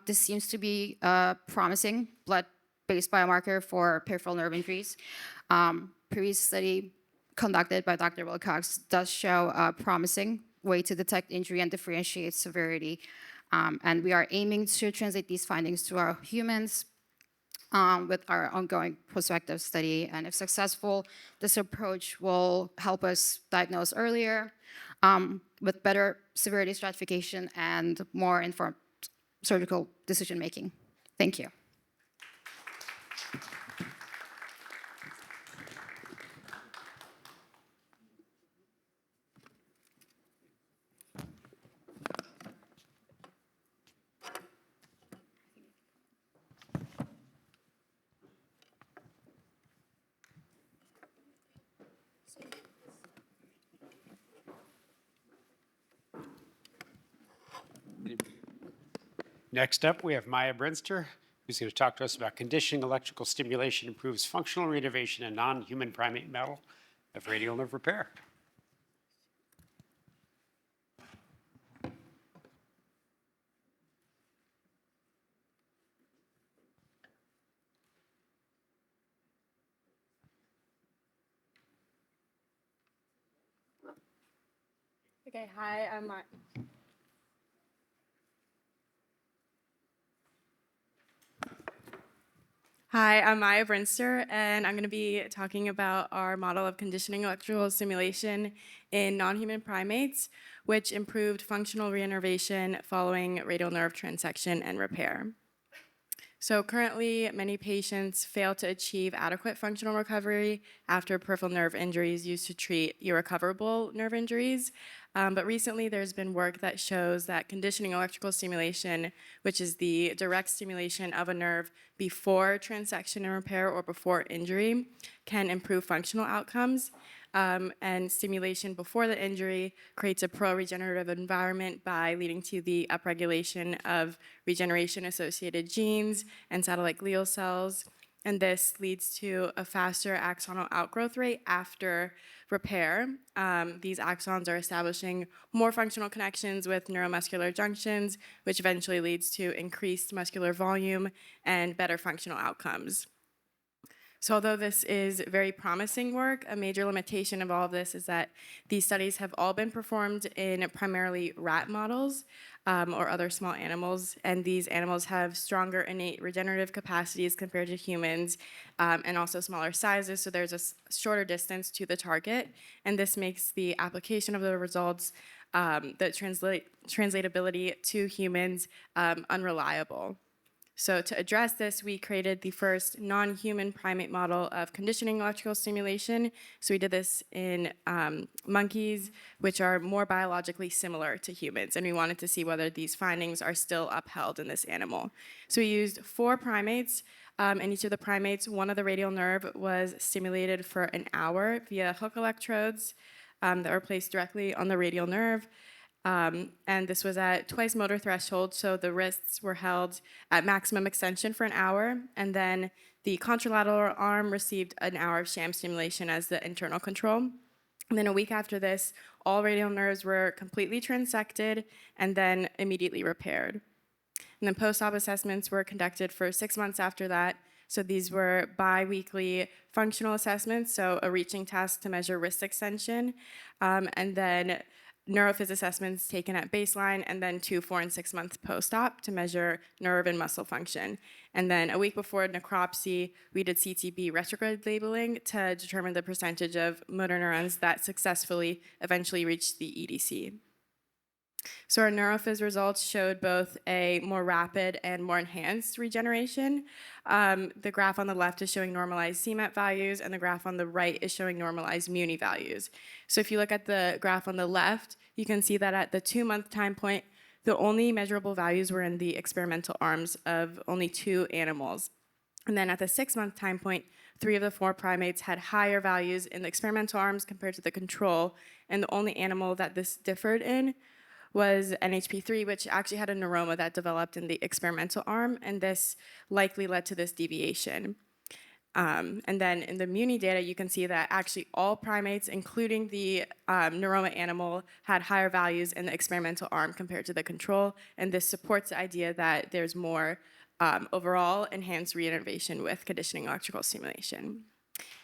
this seems to be a promising blood-based biomarker for peripheral nerve injuries. Previous study conducted by Dr. Wilcox does show a promising way to detect injury and differentiate severity. And we are aiming to translate these findings to our humans with our ongoing prospective study. And if successful, this approach will help us diagnose earlier with better severity stratification and more informed surgical decision-making. Thank you. Next up, we have Maya Brinster, who's going to talk to us about conditioning electrical stimulation improves functional reinnervation in non-human primate model of radial nerve repair. Okay, hi, I'm Maya. Hi, I'm Maya Brinster, and I'm going to be talking about our model of conditioning electrical stimulation in non-human primates, which improved functional reinnervation following radial nerve transection and repair. So currently, many patients fail to achieve adequate functional recovery after peripheral nerve injuries used to treat irrecoverable nerve injuries. But recently, there's been work that shows that conditioning electrical stimulation, which is the direct stimulation of a nerve before transection and repair or before injury, can improve functional outcomes. And stimulation before the injury creates a pro-regenerative environment by leading to the upregulation of regeneration-associated genes and satellite glial cells. And this leads to a faster axonal outgrowth rate after repair. These axons are establishing more functional connections with neuromuscular junctions, which eventually leads to increased muscular volume and better functional outcomes. So although this is very promising work, a major limitation of all of this is that these studies have all been performed in primarily rat models or other small animals, and these animals have stronger innate regenerative capacities compared to humans and also smaller sizes, so there's a shorter distance to the target, and this makes the application of the results, the translatability to humans unreliable. So to address this, we created the first non-human primate model of conditioning electrical stimulation. So we did this in monkeys, which are more biologically similar to humans, and we wanted to see whether these findings are still upheld in this animal. So we used 4 primates. In each of the primates, one of the radial nerve was stimulated for an hour via hook electrodes that were placed directly on the radial nerve. And this was at twice motor threshold, so the wrists were held at maximum extension for an hour, and then the contralateral arm received an hour of sham stimulation as the internal control. And then a week after this, all radial nerves were completely transected and then immediately repaired. And then post-op assessments were conducted for 6 months after that. So these were bi-weekly functional assessments, so a reaching test to measure wrist extension, and then neurophys assessments taken at baseline, and then 2, 4, and 6 months post-op to measure nerve and muscle function. And then a week before necropsy, we did CTB retrograde labeling to determine the percentage of motor neurons that successfully eventually reached the EDC. So our neurophys results showed both a more rapid and more enhanced regeneration. The graph on the left is showing normalized CMAP values, and the graph on the right is showing normalized MUNI values. So if you look at the graph on the left, you can see that at the 2-month time point, the only measurable values were in the experimental arms of only 2 animals. And then at the 6-month time point, 3 of the 4 primates had higher values in the experimental arms compared to the control, and the only animal that this differed in was NHP3, which actually had a neuroma that developed in the experimental arm, and this likely led to this deviation. And then in the MUNI data, you can see that actually all primates, including the neuroma animal, had higher values in the experimental arm compared to the control, and this supports the idea that there's more overall enhanced reinnervation with conditioning electrical stimulation.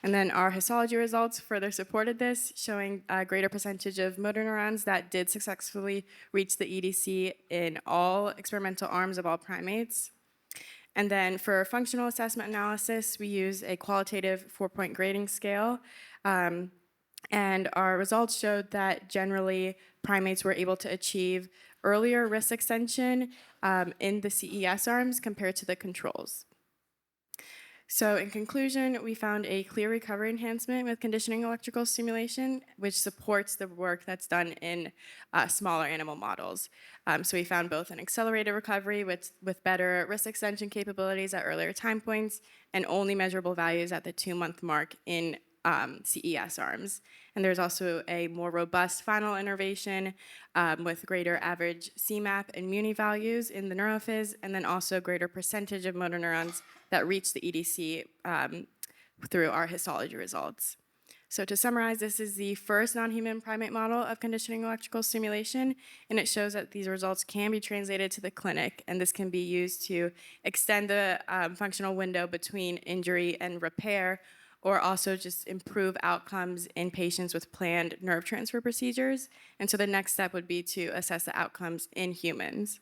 And then our histology results further supported this, showing a greater percentage of motor neurons that did successfully reach the EDC in all experimental arms of all primates. And then for functional assessment analysis, we use a qualitative 4-point grading scale. And our results showed that generally primates were able to achieve earlier wrist extension in the CES arms compared to the controls. So in conclusion, we found a clear recovery enhancement with conditioning electrical stimulation, which supports the work that's done in smaller animal models. So we found both an accelerated recovery with better wrist extension capabilities at earlier time points and only measurable values at the 2-month mark in CES arms. And there's also a more robust final innervation with greater average CMAP and MUNI values in the neurophys, and then also greater percentage of motor neurons that reach the EDC through our histology results. So to summarize, this is the first non-human primate model of conditioning electrical stimulation, and it shows that these results can be translated to the clinic, and this can be used to extend the functional window between injury and repair, or also just improve outcomes in patients with planned nerve transfer procedures. And so the next step would be to assess the outcomes in humans.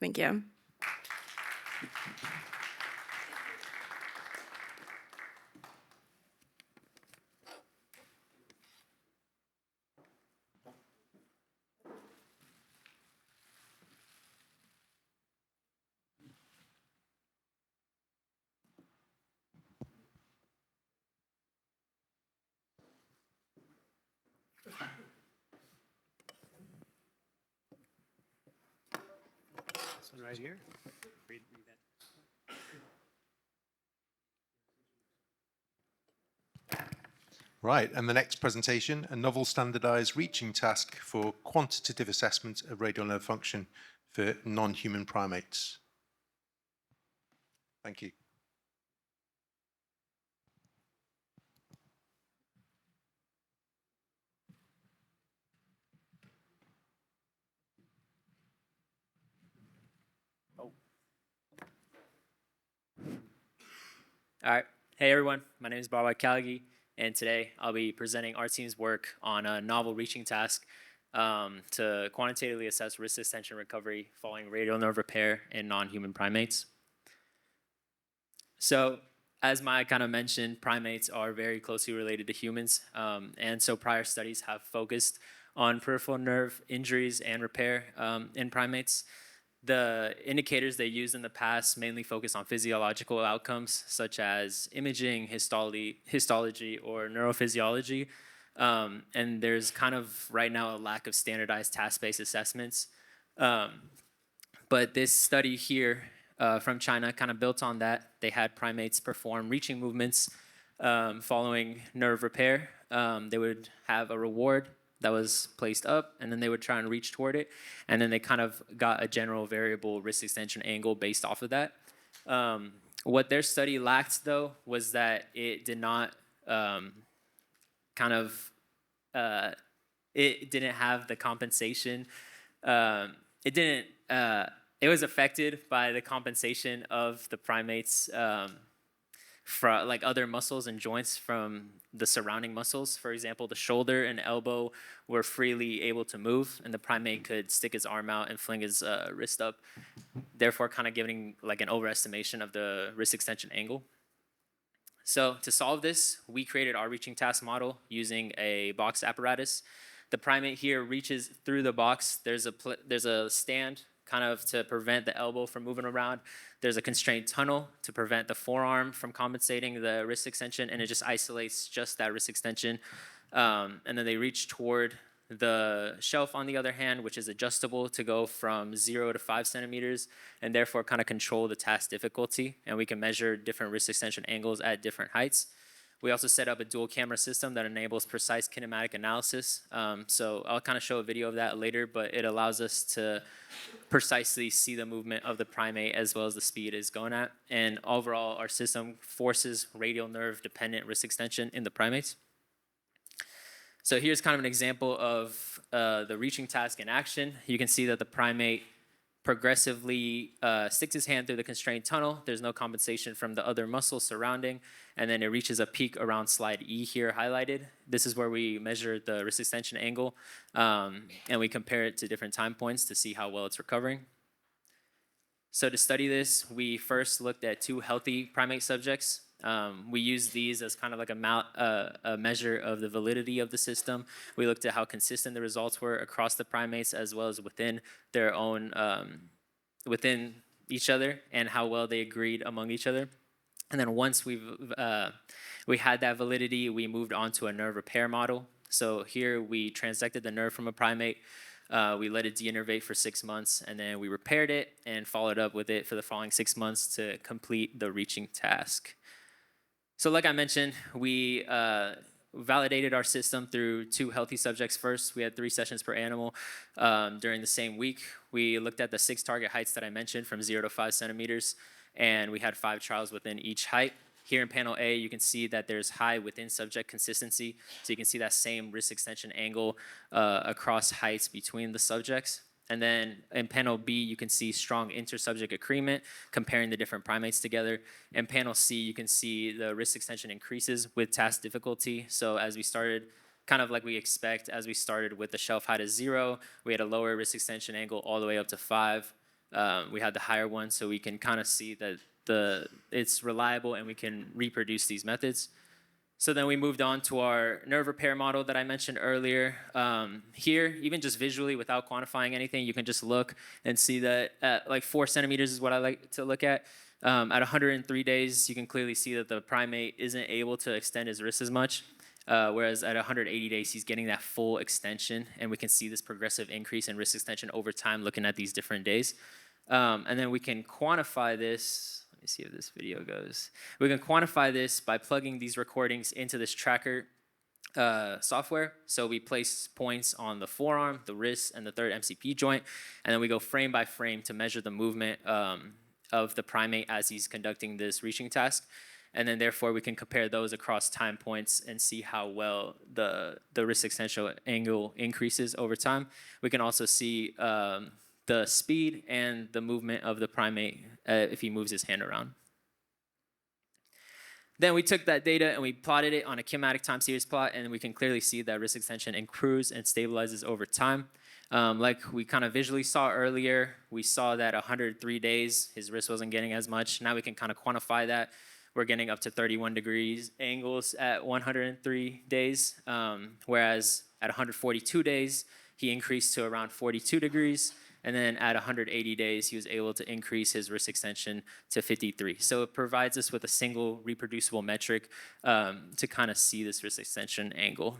Thank you. one right here. Read that. Right, and the next presentation, a novel standardized reaching task for quantitative assessment of radial nerve function for non-human primates. Thank you. All right. Hey, everyone. My name is Brachial, and today I'll be presenting our team's work on a novel reaching task to quantitatively assess wrist extension recovery following radial nerve repair in non-human primates. So, as Maya kind of mentioned, primates are very closely related to humans, and so prior studies have focused on peripheral nerve injuries and repair in primates. The indicators they used in the past mainly focus on physiological outcomes such as imaging, histology, or neurophysiology. And there's kind of right now a lack of standardized task-based assessments. But this study here from China kind of built on that. They had primates perform reaching movements following nerve repair. They would have a reward that was placed up, and then they would try and reach toward it, and then they kind of got a general variable wrist extension angle based off of that. What their study lacked, though, was that it did not it didn't have the compensation. It was affected by the compensation of the primates from like other muscles and joints from the surrounding muscles. For example, the shoulder and elbow were freely able to move, and the primate could stick his arm out and fling his wrist up, therefore kind of giving like an overestimation of the wrist extension angle. So to solve this, we created our reaching task model using a box apparatus. The primate here reaches through the box. There's a stand kind of to prevent the elbow from moving around. There's a constrained tunnel to prevent the forearm from compensating the wrist extension, and it just isolates just that wrist extension. And then they reach toward the shelf, on the other hand, which is adjustable to go from 0 to 5 centimeters, and therefore kind of control the task difficulty. And we can measure different wrist extension angles at different heights. We also set up a dual camera system that enables precise kinematic analysis. So I'll kind of show a video of that later, but it allows us to precisely see the movement of the primate as well as the speed it's going at. And overall, our system forces radial nerve dependent wrist extension in the primates. So here's kind of an example of the reaching task in action. You can see that the primate progressively sticks his hand through the constrained tunnel. There's no compensation from the other muscles surrounding, and then it reaches a peak around slide E here highlighted. This is where we measure the wrist extension angle, and we compare it to different time points to see how well it's recovering. So to study this, we first looked at 2 healthy primate subjects. We used these as kind of like a measure of the validity of the system. We looked at how consistent the results were across the primates as well as within their own, within each other, and how well they agreed among each other. And then once we had that validity, we moved on to a nerve repair model. So here we transected the nerve from a primate. We let it deinnervate for 6 months, and then we repaired it and followed up with it for the following 6 months to complete the reaching task. So like I mentioned, we validated our system through 2 healthy subjects first. We had 3 sessions per animal during the same week. We looked at the 6 target heights that I mentioned from 0 to 5 centimeters, and we had 5 trials within each height. Here in panel A, you can see that there's high within subject consistency. So you can see that same wrist extension angle across heights between the subjects. And then in panel B, you can see strong inter-subject agreement comparing the different primates together. In panel C, you can see the wrist extension increases with task difficulty. So as we started, kind of like we expect, as we started with the shelf height of 0, we had a lower wrist extension angle all the way up to 5. We had the higher one, so we can kind of see that it's reliable and we can reproduce these methods. So then we moved on to our nerve repair model that I mentioned earlier. Here, even just visually without quantifying anything, you can just look and see that at like 4 centimeters is what I like to look at. At 103 days, you can clearly see that the primate isn't able to extend his wrist as much, whereas at 180 days, he's getting that full extension, and we can see this progressive increase in wrist extension over time looking at these different days. And then we can quantify this. Let me see if this video goes. We can quantify this by plugging these recordings into this tracker software. So we place points on the forearm, the wrist, and the third MCP joint, and then we go frame by frame to measure the movement of the primate as he's conducting this reaching task. And then therefore we can compare those across time points and see how well the wrist extension angle increases over time. We can also see the speed and the movement of the primate if he moves his hand around. Then we took that data and we plotted it on a kinematic time series plot, and we can clearly see that wrist extension improves and stabilizes over time. Like we kind of visually saw earlier, we saw that 103 days, his wrist wasn't getting as much. Now we can kind of quantify that. We're getting up to 31 degrees angles at 103 days, whereas at 142 days, he increased to around 42 degrees. And then at 180 days, he was able to increase his wrist extension to 53. So it provides us with a single reproducible metric to kind of see this wrist extension angle.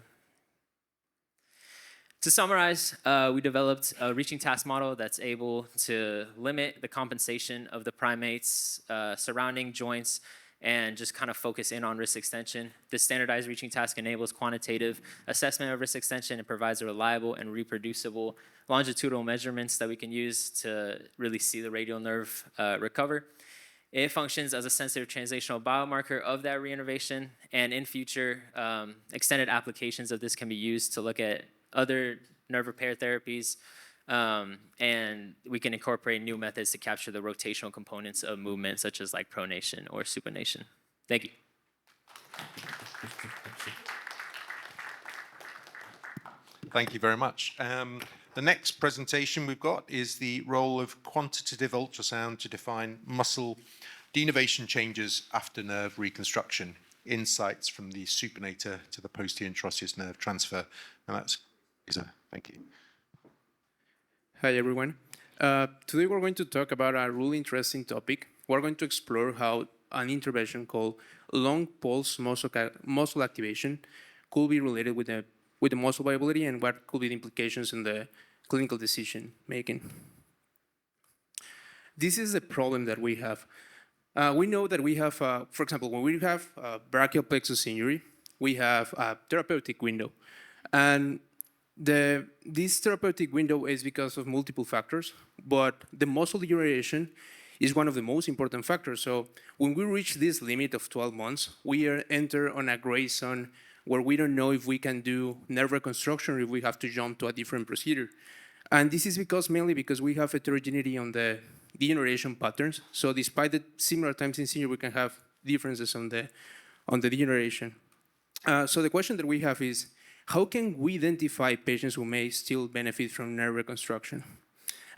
To summarize, we developed a reaching task model that's able to limit the compensation of the primates surrounding joints and just kind of focus in on wrist extension. This standardized reaching task enables quantitative assessment of wrist extension and provides a reliable and reproducible longitudinal measurements that we can use to really see the radial nerve recover. It functions as a sensitive translational biomarker of that reinnervation, and in future, extended applications of this can be used to look at other nerve repair therapies, and we can incorporate new methods to capture the rotational components of movement, such as like pronation or supination. Thank you. Thank you very much. The next presentation we've got is the role of quantitative ultrasound to define muscle denervation changes after nerve reconstruction, insights from the supinator to the posterior interosseous nerve transfer. And that's Lisa. Thank you. Hi, everyone. Today we're going to talk about a really interesting topic. We're going to explore how an intervention called long pulse muscle activation could be related with the muscle viability and what could be the implications in the clinical decision making. This is the problem that we have. We know that we have, for example, when we have brachial plexus injury, we have a therapeutic window. And this therapeutic window is because of multiple factors, but the muscle degeneration is one of the most important factors. So when we reach this limit of 12 months, we enter on a gray zone where we don't know if we can do nerve reconstruction or if we have to jump to a different procedure. And this is mainly because we have heterogeneity on the degeneration patterns. So despite the similar times in senior, we can have differences on the degeneration. So the question that we have is, how can we identify patients who may still benefit from nerve reconstruction?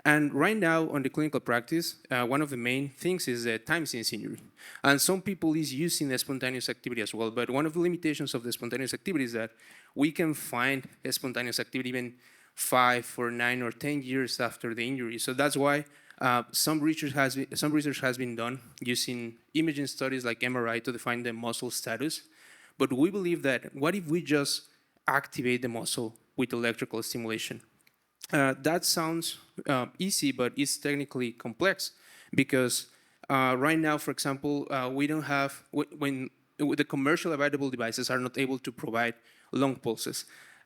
And right now, on the clinical practice, one of the main things is the time since injury. And some people is using the spontaneous activity as well, but one of the limitations of the spontaneous activity is that we can find a spontaneous activity even 5 or 9 or 10 years after the injury. So that's why some research has been done using imaging studies like MRI to define the muscle status. But we believe that what if we just activate the muscle with electrical stimulation? That sounds easy, but it's technically complex because right now, for example, we don't have, when the commercial available devices are not able to provide long pulses.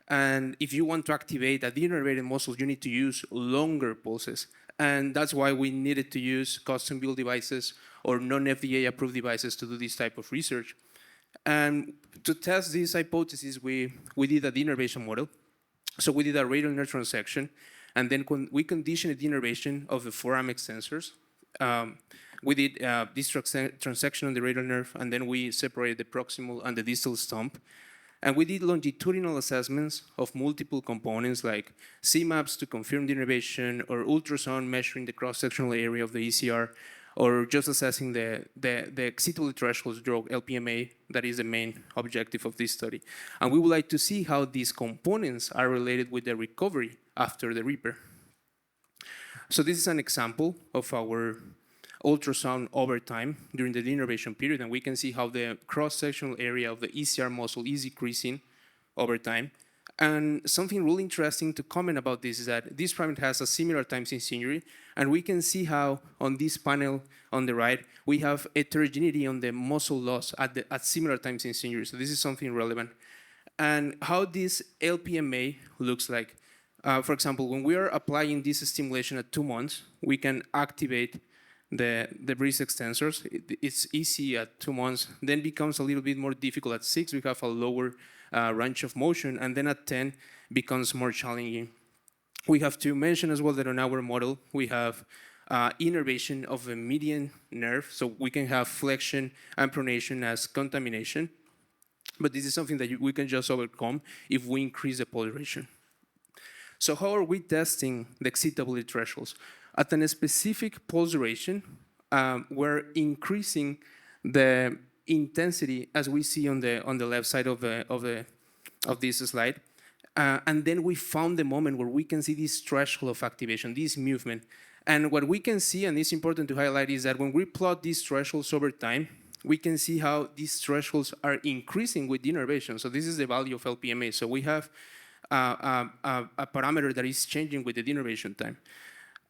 And if you want to activate a denervated muscle, you need to use longer pulses. And that's why we needed to use custom-built devices or non-FDA approved devices to do this type of research. And to test this hypothesis, we did a denervation model. So we did a radial nerve transection, and then we conditioned the denervation of the forearm extensors. We did this transection on the radial nerve, and then we separated the proximal and the distal stump. And we did longitudinal assessments of multiple components like CMAPs to confirm denervation, or ultrasound measuring the cross-sectional area of the ECR, or just assessing the excitable threshold drug, LPMA, that is the main objective of this study. And we would like to see how these components are related with the recovery after the repair. So this is an example of our ultrasound over time during the denervation period, and we can see how the cross-sectional area of the ECR muscle is decreasing over time. And something really interesting to comment about this is that this primate has a similar time since injury, and we can see how on this panel on the right, we have heterogeneity on the muscle loss at similar times since injury. So this is something relevant. And how this LPMA looks like. For example, when we are applying this stimulation at 2 months, we can activate the wrist extensors. It's easy at 2 months, then becomes a little bit more difficult at 6. We have a lower range of motion, and then at 10 becomes more challenging. We have to mention as well that on our model, we have innervation of the median nerve, so we can have flexion and pronation as contamination. But this is something that we can just overcome if we increase the pulse duration. So how are we testing the excitability thresholds? At a specific pulse duration, we're increasing the intensity as we see on the left side of this slide. And then we found the moment where we can see this threshold of activation, this movement. And what we can see, and it's important to highlight, is that when we plot these thresholds over time, we can see how these thresholds are increasing with the innervation. So this is the value of LPMA. So we have a parameter that is changing with the denervation time.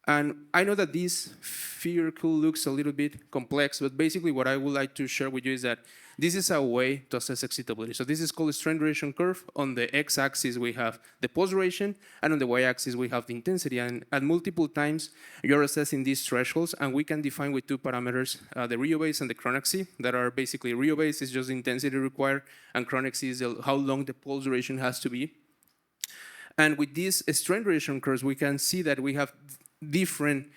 And I know that this figure looks a little bit complex, but basically what I would like to share with you is that this is a way to assess excitability. So this is called a strength duration curve. On the x-axis, we have the pulse duration, and on the y-axis, we have the intensity. And at multiple times, you're assessing these thresholds, and we can define with 2 parameters, the rheobase and the chronaxy, that are basically rheobase is just the intensity required, and chronaxy is how long the pulse duration has to be. And with these strength duration curves, we can see that we have different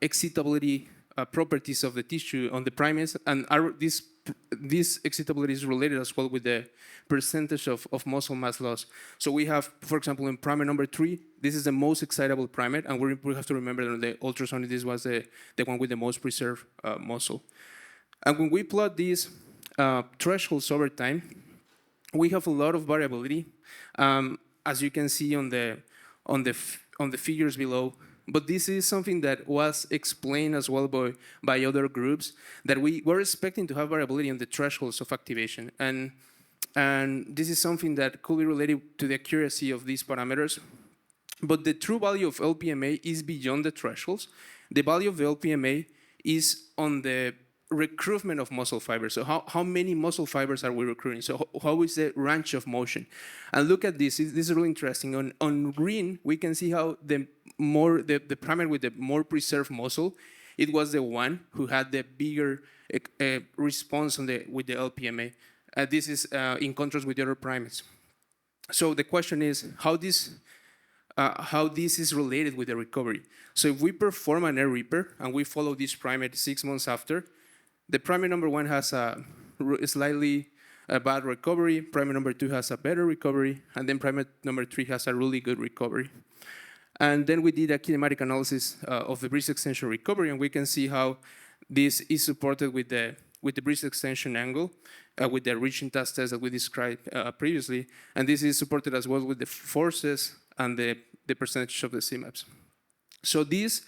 excitability properties of the tissue on the primates, and this excitability is related as well with the percentage of muscle mass loss. So we have, for example, in primate number 3, this is the most excitable primate, and we have to remember that the ultrasonic, this was the one with the most preserved muscle. And when we plot these thresholds over time, we have a lot of variability, as you can see on the figures below. But this is something that was explained as well by other groups, that we were expecting to have variability in the thresholds of activation. And this is something that could be related to the accuracy of these parameters. But the true value of LPMA is beyond the thresholds. The value of the LPMA is on the recruitment of muscle fibers. So how many muscle fibers are we recruiting? So how is the range of motion? And look at this. This is really interesting. On green, we can see how the primate with the more preserved muscle, it was the one who had the bigger response with the LPMA. This is in contrast with the other primates. So the question is how this is related with the recovery. So if we perform an air repair and we follow this primate 6 months after, the primate number 1 has a slightly bad recovery, primate number 2 has a better recovery, and then primate number 3 has a really good recovery. And then we did a kinematic analysis of the wrist extension recovery, and we can see how this is supported with the wrist extension angle, with the reaching task test that we described previously, and this is supported as well with the forces and the percentage of the CMAPs. So these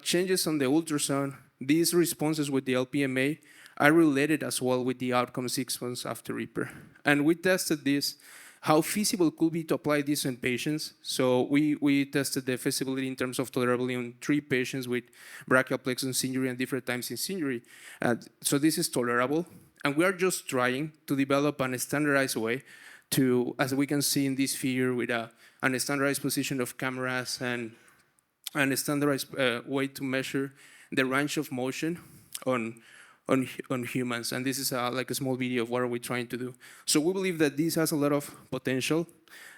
changes on the ultrasound, these responses with the LPMA are related as well with the outcome 6 months after repair. And we tested this, how feasible it could be to apply this in patients. So we tested the feasibility in terms of tolerability on 3 patients with brachial plexus injury and different times since injury. So this is tolerable. And we are just trying to develop a standardized way to, as we can see in this figure, with a standardized position of cameras and a standardized way to measure the range of motion on humans. And this is like a small video of what are we trying to do. So we believe that this has a lot of potential.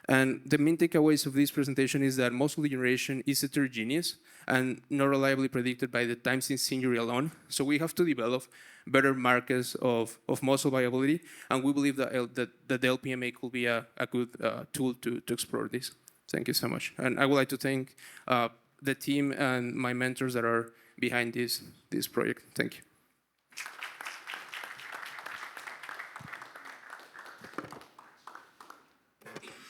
And the main takeaways of this presentation is that muscle degeneration is heterogeneous and not reliably predicted by the time since injury alone. So we have to develop better markers of muscle viability. And we believe that the LPMA could be a good tool to explore this. Thank you so much. And I would like to thank the team and my mentors that are behind this project. Thank you.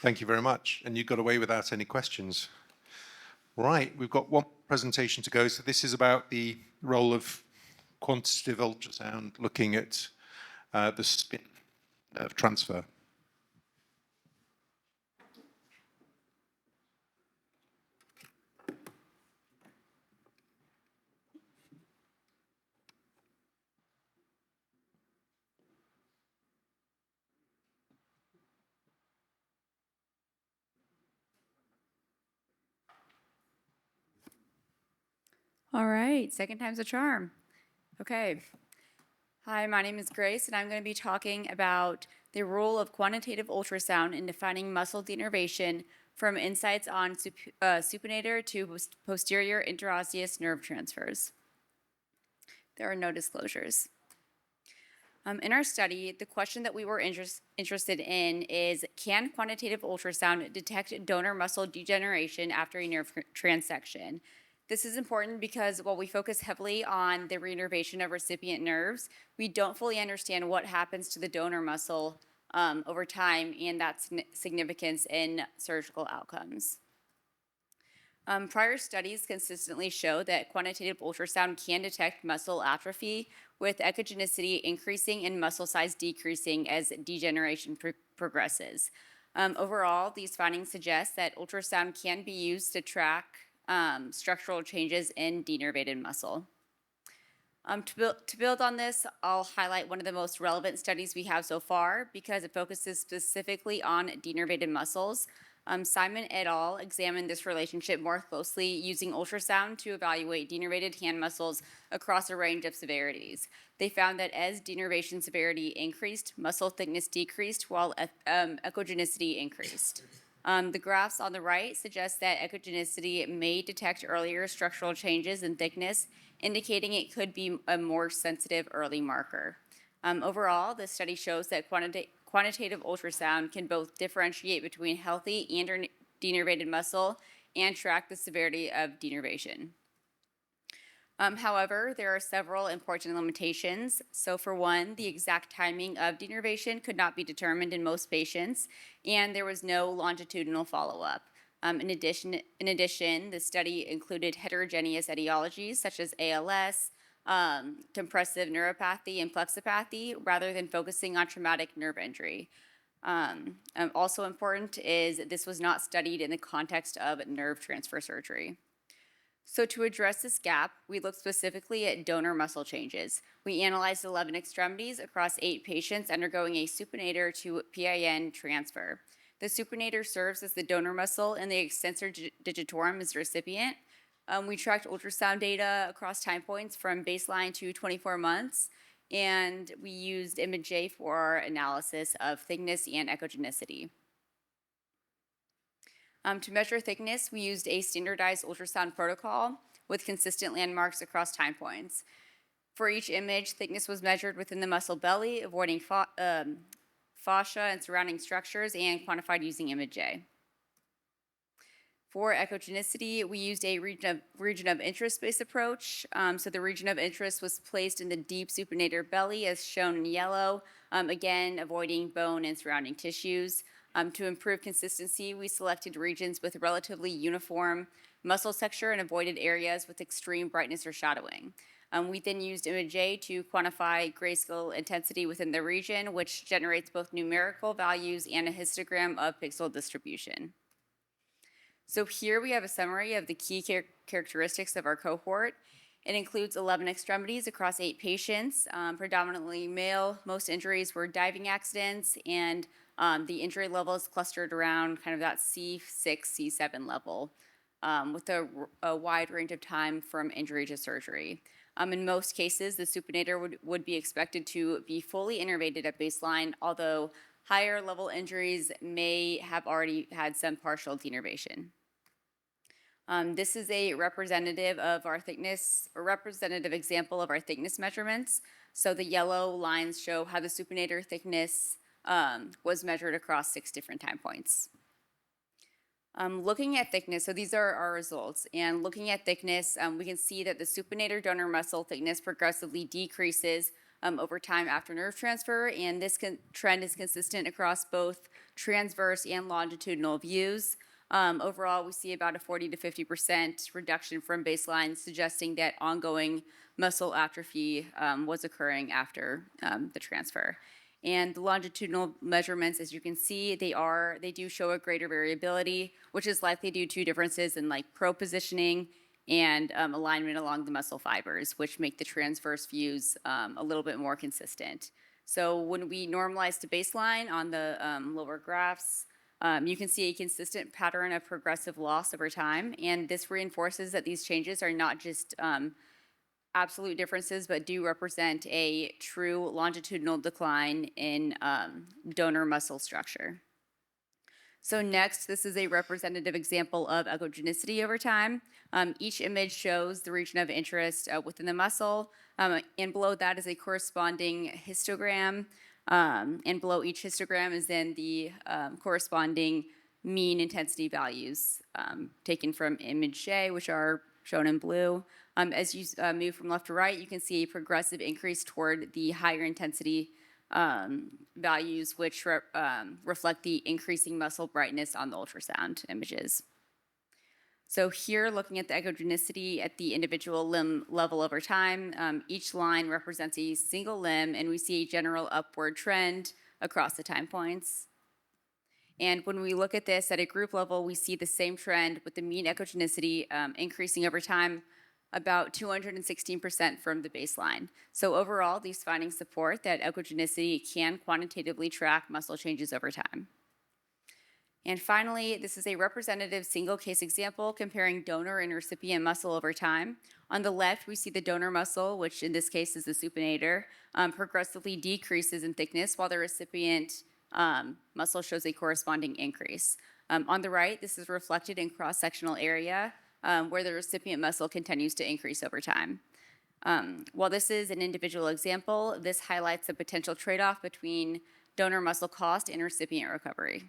Thank you very much. And you got away without any questions. Right, we've got one presentation to go. So this is about the role of quantitative ultrasound, looking at the spin of transfer. All right, second time's a charm. Okay. Hi, my name is Grace, and I'm going to be talking about the role of quantitative ultrasound in defining muscle denervation from insights on supinator to posterior interosseous nerve transfers. There are no disclosures. In our study, the question that we were interested in is, can quantitative ultrasound detect donor muscle degeneration after a nerve transection? This is important because while we focus heavily on the reinnervation of recipient nerves, we don't fully understand what happens to the donor muscle over time and that's significance in surgical outcomes. Prior studies consistently show that quantitative ultrasound can detect muscle atrophy, with echogenicity increasing and muscle size decreasing as degeneration progresses. Overall, these findings suggest that ultrasound can be used to track structural changes in denervated muscle. To build on this, I'll highlight one of the most relevant studies we have so far because it focuses specifically on denervated muscles. Simon et al. Examined this relationship more closely using ultrasound to evaluate denervated hand muscles across a range of severities. They found that as denervation severity increased, muscle thickness decreased while echogenicity increased. The graphs on the right suggest that echogenicity may detect earlier structural changes in thickness, indicating it could be a more sensitive early marker. Overall, this study shows that quantitative ultrasound can both differentiate between healthy and denervated muscle and track the severity of denervation. However, there are several important limitations. So for one, the exact timing of denervation could not be determined in most patients, and there was no longitudinal follow-up. In addition, the study included heterogeneous etiologies such as ALS, compressive neuropathy, and plexopathy, rather than focusing on traumatic nerve injury. Also important is this was not studied in the context of nerve transfer surgery. So to address this gap, we looked specifically at donor muscle changes. We analyzed 11 extremities across 8 patients undergoing a supinator to PIN transfer. The supinator serves as the donor muscle and the extensor digitorum is the recipient. We tracked ultrasound data across time points from baseline to 24 months, and we used ImageJ for our analysis of thickness and echogenicity. To measure thickness, we used a standardized ultrasound protocol with consistent landmarks across time points. For each image, thickness was measured within the muscle belly, avoiding fascia and surrounding structures, and quantified using ImageJ. For echogenicity, we used a region of interest-based approach. So the region of interest was placed in the deep supinator belly, as shown in yellow, again, avoiding bone and surrounding tissues. To improve consistency, we selected regions with relatively uniform muscle texture and avoided areas with extreme brightness or shadowing. We then used ImageJ to quantify grayscale intensity within the region, which generates both numerical values and a histogram of pixel distribution. So here we have a summary of the key characteristics of our cohort. It includes 11 extremities across 8 patients, predominantly male. Most injuries were diving accidents, and the injury level is clustered around kind of that C6, C7 level, with a wide range of time from injury to surgery. In most cases, the supinator would be expected to be fully innervated at baseline, although higher level injuries may have already had some partial denervation. This is a representative of our thickness, or representative example of our thickness measurements. So the yellow lines show how the supinator thickness was measured across 6 different time points. Looking at thickness, so these are our results, and looking at thickness, we can see that the supinator donor muscle thickness progressively decreases over time after nerve transfer, and this trend is consistent across both transverse and longitudinal views. Overall, we see about a 40 to 50% reduction from baseline, suggesting that ongoing muscle atrophy was occurring after the transfer. And the longitudinal measurements, as you can see, they do show a greater variability, which is likely due to differences in like propositioning and alignment along the muscle fibers, which make the transverse views a little bit more consistent. So when we normalize to baseline on the lower graphs, You can see a consistent pattern of progressive loss over time, and this reinforces that these changes are not just absolute differences, but do represent a true longitudinal decline in donor muscle structure. So next, this is a representative example of echogenicity over time. Each image shows the region of interest within the muscle, and below that is a corresponding histogram, and below each histogram is then the corresponding mean intensity values taken from image A, which are shown in blue. As you move from left to right, you can see a progressive increase toward the higher intensity values, which reflect the increasing muscle brightness on the ultrasound images. So here, looking at the echogenicity at the individual limb level over time, each line represents a single limb, and we see a general upward trend across the time points. And when we look at this at a group level, we see the same trend with the mean echogenicity increasing over time about 216% from the baseline. So overall, these findings support that echogenicity can quantitatively track muscle changes over time. And finally, this is a representative single case example comparing donor and recipient muscle over time. On the left, we see the donor muscle, which in this case is the supinator, progressively decreases in thickness, while the recipient muscle shows a corresponding increase. On the right, this is reflected in cross-sectional area, where the recipient muscle continues to increase over time. While this is an individual example, this highlights the potential trade-off between donor muscle cost and recipient recovery.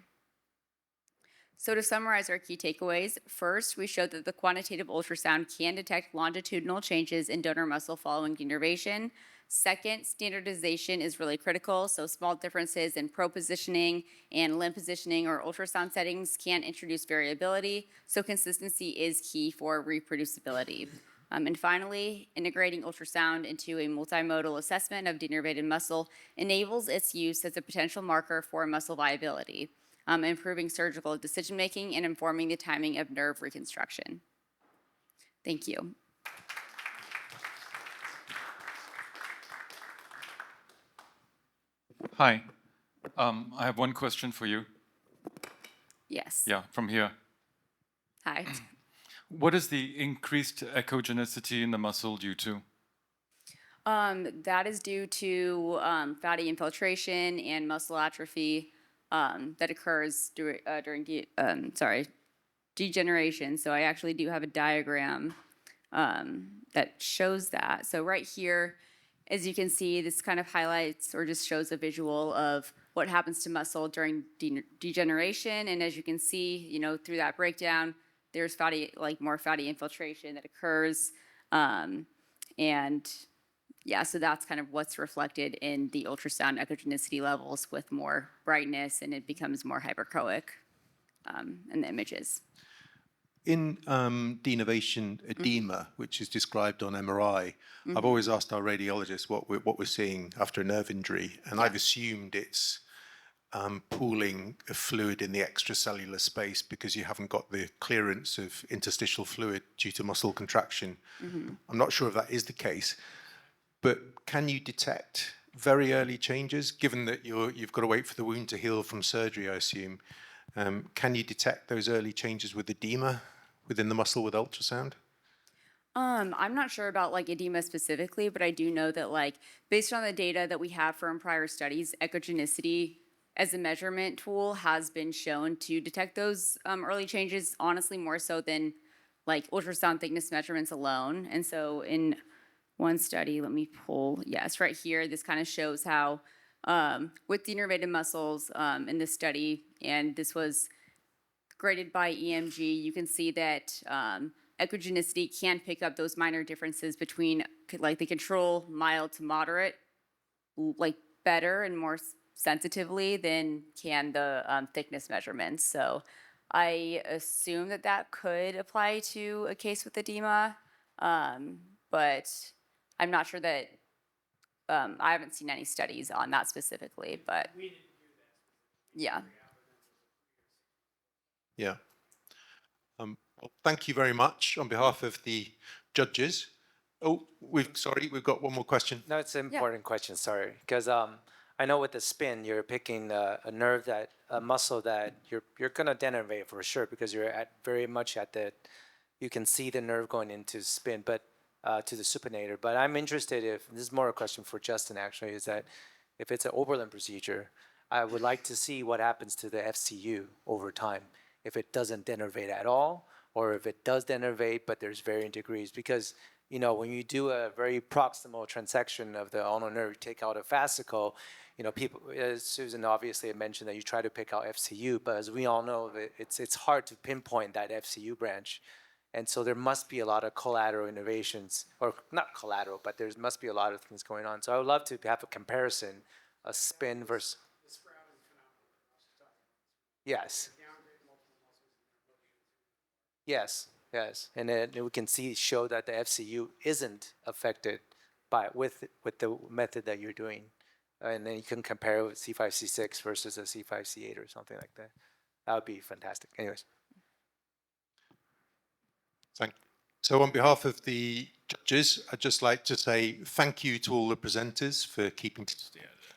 So to summarize our key takeaways, first, we showed that the quantitative ultrasound can detect longitudinal changes in donor muscle following denervation. Second, standardization is really critical, so small differences in probe positioning and limb positioning or ultrasound settings can introduce variability, so consistency is key for reproducibility. And finally, integrating ultrasound into a multimodal assessment of denervated muscle enables its use as a potential marker for muscle viability, improving surgical decision-making and informing the timing of nerve reconstruction. Thank you. Hi. I have one question for you. Yes. Yeah, from here. Hi. What is the increased echogenicity in the muscle due to? That is due to fatty infiltration and muscle atrophy that occurs during degeneration. So I actually do have a diagram that shows that. So right here, as you can see, this kind of highlights or just shows a visual of what happens to muscle during degeneration. And as you can see, through that breakdown, there's more fatty infiltration that occurs. And yeah, so that's kind of what's reflected in the ultrasound echogenicity levels with more brightness, and it becomes more hyperchoic in the images. In denervation edema, which is described on MRI, I've always asked our radiologists what we're seeing after a nerve injury, and I've assumed it's pooling of fluid in the extracellular space because you haven't got the clearance of interstitial fluid due to muscle contraction. I'm not sure if that is the case, but can you detect very early changes, given that you've got to wait for the wound to heal from surgery, I assume? Can you detect those early changes with edema within the muscle with ultrasound? I'm not sure about edema specifically, but I do know that based on the data that we have from prior studies, echogenicity as a measurement tool has been shown to detect those early changes, honestly more so than ultrasound thickness measurements alone. And so in one study, let me pull, yes, right here, this kind of shows how with denervated muscles in this study, and this was graded by EMG, you can see that echogenicity can pick up those minor differences between the control mild to moderate better and more sensitively than can the thickness measurements. So I assume that could apply to a case with edema, but I'm not sure that I haven't seen any studies on that specifically, but yeah. Yeah. Well, thank you very much on behalf of the judges. Oh, we've got one more question. No, it's an important question, sorry. Because I know with the spin, you're picking a nerve that a muscle that you're gonna denervate for sure because you're at very much at the, you can see the nerve going into spin, but to the supinator. But I'm interested if this is more a question for Justin actually, is that if it's an Oberlin procedure, I would like to see what happens to the FCU over time. If it doesn't denervate at all, or if it does denervate, but there's varying degrees. Because, you know, when you do a very proximal transection of the ulnar nerve, you take out a fascicle, you know, people, Susan obviously had mentioned that you try to pick out FCU, but as we all know, it's hard to pinpoint that FCU branch. And so there must be a lot of collateral innovations, or not collateral, but there must be a lot of things going on. So I would love to have a comparison, a spin versus. Yes. Yes, yes, and then we can show that the FCU isn't affected by with the method that you're doing, and then you can compare it with C5, C6 versus a C5, C8 or something like that. That would be fantastic. Anyways. So on behalf of the judges, I'd just like to say thank you to all the presenters for keeping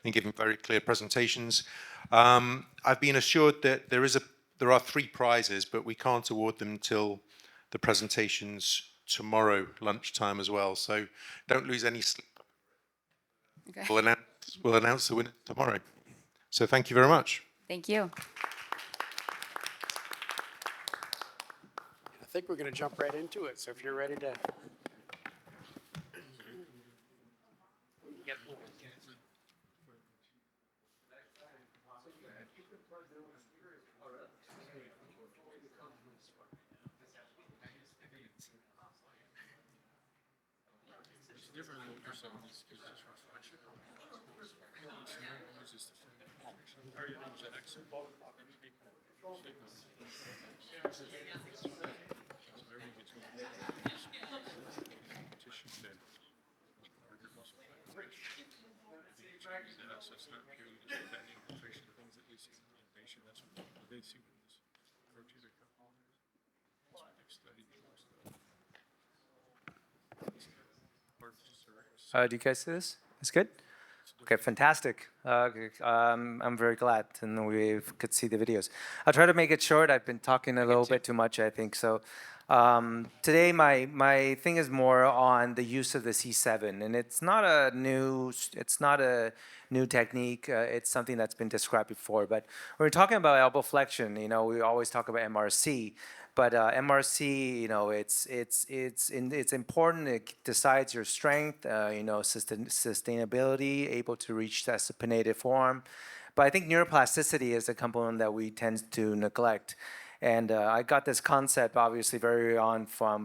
and giving very clear presentations. I've been assured that there are 3 prizes, but we can't award them until the presentations tomorrow lunchtime as well. So don't lose any sleep. Okay. We'll announce the winner tomorrow. So thank you very much. Thank you. I think we're going to jump right into it. So if you're ready to. Do you guys see this? It's good? Okay, fantastic. I'm very glad, and we could see the videos. I'll try to make it short. I've been talking a little bit too much, I think. So today my thing is more on the use of the C7, and it's not a new technique. It's something that's been described before. But when we're talking about elbow flexion, you know, we always talk about MRC. But MRC, you know, it's important. It decides your strength, you know, sustainability, able to reach that supinated form. But I think neuroplasticity is a component that we tend to neglect. And I got this concept obviously very on from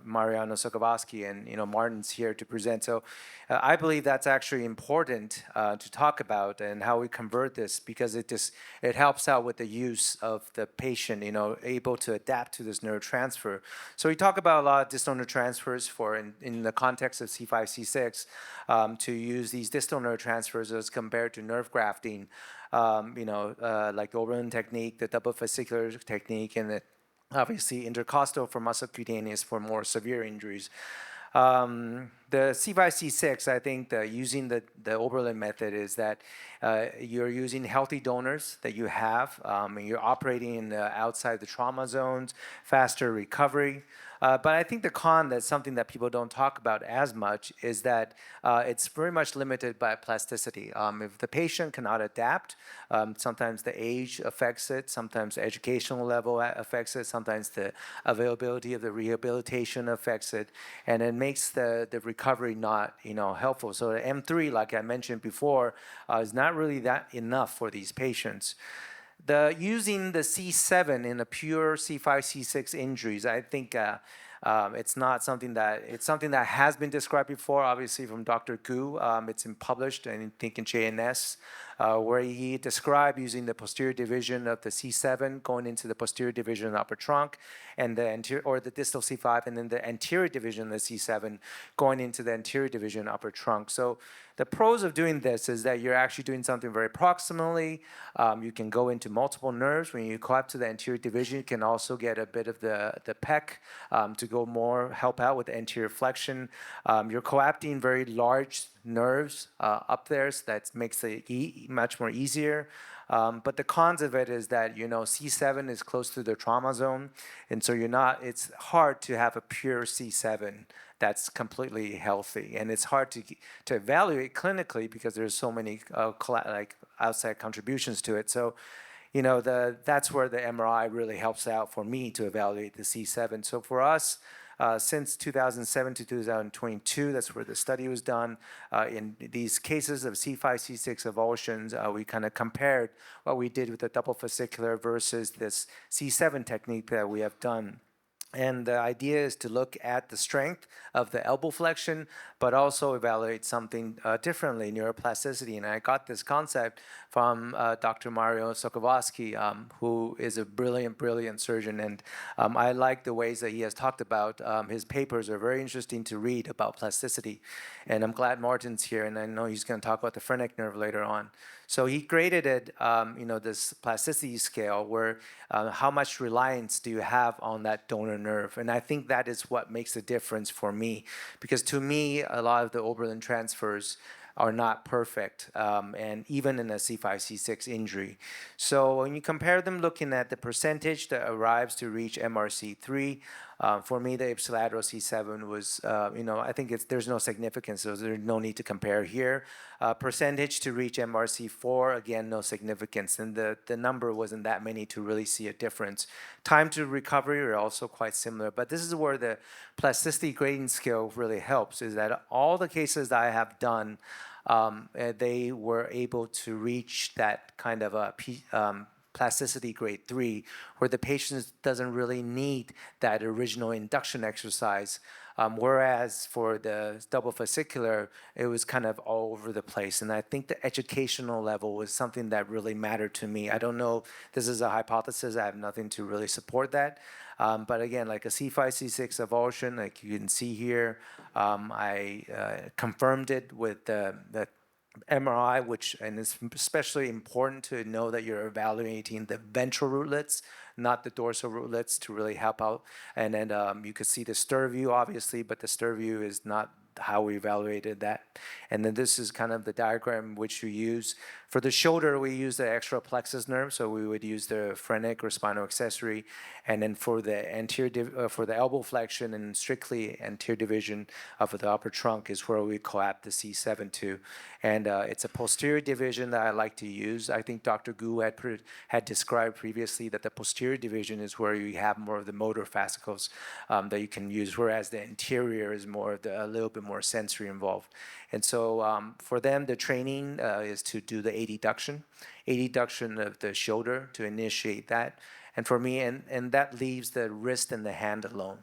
Mariano Sokolovsky, and you know Martin's here to present. So I believe that's actually important to talk about and how we convert this, because it helps out with the use of the patient, you know, able to adapt to this neurotransfer. So we talk about a lot of distal neurotransfers in the context of C5, C6 to use these distal neurotransfers as compared to nerve grafting. You know, like the Oberlin technique, the double fascicular technique, and obviously intercostal for muscle-cutaneous for more severe injuries. The C5, C6, I think using the Oberlin method is that you're using healthy donors that you have, and you're operating outside the trauma zones, faster recovery. But I think the con, that's something that people don't talk about as much, is that it's very much limited by plasticity. If the patient cannot adapt, sometimes the age affects it, sometimes the educational level affects it, sometimes the availability of the rehabilitation affects it, and it makes the recovery not, you know, helpful. So the M3, like I mentioned before, is not really that enough for these patients. Using the C7 in a pure C5, C6 injuries, I think it's not something it's something that has been described before, obviously from Dr. Gu. It's been published, I think, in JNS, where he described using the posterior division of the C7 going into the posterior division of the upper trunk, and the anterior, or the distal C5, and then the anterior division of the C7 going into the anterior division upper trunk. So the pros of doing this is that you're actually doing something very proximally. You can go into multiple nerves. When you go up to the anterior division, you can also get a bit of the pec to go more, help out with the anterior flexion. You're coapting very large nerves up there, so that makes it much more easier. But the cons of it is that, C7 is close to the trauma zone. And so it's hard to have a pure C7 that's completely healthy. And it's hard to evaluate clinically because there's so many outside contributions to it. So, that's where the MRI really helps out for me to evaluate the C7. So for us, since 2007 to 2022, that's where the study was done. In these cases of C5, C6 avulsions, we kind of compared what we did with the double fascicular versus this C7 technique that we have done. And the idea is to look at the strength of the elbow flexion, but also evaluate something differently, neuroplasticity. And I got this concept from Dr. Mario Sokolovsky, who is a brilliant, brilliant surgeon. And I like the ways that he has talked about. His papers are very interesting to read about plasticity. And I'm glad Martin's here, and I know he's going to talk about the phrenic nerve later on. So he created it, this plasticity scale where how much reliance do you have on that donor nerve? And I think that is what makes the difference for me. Because to me, a lot of the Oberlin transfers are not perfect, and even in a C5, C6 injury. So when you compare them looking at the percentage that arrives to reach MRC3, for me, the ipsilateral C7 was, I think there's no significance, so there's no need to compare here. Percentage to reach MRC4, again, no significance, and the number wasn't that many to really see a difference. Time to recovery are also quite similar, but this is where the plasticity grading scale really helps, is that all the cases that I have done, they were able to reach that kind of a plasticity grade 3, where the patient doesn't really need that original induction exercise, whereas for the double fascicular, it was kind of all over the place. And I think the educational level was something that really mattered to me. I don't know, this is a hypothesis, I have nothing to really support that. But again, like a C5, C6 avulsion, like you can see here, I confirmed it with the MRI, and it's especially important to know that you're evaluating the ventral rootlets, not the dorsal rootlets, to really help out. And then you could see the stir view, obviously, but the stir view is not how we evaluated that. And then this is kind of the diagram which we use. For the shoulder, we use the extra plexus nerve, so we would use the phrenic or spinal accessory. And then for the for the elbow flexion and strictly anterior division of the upper trunk is where we collapse the C7 to. And it's a posterior division that I like to use. I think Dr. Gu had described previously that the posterior division is where you have more of the motor fascicles that you can use, whereas the interior is more a little bit more sensory involved. And so for them, the training is to do the adduction of the shoulder to initiate that. And for me, and that leaves the wrist and the hand alone.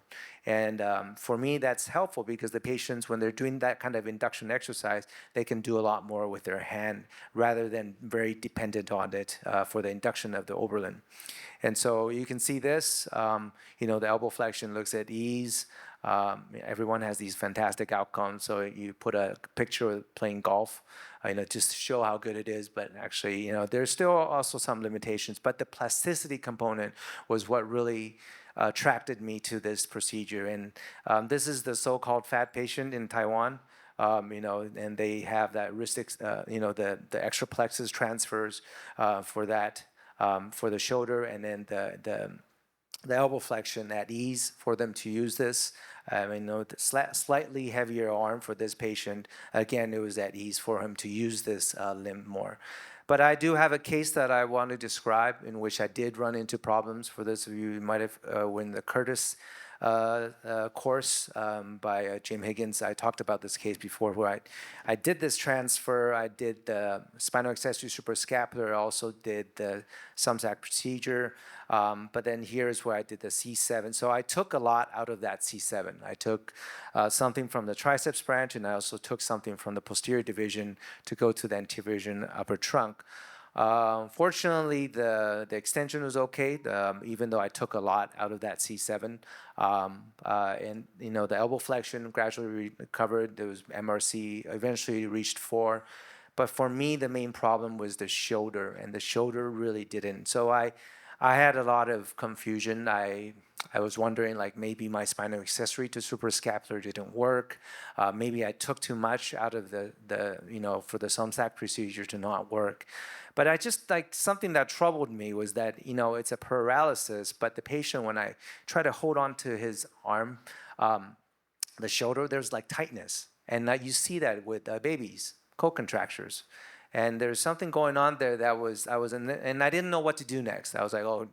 And for me, that's helpful because the patients, when they're doing that kind of induction exercise, they can do a lot more with their hand rather than very dependent on it for the induction of the Oberlin. And so you can see this, the elbow flexion looks at ease. Everyone has these fantastic outcomes. So you put a picture of playing golf, just to show how good it is. But actually, there's still also some limitations. But the plasticity component was what really attracted me to this procedure. And this is the so-called fat patient in Taiwan. And they have that wrist, the extra plexus transfers for that, for the shoulder, and then the elbow flexion at ease for them to use this. The slightly heavier arm for this patient, again, it was at ease for him to use this limb more. But I do have a case that I want to describe in which I did run into problems. For those of you who might have won the Curtis course by Jim Higgins, I talked about this case before where I did this transfer. I did the spinal accessory suprascapular, I also did the Sumsac procedure, but then here's where I did the C7. So I took a lot out of that C7. I took something from the triceps branch, and I also took something from the posterior division to go to the anterior division upper trunk. Fortunately, the extension was okay, even though I took a lot out of that C7. And the elbow flexion gradually recovered. There was MRC, eventually reached 4. But for me, the main problem was the shoulder, and the shoulder really didn't. So I had a lot of confusion. I was wondering, like, maybe my spinal accessory to suprascapular didn't work. Maybe I took too much out of the for the Sumsac procedure to not work. But I just like something that troubled me was that, you know, it's a paralysis, but the patient, when I try to hold on to his arm, the shoulder, there's like tightness. And you see that with babies, co-contractures. And there's something going on there that and I didn't know what to do next. I was like, oh,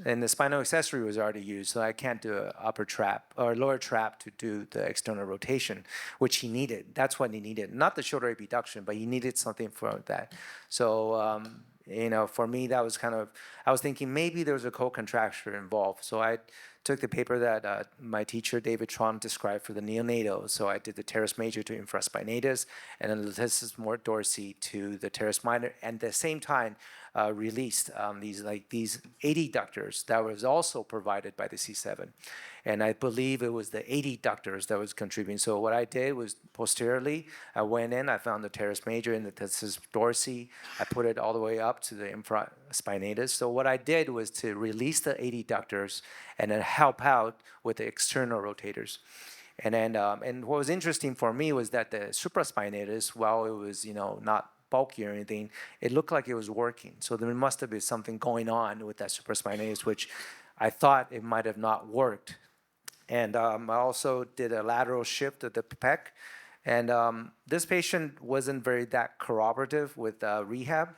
and the spinal accessory was already used, so I can't do an upper trap or lower trap to do the external rotation, which he needed. That's what he needed. Not the shoulder abduction, but he needed something for that. So, you know, for me, that was kind of, I was thinking maybe there was a co-contracture involved. So I took the paper that my teacher, David Tron, described for the neonatal. So I did the teres major to infraspinatus, and then the latissimus dorsi to the teres minor, and at the same time released these adductors that was also provided by the C7. And I believe it was the adductors that was contributing. So what I did was posteriorly, I went in, I found the teres major and the latissimus dorsi. I put it all the way up to the infraspinatus. So what I did was to release the adductors and then help out with the external rotators. And then, and what was interesting for me was that the supraspinatus, while it was, you know, not bulky or anything, it looked like it was working. So there must have been something going on with that supraspinatus, which I thought it might have not worked. And I also did a lateral shift of the pec. And this patient wasn't very that cooperative with rehab.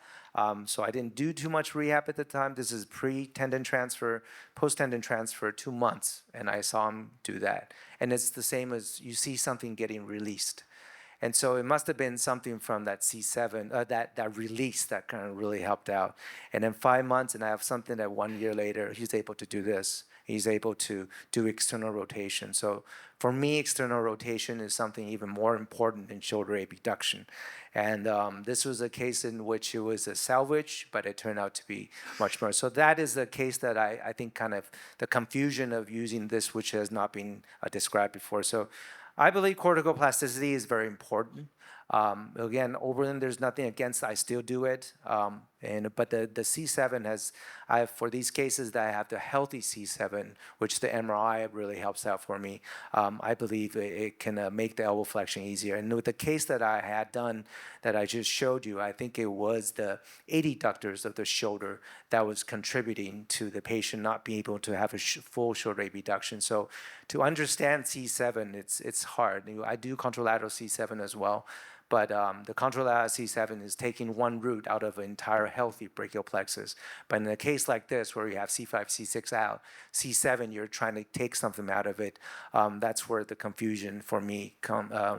So I didn't do too much rehab at the time. This is pre-tendon transfer, post-tendon transfer, 2 months. And I saw him do that. And it's the same as you see something getting released. And so it must have been something from that C7, that release that kind of really helped out. And then 5 months, and I have something that 1 year later, he's able to do this. He's able to do external rotation. So for me, external rotation is something even more important than shoulder abduction. And this was a case in which it was a salvage, but it turned out to be much more. So that is the case that I think kind of the confusion of using this, which has not been described before. So I believe corticoplasticity is very important. Again, Oberlin, there's nothing against, I still do it. But the C7 has, for these cases that I have the healthy C7, which the MRI really helps out for me, I believe it can make the elbow flexion easier. And with the case that I had done, that I just showed you, I think it was the adductors of the shoulder that was contributing to the patient not being able to have a full shoulder abduction. So to understand C7, it's hard. I do contralateral C7 as well. But the contralateral C7 is taking one root out of an entire healthy brachial plexus. But in a case like this, where you have C5, C6 out, C7, you're trying to take something out of it. That's where the confusion for me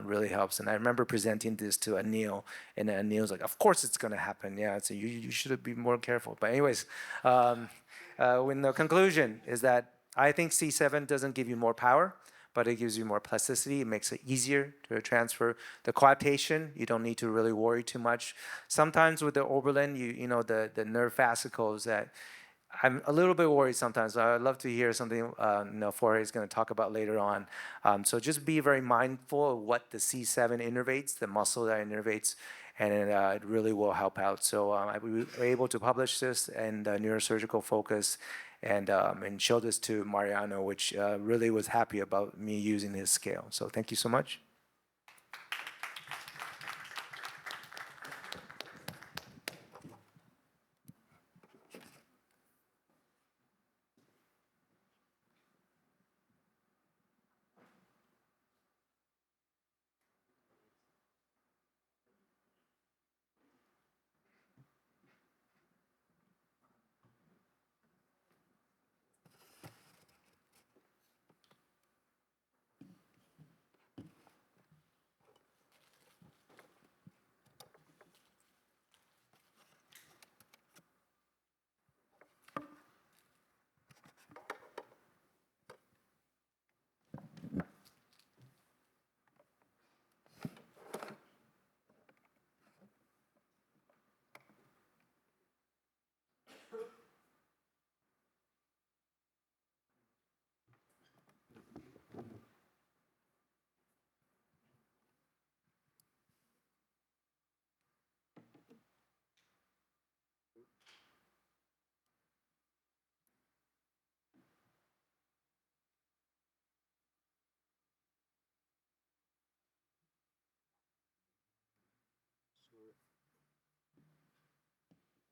really helps. And I remember presenting this to Anil, and Anil's like, "Of course it's going to happen. Yeah, so you should be more careful." But anyways, when the conclusion is that I think C7 doesn't give you more power, but it gives you more plasticity. It makes it easier to transfer. The coaptation, you don't need to really worry too much. Sometimes with the Oberlin, you know, the nerve fascicles that I'm a little bit worried sometimes. I'd love to hear something Jorge is going to talk about later on. So just be very mindful of what the C7 innervates, the muscle that innervates, and it really will help out. So we were able to publish this in Neurosurgical Focus, and showed this to Mariano, which really was happy about me using his scale. So thank you so much.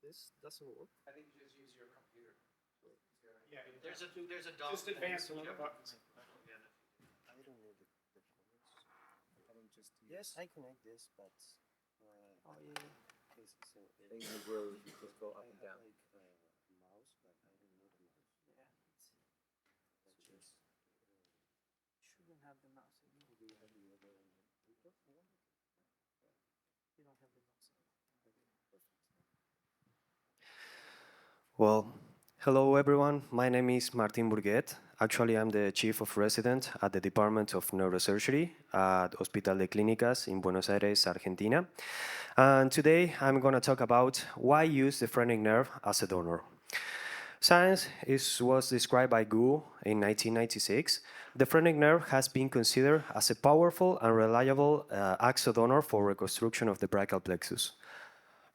This doesn't work. I think you just use your computer. Yeah, There's a dot. Just advance one of the buttons. I don't know the comments. I don't just. Yes, I connect this, but. Oh yeah. Okay, so laser will just go up and down. Like mouse, but I don't know the mouse. Yeah. That's just. Shouldn't have the mouse. Do you have the other input? You don't have the mouse. Well, hello everyone. My name is Martin Burguet. Actually, I'm the chief of resident at the Department of Neurosurgery at Hospital de Clínicas in Buenos Aires, Argentina. And today I'm going to talk about why use the phrenic nerve as a donor. Science was described by Gu in 1996. The phrenic nerve has been considered as a powerful and reliable axodonor for reconstruction of the brachial plexus.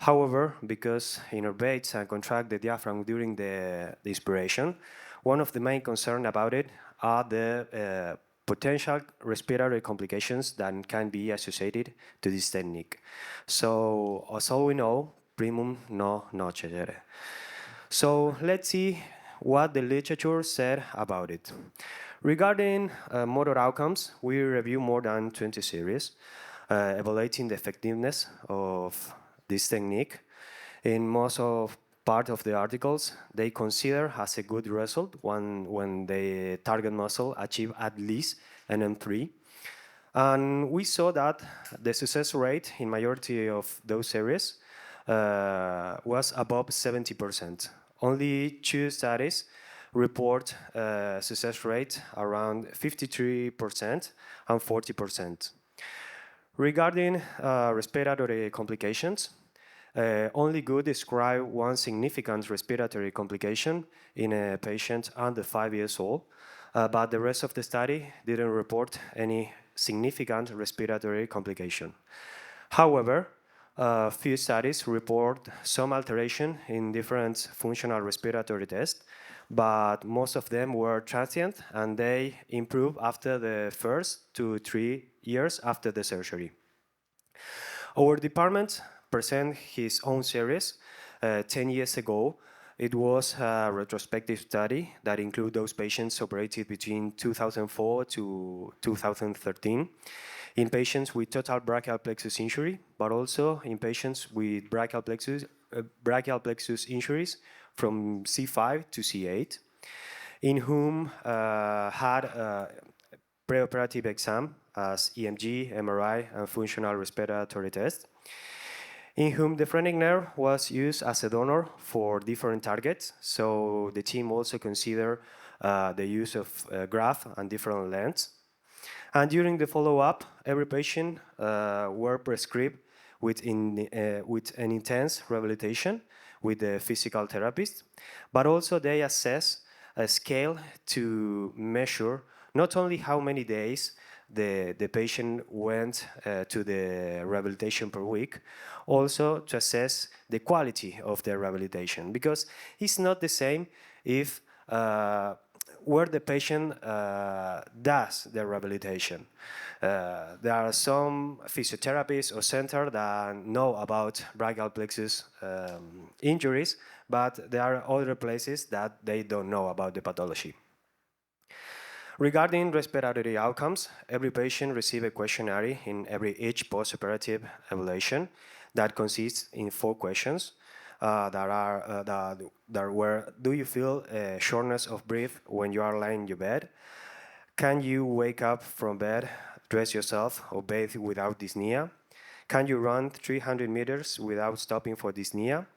However, because innervates and contract the diaphragm during the inspiration, one of the main concerns about it are the potential respiratory complications that can be associated to this technique. So, as all we know, primum non nocere. So, let's see what the literature said about it. Regarding motor outcomes, we review more than 20 series, evaluating the effectiveness of this technique. In most of part of the articles, they consider as a good result when the target muscle achieve at least an M3. And we saw that the success rate in majority of those series was above 70%. Only 2 studies report success rate around 53% and 40%. Regarding respiratory complications, only Good described one significant respiratory complication in a patient under 5 years old, but the rest of the study didn't report any significant respiratory complication. However, few studies report some alteration in different functional respiratory tests, but most of them were transient and they improve after the 1 to 3 years after the surgery. Our department present his own series 10 years ago. It was a retrospective study that included those patients operated between 2004 to 2013 in patients with total brachial plexus injury, but also in patients with brachial plexus injuries from C5 to C8, in whom had preoperative exam as EMG, MRI, and functional respiratory test, in whom the phrenic nerve was used as a donor for different targets. So the team also considered the use of graft and different lengths. And during the follow-up, every patient were prescribed with an intense rehabilitation with the physical therapist, but also they assess a scale to measure not only how many days the patient went to the rehabilitation per week, also to assess the quality of the rehabilitation, because it's not the same if where the patient does the rehabilitation. There are some physiotherapists or centers that know about brachial plexus injuries, but there are other places that they don't know about the pathology. Regarding respiratory outcomes, every patient receives a questionnaire in each post-operative evaluation that consists in 4 questions that were: do you feel shortness of breath when you are lying in your bed? Can you wake up from bed, dress yourself, or bathe without dyspnea? Can you run 300 meters without stopping for dyspnea?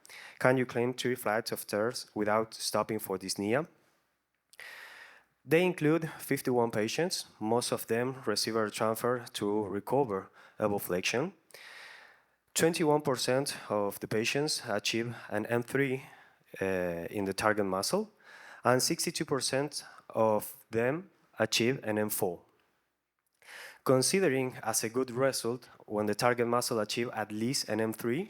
Can you climb 3 flights of stairs without stopping for dyspnea? They include 51 patients. Most of them receive a transfer to recover elbow flexion. 21% of the patients achieve an M3 in the target muscle, and 62% of them achieve an M4. Considering as a good result when the target muscle achieve at least an M3,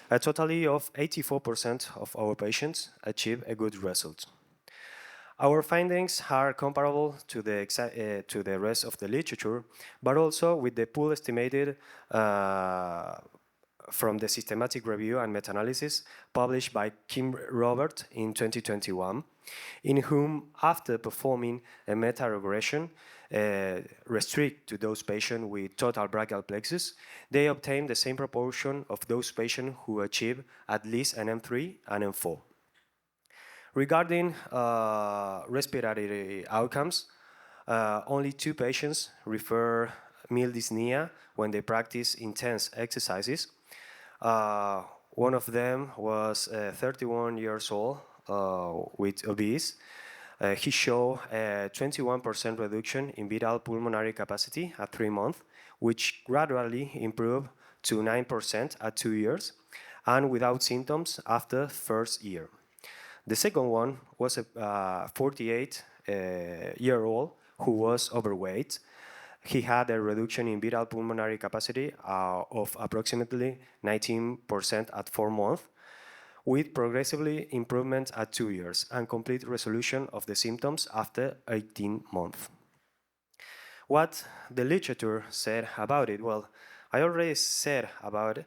a total of 84% of our patients achieve a good result. Our findings are comparable to the rest of the literature, but also with the pool estimated from the systematic review and meta-analysis published by Kim Robert in 2021, in whom, after performing a meta-regression restrict to those patients with total brachial plexus, they obtained the same proportion of those patients who achieve at least an M3 and M4. Regarding respiratory outcomes, only 2 patients refer mild dyspnea when they practice intense exercises. One of them was 31 years old with obese. He showed a 21% reduction in vital pulmonary capacity at 3 months, which gradually improved to 9% at 2 years, and without symptoms after first year. The second one was a 48-year-old who was overweight. He had a reduction in vital pulmonary capacity of approximately 19% at 4 months, with progressively improvement at 2 years and complete resolution of the symptoms after 18 months. What the literature said about it? Well, I already said about it.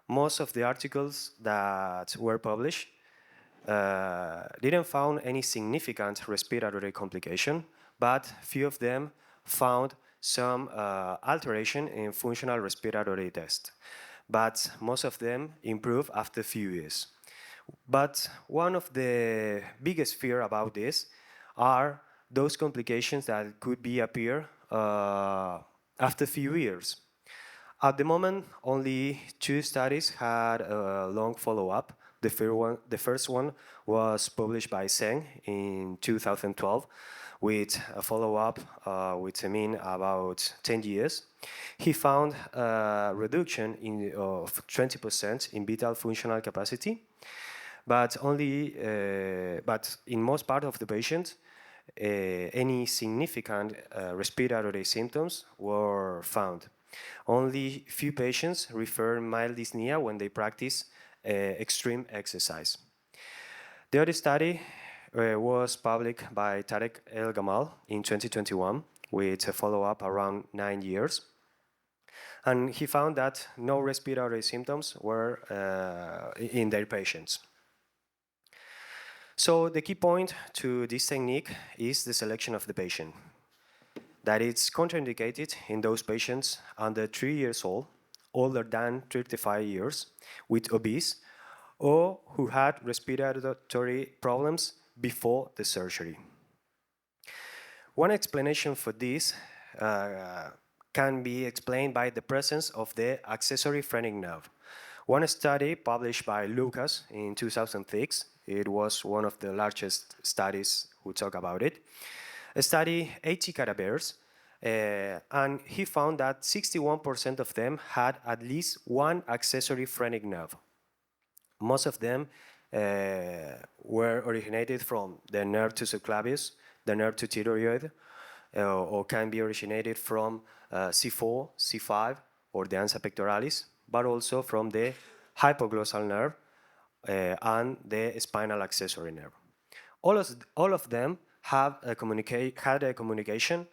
Most of the articles that were published didn't found any significant respiratory complication, but few of them found some alteration in functional respiratory test. But most of them improved after a few years. But one of the biggest fear about this are those complications that could be appear after a few years. At the moment, only 2 studies had a long follow-up. The first one was published by Zheng in 2012 with a follow-up with a mean about 10 years. He found a reduction of 20% in vital functional capacity, but in most part of the patients, any significant respiratory symptoms were found. Only few patients refer mild dyspnea when they practice extreme exercise. The other study was published by Tarek El Gamal in 2021 with a follow-up around 9 years. And he found that no respiratory symptoms were in their patients. So the key point to this technique is the selection of the patient. That it's contraindicated in those patients under 3 years old, older than 35 years, with obese, or who had respiratory problems before the surgery. One explanation for this can be explained by the presence of the accessory phrenic nerve. One study published by Lucas in 2006, it was one of the largest studies who talk about it, studied 80 cadavers, and he found that 61% of them had at least one accessory phrenic nerve. Most of them were originated from the nerve to subclavius, the nerve to thyroid, or can be originated from C4, C5, or the ansa pectoralis, but also from the hypoglossal nerve and the spinal accessory nerve. All of them had a communication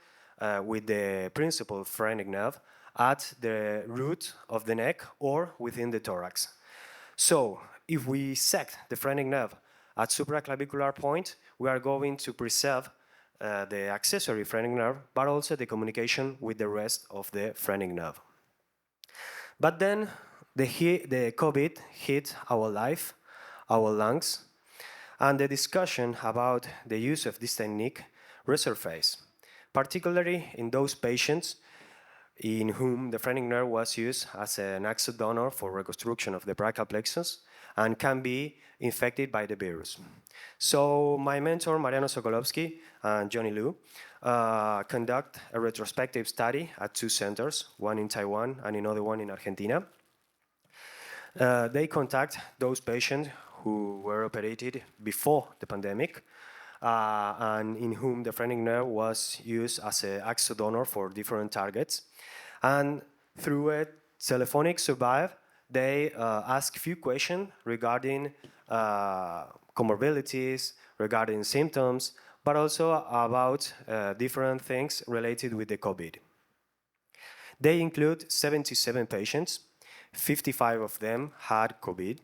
with the principal phrenic nerve at the root of the neck or within the thorax. So, if we sect the phrenic nerve at supraclavicular point, we are going to preserve the accessory phrenic nerve, but also the communication with the rest of the phrenic nerve. But then the COVID hit our life, our lungs, and the discussion about the use of this technique resurfaced, particularly in those patients in whom the phrenic nerve was used as an axon donor for reconstruction of the brachial plexus and can be infected by the virus. So my mentor, Mariano Sokolovsky and Johnny Liu, conduct a retrospective study at 2 centers, one in Taiwan and another one in Argentina. They contact those patients who were operated before the pandemic and in whom the phrenic nerve was used as an axon donor for different targets. And through a telephonic survey, they ask few questions regarding comorbidities, regarding symptoms, but also about different things related with the COVID. They include 77 patients. 55 of them had COVID.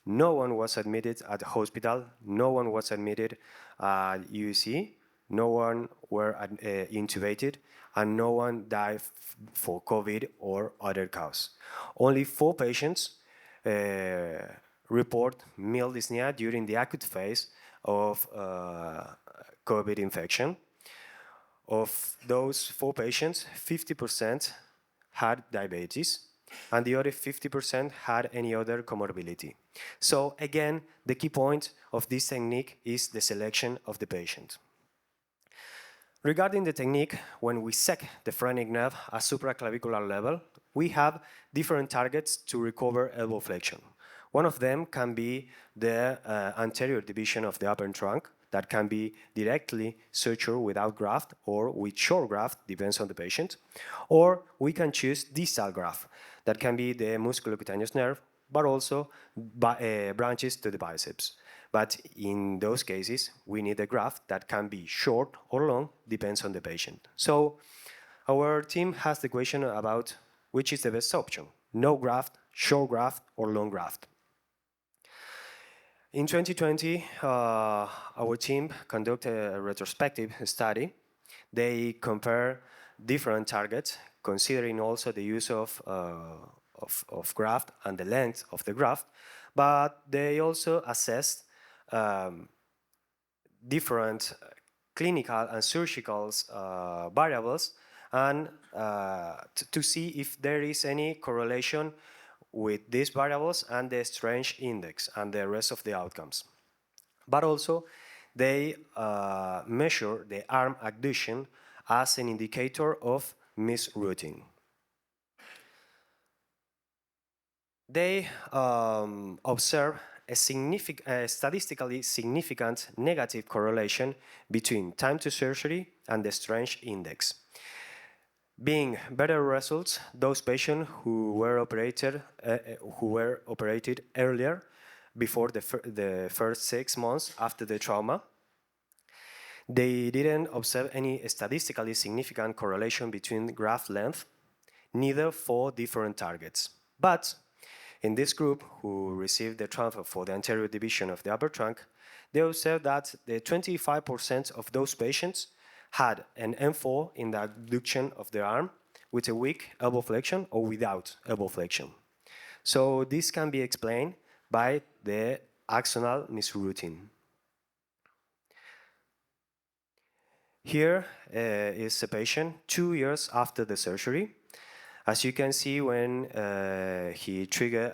No one was admitted at the hospital. No one was admitted at UC. No one were intubated, and no one died for COVID or other cause. Only 4 patients report mild dyspnea during the acute phase of COVID infection. Of those 4 patients, 50% had diabetes, and the other 50% had any other comorbidity. So again, the key point of this technique is the selection of the patient. Regarding the technique, when we sec the phrenic nerve at supraclavicular level, we have different targets to recover elbow flexion. One of them can be the anterior division of the upper trunk, that can be directly sutured without graft or with short graft, depends on the patient. Or we can choose distal graft, that can be the musculocutaneous nerve, but also branches to the biceps. But in those cases, we need a graft that can be short or long, depends on the patient. So our team has the question about which is the best option, no graft, short graft, or long graft. In 2020, our team conducted a retrospective study. They compare different targets, considering also the use of graft and the length of the graft, but they also assessed different clinical and surgical variables and to see if there is any correlation with these variables and the strength index and the rest of the outcomes. But also, they measure the arm adduction as an indicator of misrouting. They observe a statistically significant negative correlation between time to surgery and the strength index. Being better results, those patients who were operated earlier, before the first 6 months after the trauma. They didn't observe any statistically significant correlation between graft length, neither for different targets. But in this group who received the transfer for the anterior division of the upper trunk, they observed that the 25% of those patients had an M4 in the adduction of the arm with a weak elbow flexion or without elbow flexion. So this can be explained by the axonal misrouting. Here is a patient 2 years after the surgery. As you can see, when he triggers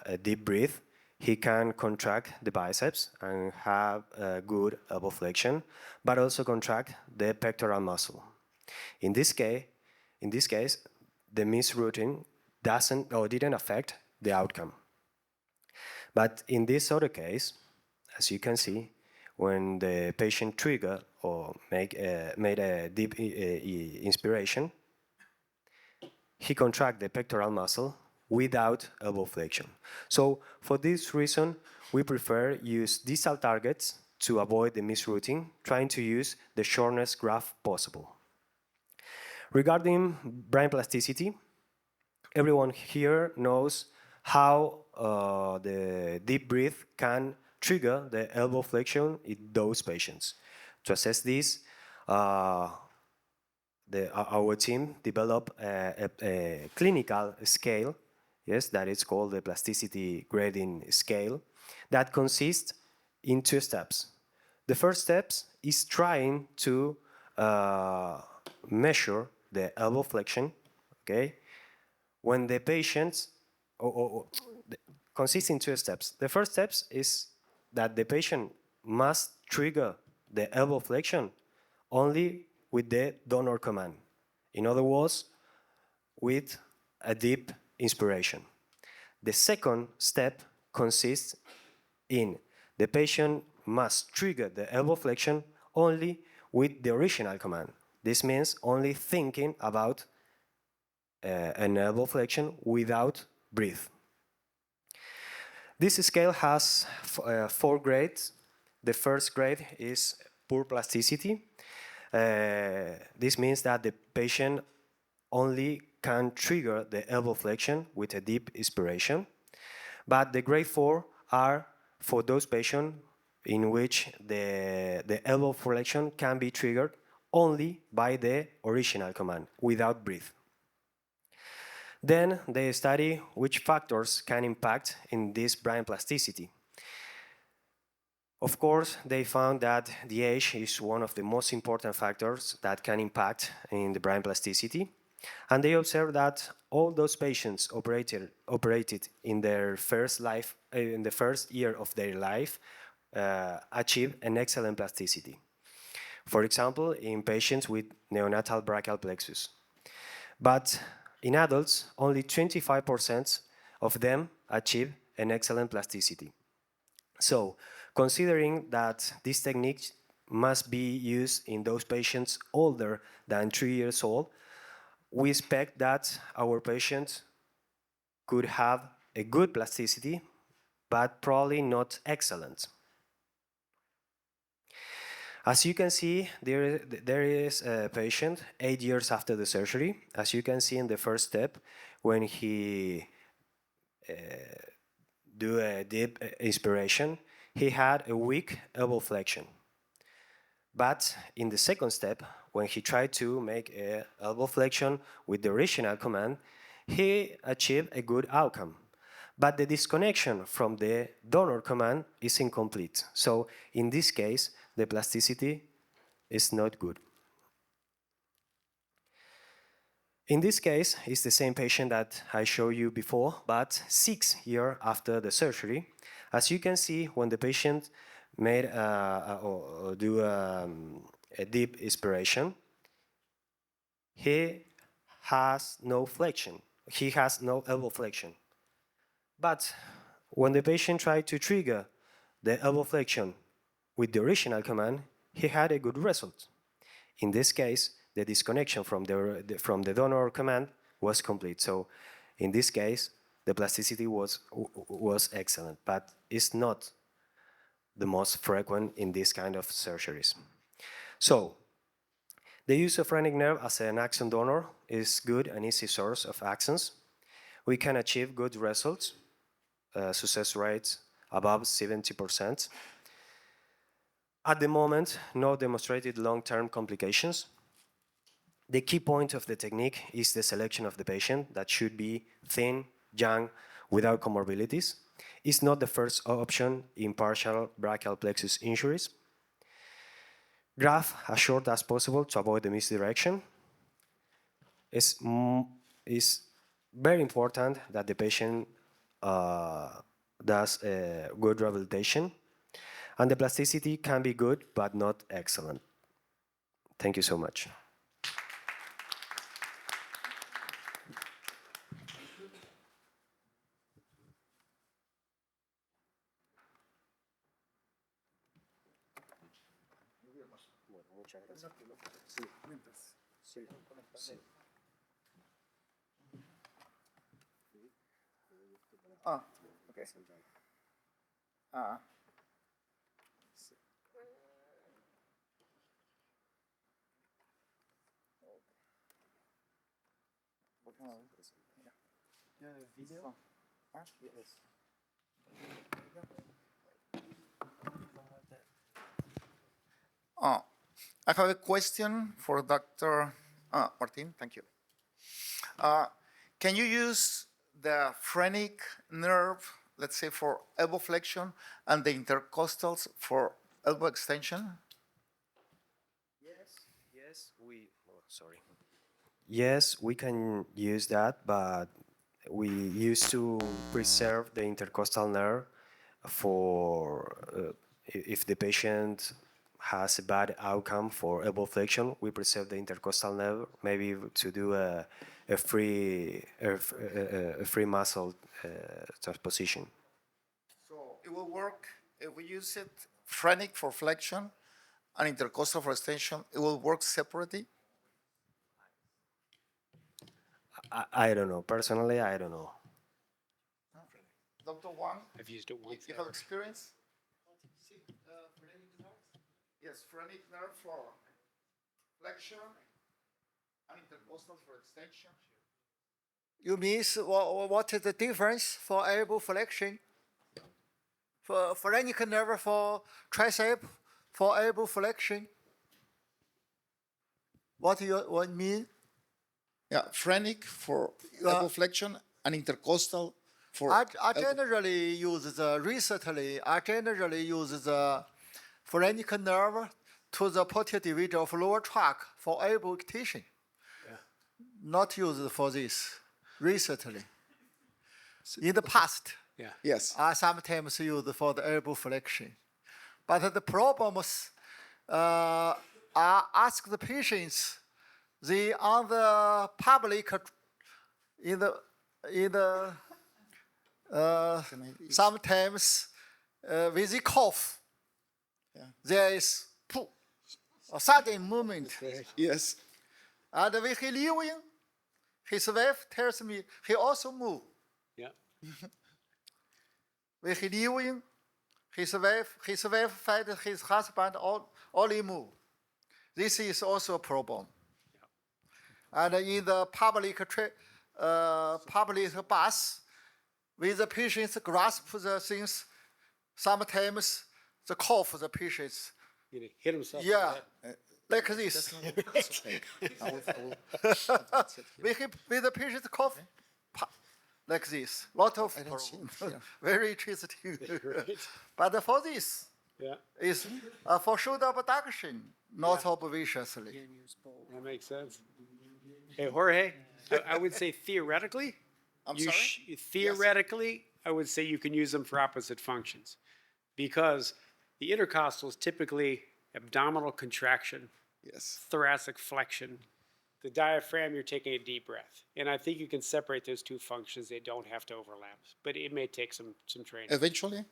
a deep breath, he can contract the biceps and have a good elbow flexion, but also contract the pectoral muscle. In this case, the misrouting didn't affect the outcome. But in this other case, as you can see, when the patient triggered or made a deep inspiration, he contracted the pectoral muscle without elbow flexion. So for this reason, we prefer use distal targets to avoid the misrouting, trying to use the shortest graft possible. Regarding brain plasticity, everyone here knows how the deep breath can trigger the elbow flexion in those patients. To assess this, our team developed a clinical scale, yes, that is called the plasticity grading scale, that consists in 2 steps. The first step is trying to measure the elbow flexion, okay, when the patients, consists in 2 steps. The first step is that the patient must trigger the elbow flexion only with the donor command. In other words, with a deep inspiration. The second step consists in the patient must trigger the elbow flexion only with the original command. This means only thinking about an elbow flexion without breath. This scale has 4 grades. The first grade is poor plasticity. This means that the patient only can trigger the elbow flexion with a deep inspiration, but the grade 4 are for those patients in which the elbow flexion can be triggered only by the original command, without breath. Then they study which factors can impact in this brain plasticity. Of course, they found that the age is one of the most important factors that can impact in the brain plasticity. And they observed that all those patients operated in their first life, in the first year of their life, achieved an excellent plasticity. For example, in patients with neonatal brachial plexus. But in adults, only 25% of them achieve an excellent plasticity. So, considering that this technique must be used in those patients older than 3 years old, we expect that our patients could have a good plasticity, but probably not excellent. As you can see, there is a patient 8 years after the surgery. As you can see in the first step, when he do a deep inspiration, he had a weak elbow flexion. But in the second step, when he tried to make an elbow flexion with the original command, he achieved a good outcome. But the disconnection from the donor command is incomplete. So in this case, the plasticity is not good. In this case, it's the same patient that I showed you before, but 6 years after the surgery. As you can see, when the patient made a deep inspiration, he has no flexion. He has no elbow flexion. But when the patient tried to trigger the elbow flexion with the original command, he had a good result. In this case, the disconnection from the donor command was complete. So in this case, the plasticity was excellent, but it's not the most frequent in this kind of surgeries. So the use of phrenic nerve as an axon donor is good and easy source of axons. We can achieve good results, success rates above 70%. At the moment, no demonstrated long-term complications. The key point of the technique is the selection of the patient that should be thin, young, without comorbidities. It's not the first option in partial brachial plexus injuries. Graft as short as possible to avoid the misdirection. It's very important that the patient does a good rehabilitation. And the plasticity can be good, but not excellent. Thank you so much. Ah, okay. Video? Yes. I have a question for Dr. Martin. Thank you. Can you use the phrenic nerve, let's say, for elbow flexion and the intercostals for elbow extension? Yes, we can use that, but we used to preserve the intercostal nerve for if the patient has a bad outcome for elbow flexion, we preserve the intercostal nerve, maybe to do a free muscle transposition. So it will work if we use it phrenic for flexion and intercostal for extension. It will work separately. I don't know. Personally, I don't know. Dr. Wang, I've used it once. you have experience? Yes, phrenic nerve for flexion Intercostal for extension. You mean what is the difference for elbow flexion? For phrenic nerve for tricep, for elbow flexion? What you mean? Yeah, phrenic for elbow flexion and intercostal for. I generally use recently, I generally use the phrenic nerve to the posterior division of lower tract for elbow extension. Not used for this recently. In the past, Yes. I sometimes use for the elbow flexion. But the problems, I ask the patients, they on the public, in the sometimes with the cough, there is a sudden movement. Yes. And when he leaving, his wife tells me he also move. Yeah. When he leaving, his wife find his husband only move. This is also a problem. And in the public bus, when the patients grasp the things, sometimes the cough the patients. You hit himself. Yeah, like this. When the patient cough, like this. Lot of very interesting. But for this, is for shoulder abduction, not obviously. That makes sense. Hey, Jorge, I would say theoretically, theoretically, I would say you can use them for opposite functions, because the intercostal is typically abdominal contraction, thoracic flexion. The diaphragm, you're taking a deep breath, and I think you can separate those two functions. They don't have to overlap, but it may take some training. Eventually.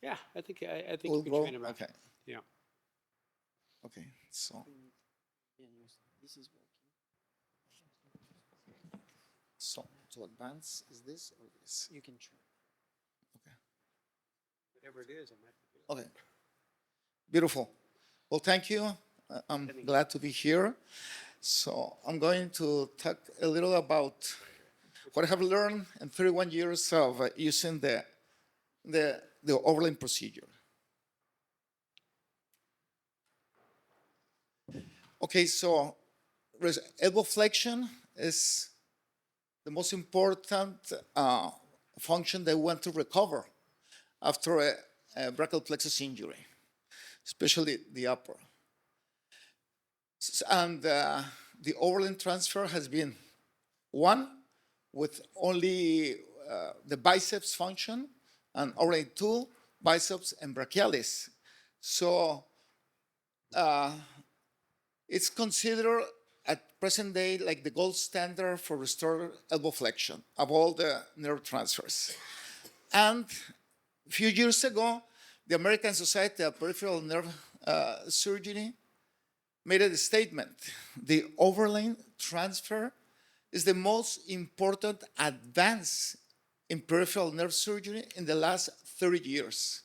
Yeah, I think We'll you can go. train them out. Okay. Yeah. Okay. So. So to advance is this or this? You can try. Okay. Whatever it is, I might. Okay. Beautiful. Well, thank you. I'm glad to be here. So I'm going to talk a little about what I have learned in 31 years of using the overlaying procedure. Okay, so elbow flexion is the most important function that we want to recover after a brachial plexus injury, especially the upper. And the overland transfer has been one with only the biceps function, and overland two, biceps and brachialis. So it's considered at present day like the gold standard for restored elbow flexion of all the nerve transfers. And a few years ago, the American Society of Peripheral Nerve Surgery made a statement: the overlaying transfer is the most important advance in peripheral nerve surgery in the last 30 years.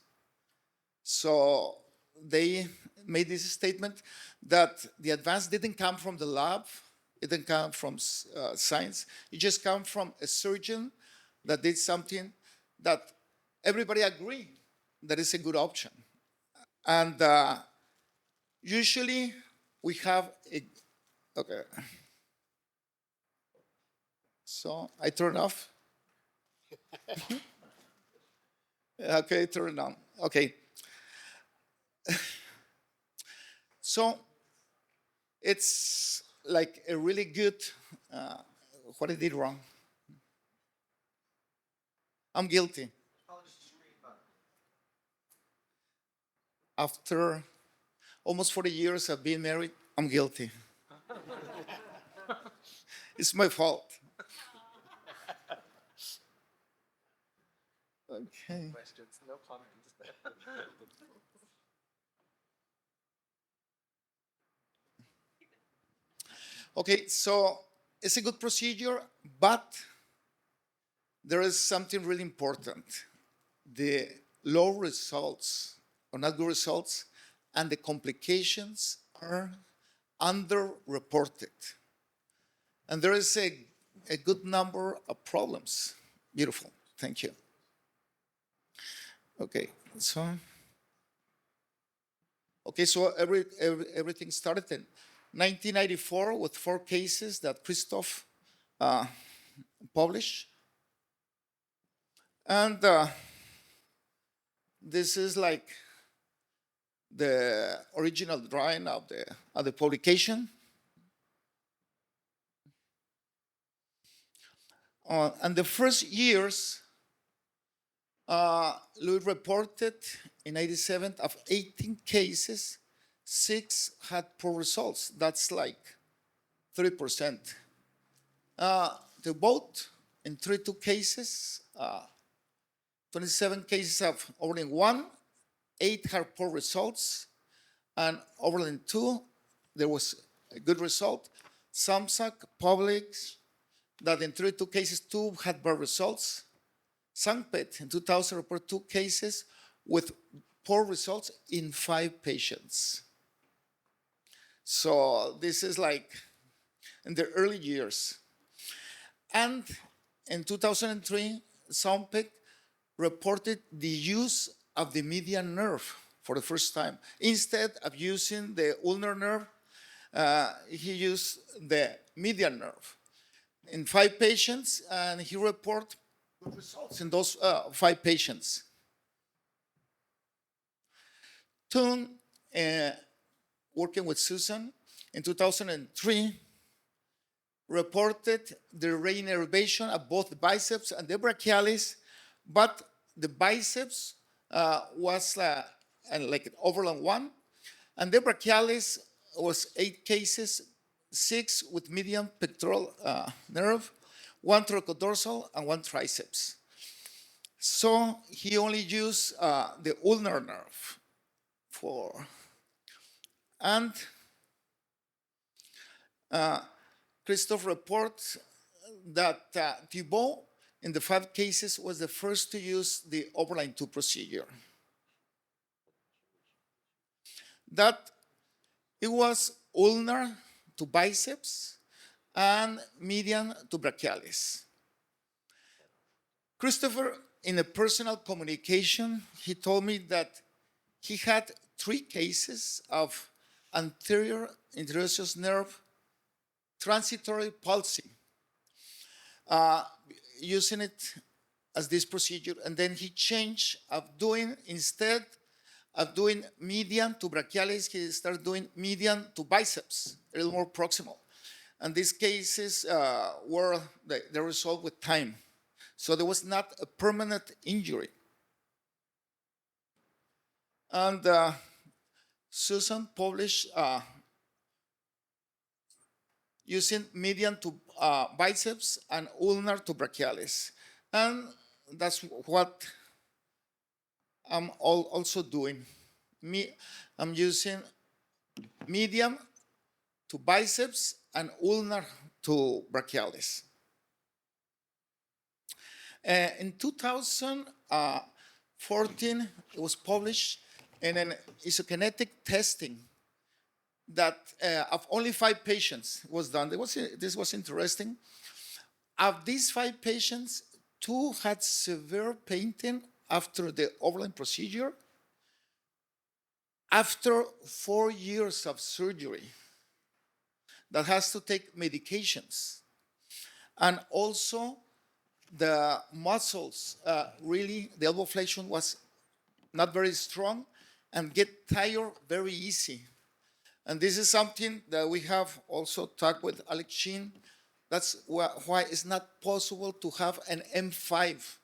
So they made this statement that the advance didn't come from the lab, it didn't come from science, it just came from a surgeon that did something that everybody agreed that is a good option. And usually we have okay. So I turn off. Okay, turn it on. Okay. So it's like a really good, what I did wrong. I'm guilty. After almost 40 years of being married, I'm guilty. It's my fault. Okay. Questions, no comments. Okay, so it's a good procedure, but there is something really important. The low results, or not good results, and the complications are underreported. And there is a good number of problems. Beautiful. Thank you. Okay, so everything started in 1994 with 4 cases that Christoph published. And this is like the original drawing of the publication. And the first years, Louis reported in 87 of 18 cases, 6 had poor results. That's like 30%. The both in 32 cases, 27 cases have overlain 1, 8 had poor results, and overlain 2, there was a good result. Samsac published that in 32 cases, 2 had bad results. Sangpet in 2000 reported 2 cases with poor results in 5 patients. So this is like in the early years. And in 2003, Sangpet reported the use of the median nerve for the first time. Instead of using the ulnar nerve, he used the median nerve in 5 patients, and he reported good results in those 5 patients. Toon, working with Susan in 2003, reported the reinnervation of both the biceps and the brachialis, but the biceps was like an overland 1, and the brachialis was 8 cases, 6 with median pectoral nerve, 1 thoracodorsal, and 1 triceps. So he only used the ulnar nerve for, and Christoph reports that Thibault in the 5 cases was the first to use the overline 2 procedure. That it was ulnar to biceps and median to brachialis. Christopher, in a personal communication, he told me that he had 3 cases of anterior interosseous nerve transitory palsy, using it as this procedure, and then he changed of doing, instead of doing median to brachialis, he started doing median to biceps, a little more proximal. And these cases were the result with time. So there was not a permanent injury. And Susan published using median to biceps and ulnar to brachialis. And that's what I'm also doing. I'm using median to biceps and ulnar to brachialis. In 2014, it was published in an isokinetic testing that of only 5 patients was done. This was interesting. Of these 5 patients, 2 had severe pain after the overland procedure, after 4 years of surgery that has to take medications. And also the muscles, really, the elbow flexion was not very strong and get tired very easy. And this is something that we have also talked with Alex Sheen. That's why it's not possible to have an M5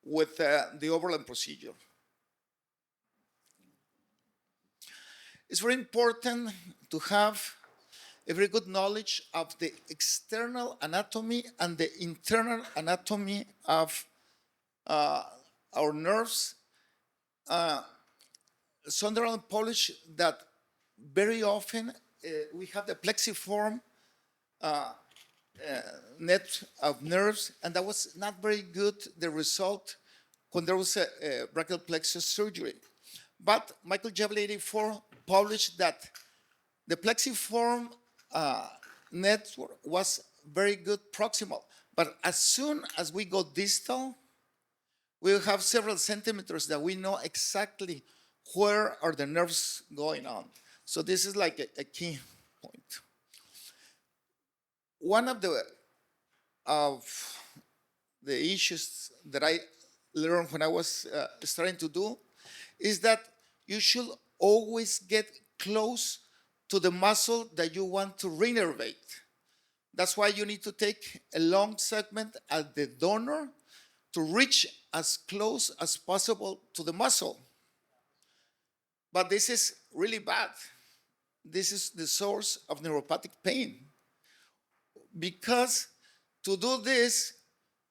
with the overland procedure. It's very important to have a very good knowledge of the external anatomy and the internal anatomy of our nerves. Sunderland published that very often we have the plexiform net of nerves, and that was not very good, the result, when there was a brachial plexus surgery. But Michael Javel 84 published that the plexiform network was very good proximal. But as soon as we go distal, we'll have several centimeters that we know exactly where are the nerves going on. So this is like a key point. One of the issues that I learned when I was starting to do is that you should always get close to the muscle that you want to reinnervate. That's why you need to take a long segment at the donor to reach as close as possible to the muscle. But this is really bad. This is the source of neuropathic pain. Because to do this,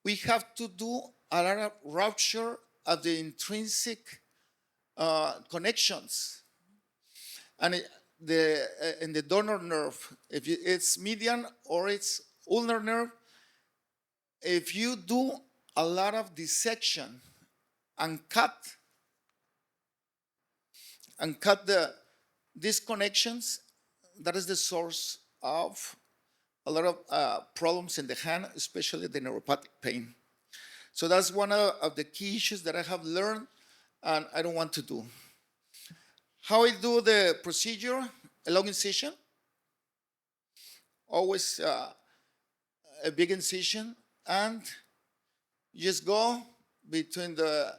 we have to do a lot of rupture of the intrinsic connections. And in the donor nerve, if it's median or it's ulnar nerve, if you do a lot of dissection and cut these connections, that is the source of a lot of problems in the hand, especially the neuropathic pain. So that's one of the key issues that I have learned and I don't want to do. How I do the procedure, a long incision, always a big incision, and you just go between the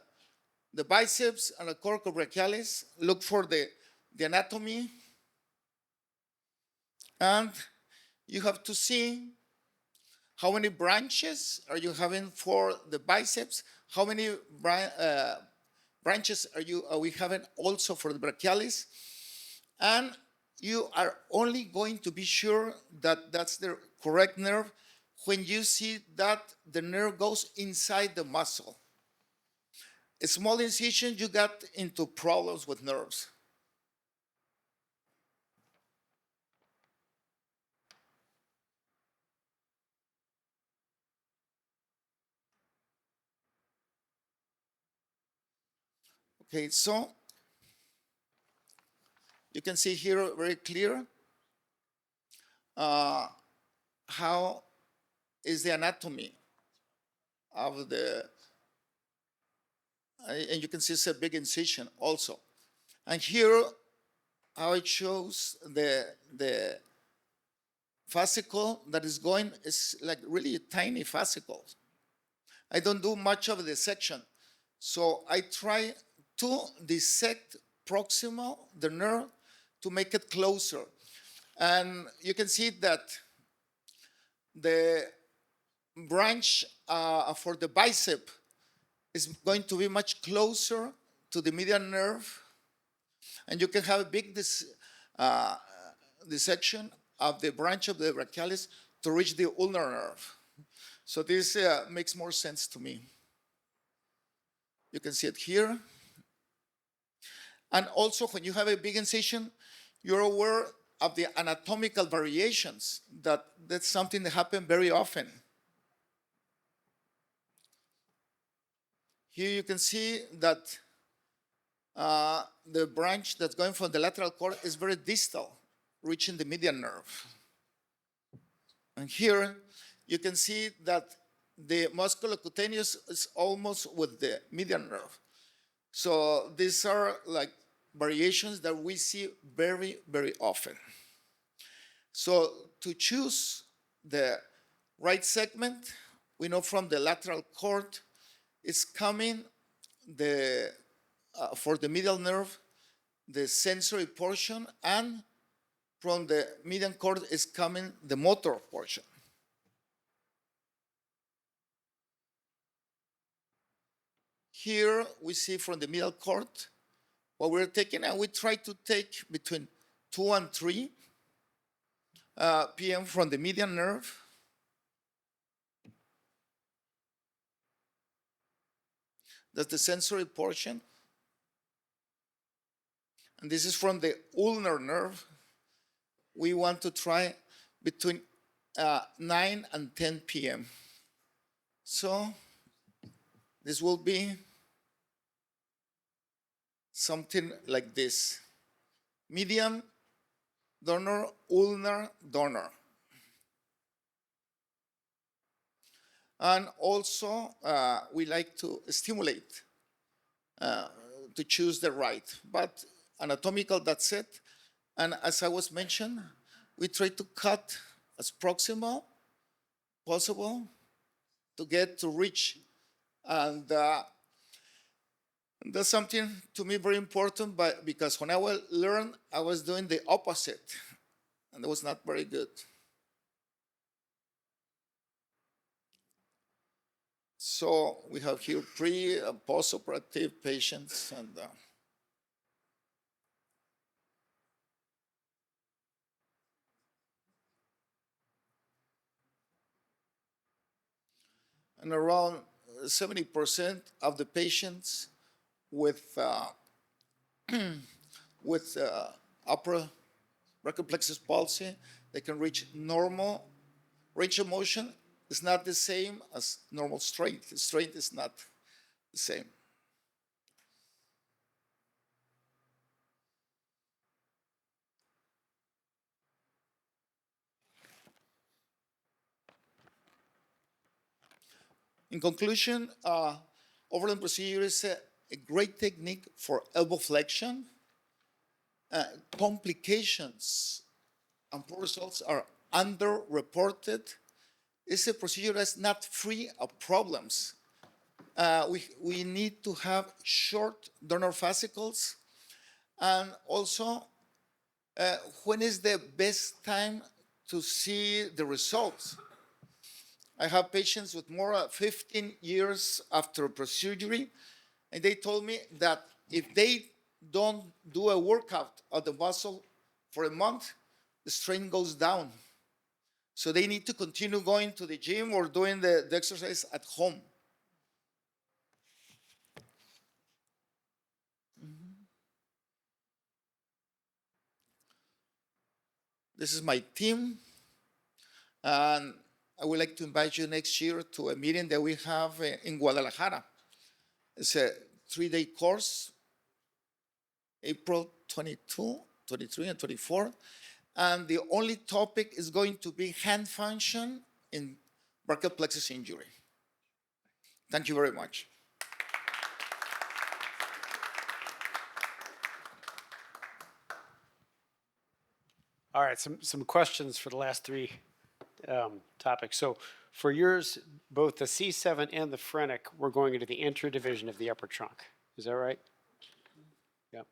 biceps and the coracobrachialis, look for the anatomy, and you have to see how many branches are you having for the biceps, how many branches are we having also for the brachialis, and you are only going to be sure that that's the correct nerve when you see that the nerve goes inside the muscle. A small incision, you got into problems with nerves. Okay, so you can see here very clear how is the anatomy of and you can see it's a big incision also. And here, how it shows the fascicle that is going is like really tiny fascicles. I don't do much of the section. So I try to dissect proximal, the nerve, to make it closer. And you can see that the branch for the bicep is going to be much closer to the median nerve. And you can have a big dissection of the branch of the brachialis to reach the ulnar nerve. So this makes more sense to me. You can see it here. And also when you have a big incision, you're aware of the anatomical variations. That's something that happens very often. Here you can see that the branch that's going from the lateral cord is very distal, reaching the median nerve. And here you can see that the musculocutaneous is almost with the median nerve. So these are like variations that we see very, very often. So to choose the right segment, we know from the lateral cord, it's coming for the medial nerve, the sensory portion, and from the median cord is coming the motor portion. Here we see from the medial cord what we're taking, and we try to take between 2 and 3 p.m. from the median nerve. That's the sensory portion. And this is from the ulnar nerve. We want to try between 9 and 10 p.m. So this will be something like this. Median, donor, ulnar, donor. And also, we like to stimulate to choose the right. But anatomical, that's it. And as I was mentioned, we try to cut as proximal possible to get to reach. And that's something to me very important, but because when I was learn, I was doing the opposite, and it was not very good. So we have here pre and post-operative patients, and around 70% of the patients with with upper brachial plexus palsy, they can reach normal range of motion. Is not the same as normal strength. Strength is not the same. In conclusion, overland procedure is a great technique for elbow flexion. Complications and poor results are underreported. It's a procedure that's not free of problems. We need to have short donor fascicles, and also when is the best time to see the results? I have patients with more than 15 years after procedure, and they told me that if they don't do a workout of the muscle for a month, the strain goes down. So they need to continue going to the gym or doing the exercise at home. This is my team, and I would like to invite you next year to a meeting that we have in Guadalajara. It's a 3-day course, April 22, 23, and 24. And the only topic is going to be hand function in brachial plexus injury. Thank you very much. All right, some questions for the last three topics. So for yours, both the C7 and the phrenic, we're going into the anterior division of the upper trunk. Is that right? Yeah.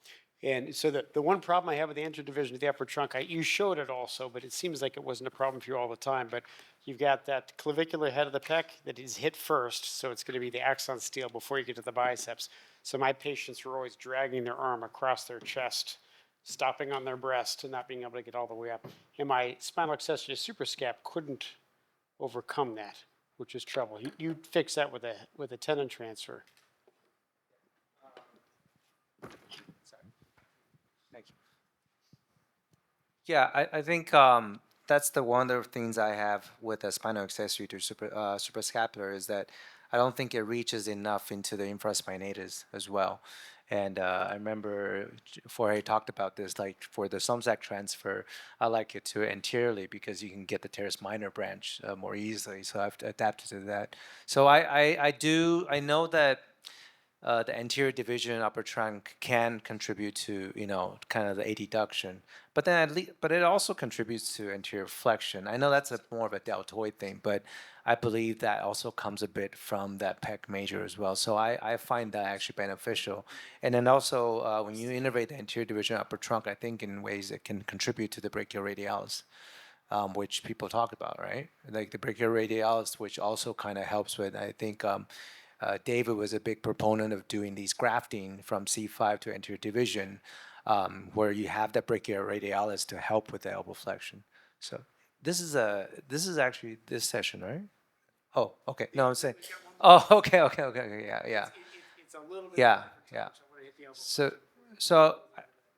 And so the one problem I have with the anterior division of the upper trunk, you showed it also, but it seems like it wasn't a problem for you all the time. But you've got that clavicular head of the pec that is hit first, so it's going to be the axon steel before you get to the biceps. So my patients are always dragging their arm across their chest, stopping on their breast and not being able to get all the way up. And my spinal accessory suprascap couldn't overcome that, which is trouble. You fix that with a tendon transfer. Thank you. Yeah, I think that's the one of the things I have with the spinal accessory to suprascapular is that I don't think it reaches enough into the infraspinatus as well. And I remember Jorge talked about this, like for the Somsac transfer, I like it to anteriorly because you can get the teres minor branch more easily. So I've adapted to that. So I know that the anterior division upper trunk can contribute to kind of the adduction, but then but it also contributes to anterior flexion. I know that's more of a deltoid thing, but I believe that also comes a bit from that pec major as well. So I find that actually beneficial. And then also when you innervate the anterior division upper trunk, I think in ways it can contribute to the brachioradialis. Which people talk about, right? Like the brachioradialis, which also kind of helps with, I think, David was a big proponent of doing these grafting from C5 to anterior division, where you have that brachioradialis to help with the elbow flexion. So this is actually this session, right? Oh, okay. No, I'm saying. Oh, okay, yeah. It's a little bit. Yeah. So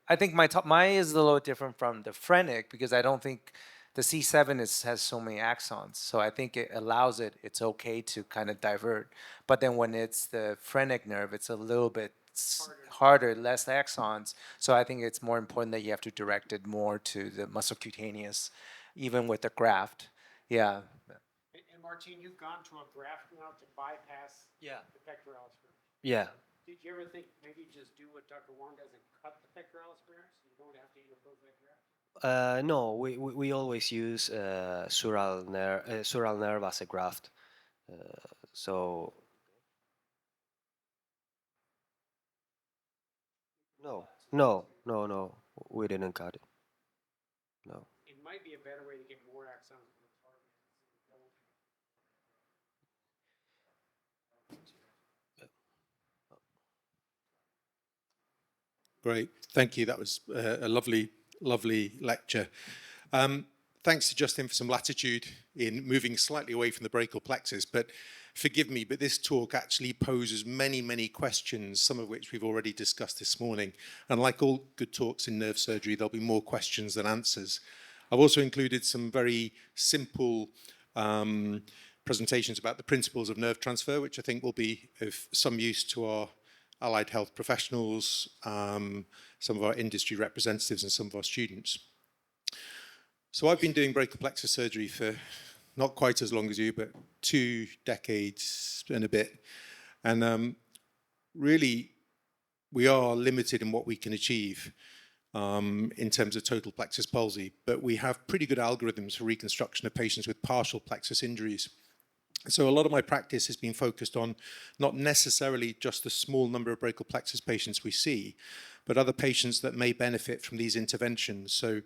I think mine is a little different from the phrenic because I don't think the C7 has so many axons. So I think it allows it's okay to kind of divert. But then when it's the phrenic nerve, it's a little bit harder, less axons. So I think it's more important that you have to direct it more to the muscle cutaneous, even with the graft. Yeah. And Martine, you've gone to a graft now to bypass the pectoralis nerve. Yeah. Did you ever think maybe just do what Dr. Wong does and cut the pectoralis nerve so you don't have to interpose that graft? No, we always use sural nerve as a graft. So no, we didn't cut it. No. It might be a better way to get more axons in the target. Great, thank you. That was a lovely, lovely lecture. Thanks to Justin for some latitude in moving slightly away from the brachial plexus, but forgive me, but this talk actually poses many, many questions, some of which we've already discussed this morning. And like all good talks in nerve surgery, there'll be more questions than answers. I've also included some very simple presentations about the principles of nerve transfer, which I think will be of some use to our allied health professionals, some of our industry representatives, and some of our students. So I've been doing brachial plexus surgery for not quite as long as you, but 2 decades and a bit. And really, we are limited in what we can achieve in terms of total plexus palsy, but we have pretty good algorithms for reconstruction of patients with partial plexus injuries. So a lot of my practice has been focused on not necessarily just the small number of brachial plexus patients we see, but other patients that may benefit from these interventions. So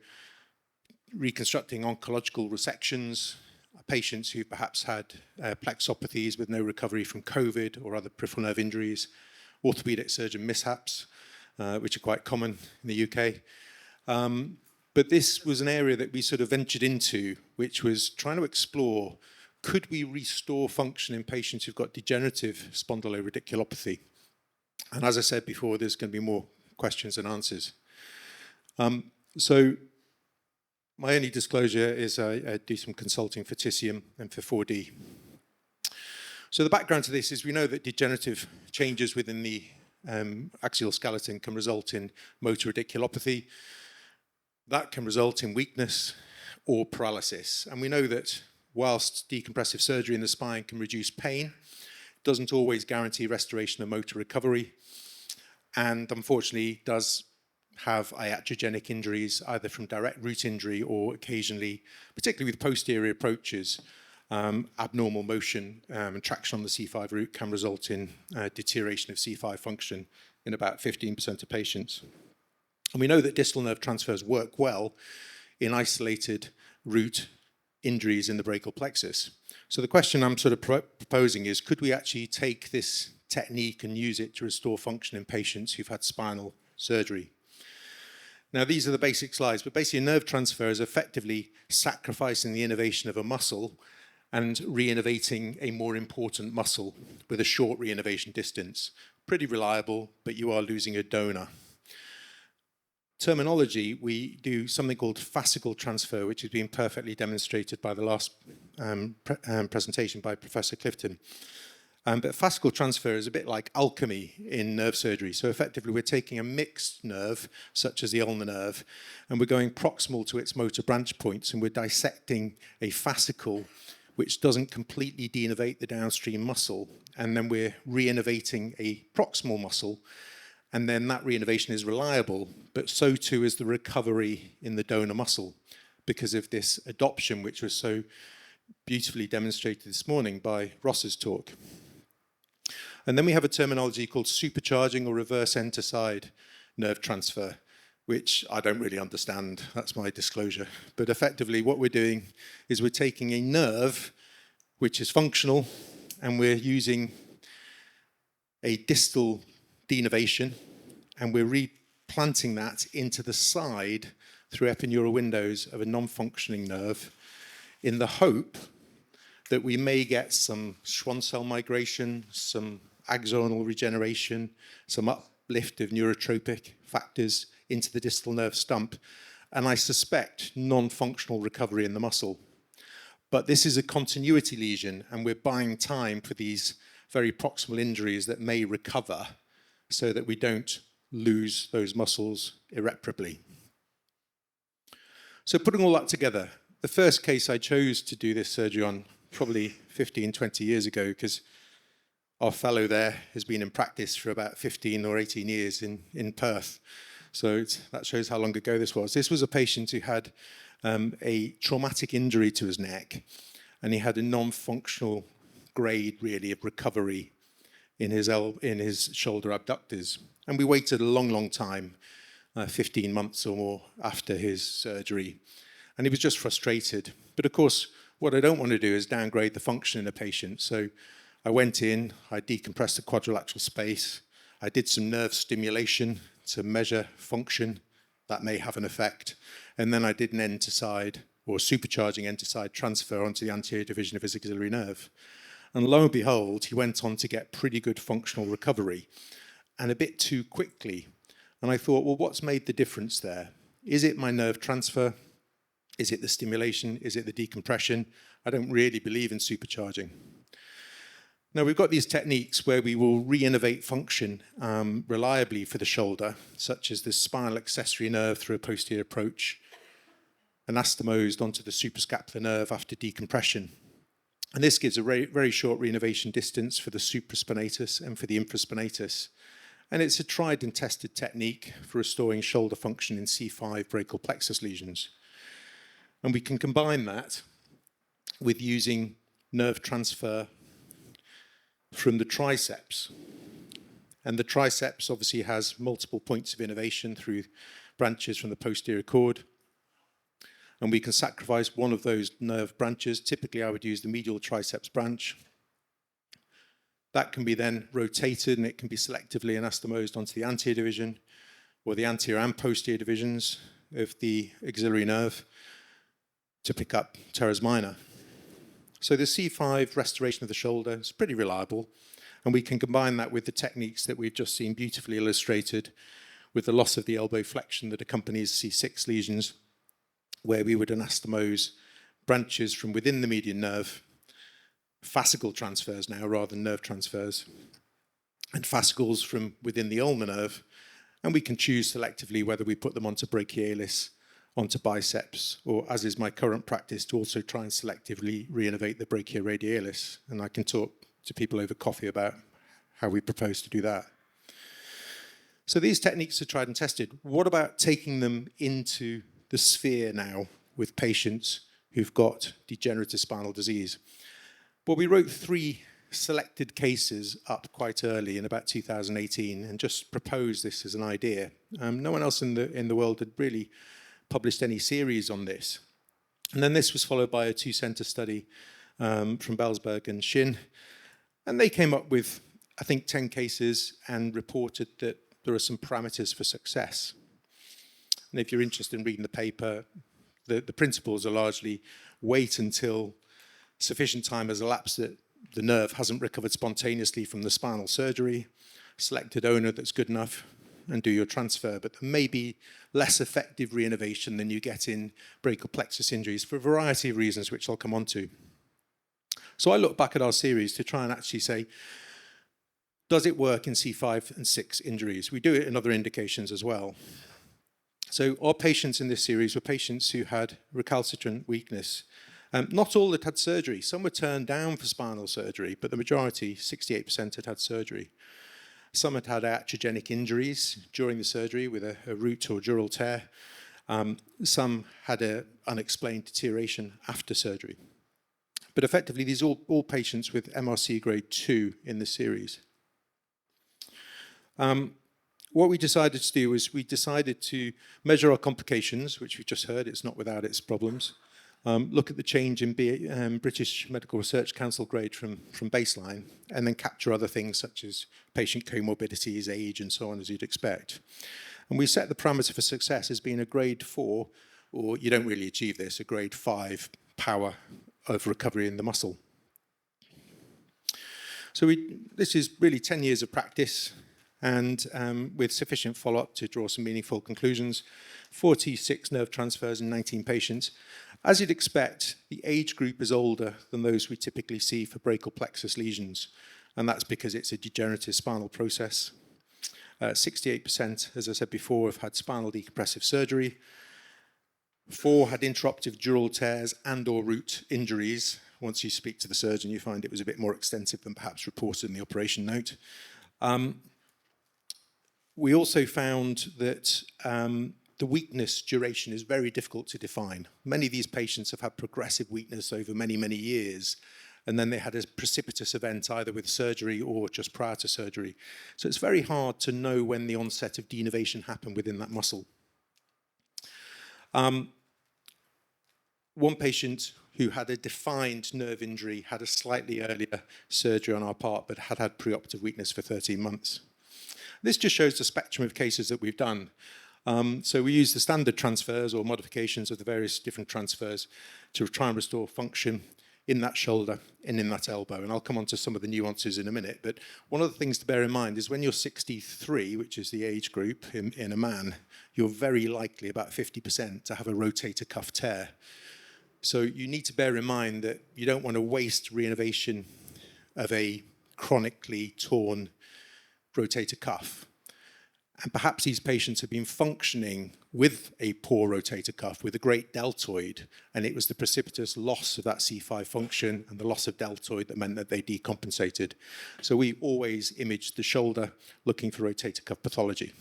reconstructing oncological resections, patients who perhaps had plexopathies with no recovery from COVID or other peripheral nerve injuries, orthopedic surgeon mishaps, which are quite common in the UK. But this was an area that we sort of ventured into, which was trying to explore, could we restore function in patients who've got degenerative spondyloradiculopathy? And as I said before, there's going to be more questions than answers. So my only disclosure is I do some consulting for Tisium and for 4D. So the background to this is we know that degenerative changes within the axial skeleton can result in motor radiculopathy. That can result in weakness or paralysis. And we know that whilst decompressive surgery in the spine can reduce pain, it doesn't always guarantee restoration of motor recovery, and unfortunately does have iatrogenic injuries, either from direct root injury or occasionally, particularly with posterior approaches, abnormal motion and traction on the C5 root can result in deterioration of C5 function in about 15% of patients. And we know that distal nerve transfers work well in isolated root injuries in the brachial plexus. So the question I'm sort of proposing is, could we actually take this technique and use it to restore function in patients who've had spinal surgery? Now, these are the basic slides, but basically a nerve transfer is effectively sacrificing the innervation of a muscle and re-innervating a more important muscle with a short re-innervation distance. Pretty reliable, but you are losing a donor. Terminology, we do something called fascicle transfer, which has been perfectly demonstrated by the last presentation by Professor Clifton. But fascicle transfer is a bit like alchemy in nerve surgery. So effectively, we're taking a mixed nerve, such as the ulnar nerve, and we're going proximal to its motor branch points, and we're dissecting a fascicle which doesn't completely denervate the downstream muscle, and then we're re-innervating a proximal muscle, and then that re-innervation is reliable, but so too is the recovery in the donor muscle because of this adoption, which was so beautifully demonstrated this morning by Ross's talk. And then we have a terminology called supercharging or reverse end-to-side nerve transfer, which I don't really understand, that's my disclosure. But effectively what we're doing is we're taking a nerve which is functional and we're using a distal denervation and we're replanting that into the side through epineural windows of a non-functioning nerve in the hope that we may get some Schwann cell migration, some axonal regeneration, some uplift of neurotropic factors into the distal nerve stump, and I suspect non-functional recovery in the muscle. But this is a continuity lesion, and we're buying time for these very proximal injuries that may recover so that we don't lose those muscles irreparably. So putting all that together, the first case I chose to do this surgery on probably 15, 20 years ago, because our fellow there has been in practice for about 15 or 18 years in Perth. So that shows how long ago this was. This was a patient who had a traumatic injury to his neck, and he had a non-functional grade, really, of recovery in his shoulder abductors. And we waited a long, long time, 15 months or more after his surgery. And he was just frustrated. But of course, what I don't want to do is downgrade the function in a patient. So I went in, I decompressed the quadrilateral space, I did some nerve stimulation to measure function. That may have an effect. And then I did an end-to-side or supercharging end-to-side transfer onto the anterior division of his axillary nerve. And lo and behold, he went on to get pretty good functional recovery, and a bit too quickly. And I thought, well, what's made the difference there? Is it my nerve transfer? Is it the stimulation? Is it the decompression? I don't really believe in supercharging. Now, we've got these techniques where we will re-innovate function reliably for the shoulder, such as the spinal accessory nerve through a posterior approach, anastomosed onto the suprascapular nerve after decompression. And this gives a very, very short re-innovation distance for the supraspinatus and for the infraspinatus. And it's a tried and tested technique for restoring shoulder function in C5 brachial plexus lesions. And we can combine that with using nerve transfer from the triceps. And the triceps obviously has multiple points of innervation through branches from the posterior cord. And we can sacrifice one of those nerve branches. Typically, I would use the medial triceps branch. That can be then rotated, and it can be selectively anastomosed onto the anterior division or the anterior and posterior divisions of the axillary nerve to pick up teres minor. So the C5 restoration of the shoulder is pretty reliable, and we can combine that with the techniques that we've just seen beautifully illustrated with the loss of the elbow flexion that accompanies C6 lesions, where we would anastomose branches from within the median nerve, fascicle transfers now rather than nerve transfers, and fascicles from within the ulnar nerve, and we can choose selectively whether we put them onto brachialis, onto biceps, or, as is my current practice, to also try and selectively re-innovate the brachioradialis. And I can talk to people over coffee about how we propose to do that. So these techniques are tried and tested. What about taking them into the sphere now with patients who've got degenerative spinal disease? Well, we wrote 3 selected cases up quite early in about 2018 and just proposed this as an idea. No one else in the world had really published any series on this. And then this was followed by a 2-center study from Belsberg and Shin. And they came up with, I think, 10 cases and reported that there are some parameters for success. And if you're interested in reading the paper, the principles are largely wait until sufficient time has elapsed that the nerve hasn't recovered spontaneously from the spinal surgery, select a donor that's good enough, and do your transfer. But there may be less effective re-innovation than you get in brachial plexus injuries for a variety of reasons, which I'll come on to. So I look back at our series to try and actually say, does it work in C5 and 6 injuries? We do it in other indications as well. So our patients in this series were patients who had recalcitrant weakness. Not all had had surgery. Some were turned down for spinal surgery, but the majority, 68%, had had surgery. Some had had iatrogenic injuries during the surgery with a root or dural tear. Some had an unexplained deterioration after surgery. But effectively, these are all patients with MRC grade 2 in the series. What we decided to do was we decided to measure our complications, which we've just heard, it's not without its problems. Look at the change in British Medical Research Council grade from baseline, and then capture other things such as patient comorbidities, age, and so on, as you'd expect. And we set the parameter for success as being a grade 4, or you don't really achieve this, a grade 5 power of recovery in the muscle. So this is really 10 years of practice, and with sufficient follow-up to draw some meaningful conclusions, 46 nerve transfers in 19 patients. As you'd expect, the age group is older than those we typically see for brachial plexus lesions, and that's because it's a degenerative spinal process. 68%, as I said before, have had spinal decompressive surgery. 4 had interruptive dural tears and or root injuries, Once you speak to the surgeon, you find it was a bit more extensive than perhaps reported in the operation note. We also found that the weakness duration is very difficult to define. Many of these patients have had progressive weakness over many, many years, and then they had a precipitous event either with surgery or just prior to surgery. So it's very hard to know when the onset of denervation happened within that muscle. One patient who had a defined nerve injury had a slightly earlier surgery on our part, but had had preoperative weakness for 13 months. This just shows the spectrum of cases that we've done. So we use the standard transfers or modifications of the various different transfers to try and restore function in that shoulder and in that elbow. And I'll come on to some of the nuances in a minute. But one of the things to bear in mind is when you're 63, which is the age group in a man, you're very likely, about 50%, to have a rotator cuff tear. So you need to bear in mind that you don't want to waste reinnervation of a chronically torn rotator cuff. And perhaps these patients have been functioning with a poor rotator cuff, with a great deltoid, and it was the precipitous loss of that C5 function and the loss of deltoid that meant that they decompensated. So we always imaged the shoulder looking for rotator cuff pathology.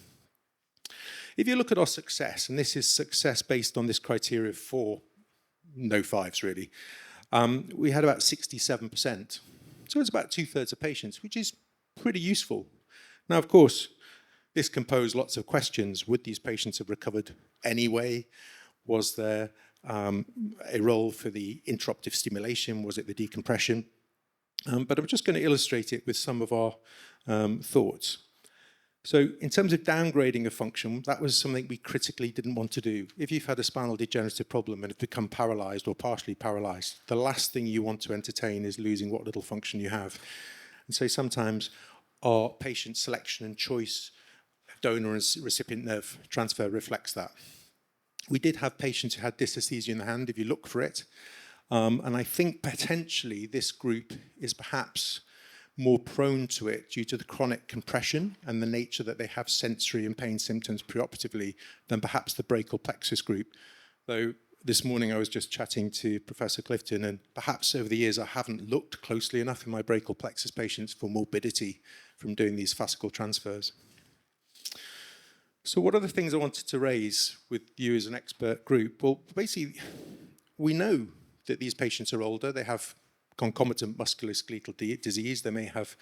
If you look at our success, and this is success based on this criteria of 4, no 5s really, we had about 67%. So it's about 2/3 of patients, which is pretty useful. Now, of course, this can pose lots of questions. Would these patients have recovered anyway? Was there a role for the interruptive stimulation? Was it the decompression? But I'm just going to illustrate it with some of our thoughts. So in terms of downgrading of function, that was something we critically didn't want to do. If you've had a spinal degenerative problem and have become paralyzed or partially paralyzed, the last thing you want to entertain is losing what little function you have. And so sometimes our patient selection and choice of donor and recipient nerve transfer reflects that. We did have patients who had dysesthesia in the hand, if you look for it. And I think potentially this group is perhaps more prone to it due to the chronic compression and the nature that they have sensory and pain symptoms preoperatively than perhaps the brachial plexus group. Though this morning I was just chatting to Professor Clifton, and perhaps over the years I haven't looked closely enough in my brachial plexus patients for morbidity from doing these fascicle transfers. So what are the things I wanted to raise with you as an expert group? Well, basically, we know that these patients are older. They have concomitant musculoskeletal disease. They may have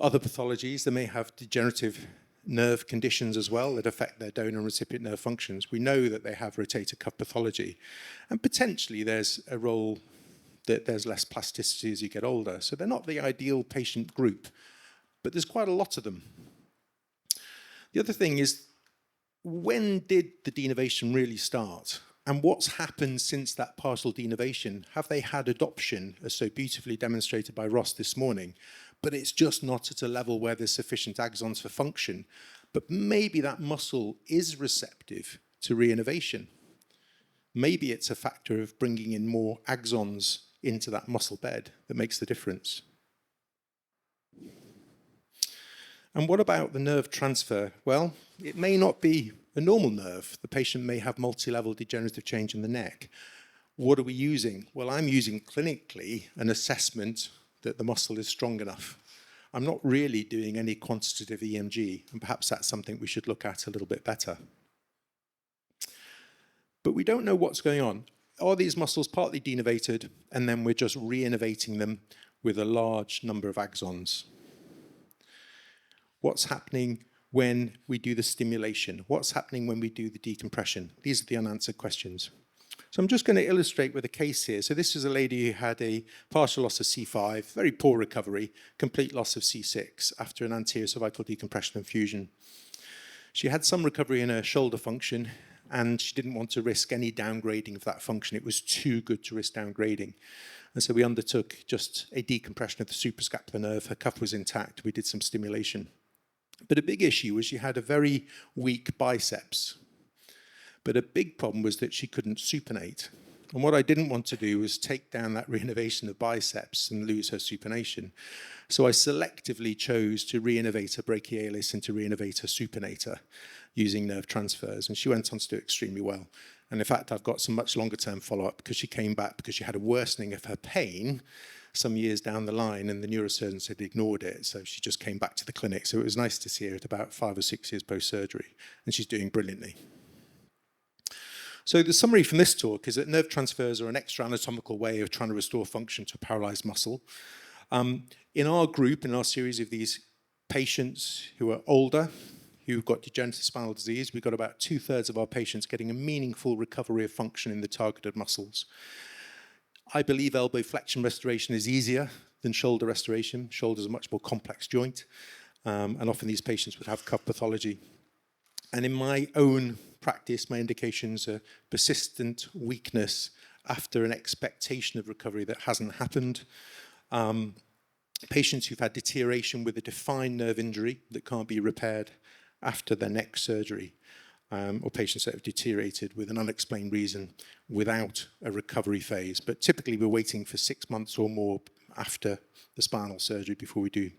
other pathologies. They may have degenerative nerve conditions as well that affect their donor and recipient nerve functions. We know that they have rotator cuff pathology. And potentially there's a role that there's less plasticity as you get older. So they're not the ideal patient group, but there's quite a lot of them. The other thing is, when did the denervation really start? And what's happened since that partial denervation? Have they had adoption, as so beautifully demonstrated by Ross this morning? But it's just not at a level where there's sufficient axons for function. But maybe that muscle is receptive to reinnervation. Maybe it's a factor of bringing in more axons into that muscle bed that makes the difference. And what about the nerve transfer? Well, it may not be a normal nerve. The patient may have multi-level degenerative change in the neck. What are we using? Well, I'm using clinically an assessment that the muscle is strong enough. I'm not really doing any quantitative EMG, and perhaps that's something we should look at a little bit better. But we don't know what's going on. Are these muscles partly denervated, and then we're just reinnervating them with a large number of axons? What's happening when we do the stimulation? What's happening when we do the decompression? These are the unanswered questions. So I'm just going to illustrate with a case here. So this is a lady who had a partial loss of C5, very poor recovery, complete loss of C6 after an anterior cervical decompression and fusion. She had some recovery in her shoulder function, and she didn't want to risk any downgrading of that function. It was too good to risk downgrading. And so we undertook just a decompression of the suprascapular nerve. Her cuff was intact. We did some stimulation. But a big issue was she had a very weak biceps. But a big problem was that she couldn't supinate. And what I didn't want to do was take down that reinnervation of biceps and lose her supination. So I selectively chose to reinnervate her brachialis and to reinnervate her supinator using nerve transfers. And she went on to do extremely well. And in fact, I've got some much longer term follow-up because she came back because she had a worsening of her pain some years down the line, and the neurosurgeons had ignored it. So she just came back to the clinic. So it was nice to see her at about 5 or 6 years post-surgery. And she's doing brilliantly. So the summary from this talk is that nerve transfers are an extra anatomical way of trying to restore function to a paralyzed muscle. In our group, in our series of these patients who are older, who've got degenerative spinal disease, we've got about 2/3 of our patients getting a meaningful recovery of function in the targeted muscles. I believe elbow flexion restoration is easier than shoulder restoration. Shoulder is a much more complex joint, and often these patients would have cuff pathology. And in my own practice, my indications are persistent weakness after an expectation of recovery that hasn't happened. Patients who've had deterioration with a defined nerve injury that can't be repaired after their next surgery, or patients that have deteriorated with an unexplained reason without a recovery phase. But typically we're waiting for 6 months or more after the spinal surgery before we do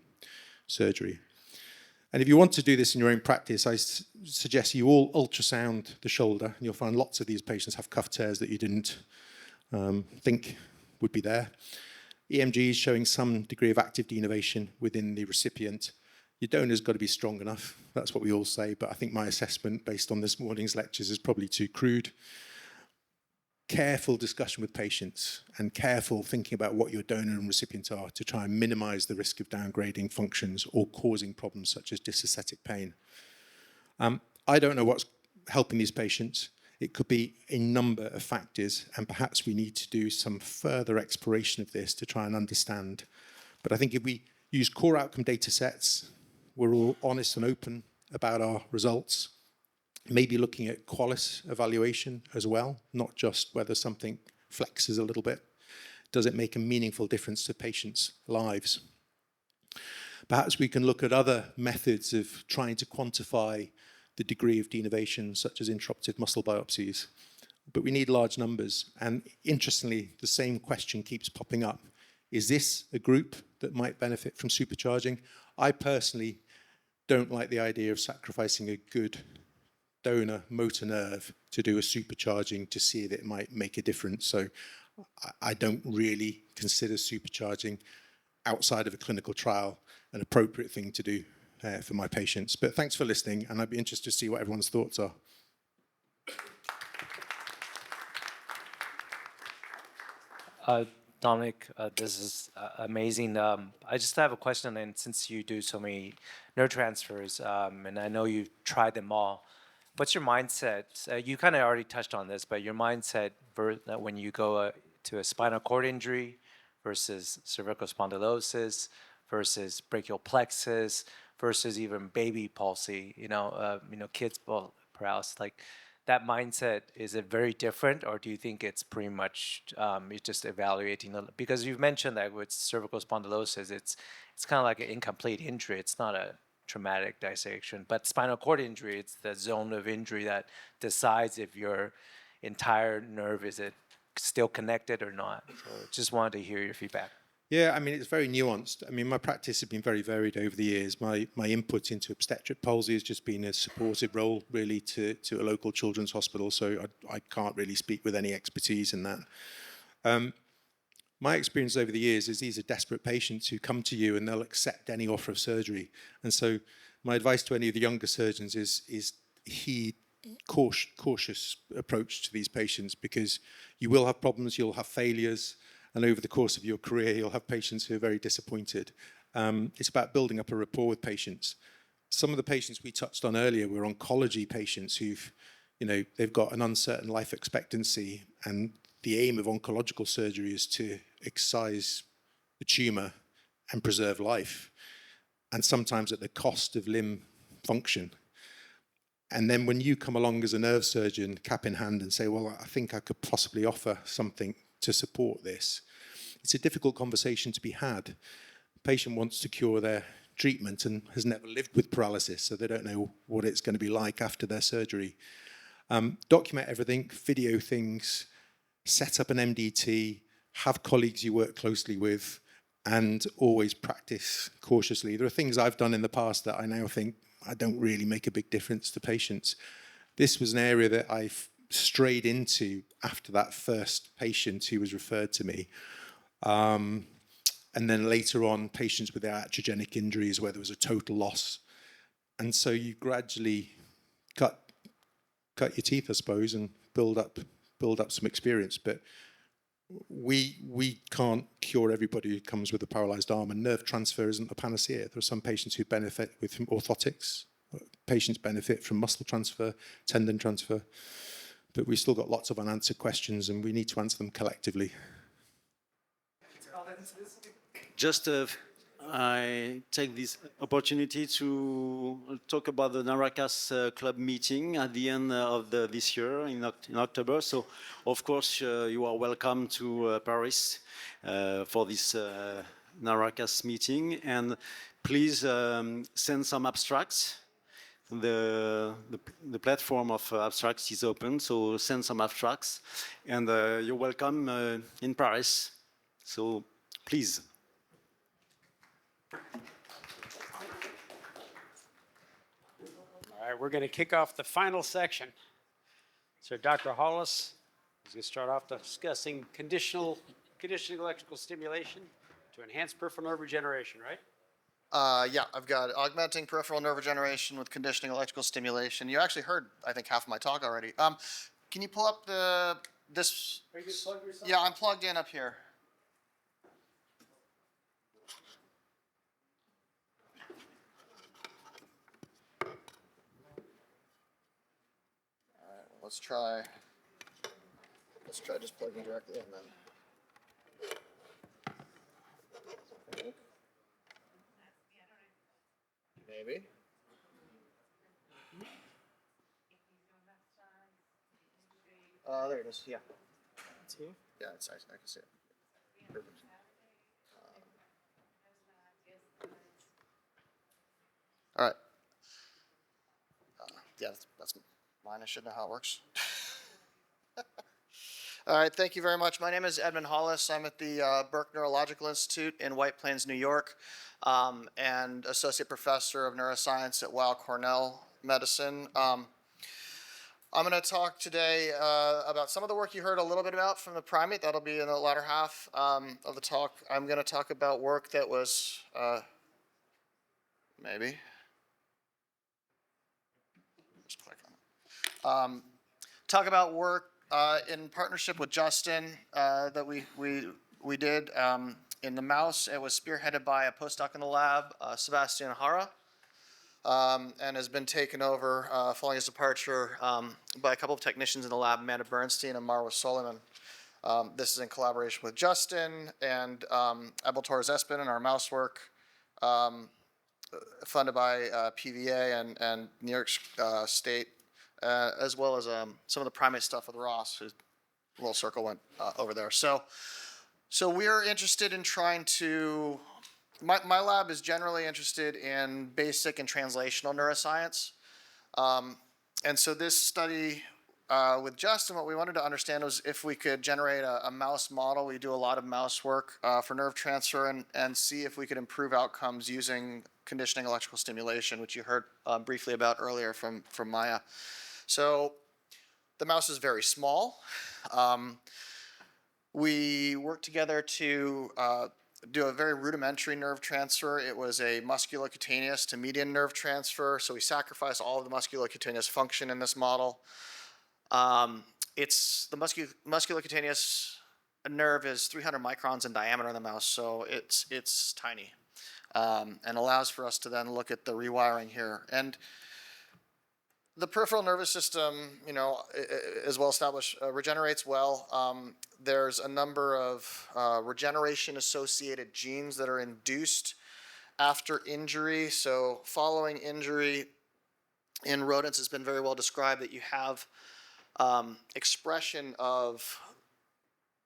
surgery. And if you want to do this in your own practice, I suggest you all ultrasound the shoulder, and you'll find lots of these patients have cuff tears that you didn't think would be there. EMG is showing some degree of active denervation within the recipient. Your donor's got to be strong enough. That's what we all say, but I think my assessment based on this morning's lectures is probably too crude. Careful discussion with patients and careful thinking about what your donor and recipient are to try and minimize the risk of downgrading functions or causing problems such as dysesthetic pain. I don't know what's helping these patients. It could be a number of factors, and perhaps we need to do some further exploration of this to try and understand. But I think if we use core outcome data sets, we're all honest and open about our results, maybe looking at qualis evaluation as well, not just whether something flexes a little bit. Does it make a meaningful difference to patients' lives? Perhaps we can look at other methods of trying to quantify the degree of denervation, such as interrupted muscle biopsies. But we need large numbers. And interestingly, the same question keeps popping up. Is this a group that might benefit from supercharging? I personally don't like the idea of sacrificing a good donor motor nerve to do a supercharging to see that it might make a difference. So I don't really consider supercharging outside of a clinical trial an appropriate thing to do for my patients. But thanks for listening, and I'd be interested to see what everyone's thoughts are. Dominic, this is amazing. I just have a question, and since you do so many nerve transfers, and I know you've tried them all, what's your mindset? You kind of already touched on this, but your mindset when you go to a spinal cord injury versus cervical spondylosis versus brachial plexus versus even baby palsy, kids paralysis, like that mindset, is it very different, or do you think it's pretty much you're just evaluating? Because you've mentioned that with cervical spondylosis, it's kind of like an incomplete injury. It's not a traumatic dissection, but spinal cord injury, it's the zone of injury that decides if your entire nerve is it still connected or not. So just wanted to hear your feedback. Yeah, I mean, it's very nuanced. I mean, my practice has been very varied over the years. My input into obstetric palsy has just been a supportive role, really, to a local children's hospital, so I can't really speak with any expertise in that. My experience over the years is these are desperate patients who come to you and they'll accept any offer of surgery. And so my advice to any of the younger surgeons is heed cautious approach to these patients, because you will have problems, you'll have failures, and over the course of your career, you'll have patients who are very disappointed. It's about building up a rapport with patients. Some of the patients we touched on earlier were oncology patients who've, they've got an uncertain life expectancy, and the aim of oncological surgery is to excise the tumor and preserve life, and sometimes at the cost of limb function. And then when you come along as a nerve surgeon, cap in hand, and say, well, I think I could possibly offer something to support this, it's a difficult conversation to be had. The patient wants to cure their treatment and has never lived with paralysis, so they don't know what it's going to be like after their surgery. Document everything, video things, set up an MDT, have colleagues you work closely with, and always practice cautiously. There are things I've done in the past that I now think I don't really make a big difference to patients. This was an area that I strayed into after that first patient who was referred to me. And then later on, patients with iatrogenic injuries where there was a total loss. And so you gradually cut your teeth, I suppose, and build up some experience. But we can't cure everybody who comes with a paralyzed arm, and nerve transfer isn't a panacea. There are some patients who benefit with orthotics. Patients benefit from muscle transfer, tendon transfer. But we've still got lots of unanswered questions, and we need to answer them collectively. Just I take this opportunity to talk about the NARACAS club meeting at the end of this year in October. So, of course, you are welcome to Paris for this NARACAS meeting. And please send some abstracts. The platform of abstracts is open, so send some abstracts. And you're welcome in Paris. So, please. All right, we're going to kick off the final section. So Dr. Hollis is going to start off discussing conditioning electrical stimulation to enhance peripheral nerve regeneration, right? Yeah, I've got augmenting peripheral nerve regeneration with conditioning electrical stimulation. You actually heard, I think, half of my talk already. Can you pull up this? Are you going to plug yourself? Yeah, I'm plugged in up here. All right, let's try just plugging directly in then. Maybe. There it is. Yeah. It's here? Yeah, it's nice. I can see it. Perfect. All right. Yeah, that's mine. I should know how it works. All right, thank you very much. My name is Edmund Hollis. I'm at the Burke Neurological Institute in White Plains, New York, and Associate Professor of Neuroscience at Weill Cornell Medicine. I'm going to talk today about some of the work you heard a little bit about from the primate. That'll be in the latter half of the talk. I'm going to talk about work that was, maybe. Just click on it. Talk about work in partnership with Justin that we did in the mouse. It was spearheaded by a postdoc in the lab, Sebastian Hara, and has been taken over following his departure by a couple of technicians in the lab, Amanda Bernstein and Marwa Soliman. This is in collaboration with Justin and Abel Torres Espin in our mouse work, funded by PVA and New York State, as well as some of the primate stuff with Ross, whose little circle went over there. So we're interested in trying to, my lab is generally interested in basic and translational neuroscience. And so this study with Justin, what we wanted to understand was if we could generate a mouse model. We do a lot of mouse work for nerve transfer and see if we could improve outcomes using conditioning electrical stimulation, which you heard briefly about earlier from Maya. So the mouse is very small. We worked together to do a very rudimentary nerve transfer. It was a musculocutaneous to median nerve transfer, so we sacrificed all of the musculocutaneous function in this model. It's the musculocutaneous nerve is 300 microns in diameter in the mouse, so it's tiny, and allows for us to then look at the rewiring here. And the peripheral nervous system, is well established, regenerates well. There's a number of regeneration-associated genes that are induced after injury. So following injury in rodents, it's been very well described that you have expression of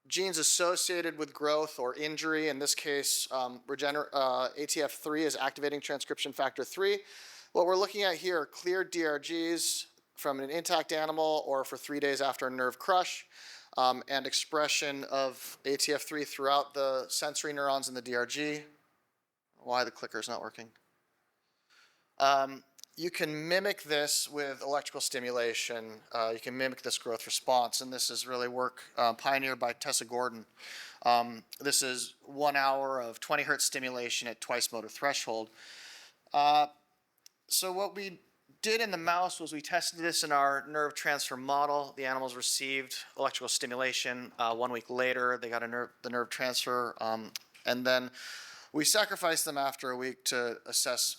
genes associated with growth or injury. In this case, ATF3 is activating transcription factor 3. What we're looking at here are clear DRGs from an intact animal or for 3 days after a nerve crush. and expression of ATF3 throughout the sensory neurons in the DRG. Why the clicker is not working. You can mimic this with electrical stimulation. You can mimic this growth response, and this is really work pioneered by Tessa Gordon. This is 1 hour of 20 hertz stimulation at twice motor threshold. So what we did in the mouse was we tested this in our nerve transfer model. The animals received electrical stimulation. 1 week later, they got the nerve transfer, and then we sacrificed them after a week to assess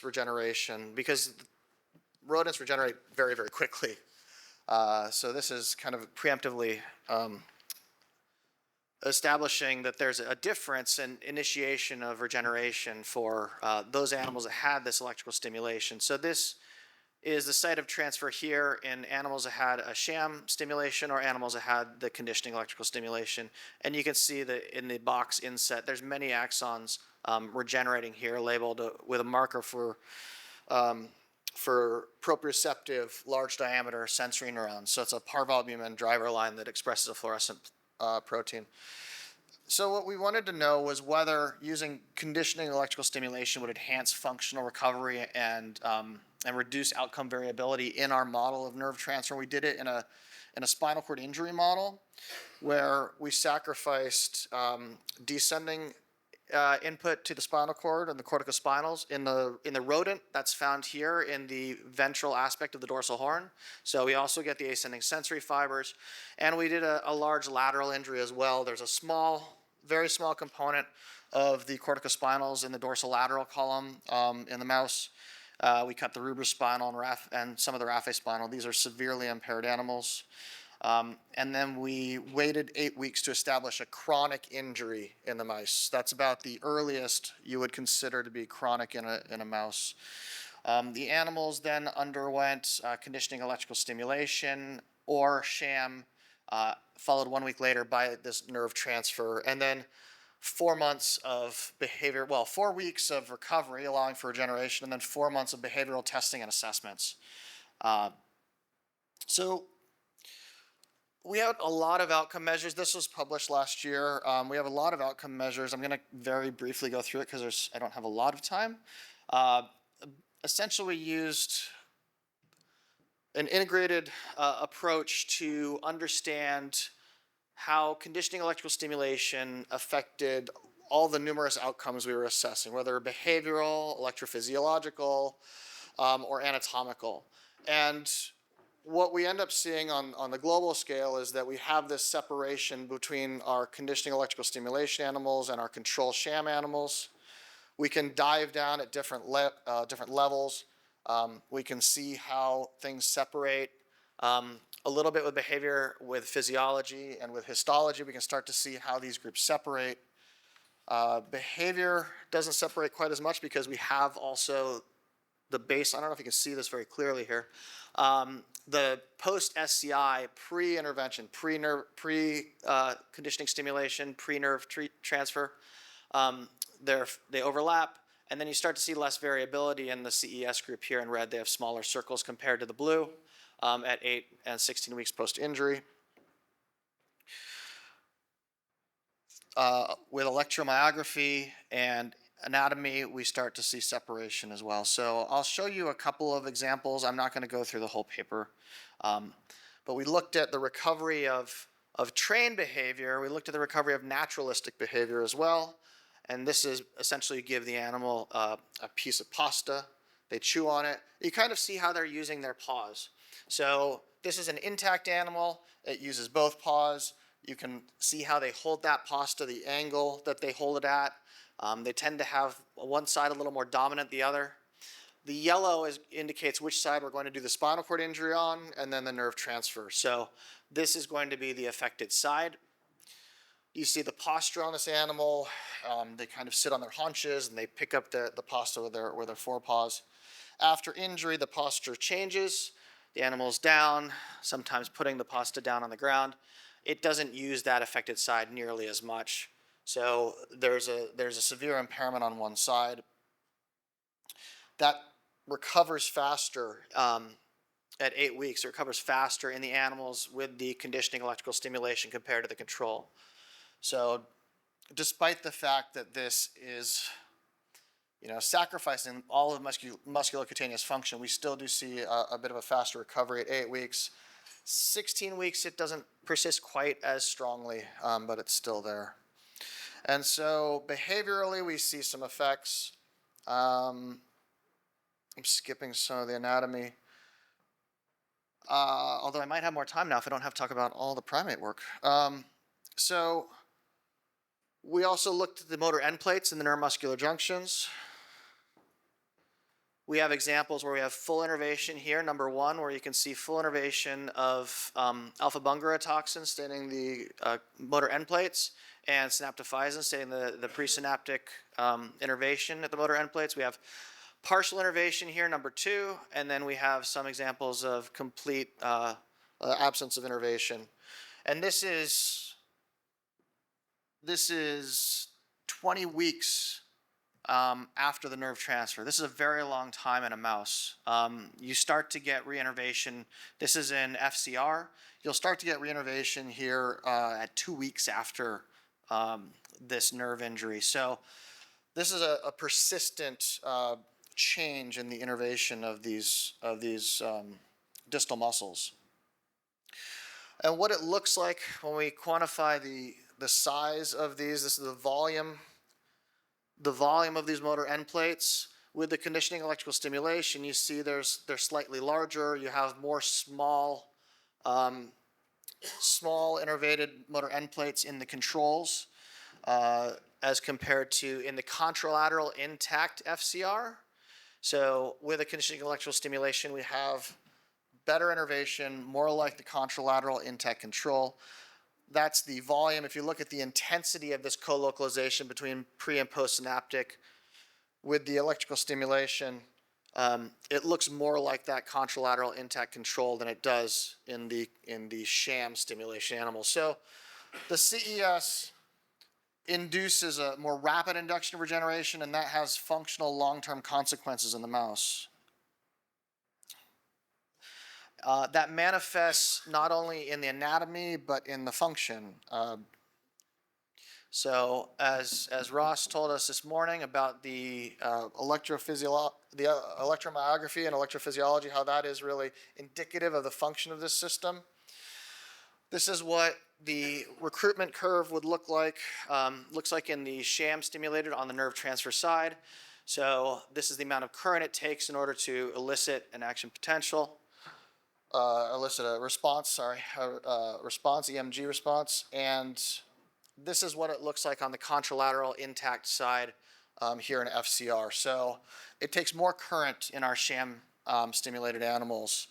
regeneration, because rodents regenerate very, very quickly. So this is kind of preemptively establishing that there's a difference in initiation of regeneration for those animals that had this electrical stimulation. So this is the site of transfer here in animals that had a sham stimulation or animals that had the conditioning electrical stimulation. And you can see that in the box inset, there's many axons regenerating here, labeled with a marker for proprioceptive large diameter sensory neurons. So it's a parvalbumin driver line that expresses a fluorescent protein. So what we wanted to know was whether using conditioning electrical stimulation would enhance functional recovery and reduce outcome variability in our model of nerve transfer. We did it in a spinal cord injury model where we sacrificed descending input to the spinal cord and the corticospinals. In the rodent, that's found here in the ventral aspect of the dorsal horn. So we also get the ascending sensory fibers. And we did a large lateral injury as well. There's a very small component of the corticospinals in the dorsolateral column in the mouse. We cut the rubrospinal and some of the raphe-spinal. These are severely impaired animals. And then we waited 8 weeks to establish a chronic injury in the mice. That's about the earliest you would consider to be chronic in a mouse. The animals then underwent conditioning electrical stimulation or sham, followed 1 week later by this nerve transfer. And then 4 months of 4 weeks of recovery, allowing for regeneration, and then 4 months of behavioral testing and assessments. So we have a lot of outcome measures. This was published last year. We have a lot of outcome measures. I'm going to very briefly go through it because I don't have a lot of time. Essentially, we used an integrated approach to understand how conditioning electrical stimulation affected all the numerous outcomes we were assessing, whether behavioral, electrophysiological, or anatomical. And what we end up seeing on the global scale is that we have this separation between our conditioning electrical stimulation animals and our control sham animals. We can dive down at different levels. We can see how things separate. A little bit with behavior, with physiology, and with histology, we can start to see how these groups separate. Behavior doesn't separate quite as much because we have also the base. I don't know if you can see this very clearly here. The post-SCI, pre-intervention, pre-conditioning stimulation, pre-nerve transfer, they overlap. And then you start to see less variability in the CES group here in red. They have smaller circles compared to the blue at 8 and 16 weeks post-injury. With electromyography and anatomy, we start to see separation as well. So I'll show you a couple of examples. I'm not going to go through the whole paper. But we looked at the recovery of trained behavior. We looked at the recovery of naturalistic behavior as well. And this is essentially you give the animal a piece of pasta. They chew on it. You kind of see how they're using their paws. So this is an intact animal. It uses both paws. You can see how they hold that pasta, the angle that they hold it at. They tend to have one side a little more dominant than the other. The yellow indicates which side we're going to do the spinal cord injury on, and then the nerve transfer. So this is going to be the affected side. You see the posture on this animal. They kind of sit on their haunches, and they pick up the pasta with their forepaws. After injury, the posture changes. The animal's down, sometimes putting the pasta down on the ground. It doesn't use that affected side nearly as much. So there's a severe impairment on one side. That recovers faster at 8 weeks. It recovers faster in the animals with the conditioning electrical stimulation compared to the control. So despite the fact that this is, sacrificing all of musculocutaneous function, we still do see a bit of a faster recovery at 8 weeks. 16 weeks, it doesn't persist quite as strongly, but it's still there. And so behaviorally, we see some effects. I'm skipping some of the anatomy. Although I might have more time now if I don't have to talk about all the primate work. So we also looked at the motor end plates and the neuromuscular junctions. We have examples where we have full innervation here, number 1, where you can see full innervation of alpha-bungara toxin staining the motor end plates, and synaptophysin staining the presynaptic innervation at the motor end plates. We have partial innervation here, number 2, and then we have some examples of complete absence of innervation. And this is 20 weeks after the nerve transfer. This is a very long time in a mouse. You start to get reinnervation. This is in FCR. You'll start to get reinnervation here at 2 weeks after this nerve injury. So this is a persistent change in the innervation of these distal muscles. And what it looks like when we quantify the size of these, this is the volume of these motor end plates. With the conditioning electrical stimulation, you see they're slightly larger. You have more small innervated motor end plates in the controls as compared to in the contralateral intact FCR. So with the conditioning electrical stimulation, we have better innervation, more like the contralateral intact control. That's the volume. If you look at the intensity of this co-localization between pre and postsynaptic with the electrical stimulation, it looks more like that contralateral intact control than it does in the sham stimulation animals. So the CES induces a more rapid induction of regeneration, and that has functional long-term consequences in the mouse. That manifests not only in the anatomy, but in the function. So as Ross told us this morning about the electromyography and electrophysiology, how that is really indicative of the function of this system. This is what the recruitment curve would look like. Looks like in the sham stimulated on the nerve transfer side. So this is the amount of current it takes in order to elicit an action potential. Elicit a response, EMG response, and this is what it looks like on the contralateral intact side here in FCR. So it takes more current in our sham stimulated animals,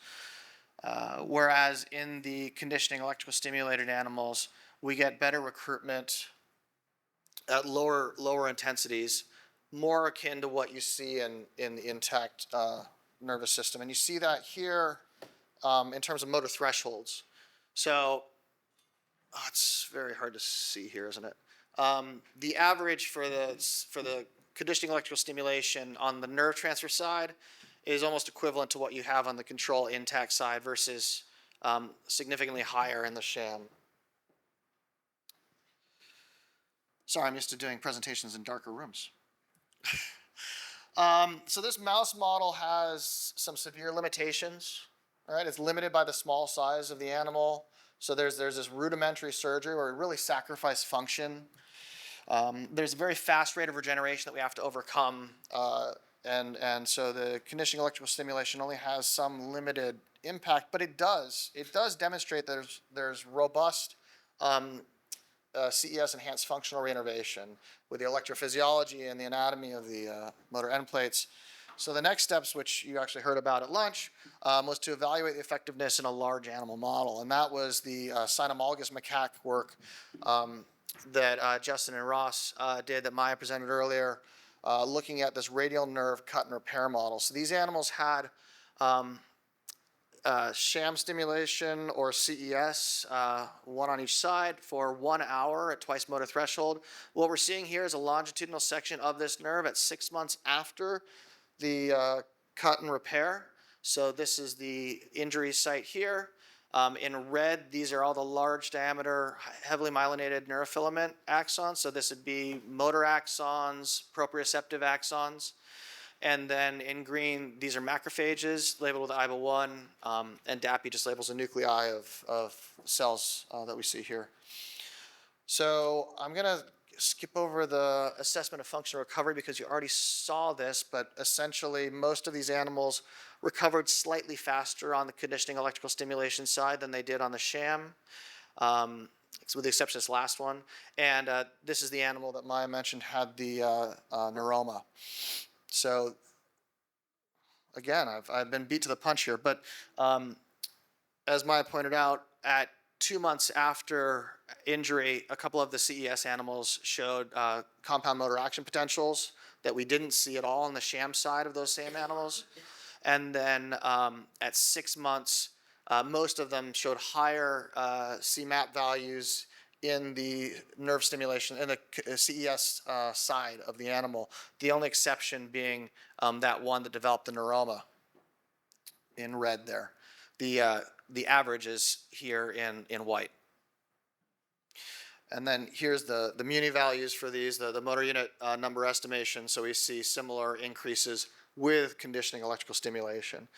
whereas in the conditioning electrical stimulated animals, we get better recruitment at lower intensities, more akin to what you see in the intact nervous system. And you see that here in terms of motor thresholds. So it's very hard to see here, isn't it? The average for the conditioning electrical stimulation on the nerve transfer side is almost equivalent to what you have on the control intact side versus significantly higher in the sham. Sorry, I'm used to doing presentations in darker rooms. So this mouse model has some severe limitations. All right, it's limited by the small size of the animal. So there's this rudimentary surgery where we really sacrifice function. There's a very fast rate of regeneration that we have to overcome. And so the conditioning electrical stimulation only has some limited impact, but it does demonstrate that there's robust CES enhanced functional reinnervation with the electrophysiology and the anatomy of the motor end plates. So the next steps, which you actually heard about at lunch, was to evaluate the effectiveness in a large animal model. And that was the cynomolgus macaque work that Justin and Ross did that Maya presented earlier, looking at this radial nerve cut and repair model. So these animals had sham stimulation or CES, one on each side for 1 hour at twice motor threshold. What we're seeing here is a longitudinal section of this nerve at 6 months after the cut and repair. So this is the injury site here. In red, these are all the large diameter, heavily myelinated neurofilament axons. So this would be motor axons, proprioceptive axons. And then in green, these are macrophages labeled with IBA1, and DAPI just labels the nuclei of cells that we see here. So I'm going to skip over the assessment of functional recovery because you already saw this, but essentially most of these animals recovered slightly faster on the conditioning electrical stimulation side than they did on the sham, with the exception of this last one. And this is the animal that Maya mentioned had the neuroma. So again, I've been beat to the punch here, but as Maya pointed out, at 2 months after injury, a couple of the CES animals showed compound motor action potentials that we didn't see at all on the sham side of those same animals. And then at 6 months, most of them showed higher CMAP values in the nerve stimulation, in the CES side of the animal. The only exception being that one that developed the neuroma in red there. The average is here in white. And then here's the Muni values for these, the motor unit number estimation. So we see similar increases with conditioning electrical stimulation.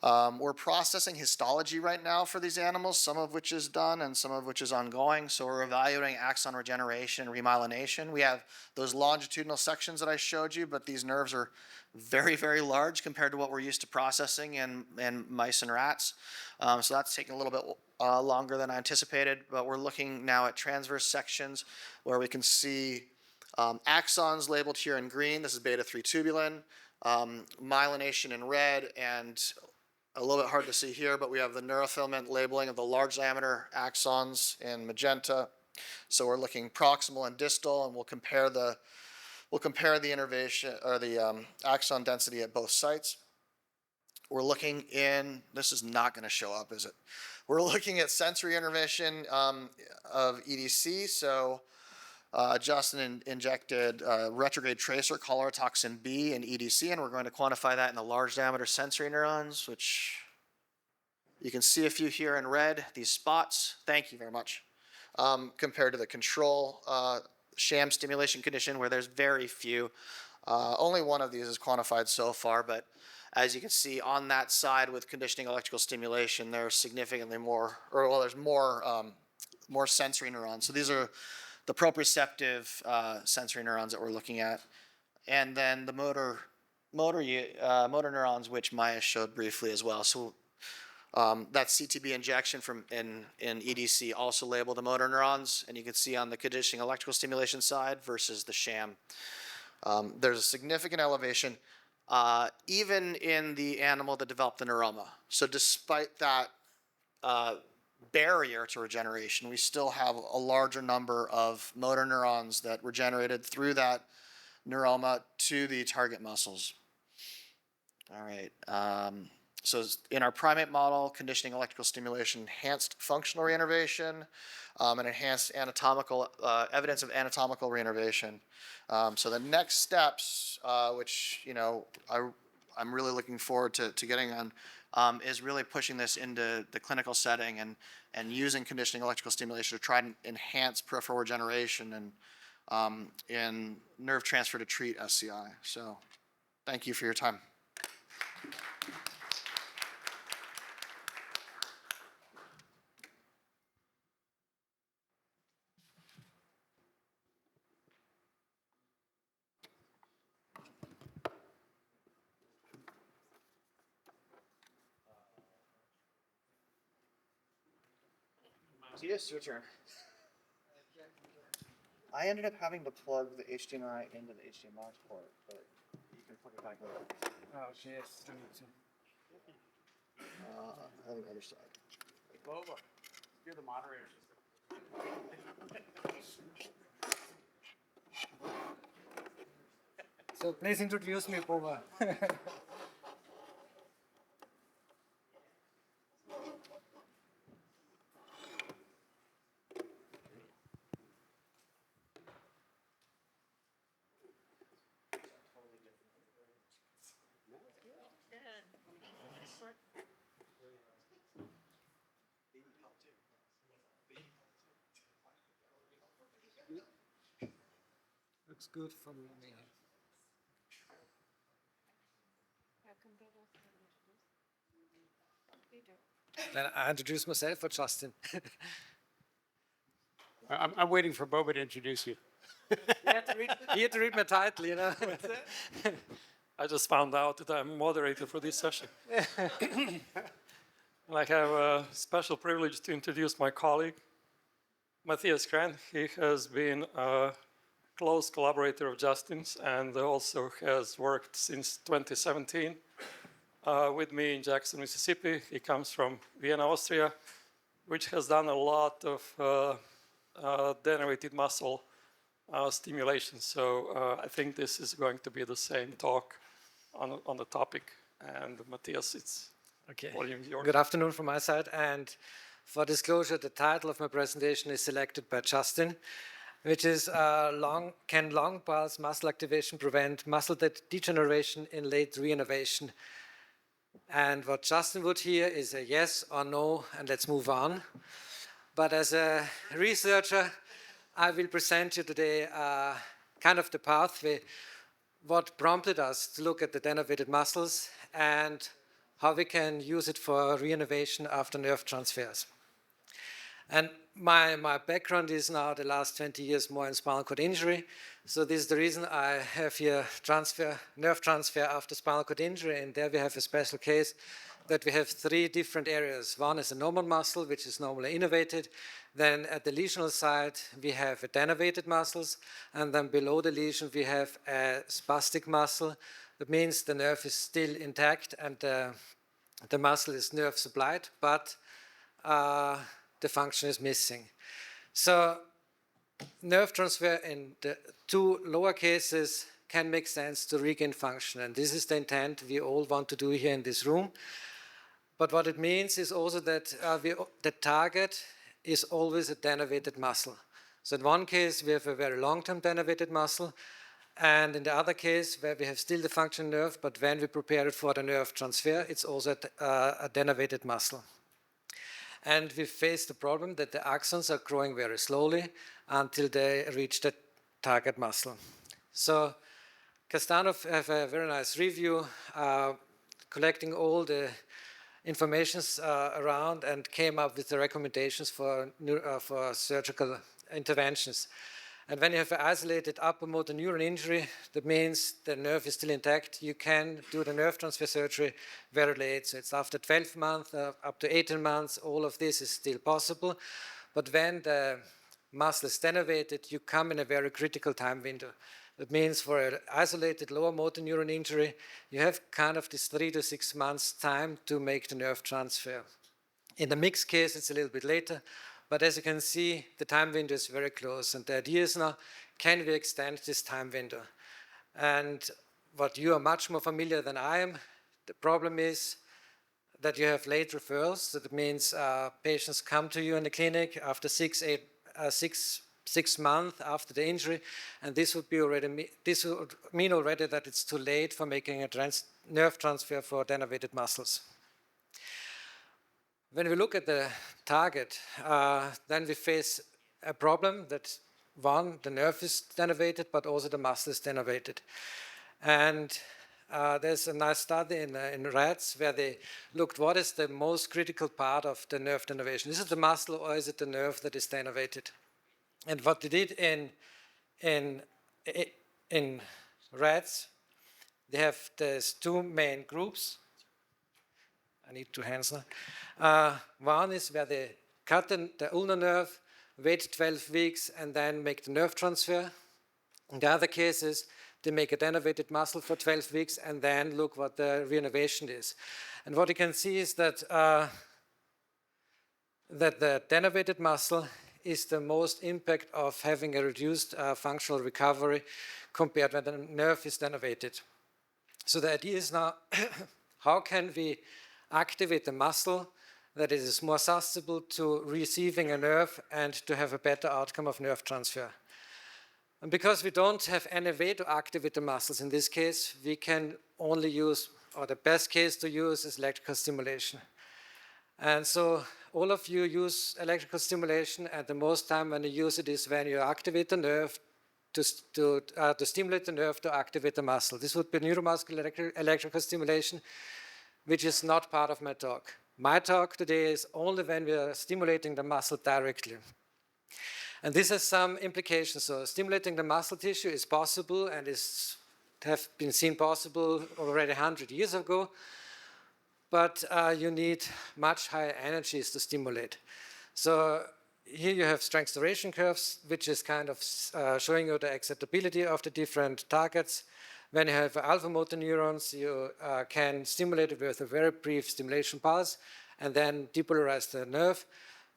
We're processing histology right now for these animals, some of which is done and some of which is ongoing. So we're evaluating axon regeneration, remyelination. We have those longitudinal sections that I showed you, but these nerves are very, very large compared to what we're used to processing in mice and rats. So that's taking a little bit longer than I anticipated, but we're looking now at transverse sections where we can see axons labeled here in green. This is beta-3 tubulin, myelination in red, and a little bit hard to see here, but we have the neurofilament labeling of the large diameter axons in magenta. So we're looking proximal and distal, and we'll compare the innervation or the axon density at both sites. We're looking in, this is not going to show up, is it? We're looking at sensory innervation of EDC. So Justin injected retrograde tracer cholera-toxin B in EDC, and we're going to quantify that in the large diameter sensory neurons, which you can see a few here in red, these spots. Thank you very much. Compared to the control sham stimulation condition where there's very few. Only one of these is quantified so far, but as you can see on that side with conditioning electrical stimulation, there's significantly more, or well, there's more sensory neurons. So these are the proprioceptive sensory neurons that we're looking at. And then the motor neurons, which Maya showed briefly as well. So that CTB injection in EDC also labeled the motor neurons, and you can see on the conditioning electrical stimulation side versus the sham. There's a significant elevation even in the animal that developed the neuroma. So despite that barrier to regeneration, we still have a larger number of motor neurons that regenerated through that neuroma to the target muscles. All right. So in our primate model, conditioning electrical stimulation enhanced functional reinnervation and enhanced anatomical evidence of anatomical reinnervation. So the next steps, which I'm really looking forward to getting on, is really pushing this into the clinical setting and using conditioning electrical stimulation to try and enhance peripheral regeneration and in nerve transfer to treat SCI. So thank you for your time. Yes, your turn. I ended up having to plug the HDMI into the HDMI port, but you can plug it back in. Oh, shit. On the other side. Boba, you're the moderator. So please introduce me, Boba. Looks good from me. Then I introduce myself or Justin? I'm waiting for Boba to introduce you. You had to read my title, you know. I just found out that I'm moderator for this session. And I have a special privilege to introduce my colleague, Matthias Kran. He has been a close collaborator of Justin's and also has worked since 2017 with me in Jackson, Mississippi. He comes from Vienna, Austria, which has done a lot of denervated muscle stimulation. So I think this is going to be the same talk on the topic. And Matthias, it's volume yours. Good afternoon from my side. And for disclosure, the title of my presentation is selected by Justin, which is Can long pulse muscle activation prevent muscle degeneration in late reinnervation? And what Justin would hear is a yes or no, and let's move on. But as a researcher, I will present you today kind of the pathway, what prompted us to look at the denervated muscles and how we can use it for reinnervation after nerve transfers. And my background is now the last 20 years more in spinal cord injury. So this is the reason I have here nerve transfer after spinal cord injury. And there we have a special case that we have three different areas. One is a normal muscle, which is normally innervated. Then at the lesional side, we have a denervated muscles. And then below the lesion, we have a spastic muscle. That means the nerve is still intact and the muscle is nerve supplied, but the function is missing. So nerve transfer in the two lower cases can make sense to regain function. And this is the intent we all want to do here in this room. But what it means is also that the target is always a denervated muscle. So in one case, we have a very long-term denervated muscle. And in the other case, where we have still the functional nerve, but when we prepare it for the nerve transfer, it's also a denervated muscle. And we face the problem that the axons are growing very slowly until they reach the target muscle. So Kastanov have a very nice review, collecting all the informations around and came up with the recommendations for surgical interventions. And when you have an isolated upper motor neuron injury, that means the nerve is still intact, you can do the nerve transfer surgery very late. So it's after 12 months, up to 18 months, all of this is still possible. But when the muscle is denervated, you come in a very critical time window. That means for an isolated lower motor neuron injury, you have kind of this 3 to 6 months time to make the nerve transfer. In the mixed case, it's a little bit later. But as you can see, the time window is very close. And the idea is now, can we extend this time window? And what you are much more familiar than I am, the problem is that you have late referrals. So that means patients come to you in the clinic after 6 months after the injury. And this would mean already that it's too late for making a nerve transfer for denervated muscles. When we look at the target, then we face a problem that, one, the nerve is denervated, but also the muscle is denervated. And there's a nice study in rats where they looked what is the most critical part of the nerve denervation. Is it the muscle or is it the nerve that is denervated? And what they did in rats, they have these two main groups. I need two hands now. One is where they cut the ulnar nerve, wait 12 weeks, and then make the nerve transfer. In the other cases, they make a denervated muscle for 12 weeks and then look what the reinnervation is. And what you can see is that, that the denervated muscle is the most impact of having a reduced functional recovery compared when the nerve is denervated. So the idea is now, how can we activate the muscle that it is more susceptible to receiving a nerve and to have a better outcome of nerve transfer. And because we don't have any way to activate the muscles in this case, we can only use, or the best case to use is electrical stimulation. And so all of you use electrical stimulation, and the most time when you use it is when you activate the nerve to stimulate the nerve to activate the muscle. This would be neuromuscular electrical stimulation, which is not part of my talk. My talk today is only when we are stimulating the muscle directly. And this has some implications. So stimulating the muscle tissue is possible and have been seen possible already 100 years ago, but you need much higher energies to stimulate. So here you have strength duration curves, which is kind of showing you the excitability of the different targets. When you have alpha motor neurons, you can stimulate it with a very brief stimulation pulse and then depolarize the nerve.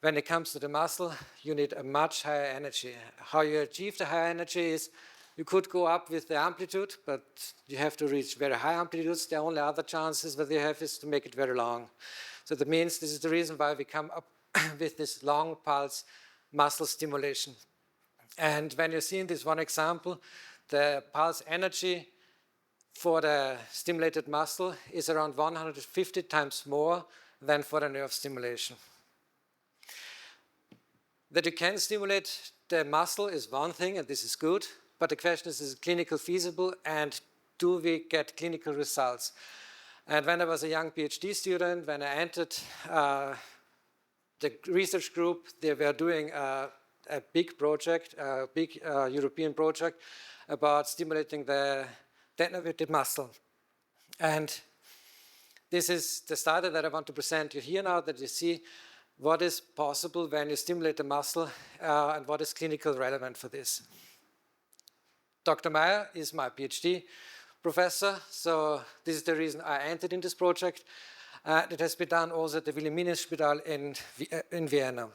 When it comes to the muscle, you need a much higher energy. How you achieve the higher energy is you could go up with the amplitude, but you have to reach very high amplitudes. The only other chances that you have is to make it very long. So that means this is the reason why we come up with this long pulse muscle stimulation. And when you see in this one example, the pulse energy for the stimulated muscle is around 150 times more than for the nerve stimulation. That you can stimulate the muscle is one thing, and this is good, but the question is it clinically feasible, and do we get clinical results? And when I was a young PhD student, when I entered the research group, they were doing a big project, a big European project about stimulating the denervated muscle. And this is the study that I want to present you here now, that you see what is possible when you stimulate the muscle and what is clinically relevant for this. Dr. Meyer is my PhD professor, so this is the reason I entered in this project. It has been done also at the Wilhelminenspital in Vienna.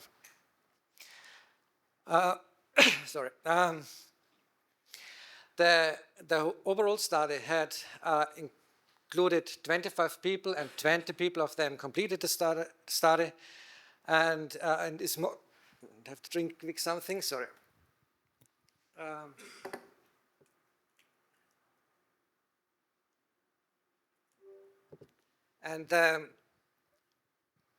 Sorry. The overall study had included 25 people, and 20 people of them completed the study. And it's more. I have to drink quick something. Sorry.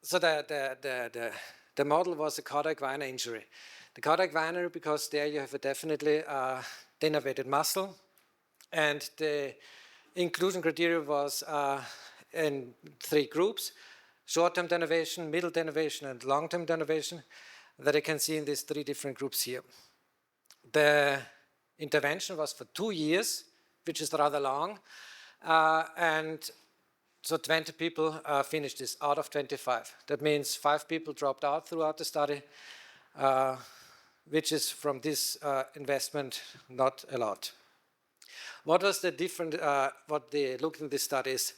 So the model was a cardiac vena injury. The cardiac vena, because there you have a definitely denervated muscle, and the inclusion criteria was in 3 groups: short-term denervation, middle denervation, and long-term denervation, that you can see in these 3 different groups here. The intervention was for 2 years, which is rather long, and so 20 people finished this out of 25. That means 5 people dropped out throughout the study, which is from this investment not a lot. What was the different, what they looked in this study is,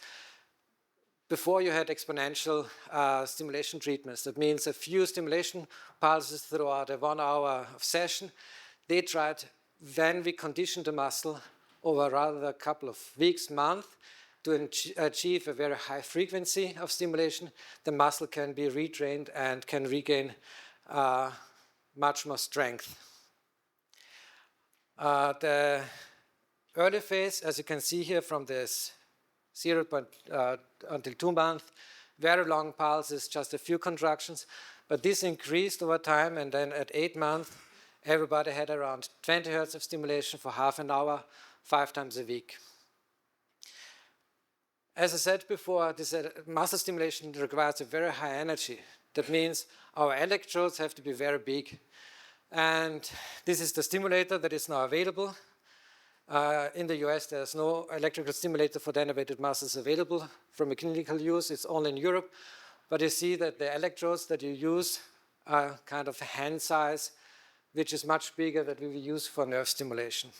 before you had exponential stimulation treatments, that means a few stimulation pulses throughout a 1 hour of session. They tried, when we conditioned the muscle over rather a couple of weeks, months, to achieve a very high frequency of stimulation, the muscle can be retrained and can regain much more strength. The early phase, as you can see here from this 0 until 2 months, very long pulses, just a few contractions, but this increased over time, and then at 8 months, everybody had around 20 hertz of stimulation for half an hour, 5 times a week. As I said before, this muscle stimulation requires a very high energy. That means our electrodes have to be very big. And this is the stimulator that is now available. In the US, there's no electrical stimulator for denervated muscles available from a clinical use. It's only in Europe. But you see that the electrodes that you use are kind of hand size, which is much bigger than we will use for nerve stimulation.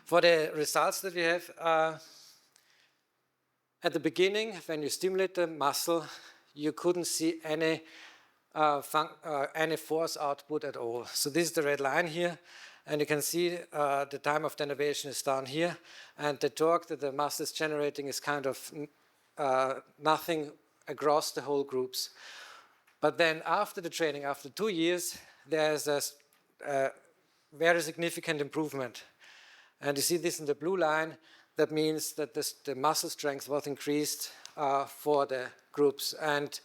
For the results that we have, at the beginning, when you stimulate the muscle, you couldn't see any force output at all. So this is the red line here, and you can see the time of denervation is down here, and the torque that the muscle is generating is kind of nothing across the whole groups. But then after the training, after 2 years, there's a very significant improvement. And you see this in the blue line. That means that the muscle strength was increased for the groups. And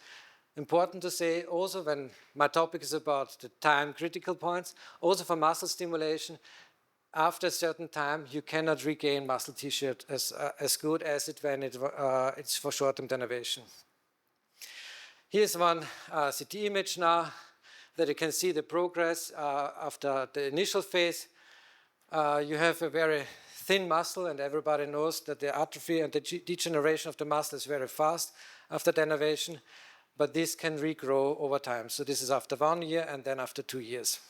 important to say also, when my topic is about the time critical points, also for muscle stimulation, after a certain time, you cannot regain muscle tissue as good as it when it's for short-term denervation. Here's one CT image now that you can see the progress after the initial phase. You have a very thin muscle, and everybody knows that the atrophy and the degeneration of the muscle is very fast after denervation, but this can regrow over time. So this is after 1 year and then after 2 years.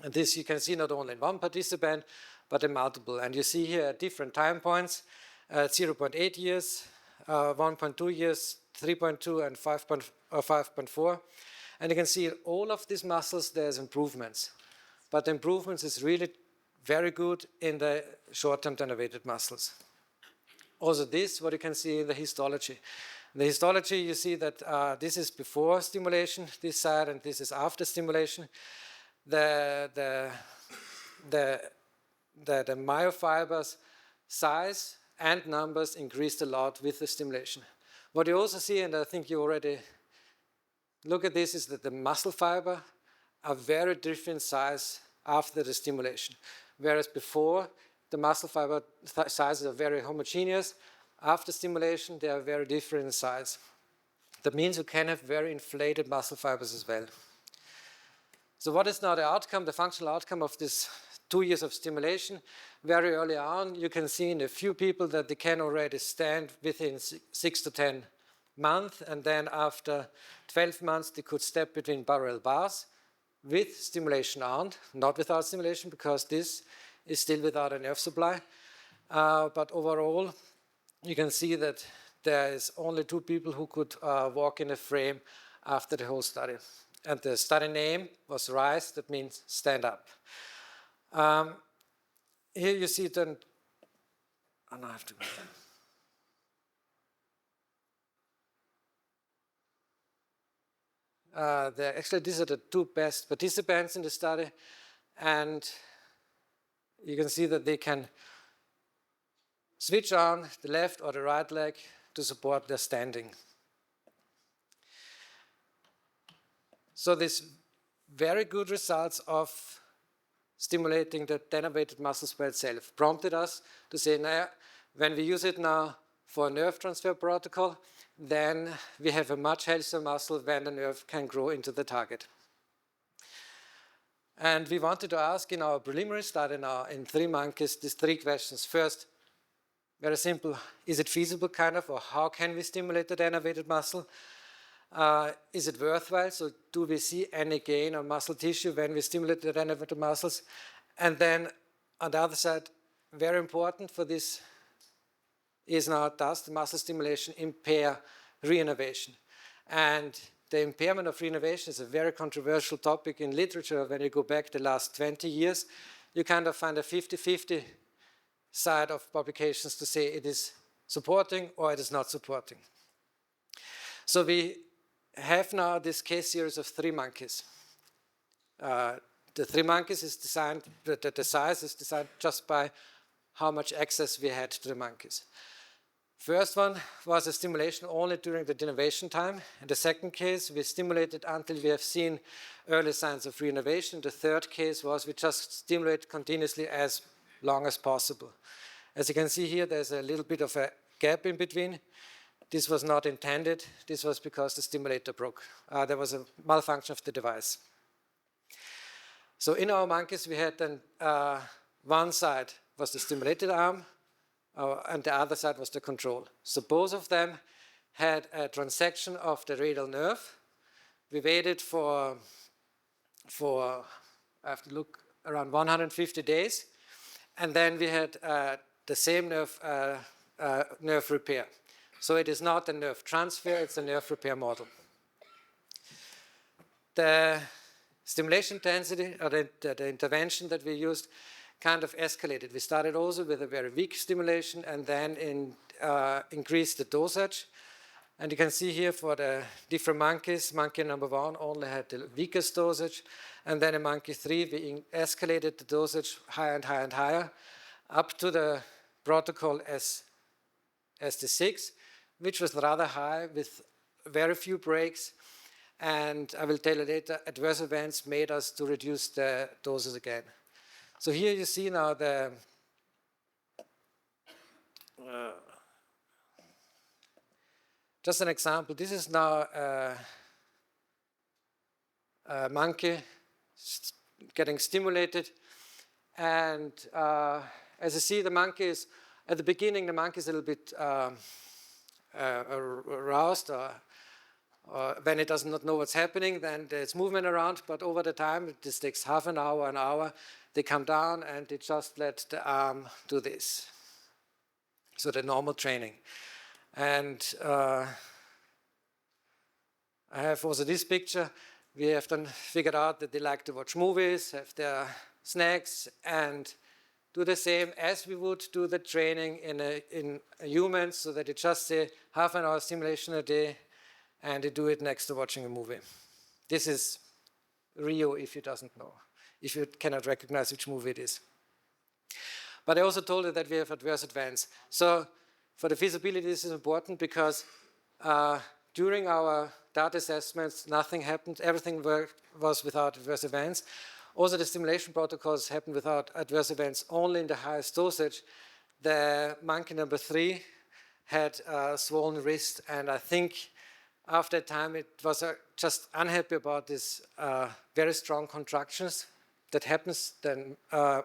And this you can see not only in one participant, but in multiple. And you see here at different time points, 0.8 years, 1.2 years, 3.2 and 5.4. And you can see all of these muscles, there's improvements. But the improvements is really very good in the short-term denervated muscles. Also this, what you can see in the histology. In the histology, you see that this is before stimulation, this side, and this is after stimulation. The myofibers size and numbers increased a lot with the stimulation. What you also see, and I think you already look at this, is that the muscle fiber are very different size after the stimulation. Whereas before, the muscle fiber sizes are very homogeneous. After stimulation, they are very different in size. That means you can have very inflated muscle fibers as well. So what is now the outcome, the functional outcome of this 2 years of stimulation? Very early on, you can see in a few people that they can already stand within 6 to 10 months, and then after 12 months, they could step between parallel bars with stimulation on, not without stimulation, because this is still without a nerve supply. But overall, you can see that there is only 2 people who could walk in a frame after the whole study. And the study name was RISE, that means stand up. Here you see then, and I have to go there. Actually, these are the 2 best participants in the study, and you can see that they can switch on the left or the right leg to support their standing. So these very good results of stimulating the denervated muscles by itself prompted us to say, now, when we use it now for a nerve transfer protocol, then we have a much healthier muscle when the nerve can grow into the target. And we wanted to ask in our preliminary study now in 3 monkeys these 3 questions. First, very simple, is it feasible kind of, or how can we stimulate the denervated muscle? Is it worthwhile? So do we see any gain of muscle tissue when we stimulate the denervated muscles? And then on the other side, very important for this is now, does the muscle stimulation impair reinnervation? And the impairment of reinnervation is a very controversial topic in literature. When you go back the last 20 years, you kind of find a 50-50 side of publications to say it is supporting or it is not supporting. So we have now this case series of 3 monkeys. The 3 monkeys is designed, the size is designed just by how much access we had to the monkeys. First one was a stimulation only during the denervation time. In the second case, we stimulated until we have seen early signs of reinnervation. The third case was we just stimulate continuously as long as possible. As you can see here, there's a little bit of a gap in between. This was not intended. This was because the stimulator broke. There was a malfunction of the device. So in our monkeys, we had then one side was the stimulated arm, and the other side was the control. So both of them had a transection of the radial nerve. We waited for I have to look, around 150 days. And then we had the same nerve repair. So it is not a nerve transfer, it's a nerve repair model. The stimulation intensity, or the intervention that we used, kind of escalated. We started also with a very weak stimulation and then increased the dosage. And you can see here for the different monkeys, monkey number 1 only had the weakest dosage. And then in monkey 3, we escalated the dosage higher and higher and higher up to the protocol SD6, which was rather high with very few breaks. And I will tell you later, adverse events made us to reduce the doses again. So here you see now just an example. This is now a monkey getting stimulated, and as you see, the monkey is at the beginning. The monkey is a little bit aroused, or when it does not know what's happening, then there's movement around. But over the time, this takes half an hour. They come down and they just let the arm do this. So the normal training. And I have also this picture. We have then figured out that they like to watch movies, have their snacks, and do the same as we would do the training in humans, so that they just say half an hour stimulation a day, and they do it next to watching a movie. This is Rio, if you doesn't know, if you cannot recognize which movie it is. But I also told you that we have adverse events. So for the feasibility, this is important because during our data assessments, nothing happened. Everything was without adverse events. Also, the stimulation protocols happened without adverse events only in the highest dosage. The monkey number 3 had a swollen wrist, and I think after a time it was just unhappy about this very strong contractions that happens, then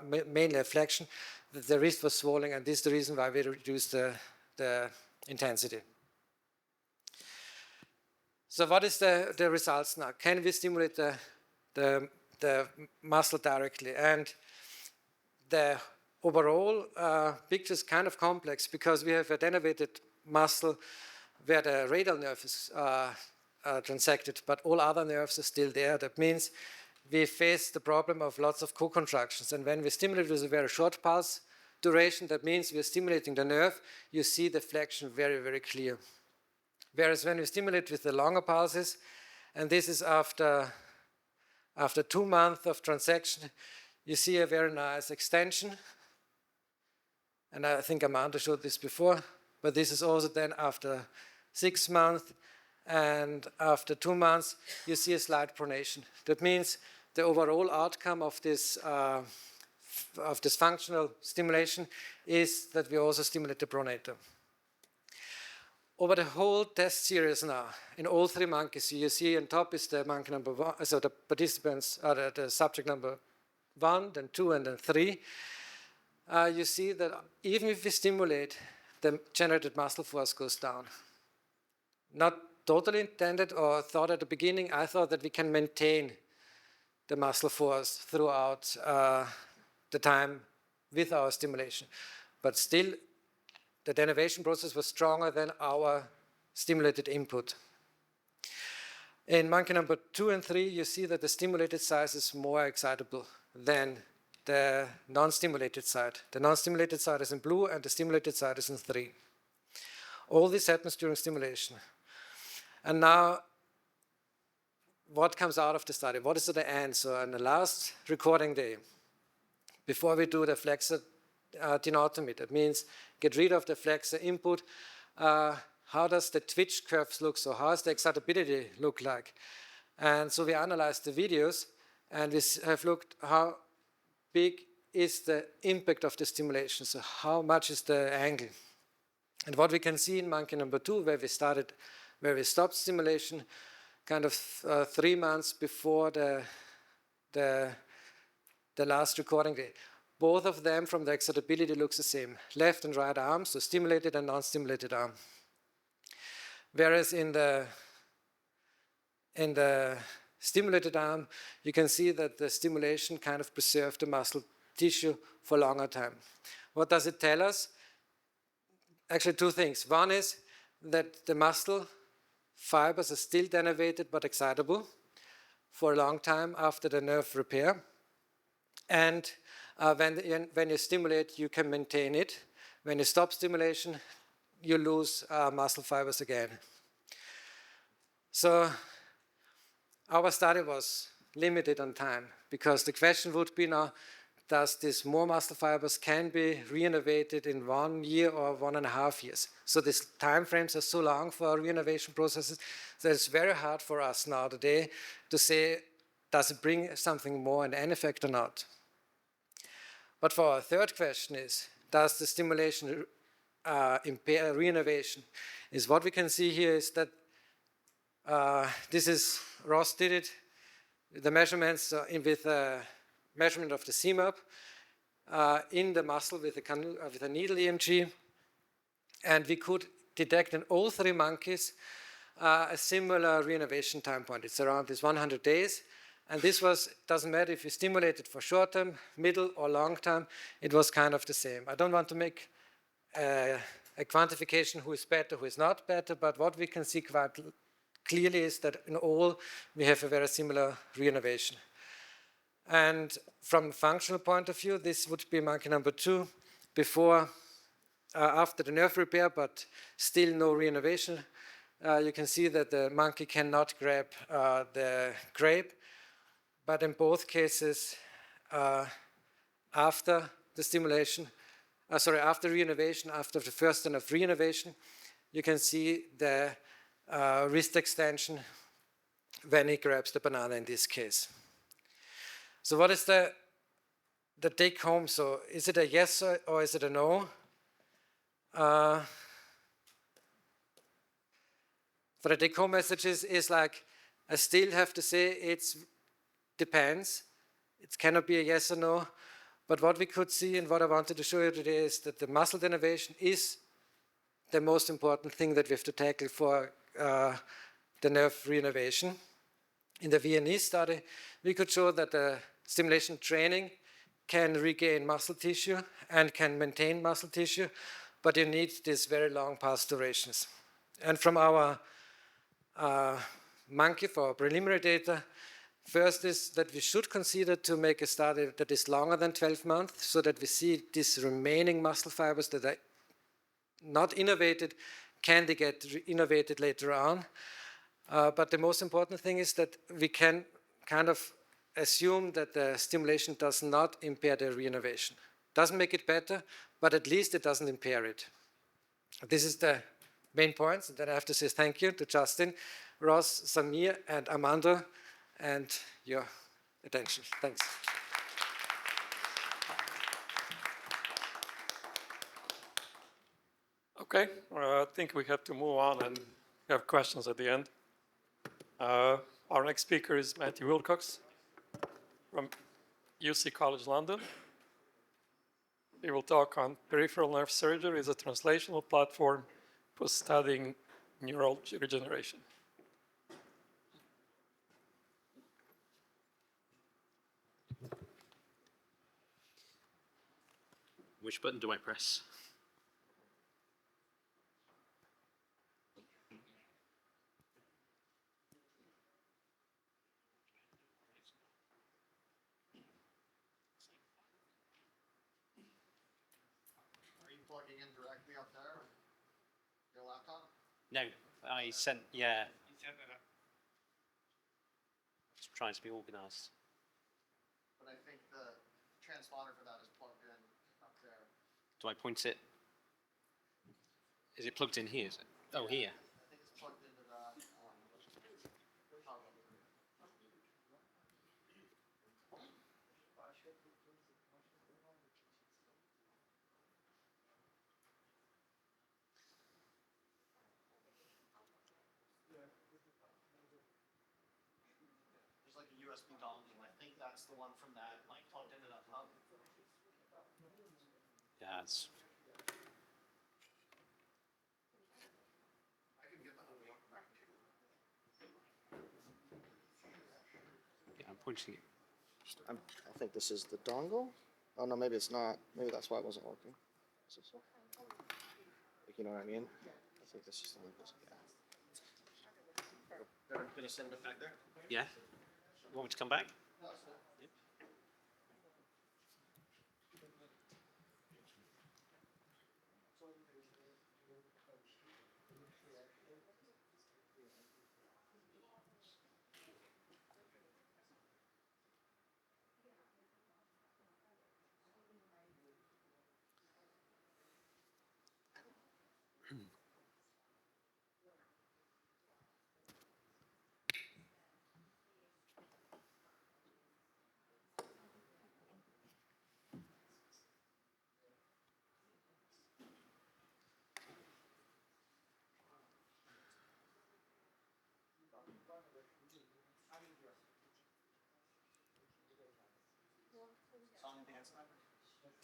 mainly a flexion, that the wrist was swollen, and this is the reason why we reduced the intensity. So what is the results now? Can we stimulate the muscle directly? And the overall picture is kind of complex because we have attenuated muscle where the radial nerve is transected, but all other nerves are still there. That means we face the problem of lots of co-contractions. And when we stimulate with a very short pulse duration, that means we're stimulating the nerve, you see the flexion very, very clear. Whereas when we stimulate with the longer pulses, and this is after 2 months of transection, you see a very nice extension. And I think Amanda showed this before, but this is also then after 6 months, and after 2 months, you see a slight pronation. That means the overall outcome of this functional stimulation is that we also stimulate the pronator. Over the whole test series now, in all 3 monkeys, you see on top is the monkey number 1, so the participants are the subject number 1, then 2, and then 3. You see that even if we stimulate, the generated muscle force goes down. Not totally intended or thought at the beginning. I thought that we can maintain the muscle force throughout the time with our stimulation. But still, the denervation process was stronger than our stimulated input. In monkey number 2 and 3, you see that the stimulated side is more excitable than the non-stimulated side. The non-stimulated side is in blue and the stimulated side is in 3. All this happens during stimulation. And now, what comes out of the study? What is at the end? So on the last recording day, before we do the flexor tenotomy, that means get rid of the flexor input, how does the twitch curves look? So how does the excitability look like? And so we analyzed the videos, and we have looked how big is the impact of the stimulation, so how much is the angle. And what we can see in monkey number 2, where we stopped stimulation kind of 3 months before the last recording day. Both of them from the excitability looks the same. Left and right arm, so stimulated and non-stimulated arm. Whereas in the stimulated arm, you can see that the stimulation kind of preserved the muscle tissue for a longer time. What does it tell us? Actually, 2 things. One is that the muscle fibers are still denervated but excitable for a long time after the nerve repair. And when you stimulate, you can maintain it. When you stop stimulation, you lose muscle fibers again. So our study was limited on time because the question would be now, does this more muscle fibers can be reinnervated in 1 year or 1.5 years? So these time frames are so long for reinnervation processes that it's very hard for us now today to say, does it bring something more in an effect or not? But for our third question is, does the stimulation impair reinnervation? Is what we can see here is that this is Ross did it, the measurements with a measurement of the CMAP in the muscle with a needle EMG, and we could detect in all 3 monkeys a similar reinnervation time point. It's around this 100 days. And this doesn't matter if you stimulate it for short term, middle, or long term, it was kind of the same. I don't want to make a quantification who is better, who is not better, but what we can see quite clearly is that in all, we have a very similar reinnervation. And from a functional point of view, this would be monkey number 2, after the nerve repair, but still no reinnervation. You can see that the monkey cannot grab the grape. But in both cases, after the stimulation, after reinnervation, after the first turn of reinnervation, you can see the wrist extension when he grabs the banana in this case. So what is the take home? So is it a yes or is it a no? For the take home message is like, I still have to say it's depends. It cannot be a yes or no. But what we could see and what I wanted to show you today is that the muscle denervation is the most important thing that we have to tackle for the nerve reinnervation. In the VNE study, we could show that the stimulation training can regain muscle tissue and can maintain muscle tissue, but you need these very long pulse durations. And from our monkey, for our preliminary data, first is that we should consider to make a study that is longer than 12 months so that we see these remaining muscle fibers that are not innervated, can they get innervated later on? But the most important thing is that we can kind of assume that the stimulation does not impair the reinnervation. Doesn't make it better, but at least it doesn't impair it. This is the main points, and then I have to say thank you to Justin, Ross, Samir, and Armando, and your attention. Thanks. Okay, I think we have to move on and have questions at the end. Our next speaker is Matthew Wilcox from UC College London. He will talk on peripheral nerve surgery as a translational platform for studying neural regeneration. Which button do I press? Are you plugging in directly up there? Your laptop? No, I sent, yeah. Just trying to be organised. But I think the transponder for that is plugged in up there. Do I point it? Is it plugged in here? Is it? Oh, here. I think it's plugged into that. There's like a USB dongle. I think that's the one from that, like plugged into that hub. Yeah, it's. I can get the whole one back to you. Yeah, I'm pointing it. I think this is the dongle. Oh no, maybe it's not. Maybe that's why it wasn't working. Is this like, you know what I mean? I think this is the one. Yeah. They're gonna send it back there? Yeah. Want me to come back?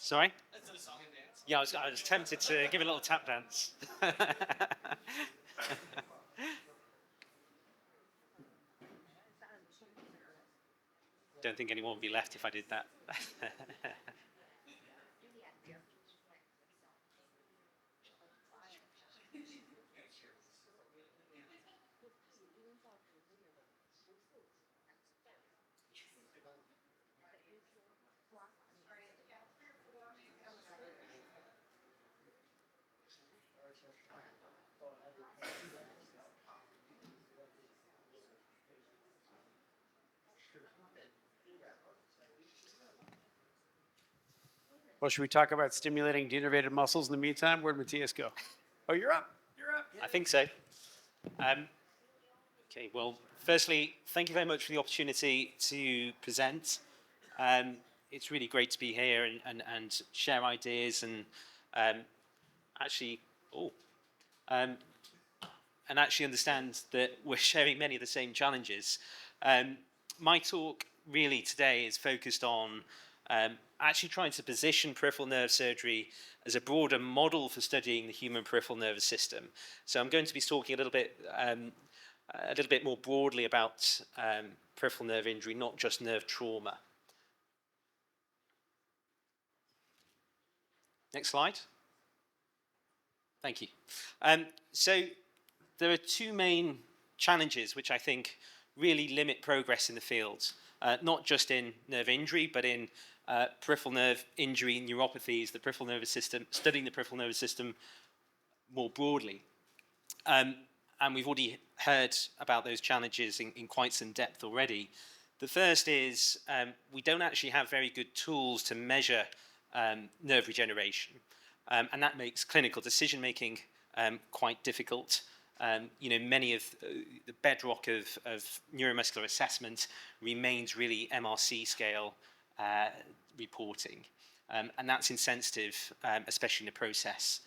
Sorry? Yeah, I was tempted to give a little tap dance. Don't think anyone would be left if I did that. Well, should we talk about stimulating denervated muscles in the meantime? Where'd Matthias go? Oh, you're up. You're up. I think so. Okay, well, firstly, thank you very much for the opportunity to present. It's really great to be here and share ideas and actually, and actually understand that we're sharing many of the same challenges. My talk really today is focused on actually trying to position peripheral nerve surgery as a broader model for studying the human peripheral nervous system. So I'm going to be talking a little bit more broadly about peripheral nerve injury, not just nerve trauma. Next slide. Thank you. So there are two main challenges which I think really limit progress in the field, not just in nerve injury, but in peripheral nerve injury, neuropathies, the peripheral nervous system, studying the peripheral nervous system more broadly. And we've already heard about those challenges in quite some depth already. The first is we don't actually have very good tools to measure nerve regeneration. And that makes clinical decision-making quite difficult. Many of the bedrock of neuromuscular assessment remains really MRC scale reporting. And that's insensitive, especially in a process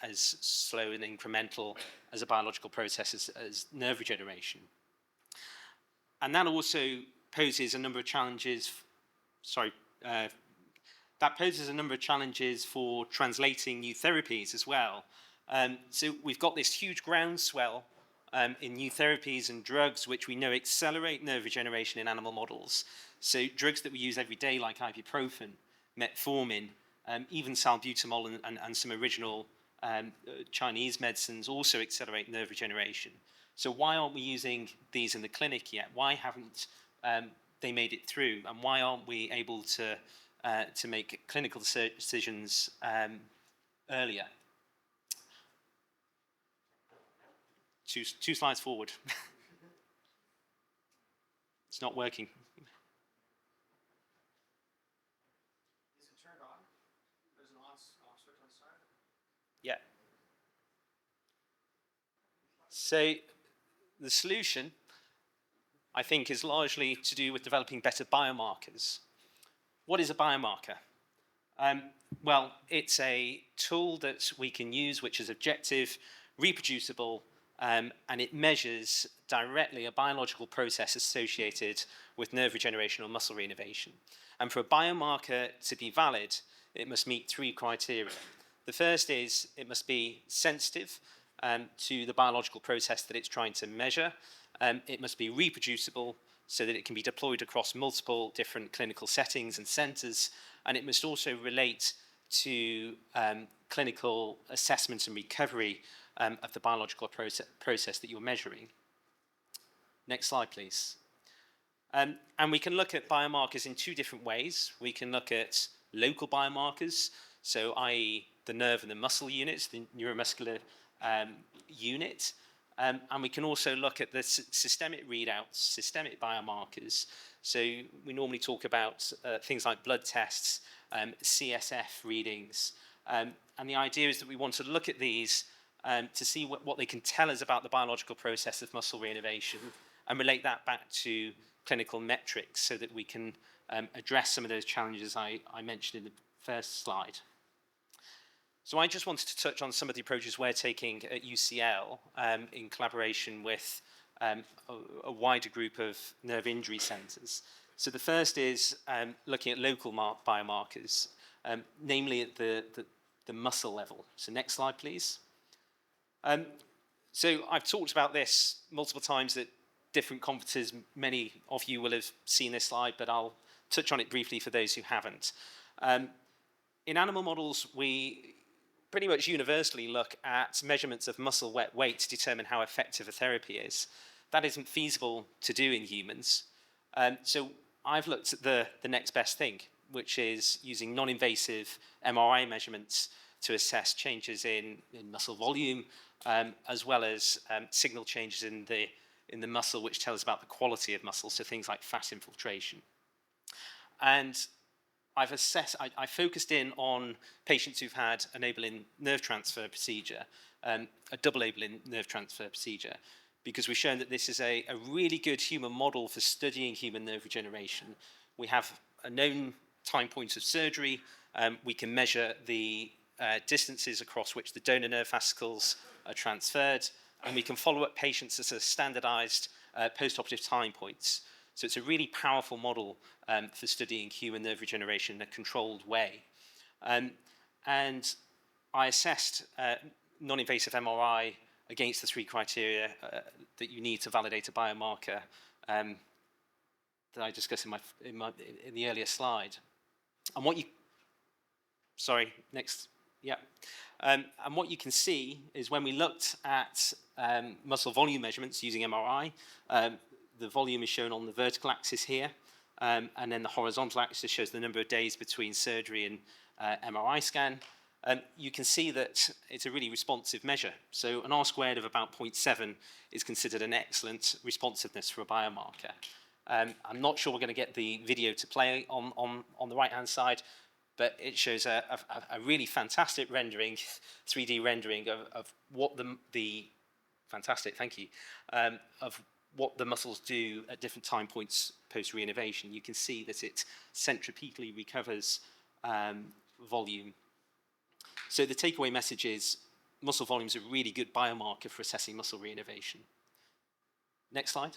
as slow and incremental as a biological process as nerve regeneration. And that also poses a number of challenges, that poses a number of challenges for translating new therapies as well. So we've got this huge groundswell in new therapies and drugs which we know accelerate nerve regeneration in animal models. So drugs that we use every day like ibuprofen, metformin, even salbutamol and some original Chinese medicines also accelerate nerve regeneration. So why aren't we using these in the clinic yet? Why haven't they made it through? And why aren't we able to make clinical decisions earlier? Two slides forward. It's not working. Is it turned on? There's an on switch on the side? Yeah. So the solution, I think, is largely to do with developing better biomarkers. What is a biomarker? Well, it's a tool that we can use which is objective, reproducible, and it measures directly a biological process associated with nerve regeneration or muscle reinnervation. And for a biomarker to be valid, it must meet three criteria. The first is it must be sensitive to the biological process that it's trying to measure. It must be reproducible so that it can be deployed across multiple different clinical settings and centres, and it must also relate to clinical assessment and recovery of the biological process that you're measuring. Next slide, please. And we can look at biomarkers in two different ways. We can look at local biomarkers, so i.e. the nerve and the muscle units, the neuromuscular unit. And we can also look at the systemic readouts, systemic biomarkers. So we normally talk about things like blood tests, CSF readings. And the idea is that we want to look at these to see what they can tell us about the biological process of muscle reinnervation and relate that back to clinical metrics so that we can address some of those challenges I mentioned in the first slide. So I just wanted to touch on some of the approaches we're taking at UCL in collaboration with a wider group of nerve injury centres. So the first is looking at local biomarkers. namely at the muscle level. So next slide, please. So I've talked about this multiple times at different conferences. Many of you will have seen this slide, but I'll touch on it briefly for those who haven't. In animal models, we pretty much universally look at measurements of muscle wet weight to determine how effective a therapy is. That isn't feasible to do in humans. So I've looked at the next best thing, which is using non-invasive MRI measurements to assess changes in muscle volume, as well as signal changes in the muscle, which tell us about the quality of muscle, so things like fat infiltration. And I focused in on patients who've had an Oberlin nerve transfer procedure, a double Oberlin nerve transfer procedure, because we've shown that this is a really good human model for studying human nerve regeneration. We have a known time point of surgery. We can measure the distances across which the donor nerve fascicles are transferred, and we can follow up patients at a standardized post-operative time points. So it's a really powerful model for studying human nerve regeneration in a controlled way. And I assessed non-invasive MRI against the 3 criteria that you need to validate a biomarker that I discussed in the earlier slide. And what you, sorry, next, yeah. And what you can see is when we looked at muscle volume measurements using MRI, the volume is shown on the vertical axis here, and then the horizontal axis shows the number of days between surgery and MRI scan. You can see that it's a really responsive measure. So an R-squared of about 0.7 is considered an excellent responsiveness for a biomarker. I'm not sure we're going to get the video to play on the right-hand side, but it shows a really fantastic rendering, 3D rendering of what the fantastic, thank you, of what the muscles do at different time points post-reinnervation. You can see that it centripetally recovers volume. So the takeaway message is muscle volume is a really good biomarker for assessing muscle reinnervation. Next slide.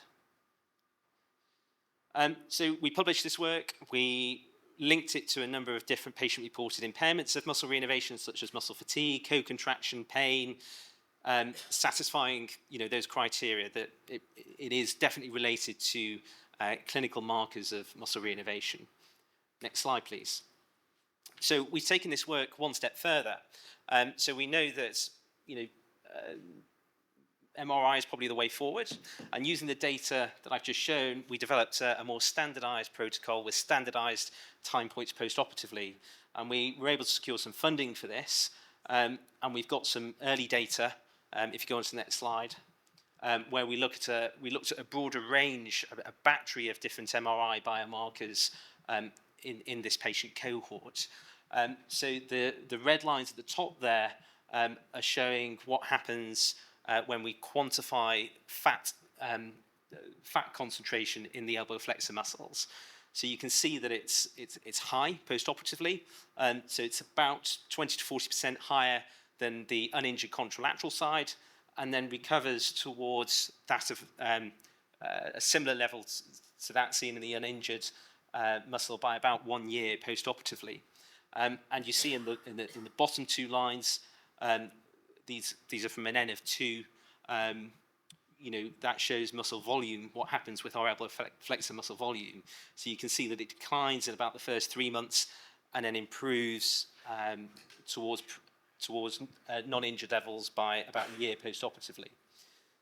So we published this work. We linked it to a number of different patient-reported impairments of muscle reinnervation, such as muscle fatigue, co-contraction, pain, satisfying those criteria that it is definitely related to clinical markers of muscle reinnervation. Next slide, please. So we've taken this work one step further. So we know that MRI is probably the way forward, and using the data that I've just shown, we developed a more standardized protocol with standardized time points post-operatively, and we were able to secure some funding for this, and we've got some early data, if you go on to the next slide, where we looked at a broader range, a battery of different MRI biomarkers in this patient cohort. So the red lines at the top there are showing what happens when we quantify fat concentration in the elbow flexor muscles. So you can see that it's high post-operatively, so it's about 20 to 40% higher than the uninjured contralateral side, and then recovers towards that of a similar level to that seen in the uninjured muscle by about 1 year post-operatively. And you see in the bottom 2 lines, these are from an N of 2. That shows muscle volume, what happens with our elbow flexor muscle volume. So you can see that it declines in about the first 3 months and then improves towards non-injured levels by about a year post-operatively.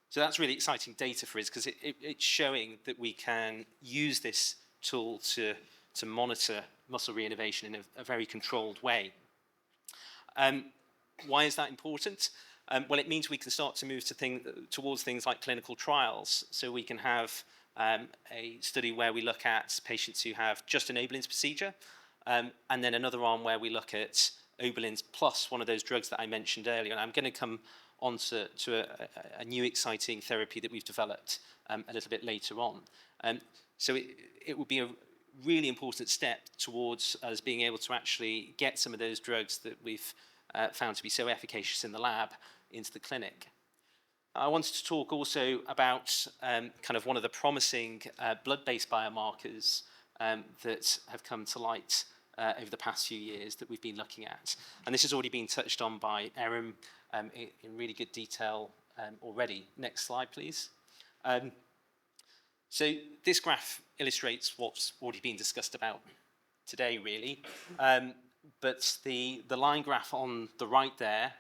So that's really exciting data for us because it's showing that we can use this tool to monitor muscle reinnervation in a very controlled way. Why is that important? Well, it means we can start to move towards things like clinical trials. So we can have a study where we look at patients who have just an Oberlin's procedure, and then another arm where we look at Oberlin's plus one of those drugs that I mentioned earlier. And I'm going to come on to a new exciting therapy that we've developed a little bit later on. So it would be a really important step towards us being able to actually get some of those drugs that we've found to be so efficacious in the lab into the clinic. I wanted to talk also about kind of one of the promising blood-based biomarkers that have come to light over the past few years that we've been looking at. And this has already been touched on by Erin in really good detail already. Next slide, please. So this graph illustrates what's already been discussed about today, really. But the line graph on the right there,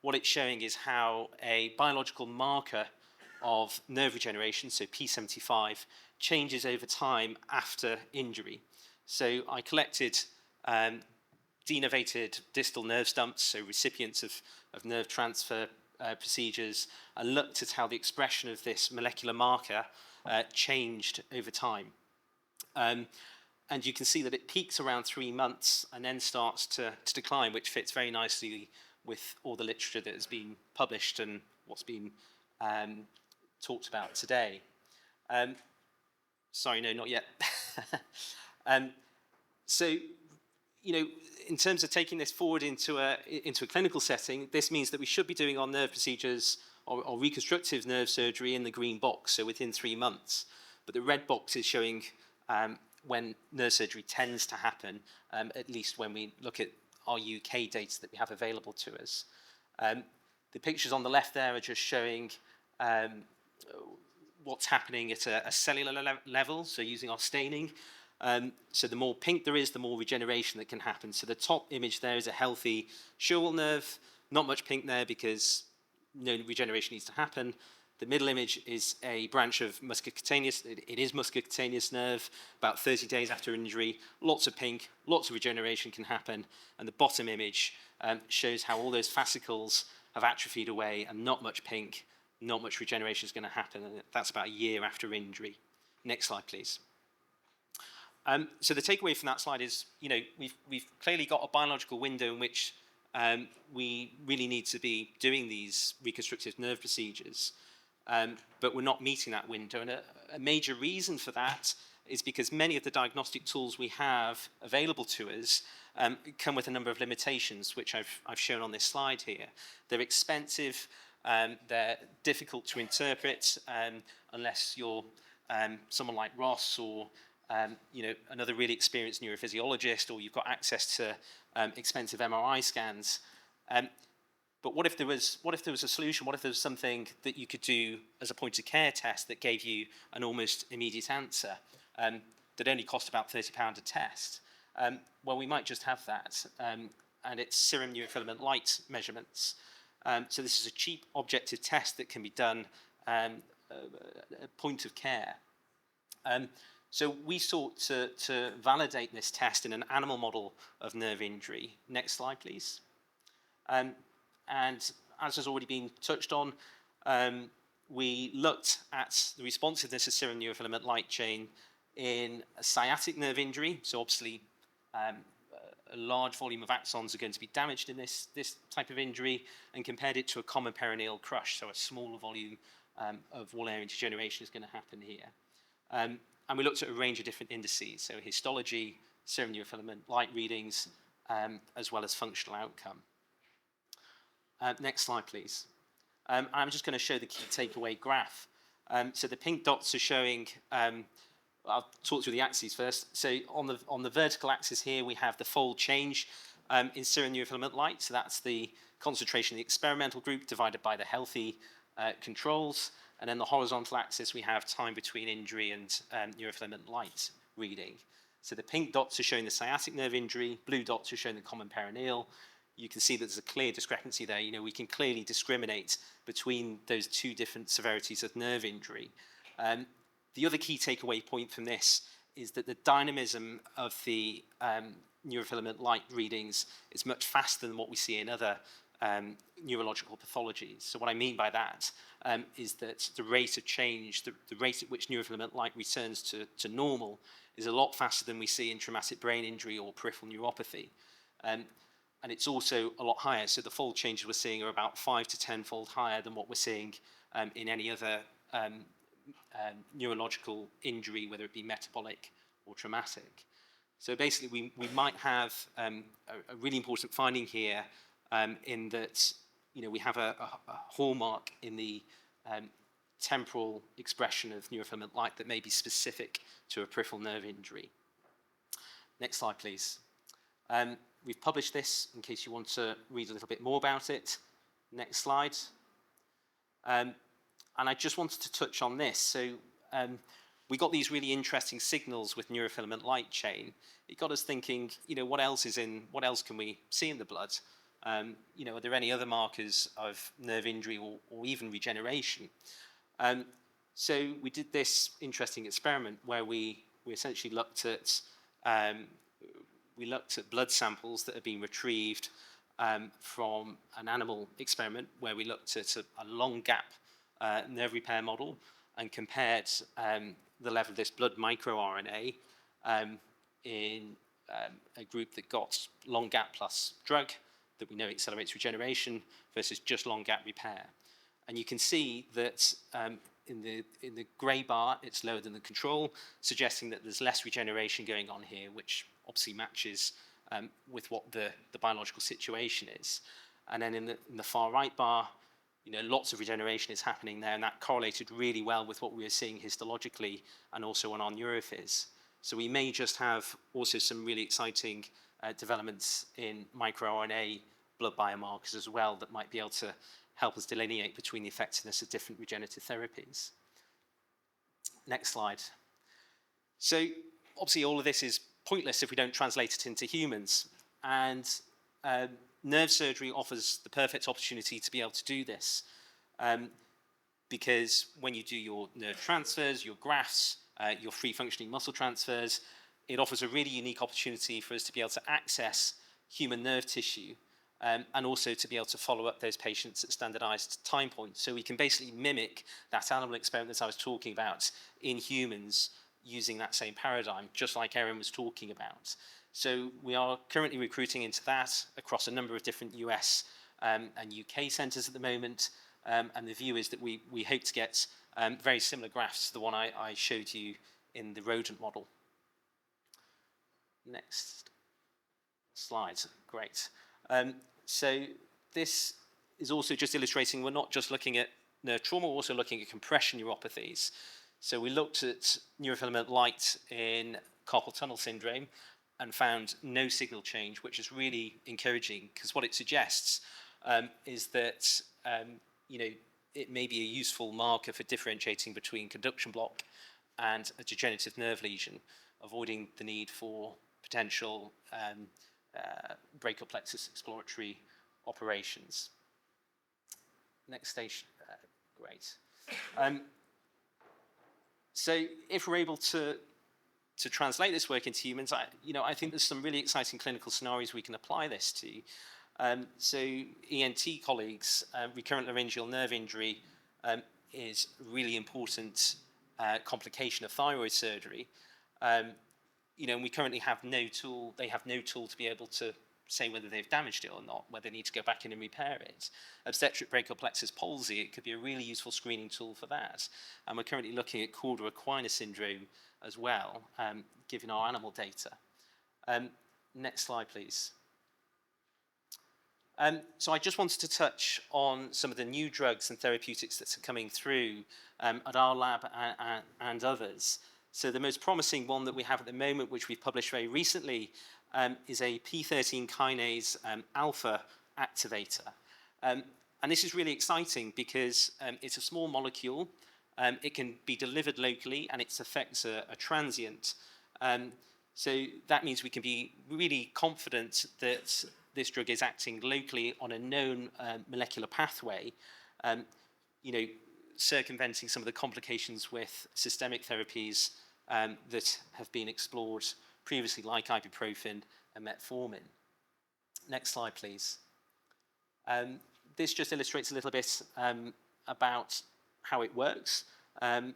what it's showing is how a biological marker of nerve regeneration, so P75, changes over time after injury. So I collected denervated distal nerve stumps, so recipients of nerve transfer procedures, and looked at how the expression of this molecular marker changed over time. And you can see that it peaks around 3 months and then starts to decline, which fits very nicely with all the literature that has been published and what's been talked about today. Sorry, no, not yet. So, you know, in terms of taking this forward into a clinical setting, this means that we should be doing our nerve procedures or reconstructive nerve surgery in the green box, so within 3 months. But the red box is showing when nerve surgery tends to happen, at least when we look at our UK data that we have available to us. The pictures on the left there are just showing what's happening at a cellular level, so using our staining. So the more pink there is, the more regeneration that can happen. So the top image there is a healthy Schurl nerve, not much pink there because no regeneration needs to happen. The middle image is a branch of muscocutaneous, it is muscocutaneous nerve, about 30 days after injury, lots of pink, lots of regeneration can happen. And the bottom image shows how all those fascicles have atrophied away and not much pink, not much regeneration is going to happen. And that's about a year after injury. Next slide, please. So the takeaway from that slide is, you know, we've clearly got a biological window in which we really need to be doing these reconstructive nerve procedures. But we're not meeting that window. And a major reason for that is because many of the diagnostic tools we have available to us come with a number of limitations, which I've shown on this slide here. They're expensive, they're difficult to interpret, unless you're someone like Ross or you know, another really experienced neurophysiologist, or you've got access to expensive MRI scans. But what if there was a solution? What if there was something that you could do as a point of care test that gave you an almost immediate answer that only cost about £30 a test? Well, we might just have that, and it's serum neurofilament light measurements. So this is a cheap objective test that can be done at point of care. So we sought to validate this test in an animal model of nerve injury. Next slide, please. And as has already been touched on, we looked at the responsiveness of serum neurofilament light chain in a sciatic nerve injury. So obviously, a large volume of axons are going to be damaged in this type of injury, and compared it to a common perineal crush. So a smaller volume of wall area degeneration is going to happen here. And we looked at a range of different indices, so histology, serum neurofilament light readings, as well as functional outcome. Next slide, please. I'm just going to show the key takeaway graph. So the pink dots are showing, I'll talk through the axes first. So on the vertical axis here, we have the fold change in serum neurofilament light. So that's the concentration of the experimental group divided by the healthy controls. And then the horizontal axis, we have time between injury and neurofilament light reading. So the pink dots are showing the sciatic nerve injury, blue dots are showing the common perineal. You can see that there's a clear discrepancy there. You know, we can clearly discriminate between those two different severities of nerve injury. The other key takeaway point from this is that the dynamism of the neurofilament light readings is much faster than what we see in other neurological pathologies. So what I mean by that is that the rate of change, the rate at which neurofilament light returns to normal is a lot faster than we see in traumatic brain injury or peripheral neuropathy. And it's also a lot higher. So the fold changes we're seeing are about 5 to 10-fold higher than what we're seeing in any other neurological injury, whether it be metabolic or traumatic. So basically, we might have a really important finding here in that, you know, we have a hallmark in the temporal expression of neurofilament light that may be specific to a peripheral nerve injury. Next slide, please. We've published this in case you want to read a little bit more about it. Next slide. And I just wanted to touch on this. So we got these really interesting signals with neurofilament light chain. It got us thinking, what else can we see in the blood? Are there any other markers of nerve injury or even regeneration? So we did this interesting experiment where we essentially looked at blood samples that had been retrieved from an animal experiment where we looked at a long gap nerve repair model and compared the level of this blood microRNA in a group that got long gap plus drug that we know accelerates regeneration versus just long gap repair. And you can see that in the grey bar, it's lower than the control, suggesting that there's less regeneration going on here, which obviously matches with what the biological situation is. And then in the far right bar, lots of regeneration is happening there, and that correlated really well with what we were seeing histologically and also on our neurophys. So we may just have also some really exciting developments in microRNA blood biomarkers as well that might be able to help us delineate between the effectiveness of different regenerative therapies. Next slide. So obviously all of this is pointless if we don't translate it into humans. And nerve surgery offers the perfect opportunity to be able to do this. Because when you do your nerve transfers, your grafts, your free functioning muscle transfers, it offers a really unique opportunity for us to be able to access human nerve tissue and also to be able to follow up those patients at standardized time points. So we can basically mimic that animal experiment that I was talking about in humans using that same paradigm, just like Erin was talking about. So we are currently recruiting into that across a number of different US and UK centres at the moment. And the view is that we hope to get very similar graphs to the one I showed you in the rodent model. Next slide. Great. So this is also just illustrating we're not just looking at nerve trauma, we're also looking at compression neuropathies. So we looked at neurofilament light in carpal tunnel syndrome and found no signal change, which is really encouraging because what it suggests is that it may be a useful marker for differentiating between conduction block and a degenerative nerve lesion, avoiding the need for potential brachial plexus exploratory operations. Next station, great. So if we're able to translate this work into humans, I think there's some really exciting clinical scenarios we can apply this to. So ENT colleagues, recurrent laryngeal nerve injury is a really important complication of thyroid surgery. And we currently have no tool, they have no tool to be able to say whether they've damaged it or not, whether they need to go back in and repair it. Obstetric brachial plexus palsy, it could be a really useful screening tool for that. And we're currently looking at Cauda-Equina syndrome as well, given our animal data. Next slide, please. So I just wanted to touch on some of the new drugs and therapeutics that are coming through at our lab and others. So the most promising one that we have at the moment, which we've published very recently, is a P13 kinase alpha activator. And this is really exciting because it's a small molecule, it can be delivered locally, and its effects are transient. So that means we can be really confident that this drug is acting locally on a known molecular pathway, circumventing some of the complications with systemic therapies that have been explored previously, like ibuprofen and metformin. Next slide, please. This just illustrates a little bit about how it works. I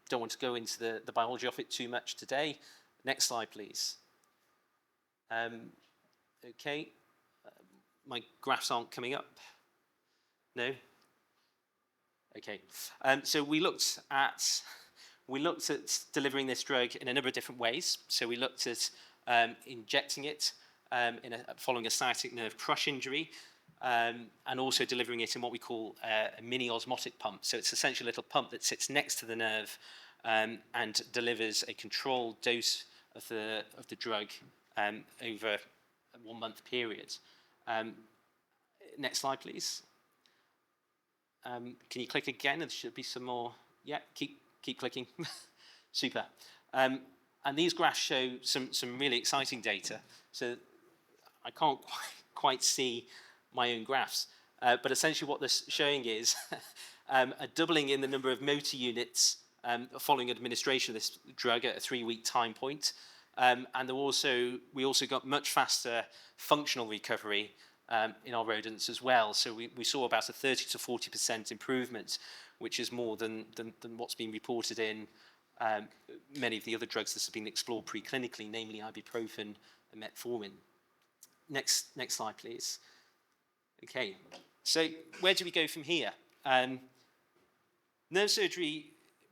don't want to go into the biology of it too much today. Next slide, please. Okay, my graphs aren't coming up. No? Okay, so we looked at delivering this drug in a number of different ways. So we looked at injecting it following a sciatic nerve crush injury, and also delivering it in what we call a mini osmotic pump. So it's essentially a little pump that sits next to the nerve and delivers a controlled dose of the drug over 1-month period. Next slide, please. Can you click again? There should be some more. Yeah, keep clicking. Super. And these graphs show some really exciting data. So I can't quite see my own graphs, but essentially what they're showing is a doubling in the number of motor units following administration of this drug at a 3-week time point. And we also got much faster functional recovery in our rodents as well. So we saw about a 30 to 40% improvement, which is more than what's been reported in many of the other drugs that have been explored preclinically, namely ibuprofen and metformin. Next slide, please. Okay, so where do we go from here? Neurosurgery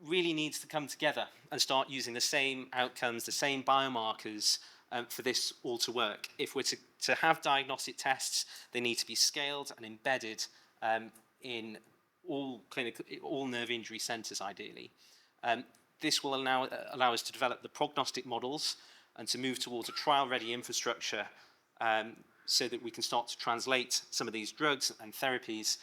really needs to come together and start using the same outcomes, the same biomarkers for this all to work. If we're to have diagnostic tests, they need to be scaled and embedded in all nerve injury centres, ideally. This will allow us to develop the prognostic models and to move towards a trial-ready infrastructure so that we can start to translate some of these drugs and therapies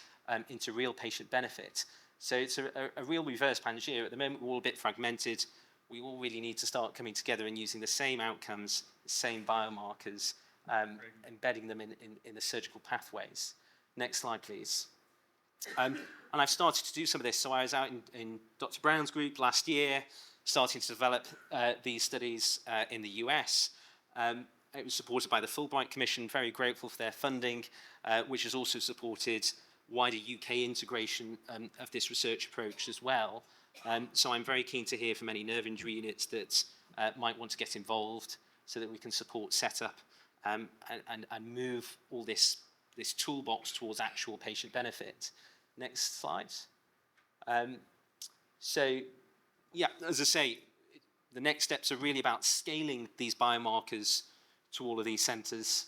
into real patient benefit. So it's a real reverse Pangea. At the moment, we're all a bit fragmented. We all really need to start coming together and using the same outcomes, the same biomarkers, embedding them in the surgical pathways. Next slide, please. And I've started to do some of this. So I was out in Dr. Brown's group last year, starting to develop these studies in the US. It was supported by the Fulbright Commission, very grateful for their funding, which has also supported wider UK integration of this research approach as well. So I'm very keen to hear from any nerve injury units that might want to get involved so that we can support setup and move all this toolbox towards actual patient benefit. Next slide. So, yeah, as I say, the next steps are really about scaling these biomarkers to all of these centres,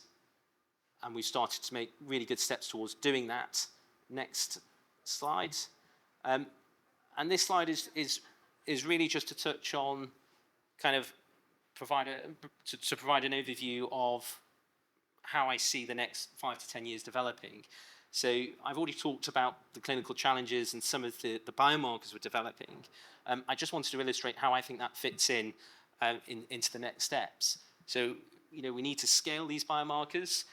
and we've started to make really good steps towards doing that. Next slide. And this slide is really just to touch on, kind of provide an overview of how I see the next 5 to 10 years developing. So I've already talked about the clinical challenges and some of the biomarkers we're developing. I just wanted to illustrate how I think that fits into the next steps. So, we need to scale these biomarkers,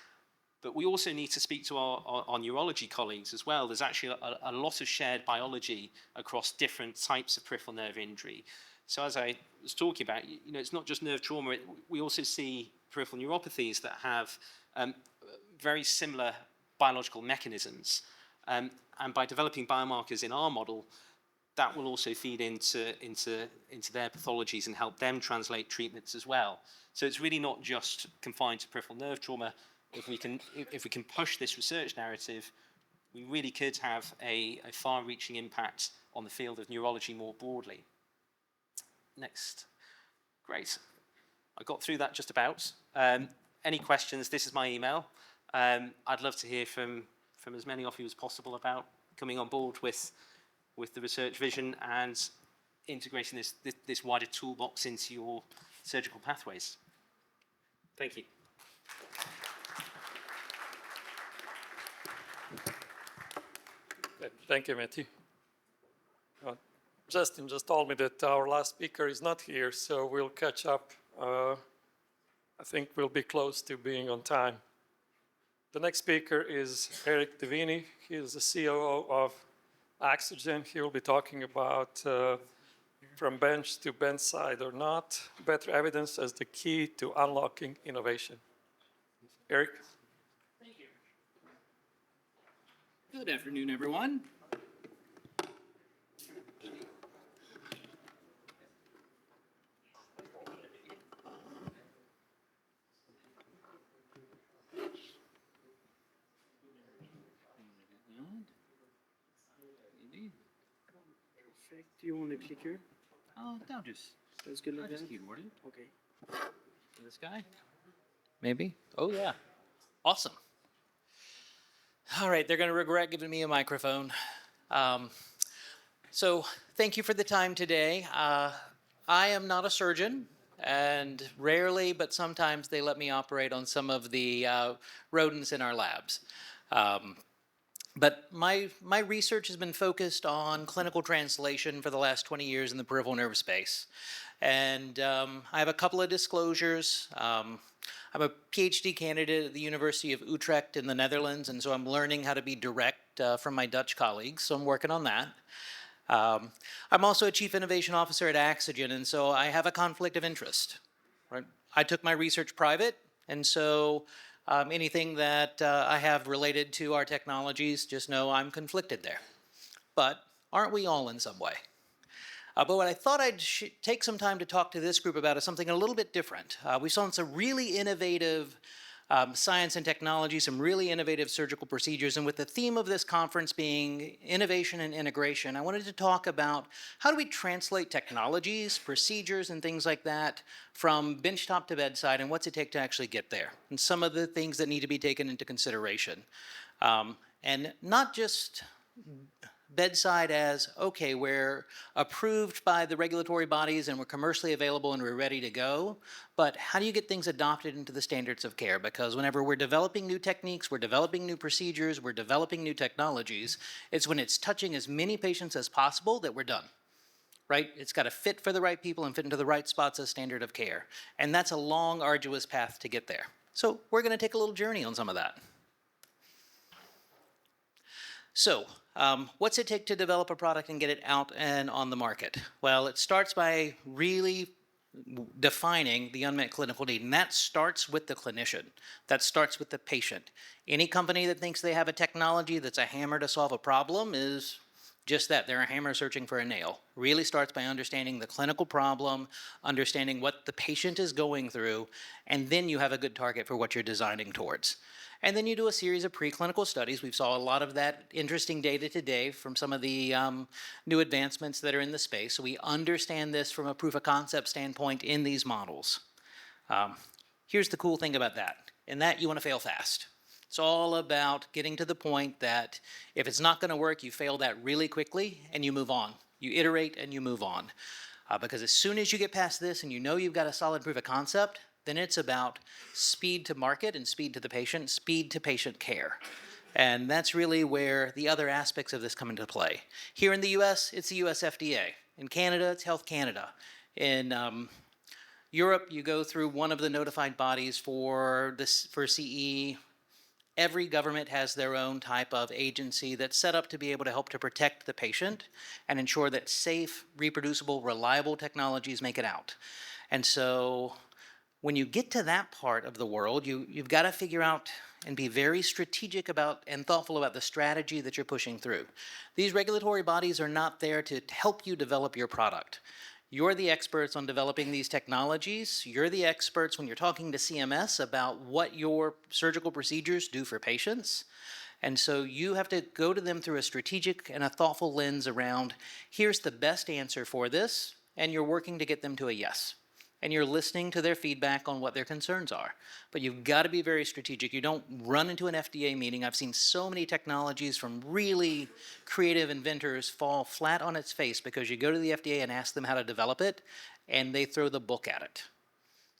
but we also need to speak to our neurology colleagues as well. There's actually a lot of shared biology across different types of peripheral nerve injury. So as I was talking about, it's not just nerve trauma. We also see peripheral neuropathies that have very similar biological mechanisms. And by developing biomarkers in our model, that will also feed into their pathologies and help them translate treatments as well. So it's really not just confined to peripheral nerve trauma. If we can push this research narrative, we really could have a far-reaching impact on the field of neurology more broadly. Next. Great. I got through that just about. Any questions? This is my email. I'd love to hear from as many of you as possible about coming on board with the research vision and integrating this wider toolbox into your surgical pathways. Thank you. Thank you, Matthew. Justin just told me that our last speaker is not here, so we'll catch up. I think we'll be close to being on time. The next speaker is Eric Devini. He is the COO of Oxygen. He will be talking about from bench to bedside or not, better evidence as the key to unlocking innovation. Eric? Thank you. Good afternoon, everyone. Perfect. Do you want to click here? Oh, no, just good like just that? keyboard it. Okay. This guy? Maybe? Oh, yeah. Awesome. All right, they're going to regret giving me a microphone. So thank you for the time today. I am not a surgeon. and rarely, but sometimes they let me operate on some of the rodents in our labs. But my research has been focused on clinical translation for the last 20 years in the peripheral nerve space. And I have a couple of disclosures. I'm a PhD candidate at the University of Utrecht in the Netherlands, and so I'm learning how to be direct from my Dutch colleagues, so I'm working on that. I'm also a Chief Innovation Officer at Axogen, and so I have a conflict of interest. Right? I took my research private, and so anything that I have related to our technologies, just know I'm conflicted there. But aren't we all in some way? But what I thought I'd take some time to talk to this group about is something a little bit different. We saw some really innovative science and technology, some really innovative surgical procedures, and with the theme of this conference being innovation and integration, I wanted to talk about how do we translate technologies, procedures, and things like that from benchtop to bedside, and what's it take to actually get there, and some of the things that need to be taken into consideration. And not just bedside as, okay, we're approved by the regulatory bodies and we're commercially available and we're ready to go, but how do you get things adopted into the standards of care? Because whenever we're developing new techniques, we're developing new procedures, we're developing new technologies, it's when it's touching as many patients as possible that we're done, right? It's got to fit for the right people and fit into the right spots as standard of care. And that's a long, arduous path to get there. So we're going to take a little journey on some of that. So, what's it take to develop a product and get it out and on the market? Well, it starts by really defining the unmet clinical need, and that starts with the clinician. That starts with the patient. Any company that thinks they have a technology that's a hammer to solve a problem is just that. They're a hammer searching for a nail. Really starts by understanding the clinical problem, understanding what the patient is going through, and then you have a good target for what you're designing towards. And then you do a series of preclinical studies. We saw a lot of that interesting data today from some of the new advancements that are in the space. So we understand this from a proof of concept standpoint in these models. Here's the cool thing about that. In that, you want to fail fast. It's all about getting to the point that if it's not going to work, you fail that really quickly and you move on. You iterate and you move on. Because as soon as you get past this and you know you've got a solid proof of concept, then it's about speed to market and speed to the patient, speed to patient care. And that's really where the other aspects of this come into play. Here in the US, it's the US FDA. In Canada, it's Health Canada. In Europe, you go through one of the notified bodies for CE. Every government has their own type of agency that's set up to be able to help to protect the patient and ensure that safe, reproducible, reliable technologies make it out. And so when you get to that part of the world, you've got to figure out and be very strategic about and thoughtful about the strategy that you're pushing through. These regulatory bodies are not there to help you develop your product. You're the experts on developing these technologies. You're the experts when you're talking to CMS about what your surgical procedures do for patients. And so you have to go to them through a strategic and a thoughtful lens around, here's the best answer for this, and you're working to get them to a yes. And you're listening to their feedback on what their concerns are. But you've got to be very strategic. You don't run into an FDA meeting. I've seen so many technologies from really creative inventors fall flat on its face because you go to the FDA and ask them how to develop it, and they throw the book at it.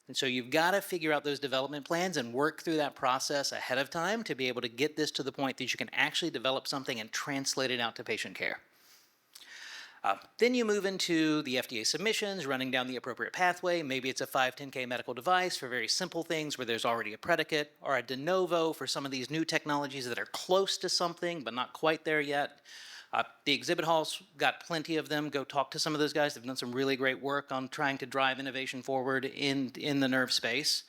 And so you've got to figure out those development plans and work through that process ahead of time to be able to get this to the point that you can actually develop something and translate it out to patient care. Then you move into the FDA submissions, running down the appropriate pathway. Maybe it's a 510(k) medical device for very simple things where there's already a predicate, or a de novo for some of these new technologies that are close to something but not quite there yet. The exhibit halls got plenty of them. Go talk to some of those guys. They've done some really great work on trying to drive innovation forward in the nerve space.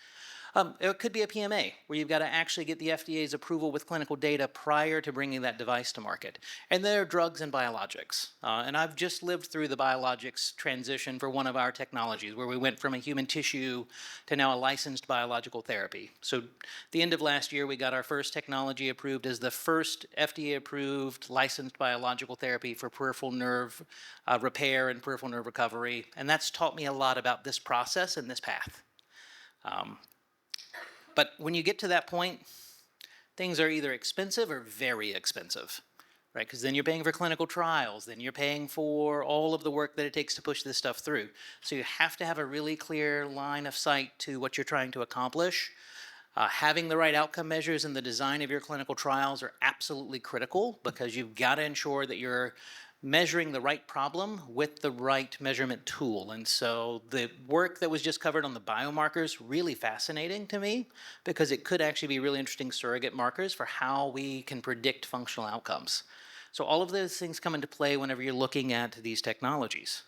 It could be a PMA, where you've got to actually get the FDA's approval with clinical data prior to bringing that device to market. And there are drugs and biologics. And I've just lived through the biologics transition for one of our technologies, where we went from a human tissue to now a licensed biological therapy. So at the end of last year, we got our first technology approved as the first FDA-approved licensed biological therapy for peripheral nerve repair and peripheral nerve recovery. And that's taught me a lot about this process and this path. But when you get to that point, things are either expensive or very expensive. right? Because then you're paying for clinical trials, then you're paying for all of the work that it takes to push this stuff through. So you have to have a really clear line of sight to what you're trying to accomplish. Having the right outcome measures in the design of your clinical trials are absolutely critical, because you've got to ensure that you're measuring the right problem with the right measurement tool. And so the work that was just covered on the biomarkers, really fascinating to me, because it could actually be really interesting surrogate markers for how we can predict functional outcomes. So all of those things come into play whenever you're looking at these technologies.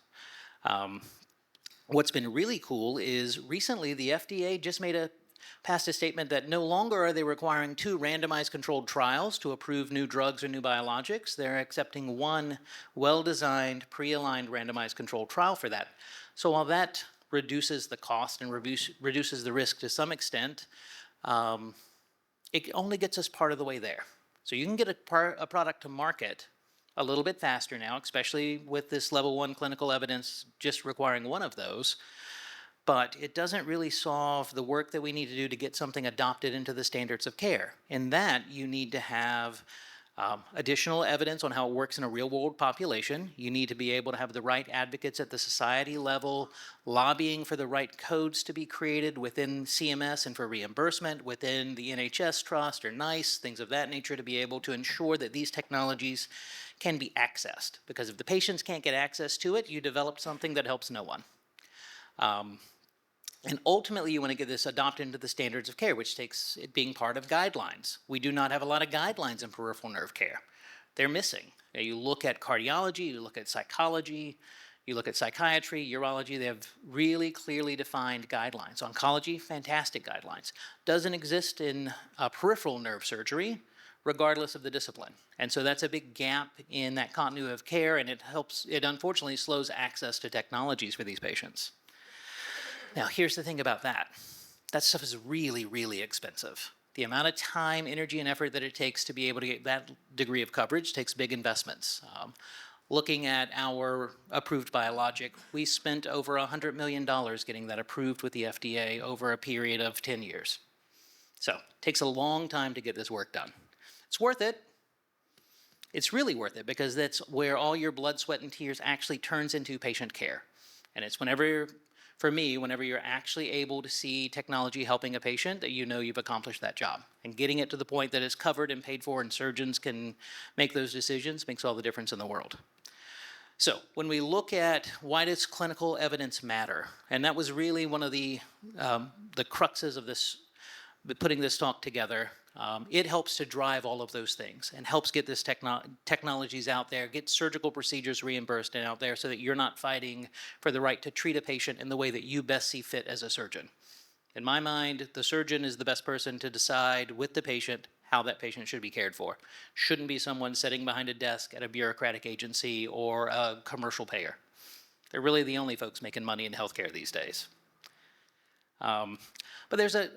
What's been really cool is recently the FDA just passed a statement that no longer are they requiring 2 randomized controlled trials to approve new drugs or new biologics. They're accepting 1 well-designed, pre-aligned randomized controlled trial for that. So while that reduces the cost and reduces the risk to some extent, it only gets us part of the way there. So you can get a product to market a little bit faster now, especially with this level 1 clinical evidence just requiring 1 of those. But it doesn't really solve the work that we need to do to get something adopted into the standards of care. In that, you need to have additional evidence on how it works in a real-world population. You need to be able to have the right advocates at the society level, lobbying for the right codes to be created within CMS and for reimbursement, within the NHS Trust or NICE, things of that nature, to be able to ensure that these technologies can be accessed. Because if the patients can't get access to it, you develop something that helps no one. And ultimately, you want to get this adopted into the standards of care, which takes it being part of guidelines. We do not have a lot of guidelines in peripheral nerve care. They're missing. You look at cardiology, you look at psychology, you look at psychiatry, urology, they have really clearly defined guidelines. Oncology, fantastic guidelines. Doesn't exist in peripheral nerve surgery, regardless of the discipline. And so that's a big gap in that continuity of care, and it unfortunately slows access to technologies for these patients. Now, here's the thing about that. That stuff is really, really expensive. The amount of time, energy, and effort that it takes to be able to get that degree of coverage takes big investments. Looking at our approved biologic, we spent over $100 million getting that approved with the FDA over a period of 10 years. So it takes a long time to get this work done. It's worth it. It's really worth it, because that's where all your blood, sweat, and tears actually turns into patient care. And it's for me, whenever you're actually able to see technology helping a patient, that you know you've accomplished that job. And getting it to the point that it's covered and paid for and surgeons can make those decisions makes all the difference in the world. So when we look at why does clinical evidence matter, and that was really one of the cruxes of this, putting this talk together, it helps to drive all of those things and helps get this technologies out there, get surgical procedures reimbursed and out there, so that you're not fighting for the right to treat a patient in the way that you best see fit as a surgeon. In my mind, the surgeon is the best person to decide with the patient how that patient should be cared for. Shouldn't be someone sitting behind a desk at a bureaucratic agency or a commercial payer. They're really the only folks making money in healthcare these days. But there's a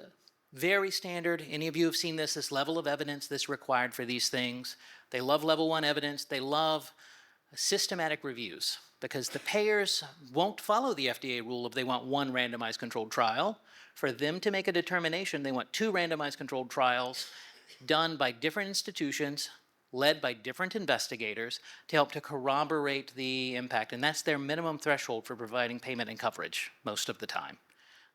very standard, any of you have seen this level of evidence that's required for these things. They love level 1 evidence. They love systematic reviews, because the payers won't follow the FDA rule if they want 1 randomized controlled trial. For them to make a determination, they want 2 randomized controlled trials done by different institutions, led by different investigators, to help to corroborate the impact. And that's their minimum threshold for providing payment and coverage most of the time.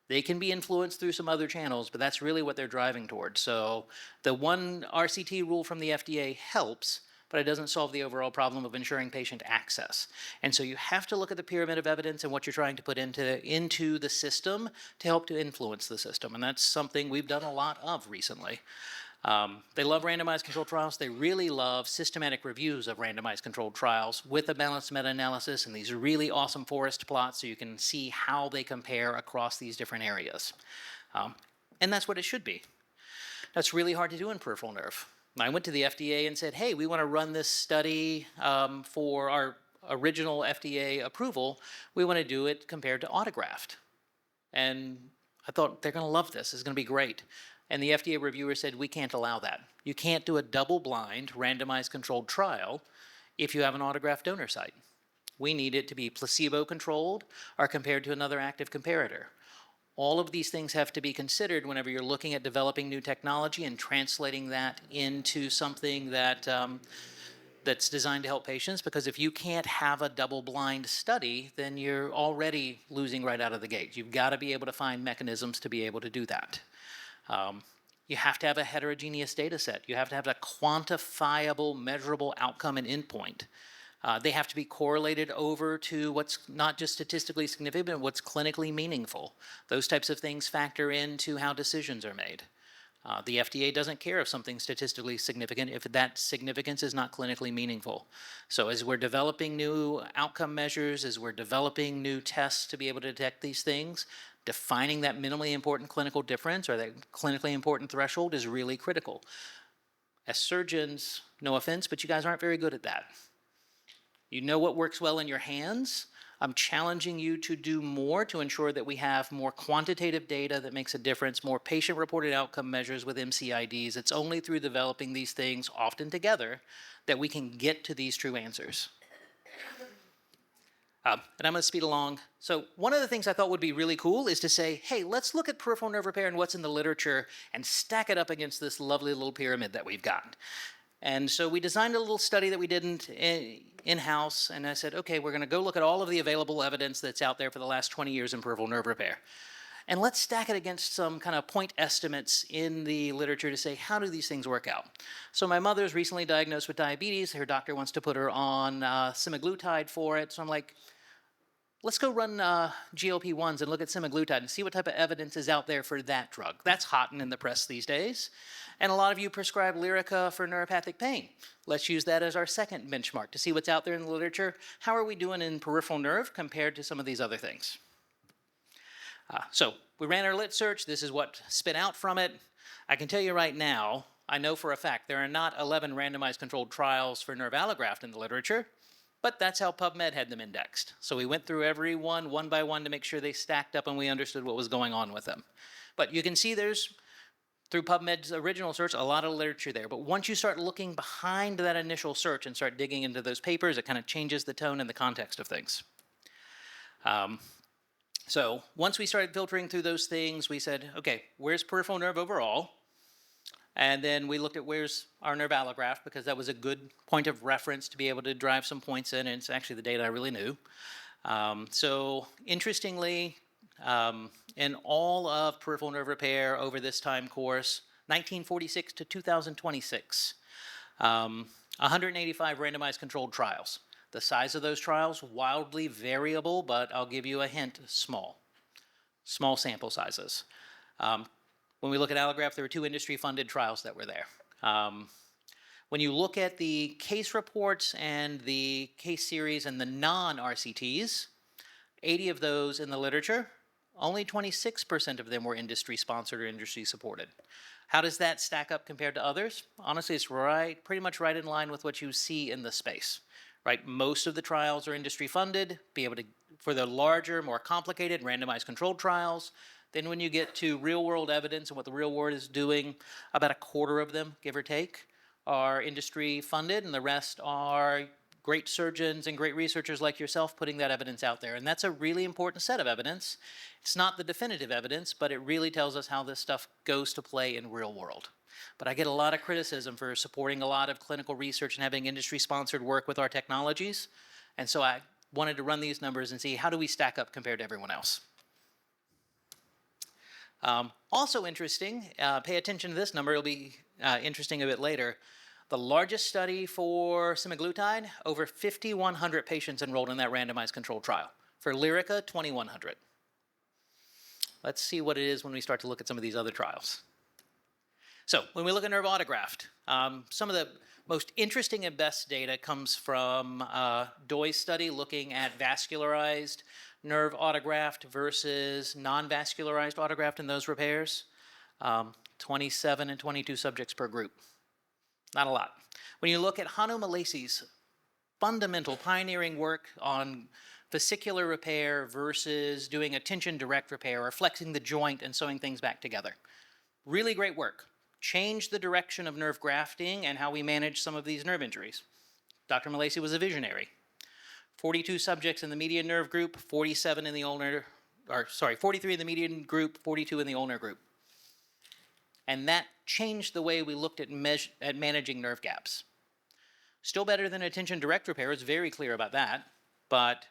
They can be influenced through some other channels, but that's really what they're driving towards. So the 1 RCT rule from the FDA helps, but it doesn't solve the overall problem of ensuring patient access. And so you have to look at the pyramid of evidence and what you're trying to put into the system to help to influence the system. And that's something we've done a lot of recently. They love randomized controlled trials. They really love systematic reviews of randomized controlled trials with a balanced meta-analysis and these really awesome forest plots, so you can see how they compare across these different areas. And that's what it should be. That's really hard to do in peripheral nerve. I went to the FDA and said, hey, we want to run this study for our original FDA approval. We want to do it compared to autograft. And I thought, they're going to love this. It's going to be great. And the FDA reviewer said, we can't allow that. You can't do a double-blind, randomized controlled trial if you have an autograft donor site. We need it to be placebo-controlled or compared to another active comparator. All of these things have to be considered whenever you're looking at developing new technology and translating that into something that that's designed to help patients, because if you can't have a double-blind study, then you're already losing right out of the gate. You've got to be able to find mechanisms to be able to do that. You have to have a heterogeneous data set. You have to have a quantifiable, measurable outcome and endpoint. They have to be correlated over to what's not just statistically significant, but what's clinically meaningful. Those types of things factor into how decisions are made. The FDA doesn't care if something's statistically significant if that significance is not clinically meaningful. So as we're developing new outcome measures, as we're developing new tests to be able to detect these things, defining that minimally important clinical difference or that clinically important threshold is really critical. As surgeons, no offense, but you guys aren't very good at that. You know what works well in your hands. I'm challenging you to do more to ensure that we have more quantitative data that makes a difference, more patient-reported outcome measures with MCIDs. It's only through developing these things, often together, that we can get to these true answers. And I'm going to speed along. So one of the things I thought would be really cool is to say, hey, let's look at peripheral nerve repair and what's in the literature and stack it up against this lovely little pyramid that we've got. And so we designed a little study that we did in-house, and I said, okay, we're going to go look at all of the available evidence that's out there for the last 20 years in peripheral nerve repair. And let's stack it against some kind of point estimates in the literature to say, how do these things work out? So my mother's recently diagnosed with diabetes. Her doctor wants to put her on semaglutide for it. So I'm like, let's go run GLP-1s and look at semaglutide and see what type of evidence is out there for that drug. That's hot and in the press these days. And a lot of you prescribe Lyrica for neuropathic pain. Let's use that as our second benchmark to see what's out there in the literature. How are we doing in peripheral nerve compared to some of these other things? So we ran our lit search. This is what spit out from it. I can tell you right now, I know for a fact there are not 11 randomized controlled trials for nerve allograft in the literature, but that's how PubMed had them indexed. So we went through every one by one to make sure they stacked up and we understood what was going on with them. But you can see there's, through PubMed's original search, a lot of literature there. But once you start looking behind that initial search and start digging into those papers, it kind of changes the tone and the context of things. So once we started filtering through those things, we said, okay, where's peripheral nerve overall? And then we looked at where's our nerve allograft, because that was a good point of reference to be able to drive some points in, and it's actually the data I really knew. So interestingly, in all of peripheral nerve repair over this time course, 1946 to 2026, 185 randomized controlled trials. The size of those trials, wildly variable, but I'll give you a hint, small sample sizes. When we look at allograft, there were 2 industry-funded trials that were there. When you look at the case reports and the case series and the non-RCTs, 80 of those in the literature, only 26% of them were industry-sponsored or industry-supported. How does that stack up compared to others? Honestly, it's pretty much right in line with what you see in the space. Right? Most of the trials are industry-funded, for the larger, more complicated, randomized controlled trials. Then when you get to real-world evidence and what the real world is doing, about a quarter of them, give or take, are industry-funded, and the rest are great surgeons and great researchers like yourself putting that evidence out there. And that's a really important set of evidence. It's not the definitive evidence, but it really tells us how this stuff goes to play in real world. But I get a lot of criticism for supporting a lot of clinical research and having industry-sponsored work with our technologies. And so I wanted to run these numbers and see how do we stack up compared to everyone else. Also interesting, pay attention to this number, it'll be interesting a bit later. The largest study for semaglutide, over 5,100 patients enrolled in that randomized controlled trial. For Lyrica, 2,100. Let's see what it is when we start to look at some of these other trials. So when we look at nerve autograft, some of the most interesting and best data comes from Doy's study looking at vascularized nerve autograft versus non-vascularized autograft in those repairs. 27 and 22 subjects per group. Not a lot. When you look at Hanno Malesi's fundamental pioneering work on vesicular repair versus doing a tension direct repair or flexing the joint and sewing things back together. Really great work. Changed the direction of nerve grafting and how we manage some of these nerve injuries. Dr. Malesi was a visionary. 42 subjects in the median nerve group, 47 in the ulnar, 43 in the median group, 42 in the ulnar group. And that changed the way we looked at managing nerve gaps. Still better than attention direct repair, it's very clear about that, but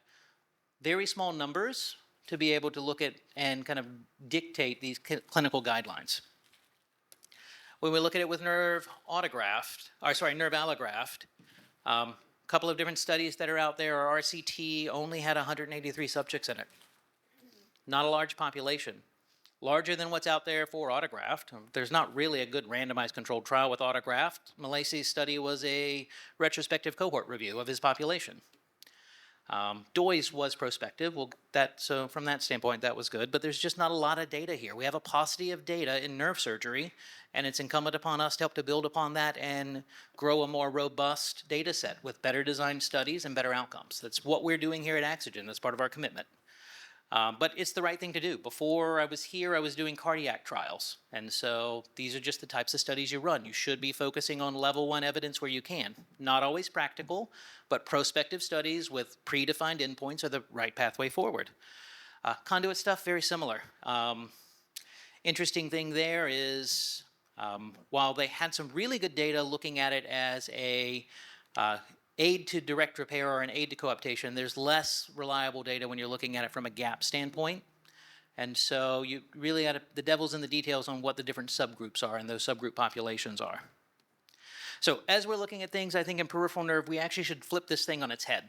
very small numbers to be able to look at and kind of dictate these clinical guidelines. When we look at it with nerve allograft, a couple of different studies that are out there. Our RCT only had 183 subjects in it. Not a large population. Larger than what's out there for autograft. There's not really a good randomized controlled trial with autograft. Malaysia's study was a retrospective cohort review of his population. Doy's was prospective. Well, so from that standpoint, that was good. But there's just not a lot of data here. We have a paucity of data in nerve surgery, and it's incumbent upon us to help to build upon that and grow a more robust data set with better designed studies and better outcomes. That's what we're doing here at Axogen. That's part of our commitment. But it's the right thing to do. Before I was here, I was doing cardiac trials. And so these are just the types of studies you run. You should be focusing on level 1 evidence where you can. Not always practical, but prospective studies with predefined endpoints are the right pathway forward. Conduit stuff, very similar. Interesting thing there is, while they had some really good data looking at it as a aid to direct repair or an aid to coaptation, there's less reliable data when you're looking at it from a gap standpoint. And so you really the devil's in the details on what the different subgroups are and those subgroup populations are. So as we're looking at things, I think in peripheral nerve, we actually should flip this thing on its head,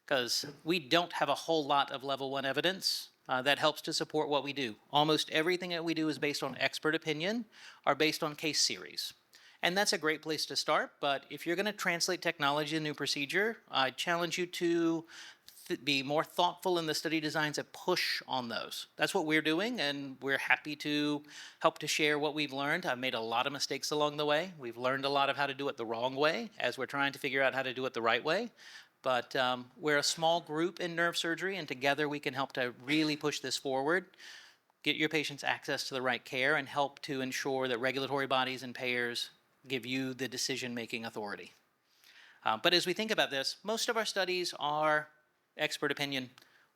because we don't have a whole lot of level 1 evidence that helps to support what we do. Almost everything that we do is based on expert opinion or based on case series. And that's a great place to start, but if you're going to translate technology to a new procedure, I challenge you to be more thoughtful in the study designs and push on those. That's what we're doing, and we're happy to help to share what we've learned. I've made a lot of mistakes along the way. We've learned a lot of how to do it the wrong way as we're trying to figure out how to do it the right way. But we're a small group in nerve surgery, and together we can help to really push this forward, get your patients access to the right care, and help to ensure that regulatory bodies and payers give you the decision-making authority. But as we think about this, most of our studies are expert opinion,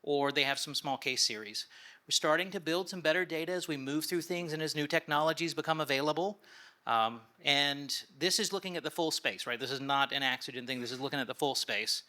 or they have some small case series. We're starting to build some better data as we move through things and as new technologies become available. And this is looking at the full space, right? This is not an Axogen thing. This is looking at the full space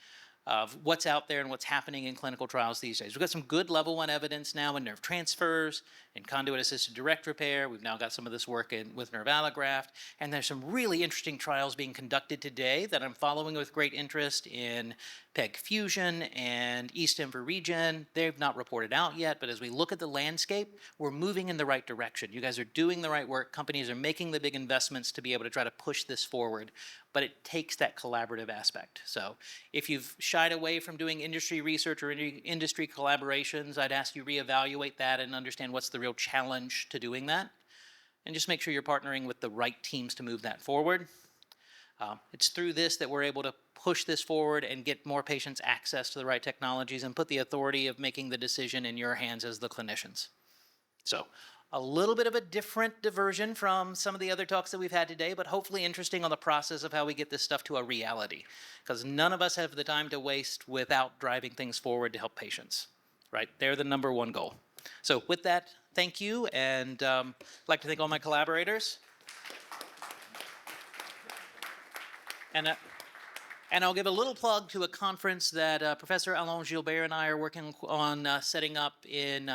of what's out there and what's happening in clinical trials these days. We've got some good level 1 evidence now in nerve transfers, in conduit-assisted direct repair. We've now got some of this work with nerve allograft. And there's some really interesting trials being conducted today that I'm following with great interest in PEG fusion and e-stim for regen. They've not reported out yet, but as we look at the landscape, we're moving in the right direction. You guys are doing the right work. Companies are making the big investments to be able to try to push this forward, but it takes that collaborative aspect. So if you've shied away from doing industry research or industry collaborations, I'd ask you reevaluate that and understand what's the real challenge to doing that. And just make sure you're partnering with the right teams to move that forward. It's through this that we're able to push this forward and get more patients access to the right technologies and put the authority of making the decision in your hands as the clinicians. So a little bit of a different diversion from some of the other talks that we've had today, but hopefully interesting on the process of how we get this stuff to a reality, because none of us have the time to waste without driving things forward to help patients, right? They're the number 1 goal. So with that, thank you, and I'd like to thank all my collaborators. And I'll give a little plug to a conference that Professor Alain Gilbert and I are working on setting up in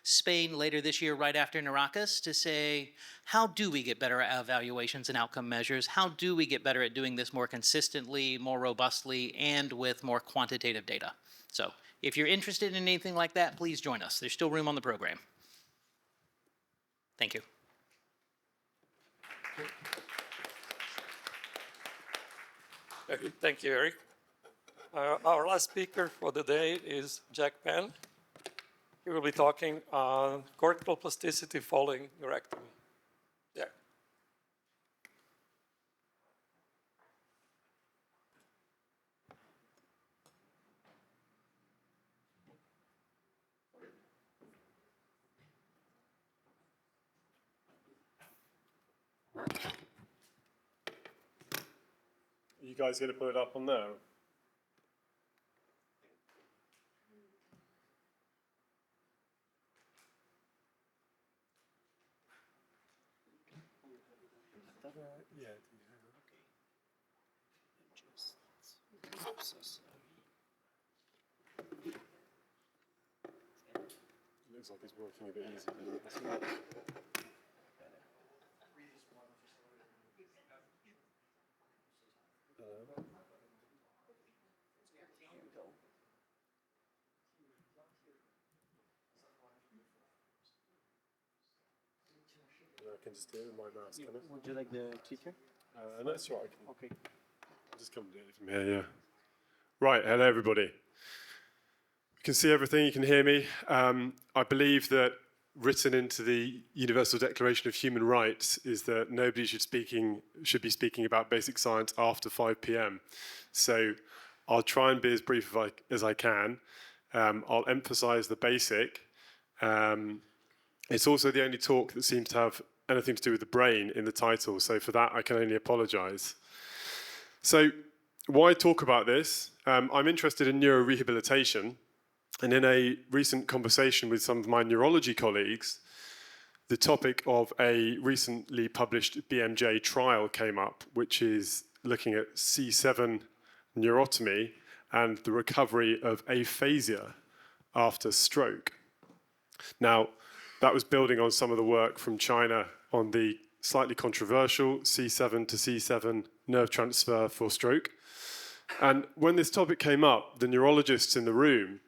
Spain later this year, right after Naracas, to say, how do we get better at evaluations and outcome measures? How do we get better at doing this more consistently, more robustly, and with more quantitative data? So if you're interested in anything like that, please join us. There's still room on the program. Thank you. Thank you, Eric. Our last speaker for the day is Jack Penn. He will be talking on cortical plasticity following neurectomy. Yeah. You guys going to put it up on there? Looks like it's working a bit easier than that. I can just do it with my mouse, can I? Would you like the teacher? That's right. Okay. I'll just come and do it from here, yeah. Right, hello everybody. You can see everything, you can hear me. I believe that written into the Universal Declaration of Human Rights is that nobody should be speaking about basic science after 5 p.m. So I'll try and be as brief as I can. I'll emphasize the basic. It's also the only talk that seems to have anything to do with the brain in the title, so for that I can only apologize. So why talk about this? I'm interested in neurorehabilitation, and in a recent conversation with some of my neurology colleagues, the topic of a recently published BMJ trial came up, which is looking at C7 neurotomy and the recovery of aphasia after stroke. Now, that was building on some of the work from China on the slightly controversial C7 to C7 nerve transfer for stroke. And when this topic came up, the neurologists in the room,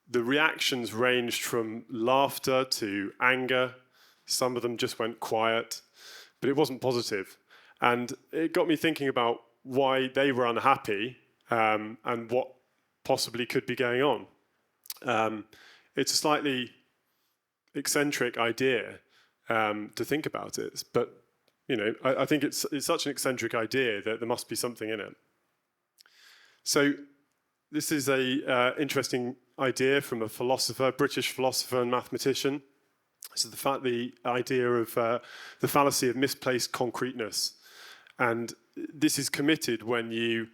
the reactions ranged from laughter to anger. Some of them just went quiet, but it wasn't positive. And it got me thinking about why they were unhappy and what possibly could be going on. It's a slightly eccentric idea to think about it, but you know, I think it's such an eccentric idea that there must be something in it. So this is a interesting idea from a philosopher, British philosopher and mathematician. So the idea of the fallacy of misplaced concreteness, and this is committed when you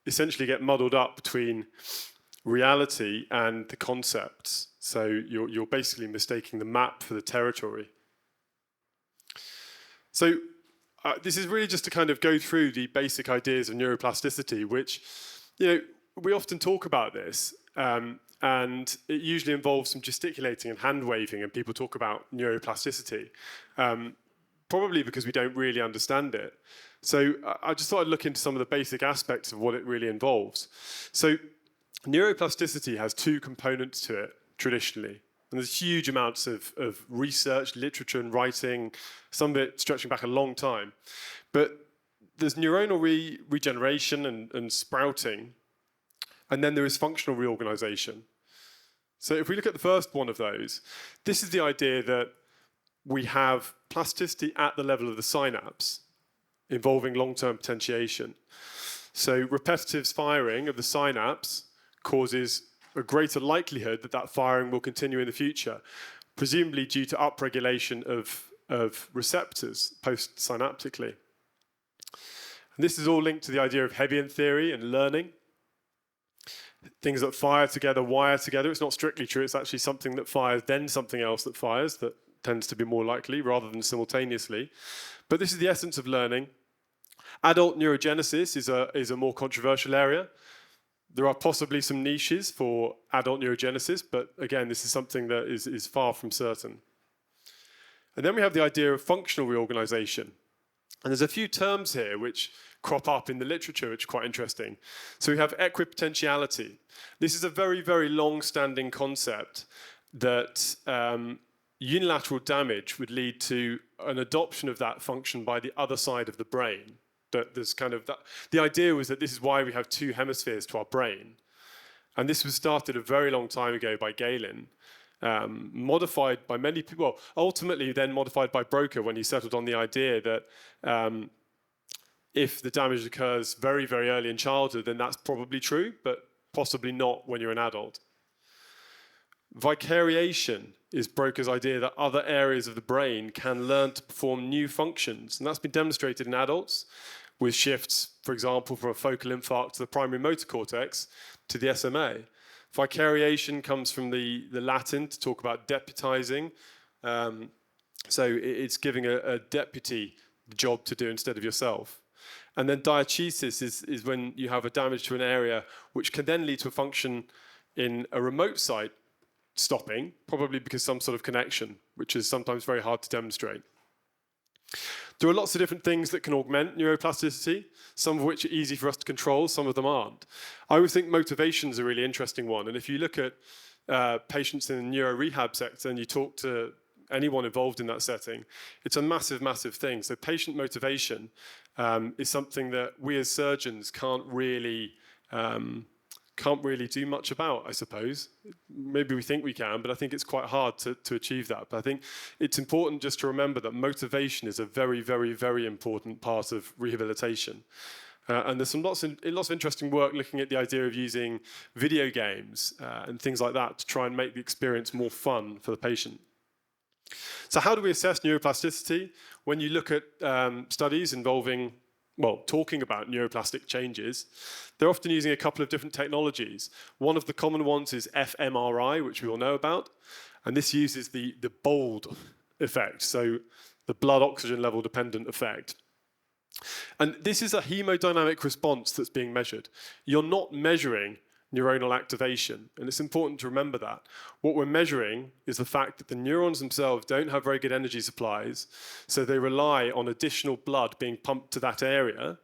essentially get muddled up between reality and the concepts. So you're basically mistaking the map for the territory. So this is really just to kind of go through the basic ideas of neuroplasticity, which, you know, we often talk about this, and it usually involves some gesticulating and hand waving, and people talk about neuroplasticity, probably because we don't really understand it. So I just thought I'd look into some of the basic aspects of what it really involves. So neuroplasticity has two components to it, traditionally. And there's huge amounts of research, literature and writing, some of it stretching back a long time. But there's neuronal regeneration and sprouting, and then there is functional reorganization. So if we look at the first one of those, this is the idea that we have plasticity at the level of the synapse, involving long-term potentiation. So repetitive firing of the synapse causes a greater likelihood that that firing will continue in the future, presumably due to upregulation of receptors post-synaptically. And this is all linked to the idea of Hebbian theory and learning. Things that fire together, wire together. It's not strictly true. It's actually something that fires, then something else that fires, that tends to be more likely rather than simultaneously. But this is the essence of learning. Adult neurogenesis is a more controversial area. There are possibly some niches for adult neurogenesis, but again, this is something that is far from certain. And then we have the idea of functional reorganization. And there's a few terms here which crop up in the literature, which are quite interesting. So we have equipotentiality. This is a very, very long-standing concept that unilateral damage would lead to an adoption of that function by the other side of the brain. That there's kind of that, the idea was that this is why we have two hemispheres to our brain. And this was started a very long time ago by Galen, modified by many people, well, ultimately then modified by Broca when he settled on the idea that if the damage occurs very, very early in childhood, then that's probably true, but possibly not when you're an adult. Vicariation is Broca's idea that other areas of the brain can learn to perform new functions, and that's been demonstrated in adults with shifts, for example, from a focal infarct to the primary motor cortex to the SMA. Vicariation comes from the Latin to talk about deputizing. So it's giving a deputy the job to do instead of yourself. And then diachesis is when you have a damage to an area which can then lead to a function in a remote site stopping, probably because some sort of connection, which is sometimes very hard to demonstrate. There are lots of different things that can augment neuroplasticity, some of which are easy for us to control, some of them aren't. I would think motivation is a really interesting one. And if you look at patients in the neuro rehab sector and you talk to anyone involved in that setting, it's a massive, massive thing. So patient motivation is something that we as surgeons can't really do much about, I suppose. Maybe we think we can, but I think it's quite hard to achieve that. But I think it's important just to remember that motivation is a very, very, very important part of rehabilitation. And there's lots of interesting work looking at the idea of using video games and things like that to try and make the experience more fun for the patient. So how do we assess neuroplasticity? When you look at studies involving, well, talking about neuroplastic changes, they're often using a couple of different technologies. One of the common ones is fMRI, which we all know about. And this uses the BOLD effect, so the blood oxygen level dependent effect. And this is a hemodynamic response that's being measured. You're not measuring neuronal activation, and it's important to remember that. What we're measuring is the fact that the neurons themselves don't have very good energy supplies, so they rely on additional blood being pumped to that area,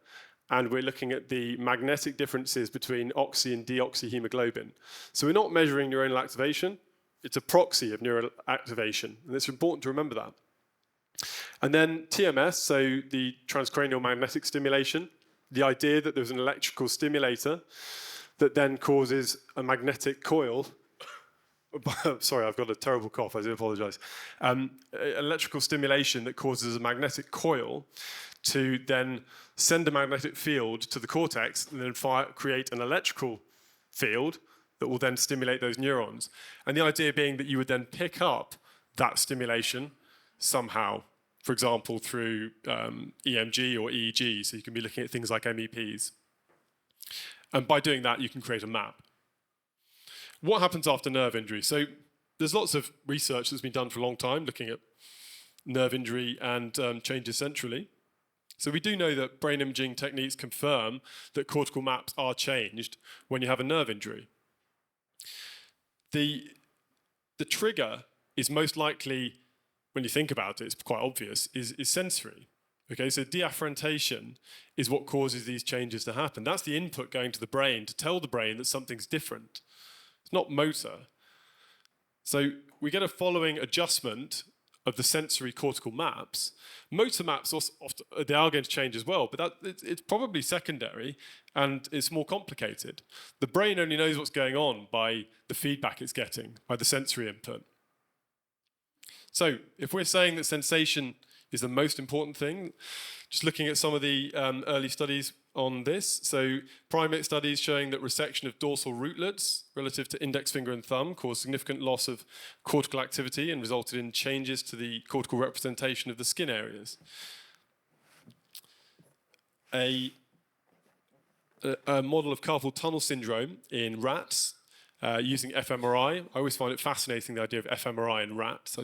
and we're looking at the magnetic differences between oxy and deoxyhemoglobin. So we're not measuring neuronal activation, it's a proxy of neural activation, and it's important to remember that. And then TMS, so the transcranial magnetic stimulation, the idea that there's an electrical stimulator that then causes a magnetic coil. Sorry, I've got a terrible cough, I do apologize. Electrical stimulation that causes a magnetic coil to then send a magnetic field to the cortex and then create an electrical field that will then stimulate those neurons. And the idea being that you would then pick up that stimulation somehow, for example, through EMG or EEG, so you can be looking at things like MEPs. And by doing that, you can create a map. What happens after nerve injury? So there's lots of research that's been done for a long time looking at nerve injury and changes centrally. So we do know that brain imaging techniques confirm that cortical maps are changed when you have a nerve injury. The trigger is most likely, when you think about it, it's quite obvious, is sensory. Okay, so deafferentation is what causes these changes to happen. That's the input going to the brain to tell the brain that something's different. It's not motor. So we get a following adjustment of the sensory cortical maps. Motor maps, also, they are going to change as well, but it's probably secondary and it's more complicated. The brain only knows what's going on by the feedback it's getting, by the sensory input. So if we're saying that sensation is the most important thing, just looking at some of the early studies on this. So primate studies showing that resection of dorsal rootlets relative to index finger and thumb caused significant loss of cortical activity and resulted in changes to the cortical representation of the skin areas. A model of carpal tunnel syndrome in rats using fMRI. I always find it fascinating, the idea of fMRI in rats.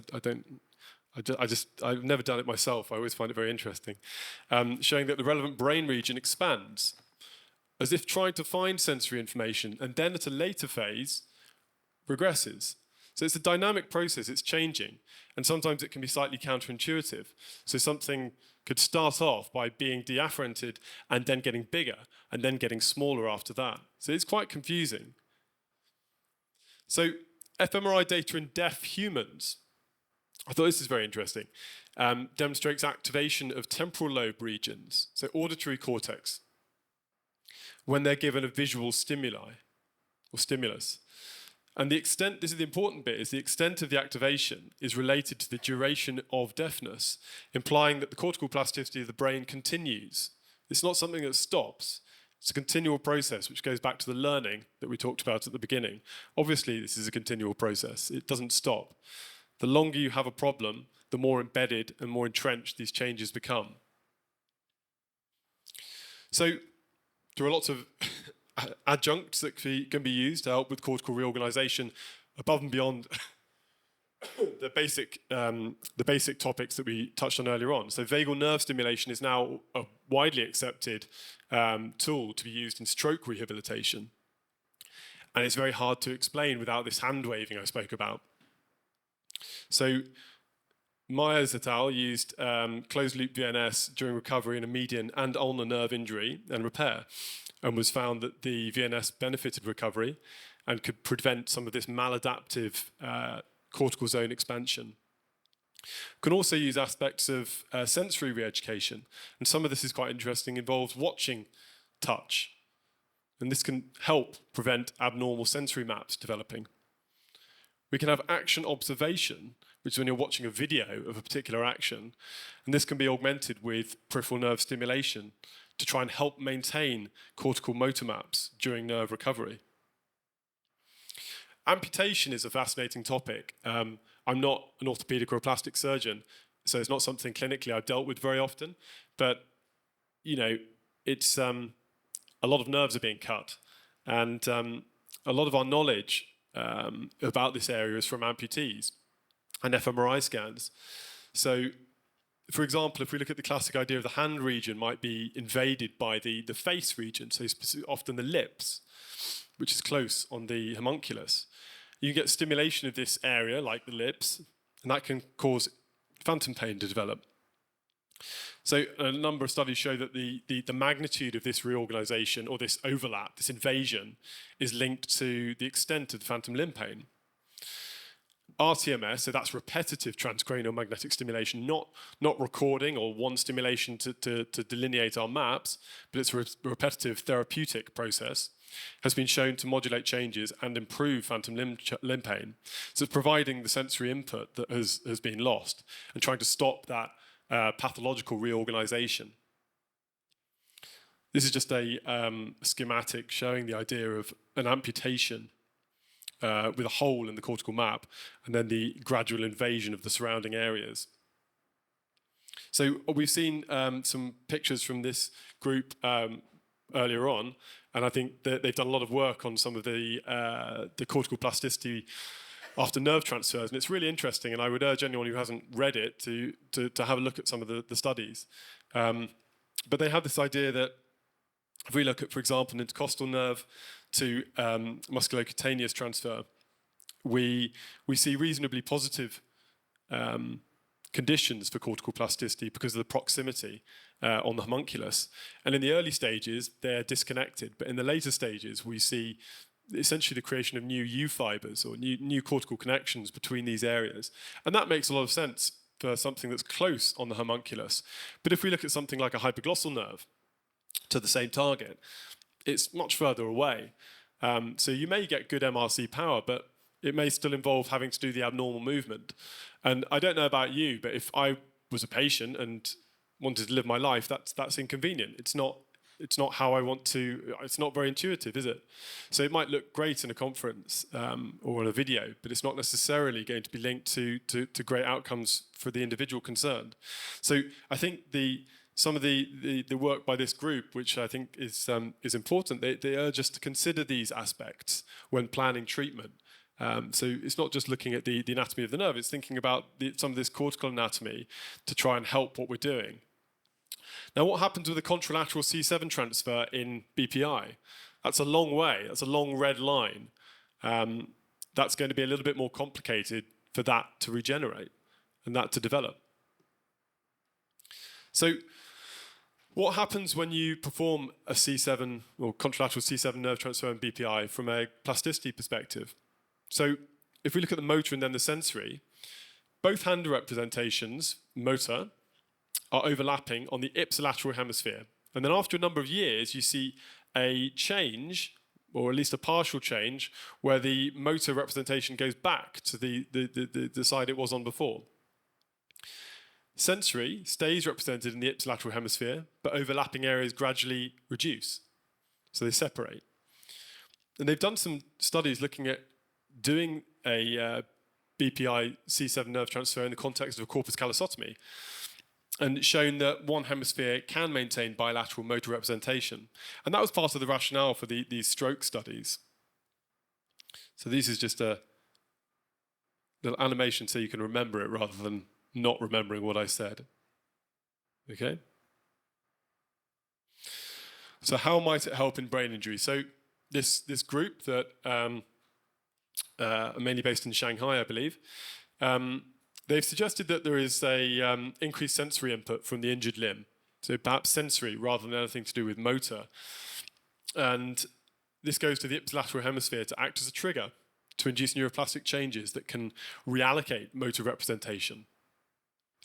I've never done it myself. I always find it very interesting. Showing that the relevant brain region expands, as if trying to find sensory information, and then at a later phase, regresses. So it's a dynamic process, it's changing, and sometimes it can be slightly counterintuitive. So something could start off by being deafferented and then getting bigger, and then getting smaller after that. So it's quite confusing. So fMRI data in deaf humans, I thought this is very interesting, demonstrates activation of temporal lobe regions, so auditory cortex, when they're given a visual stimuli or stimulus. And the extent, this is the important bit, is the extent of the activation is related to the duration of deafness, implying that the cortical plasticity of the brain continues. It's not something that stops. It's a continual process, which goes back to the learning that we talked about at the beginning. Obviously, this is a continual process. It doesn't stop. The longer you have a problem, the more embedded and more entrenched these changes become. So there are lots of adjuncts that can be used to help with cortical reorganization above and beyond the basic topics that we touched on earlier on. So vagal nerve stimulation is now a widely accepted tool to be used in stroke rehabilitation. And it's very hard to explain without this hand waving I spoke about. So Myers et al. Used closed-loop VNS during recovery in a median and ulnar nerve injury and repair, and was found that the VNS benefited recovery and could prevent some of this maladaptive cortical zone expansion. Can also use aspects of sensory re-education, and some of this is quite interesting, involves watching touch, and this can help prevent abnormal sensory maps developing. We can have action observation, which is when you're watching a video of a particular action, and this can be augmented with peripheral nerve stimulation to try and help maintain cortical motor maps during nerve recovery. Amputation is a fascinating topic. I'm not an orthopedic or a plastic surgeon, so it's not something clinically I've dealt with very often, but it's a lot of nerves are being cut, and a lot of our knowledge about this area is from amputees and fMRI scans. So, for example, if we look at the classic idea of the hand region might be invaded by the face region, so often the lips, which is close on the homunculus. You get stimulation of this area, like the lips, and that can cause phantom pain to develop. So a number of studies show that the magnitude of this reorganization or this overlap, this invasion, is linked to the extent of the phantom limb pain. RTMS, so that's repetitive transcranial magnetic stimulation, not recording or one stimulation to delineate our maps, but it's a repetitive therapeutic process, has been shown to modulate changes and improve phantom limb pain. So it's providing the sensory input that has been lost and trying to stop that pathological reorganization. This is just a schematic showing the idea of an amputation with a hole in the cortical map and then the gradual invasion of the surrounding areas. So we've seen some pictures from this group earlier on, and I think that they've done a lot of work on some of the cortical plasticity after nerve transfers, and it's really interesting, and I would urge anyone who hasn't read it to have a look at some of the studies. But they have this idea that if we look at, for example, an intercostal nerve to musculocutaneous transfer, we see reasonably positive conditions for cortical plasticity because of the proximity on the homunculus. And in the early stages, they're disconnected, but in the later stages, we see essentially the creation of new U fibers or new cortical connections between these areas. And that makes a lot of sense for something that's close on the homunculus. But if we look at something like a hypoglossal nerve to the same target, it's much further away. So you may get good MRC power, but it may still involve having to do the abnormal movement. And I don't know about you, but if I was a patient and wanted to live my life, that's inconvenient. It's not how I want to, it's not very intuitive, is it? So it might look great in a conference or on a video, but it's not necessarily going to be linked to great outcomes for the individual concerned. So I think some of the work by this group, which I think is important, they urge us to consider these aspects when planning treatment. So it's not just looking at the anatomy of the nerve, it's thinking about some of this cortical anatomy to try and help what we're doing. Now, what happens with a contralateral C7 transfer in BPI? That's a long way. That's a long red line. That's going to be a little bit more complicated for that to regenerate and that to develop. So what happens when you perform a C7 or contralateral C7 nerve transfer in BPI from a plasticity perspective? So if we look at the motor and then the sensory, both hand representations, motor, are overlapping on the ipsilateral hemisphere. And then after a number of years, you see a change, or at least a partial change, where the motor representation goes back to the side it was on before. Sensory stays represented in the ipsilateral hemisphere, but overlapping areas gradually reduce. So they separate. And they've done some studies looking at doing a BPI C7 nerve transfer in the context of a corpus callosotomy, and shown that one hemisphere can maintain bilateral motor representation. And that was part of the rationale for these stroke studies. So this is just a little animation so you can remember it rather than not remembering what I said. Okay? So how might it help in brain injury? So this group that are mainly based in Shanghai, I believe, they've suggested that there is a increased sensory input from the injured limb. So perhaps sensory rather than anything to do with motor. And this goes to the ipsilateral hemisphere to act as a trigger to induce neuroplastic changes that can reallocate motor representation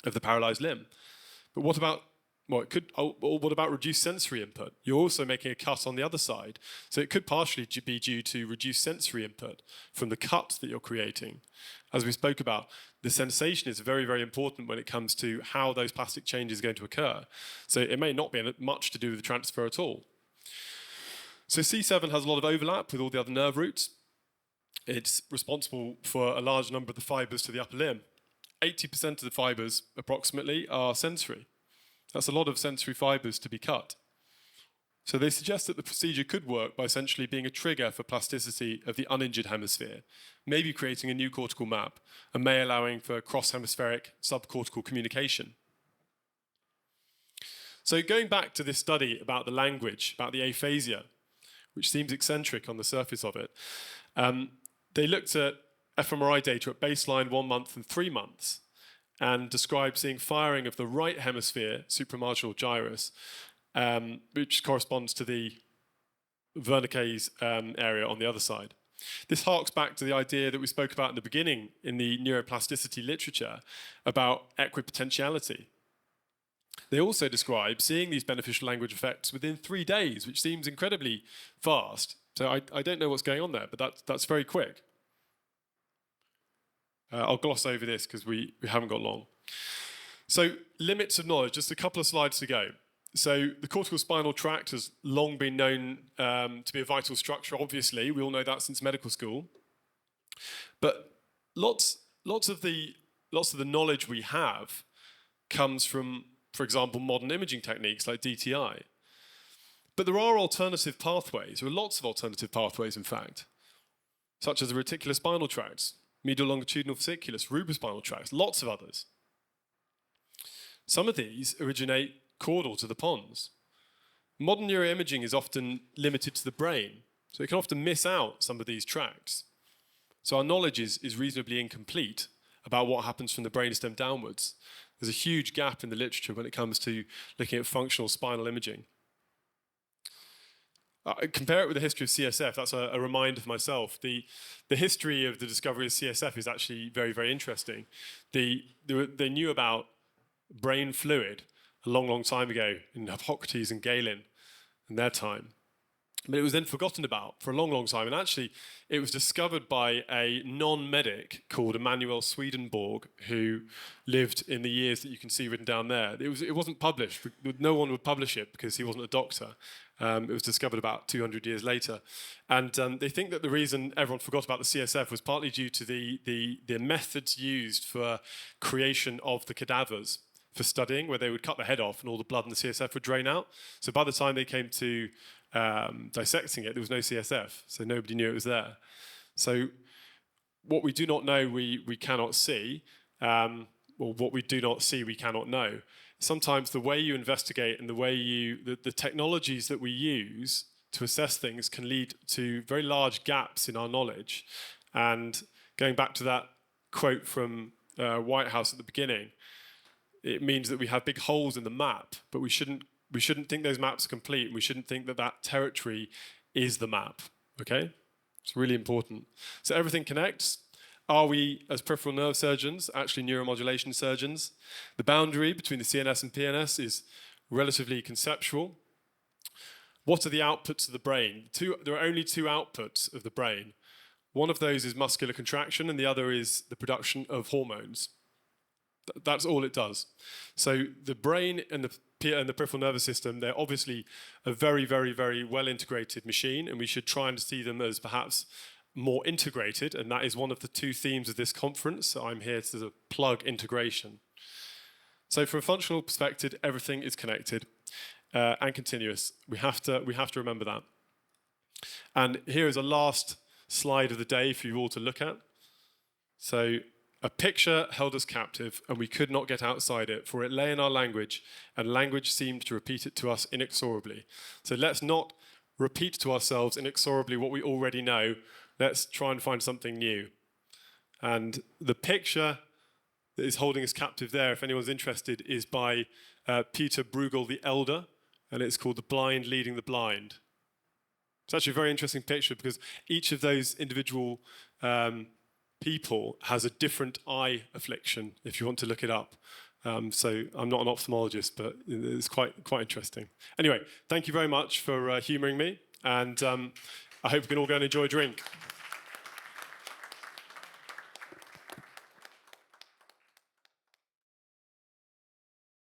of the paralyzed limb. But what about, well, what about reduced sensory input? You're also making a cut on the other side. So it could partially be due to reduced sensory input from the cut that you're creating. As we spoke about, the sensation is very, very important when it comes to how those plastic changes are going to occur. So it may not be much to do with the transfer at all. So C7 has a lot of overlap with all the other nerve roots. It's responsible for a large number of the fibers to the upper limb. 80% of the fibers, approximately, are sensory. That's a lot of sensory fibers to be cut. So they suggest that the procedure could work by essentially being a trigger for plasticity of the uninjured hemisphere, maybe creating a new cortical map, and may allowing for cross-hemispheric subcortical communication. So going back to this study about the language, about the aphasia, which seems eccentric on the surface of it, they looked at fMRI data at baseline 1 month and 3 months and described seeing firing of the right hemisphere supramarginal gyrus, which corresponds to the Wernicke's area on the other side. This harks back to the idea that we spoke about in the beginning in the neuroplasticity literature about equipotentiality. They also describe seeing these beneficial language effects within 3 days, which seems incredibly fast. So I don't know what's going on there, but that's very quick. I'll gloss over this because we haven't got long. So limits of knowledge, just a couple of slides to go. So the cortical spinal tract has long been known to be a vital structure, obviously. We all know that since medical school. But lots of the knowledge we have comes from, for example, modern imaging techniques like DTI. But there are alternative pathways. There are lots of alternative pathways, in fact, such as the reticular spinal tracts, medial longitudinal fasciculus, rubrispinal tracts, lots of others. Some of these originate caudal to the pons. Modern neuroimaging is often limited to the brain, so it can often miss out some of these tracts. So our knowledge is reasonably incomplete about what happens from the brainstem downwards. There's a huge gap in the literature when it comes to looking at functional spinal imaging. Compare it with the history of CSF. That's a reminder for myself. The history of the discovery of CSF is actually very, very interesting. They knew about brain fluid a long, long time ago in Hippocrates and Galen in their time. But it was then forgotten about for a long, long time. And actually, it was discovered by a non-medic called Emanuel Swedenborg, who lived in the years that you can see written down there. It wasn't published. No one would publish it because he wasn't a doctor. It was discovered about 200 years later. And they think that the reason everyone forgot about the CSF was partly due to the methods used for creation of the cadavers for studying, where they would cut the head off and all the blood in the CSF would drain out. So by the time they came to dissecting it, there was no CSF, so nobody knew it was there. So what we do not know, we cannot see, or what we do not see, we cannot know. Sometimes the way you investigate and the way the technologies that we use to assess things can lead to very large gaps in our knowledge. And going back to that quote from White House at the beginning, it means that we have big holes in the map, but we shouldn't think those maps are complete. We shouldn't think that that territory is the map, okay? It's really important. So everything connects. Are we, as peripheral nerve surgeons, actually neuromodulation surgeons? The boundary between the CNS and PNS is relatively conceptual. What are the outputs of the brain? There are only 2 outputs of the brain. One of those is muscular contraction, and the other is the production of hormones. That's all it does. So the brain and the peripheral nervous system, they're obviously a very, very, very well integrated machine, and we should try and see them as perhaps more integrated, and that is one of the 2 themes of this conference. So I'm here to plug integration. So from a functional perspective, everything is connected and continuous. We have to remember that. And here is a last slide of the day for you all to look at. So A picture held us captive, and we could not get outside it, for it lay in our language, and language seemed to repeat it to us inexorably. So let's not repeat to ourselves inexorably what we already know. Let's try and find something new. And the picture that is holding us captive there, if anyone's interested, is by Peter Bruegel the Elder, and it's called The Blind Leading the Blind. It's actually a very interesting picture because each of those individual people has a different eye affliction, if you want to look it up. So I'm not an ophthalmologist, but it's quite interesting. Anyway, thank you very much for humouring me, and I hope we can all go and enjoy a drink.